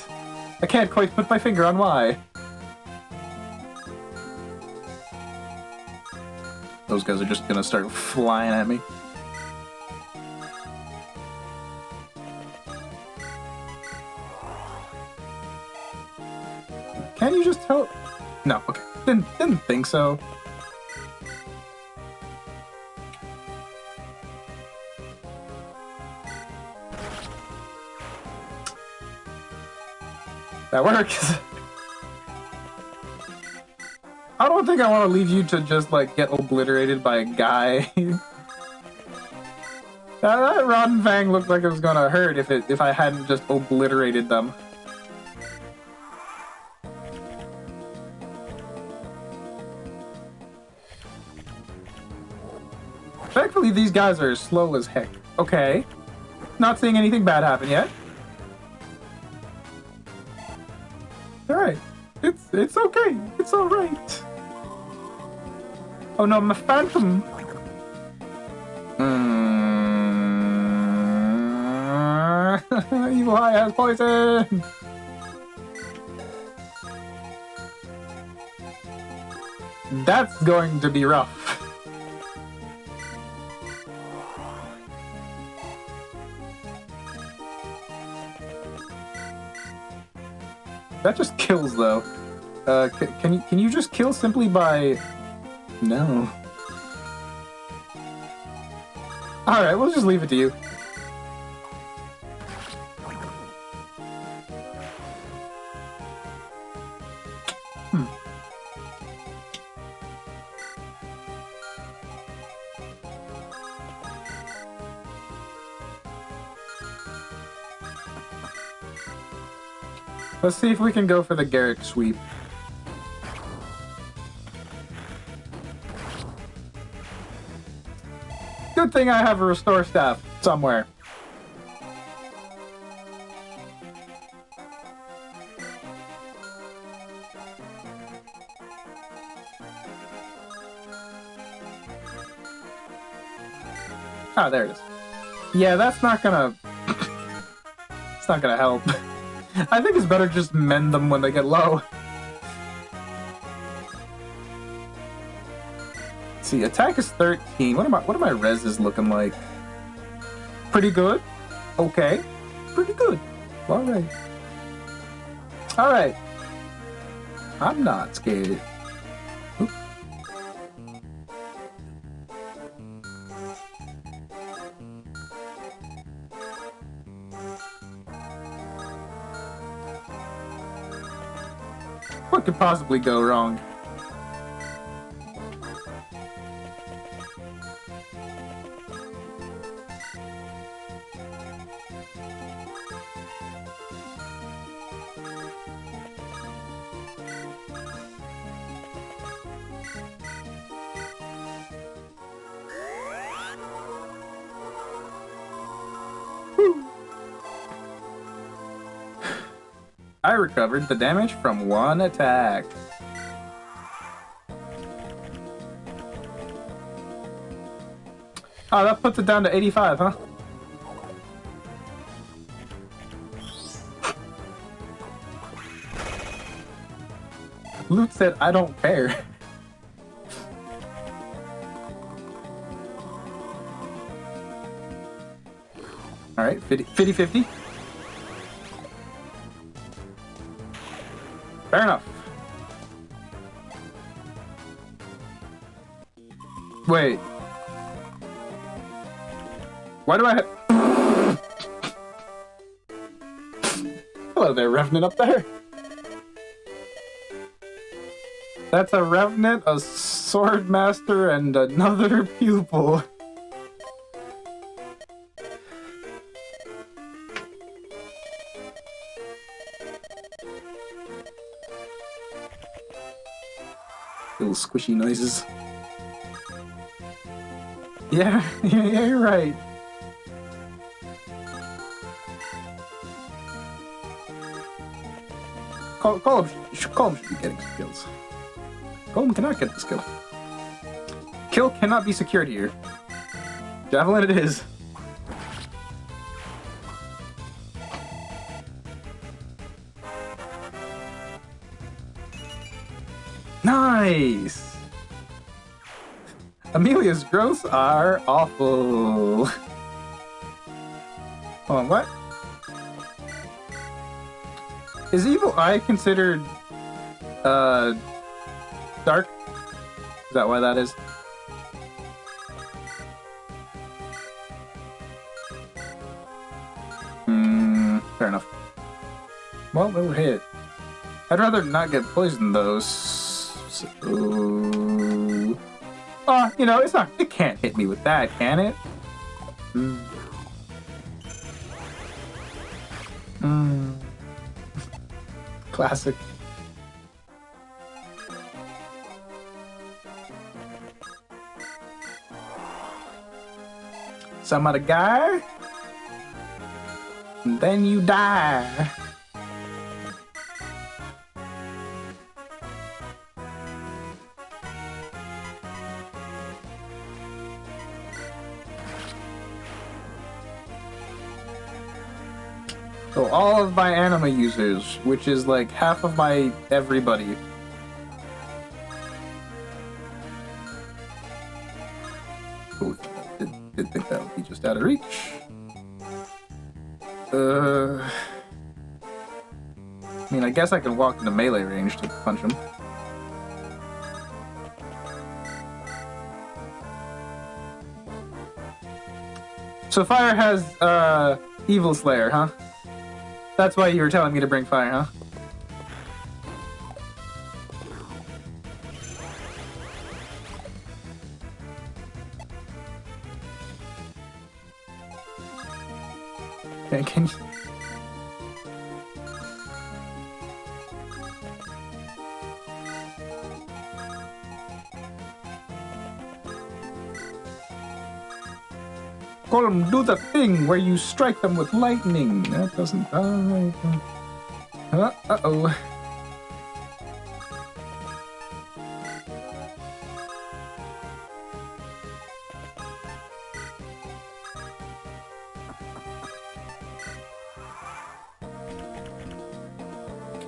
I can't quite put my finger on why. Those guys are just gonna start flying at me. Can you just tell? No, okay. Didn't think so. That works. I don't think I want to leave you to just, like, get obliterated by a guy. That Rotten Fang looked like it was gonna hurt if I hadn't just obliterated them. Thankfully, these guys are slow as heck. Okay. Not seeing anything bad happen yet. Alright. It's okay. It's alright. Oh no, my phantom. Evil Eye has poison! That's going to be rough. That just kills, though. Can you just kill simply by... No. Alright, we'll just leave it to you. Let's see if we can go for the Garrick sweep. Good thing I have a restore staff somewhere. Ah, there it is. Yeah, that's not gonna... it's not gonna help. I think it's better just mend them when they get low. Let's see, attack is 13. What are my reses looking like? Pretty good. Okay. Pretty good. Alright. Alright. I'm not scared. Oop. What could possibly go wrong? I recovered the damage from one attack. Oh, that puts it down to 85, huh? Luke said, I don't care. Alright, 50-50. Fair enough. Wait. Why do I have... Hello there, Revenant up there. That's a Revenant, a Sword Master, and another pupil. Little squishy noises. Yeah, you're right. Colm should be getting skills. Colm cannot get the skill. Kill cannot be secured here. Javelin it is. Nice! Amelia's growths are awful. Hold on, what? Is Evil Eye considered, dark? Is that why that is? Fair enough. Well, it'll hit. I'd rather not get poisoned though. So... you know, it can't hit me with that, can it? Classic. Some other guy, and then you die. So all of my anima users, which is like half of my everybody. Cool. Did think that would be just out of reach. I mean, I guess I can walk into melee range to punch him. So fire has Evil Slayer, huh? That's why you were telling me to bring fire, huh? Okay, can you... Colm, do the thing where you strike them with lightning. That doesn't... Uh-oh.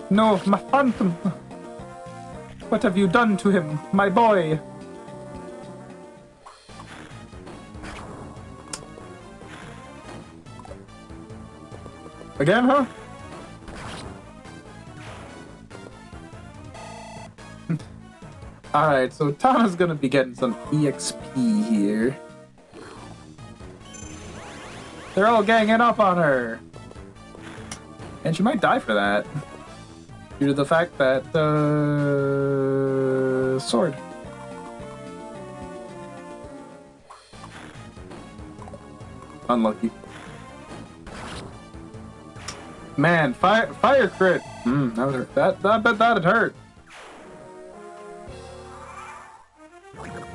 No, my phantom! What have you done to him, my boy? Again, huh? Alright, so Tana's gonna be getting some EXP here. They're all ganging up on her! And she might die for that. Due to the fact that, sword. Unlucky. Man, fire crit! That would hurt. I bet that'd hurt.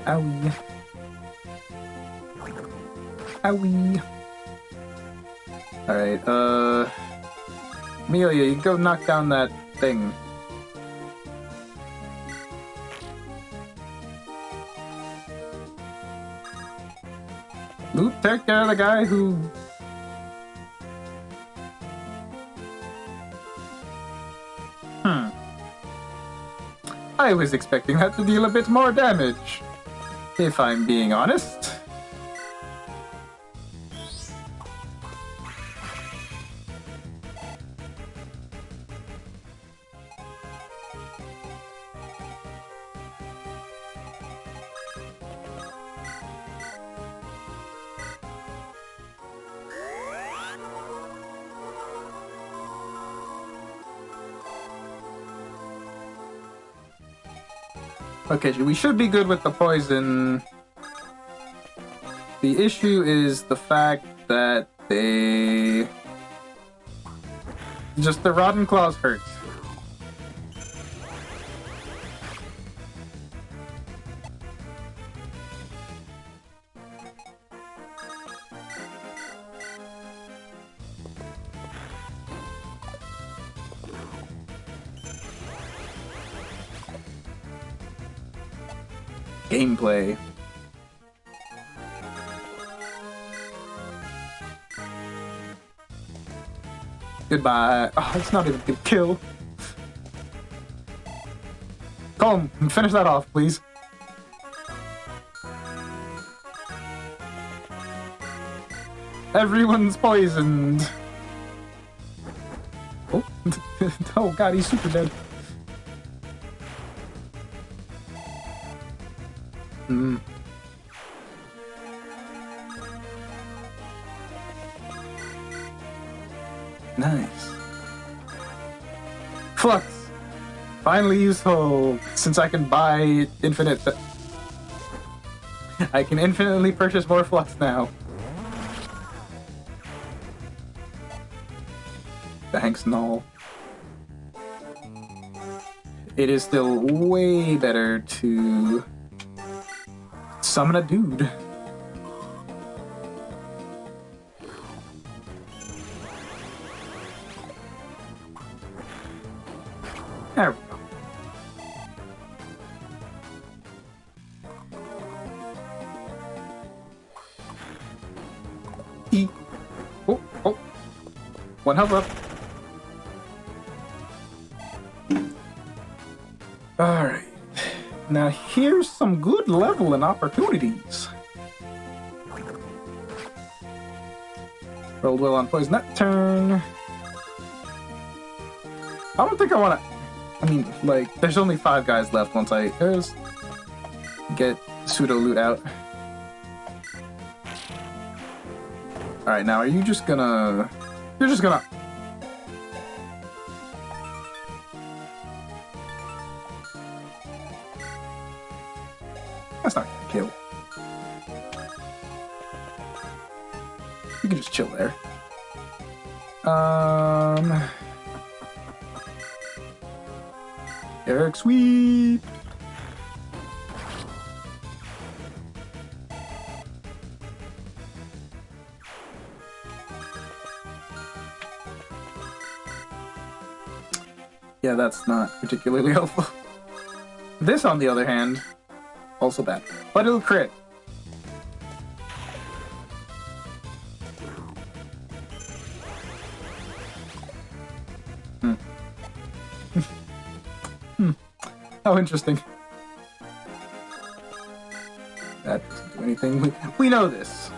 Owie. Owie. Alright, Amelia, you go knock down that thing. Luke, take care of the guy who... I was expecting that to deal a bit more damage, if I'm being honest. Okay, we should be good with the poison. The issue is the fact that they... Just the rotten claws hurt. Gameplay. Goodbye. Oh, it's not even a good kill. Colm, finish that off, please. Everyone's poisoned. Oh, oh god, he's super dead. Nice. Flux, Finally useful, since I can buy infinite... I can infinitely purchase more flux now. Thanks, Null. It is still way better to summon a dude. There we go. E. Oh, oh. One health up. Alright. Now here's some good leveling opportunities. Rolled well on poison that turn. I don't think I want to... I mean, like, there's only 5 guys left once I just get pseudo loot out. Alright, now are you just gonna... You're just gonna... That's not gonna kill. You can just chill there. Eric Sweep. Yeah, that's not particularly helpful. This, on the other hand, also bad. But it'll crit. How interesting. That doesn't do anything. We know this.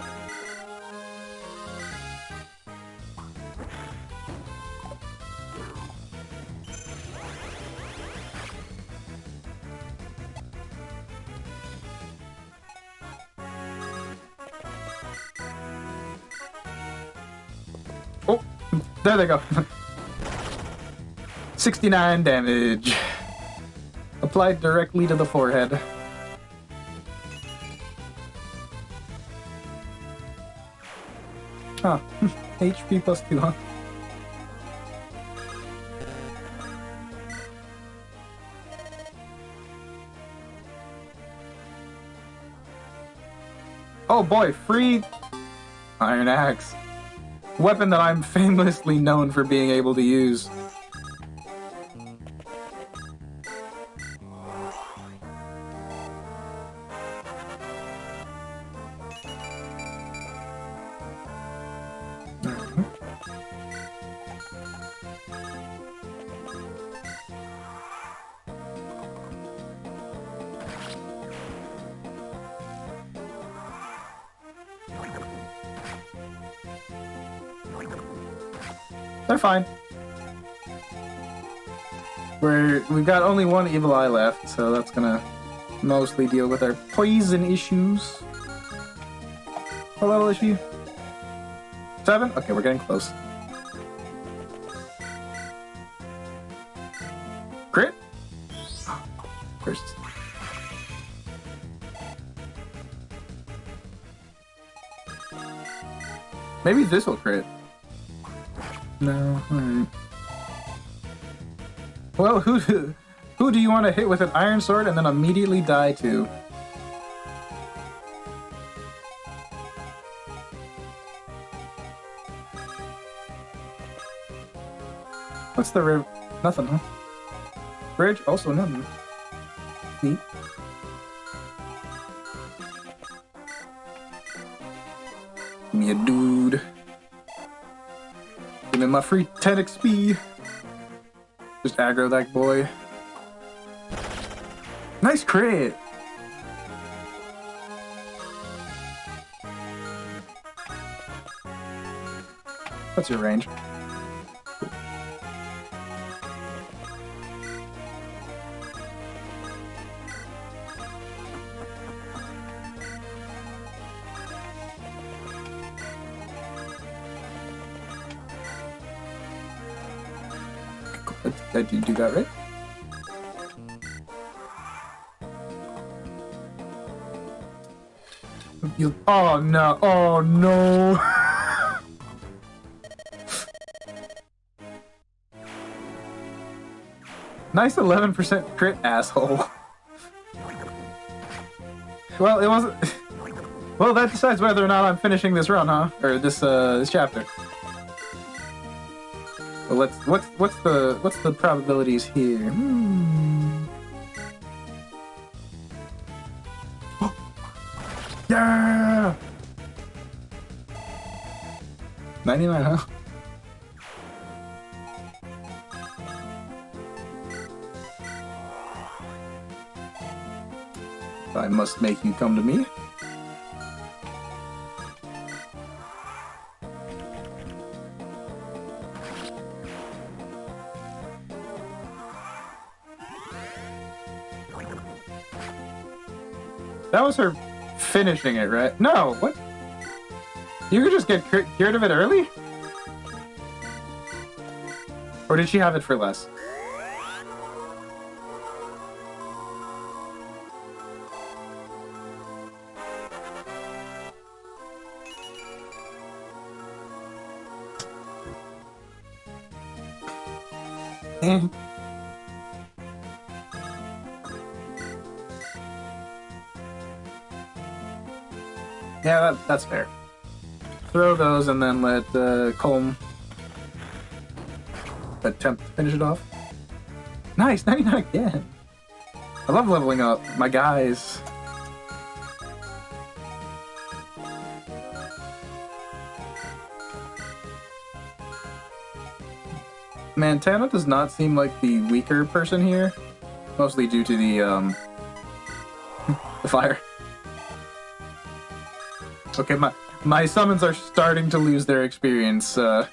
Oh, there they go. 69 damage. Applied directly to the forehead. Huh. HP +2, huh? Oh boy, free Iron Axe. Weapon that I'm famously known for being able to use. They're fine. We've got only one evil eye left, so that's gonna mostly deal with our poison issues. What level is she? 7? Okay, we're getting close. Crit? First. Maybe this will crit. No, alright. Well, who do you want to hit with an iron sword and then immediately die to? What's the riv? Nothing, huh? Bridge? Also nothing. Neat. Give me a dude. Give me my free 10 XP. Just aggro that boy. Nice crit! What's your range? Did you do that right? You. Oh no! Oh no! Nice 11% crit, asshole. Well, it wasn't. Well, that decides whether or not I'm finishing this run, huh? Or this chapter. Well, what's the probabilities here? Yeah. 99, huh? I must make you come to me. That was her finishing it, right? No, what? You could just get cured of it early? Or did she have it for less? Yeah, that's fair. Throw those and then let Colm attempt to finish it off. Nice, 99 again. I love leveling up my guys. Man, Tana does not seem like the weaker person here, mostly due to the the fire. Okay, my summons are starting to lose their experience. No,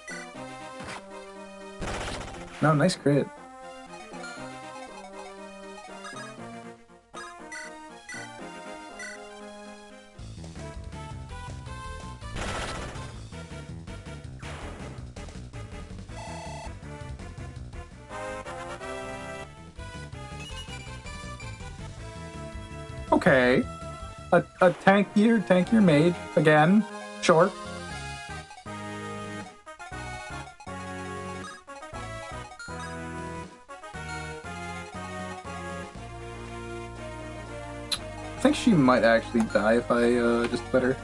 nice crit. Okay. A tankier mage again. Sure. I think she might actually die if I just let her.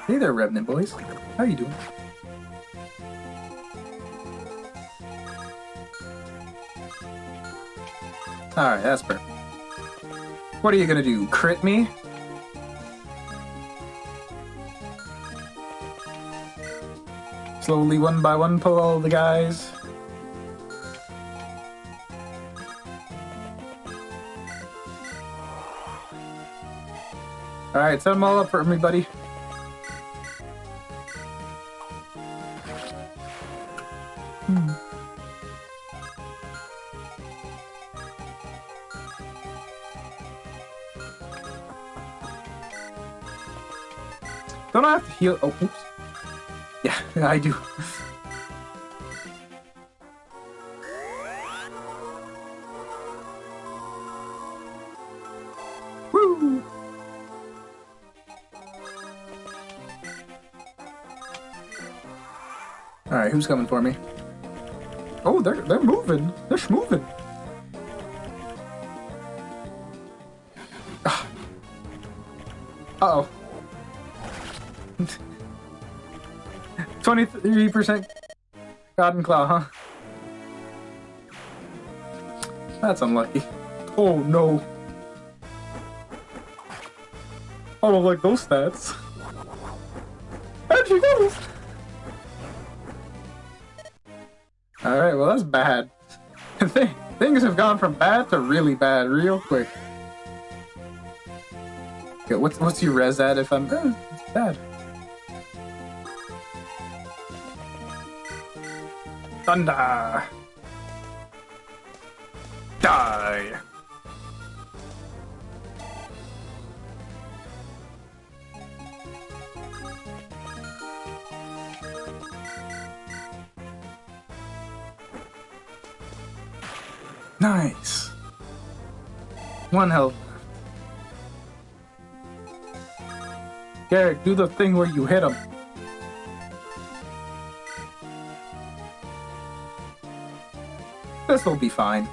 Hey there, Revenant boys. How you doing? Alright, that's perfect. What are you gonna do? Crit me? Slowly, one by one, pull all the guys. Alright, set them all up for me, buddy. Don't I have to heal? Oh, oops. Yeah, I do. Woo! All right, who's coming for me? Oh, they're moving. They're schmoving. Uh-oh. 23% God and Claw, huh? That's unlucky. Oh no. I don't like those stats. And she goes! Alright, well that's bad. Things have gone from bad to really bad real quick. Okay, what's your res at if I'm... it's bad. Thunder! Die! Nice. 1 health. Garrett, do the thing where you hit him. This'll be fine.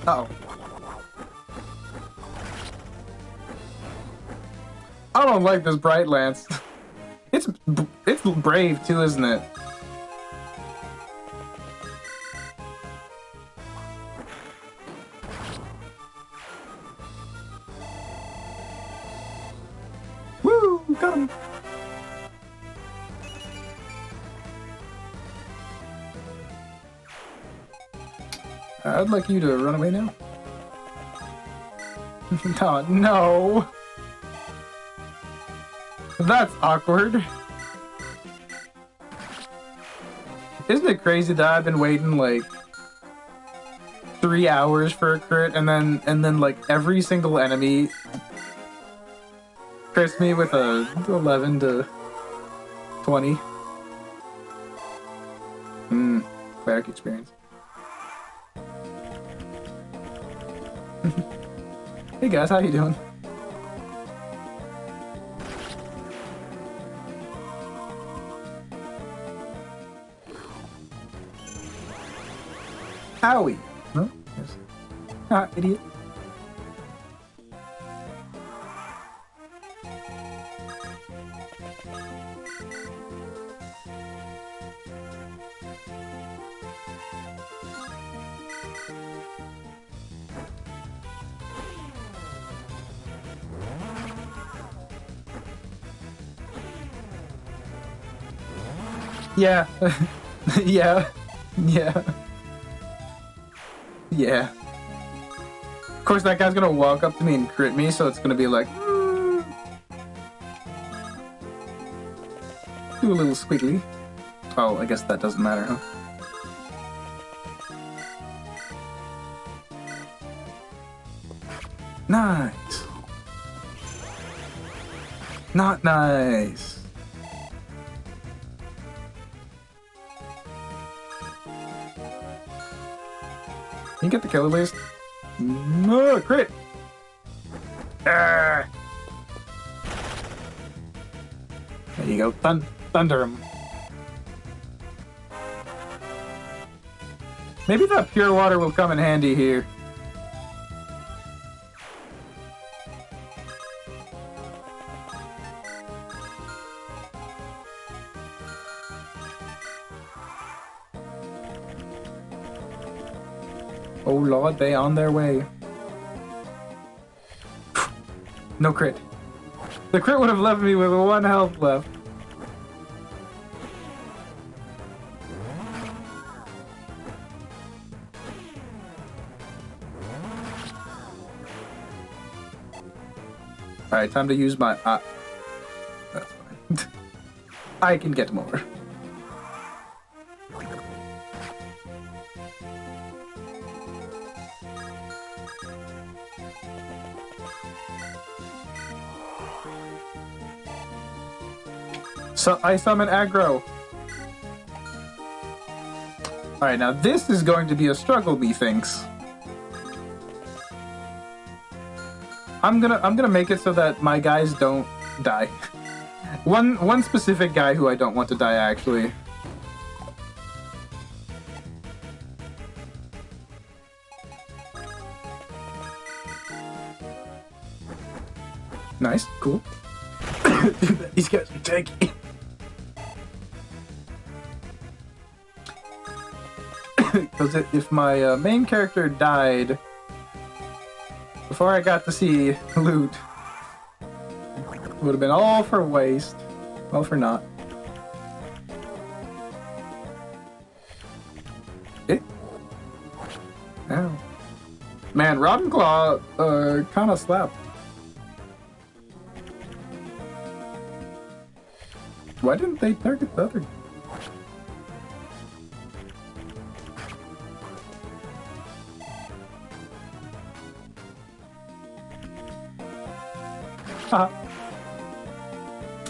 Uh-oh. I don't like this bright lance. It's brave too, isn't it? Woo! Got him! I'd like you to run away now. Oh, no! That's awkward. Isn't it crazy that I've been waiting like 3 hours for a crit, and then like every single enemy crits me with a 11 to 20. Cleric experience. Hey guys, how you doing? Howie. No? Yes. Ah, idiot. Yeah. Yeah. Yeah. Yeah. Of course, that guy's gonna walk up to me and crit me, so it's gonna be like, do a little squiggly. Oh, I guess that doesn't matter, huh? Nice. Not nice. Can you get the kill at least? No, crit! There you go, thunder him. Maybe that pure water will come in handy here. Oh lord, they on their way. No crit. The crit would have left me with 1 health left. Alright, time to use my... that's fine. I can get more. So I summon aggro. Alright, now this is going to be a struggle, methinks. I'm gonna make it so that my guys don't die. One specific guy who I don't want to die, actually. Nice, cool. These guys are tanky. Because if my main character died before I got to see loot, it would have been all for waste. All for naught. Eh? Ow. Man, Rotten Claw kind of slapped. Why didn't they target the other?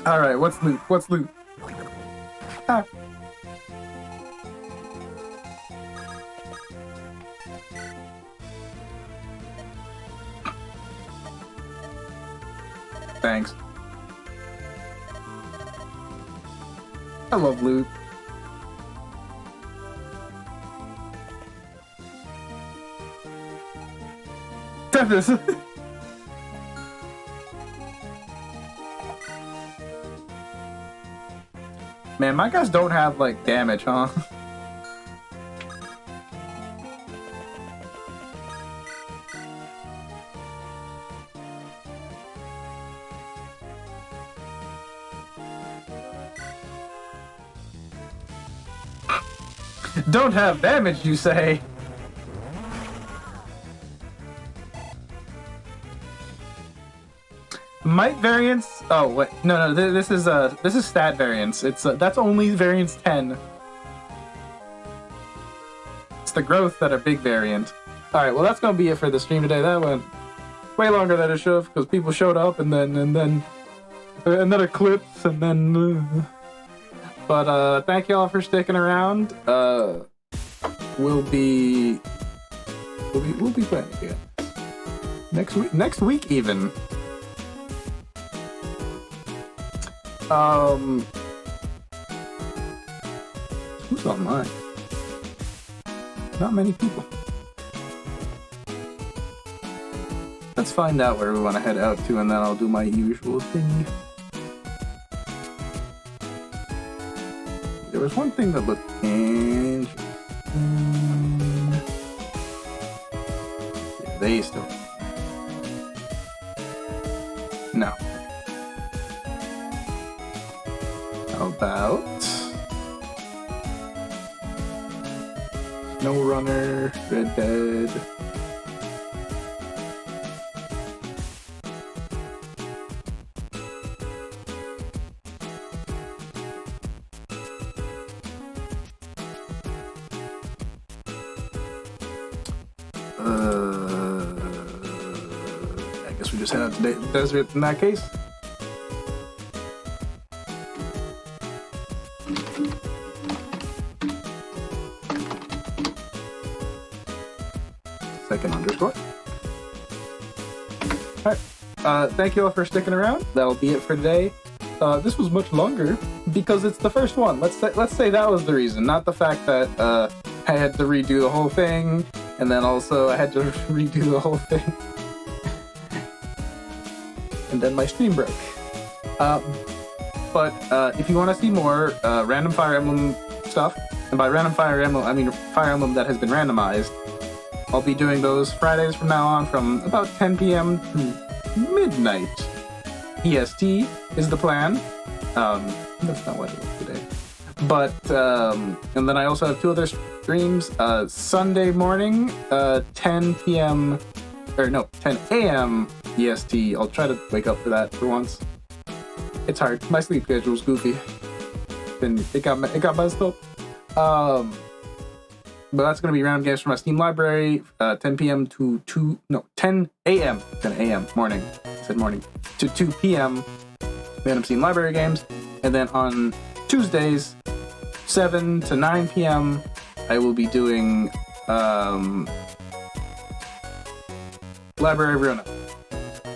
Alright, what's loot? What's loot? thanks. I love loot. Tempest. Man, my guys don't have, like, damage, huh? Don't have damage, you say? Might variance? Oh wait, no. This is stat variance. It's that's only variance 10. It's the growth that are big variant. All right, well that's gonna be it for the stream today. That went way longer than it should have because people showed up and then eclipse and then. But thank y'all for sticking around. We'll be playing again next week even. Who's online? Not many people. Let's find out where we want to head out to, and then I'll do my usual thing. There was one thing that looked interesting. Yeah, they still. No. How about Snow Runner, Red Dead. I guess we just head out to the desert in that case. Second underscore. Alright. Thank you all for sticking around. That'll be it for today. This was much longer because it's the first one. Let's say that was the reason, not the fact that I had to redo the whole thing, and then also I had to redo the whole thing. And then my stream broke. But if you want to see more random Fire Emblem stuff, and by random Fire Emblem, I mean Fire Emblem that has been randomized, I'll be doing those Fridays from now on from about 10 p.m. to midnight. EST is the plan. That's not what it was today. But, and then I also have two other streams. Sunday morning, 10 p.m. or no, 10 a.m. EST. I'll try to wake up for that for once. It's hard. My sleep schedule's goofy. It got messed up. But that's going to be random games from my Steam library, 10 p.m. to 10 a.m. 10 a.m. morning. I said morning. To 2 p.m. random Steam library games. And then on Tuesdays, 7 to 9 p.m., I will be doing Library of Ruina.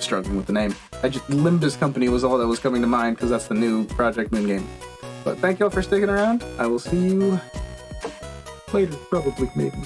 Struggling with the name. Limbus Company was all that was coming to mind because that's the new Project Moon game. But thank y'all for sticking around. I will see you later, probably, maybe.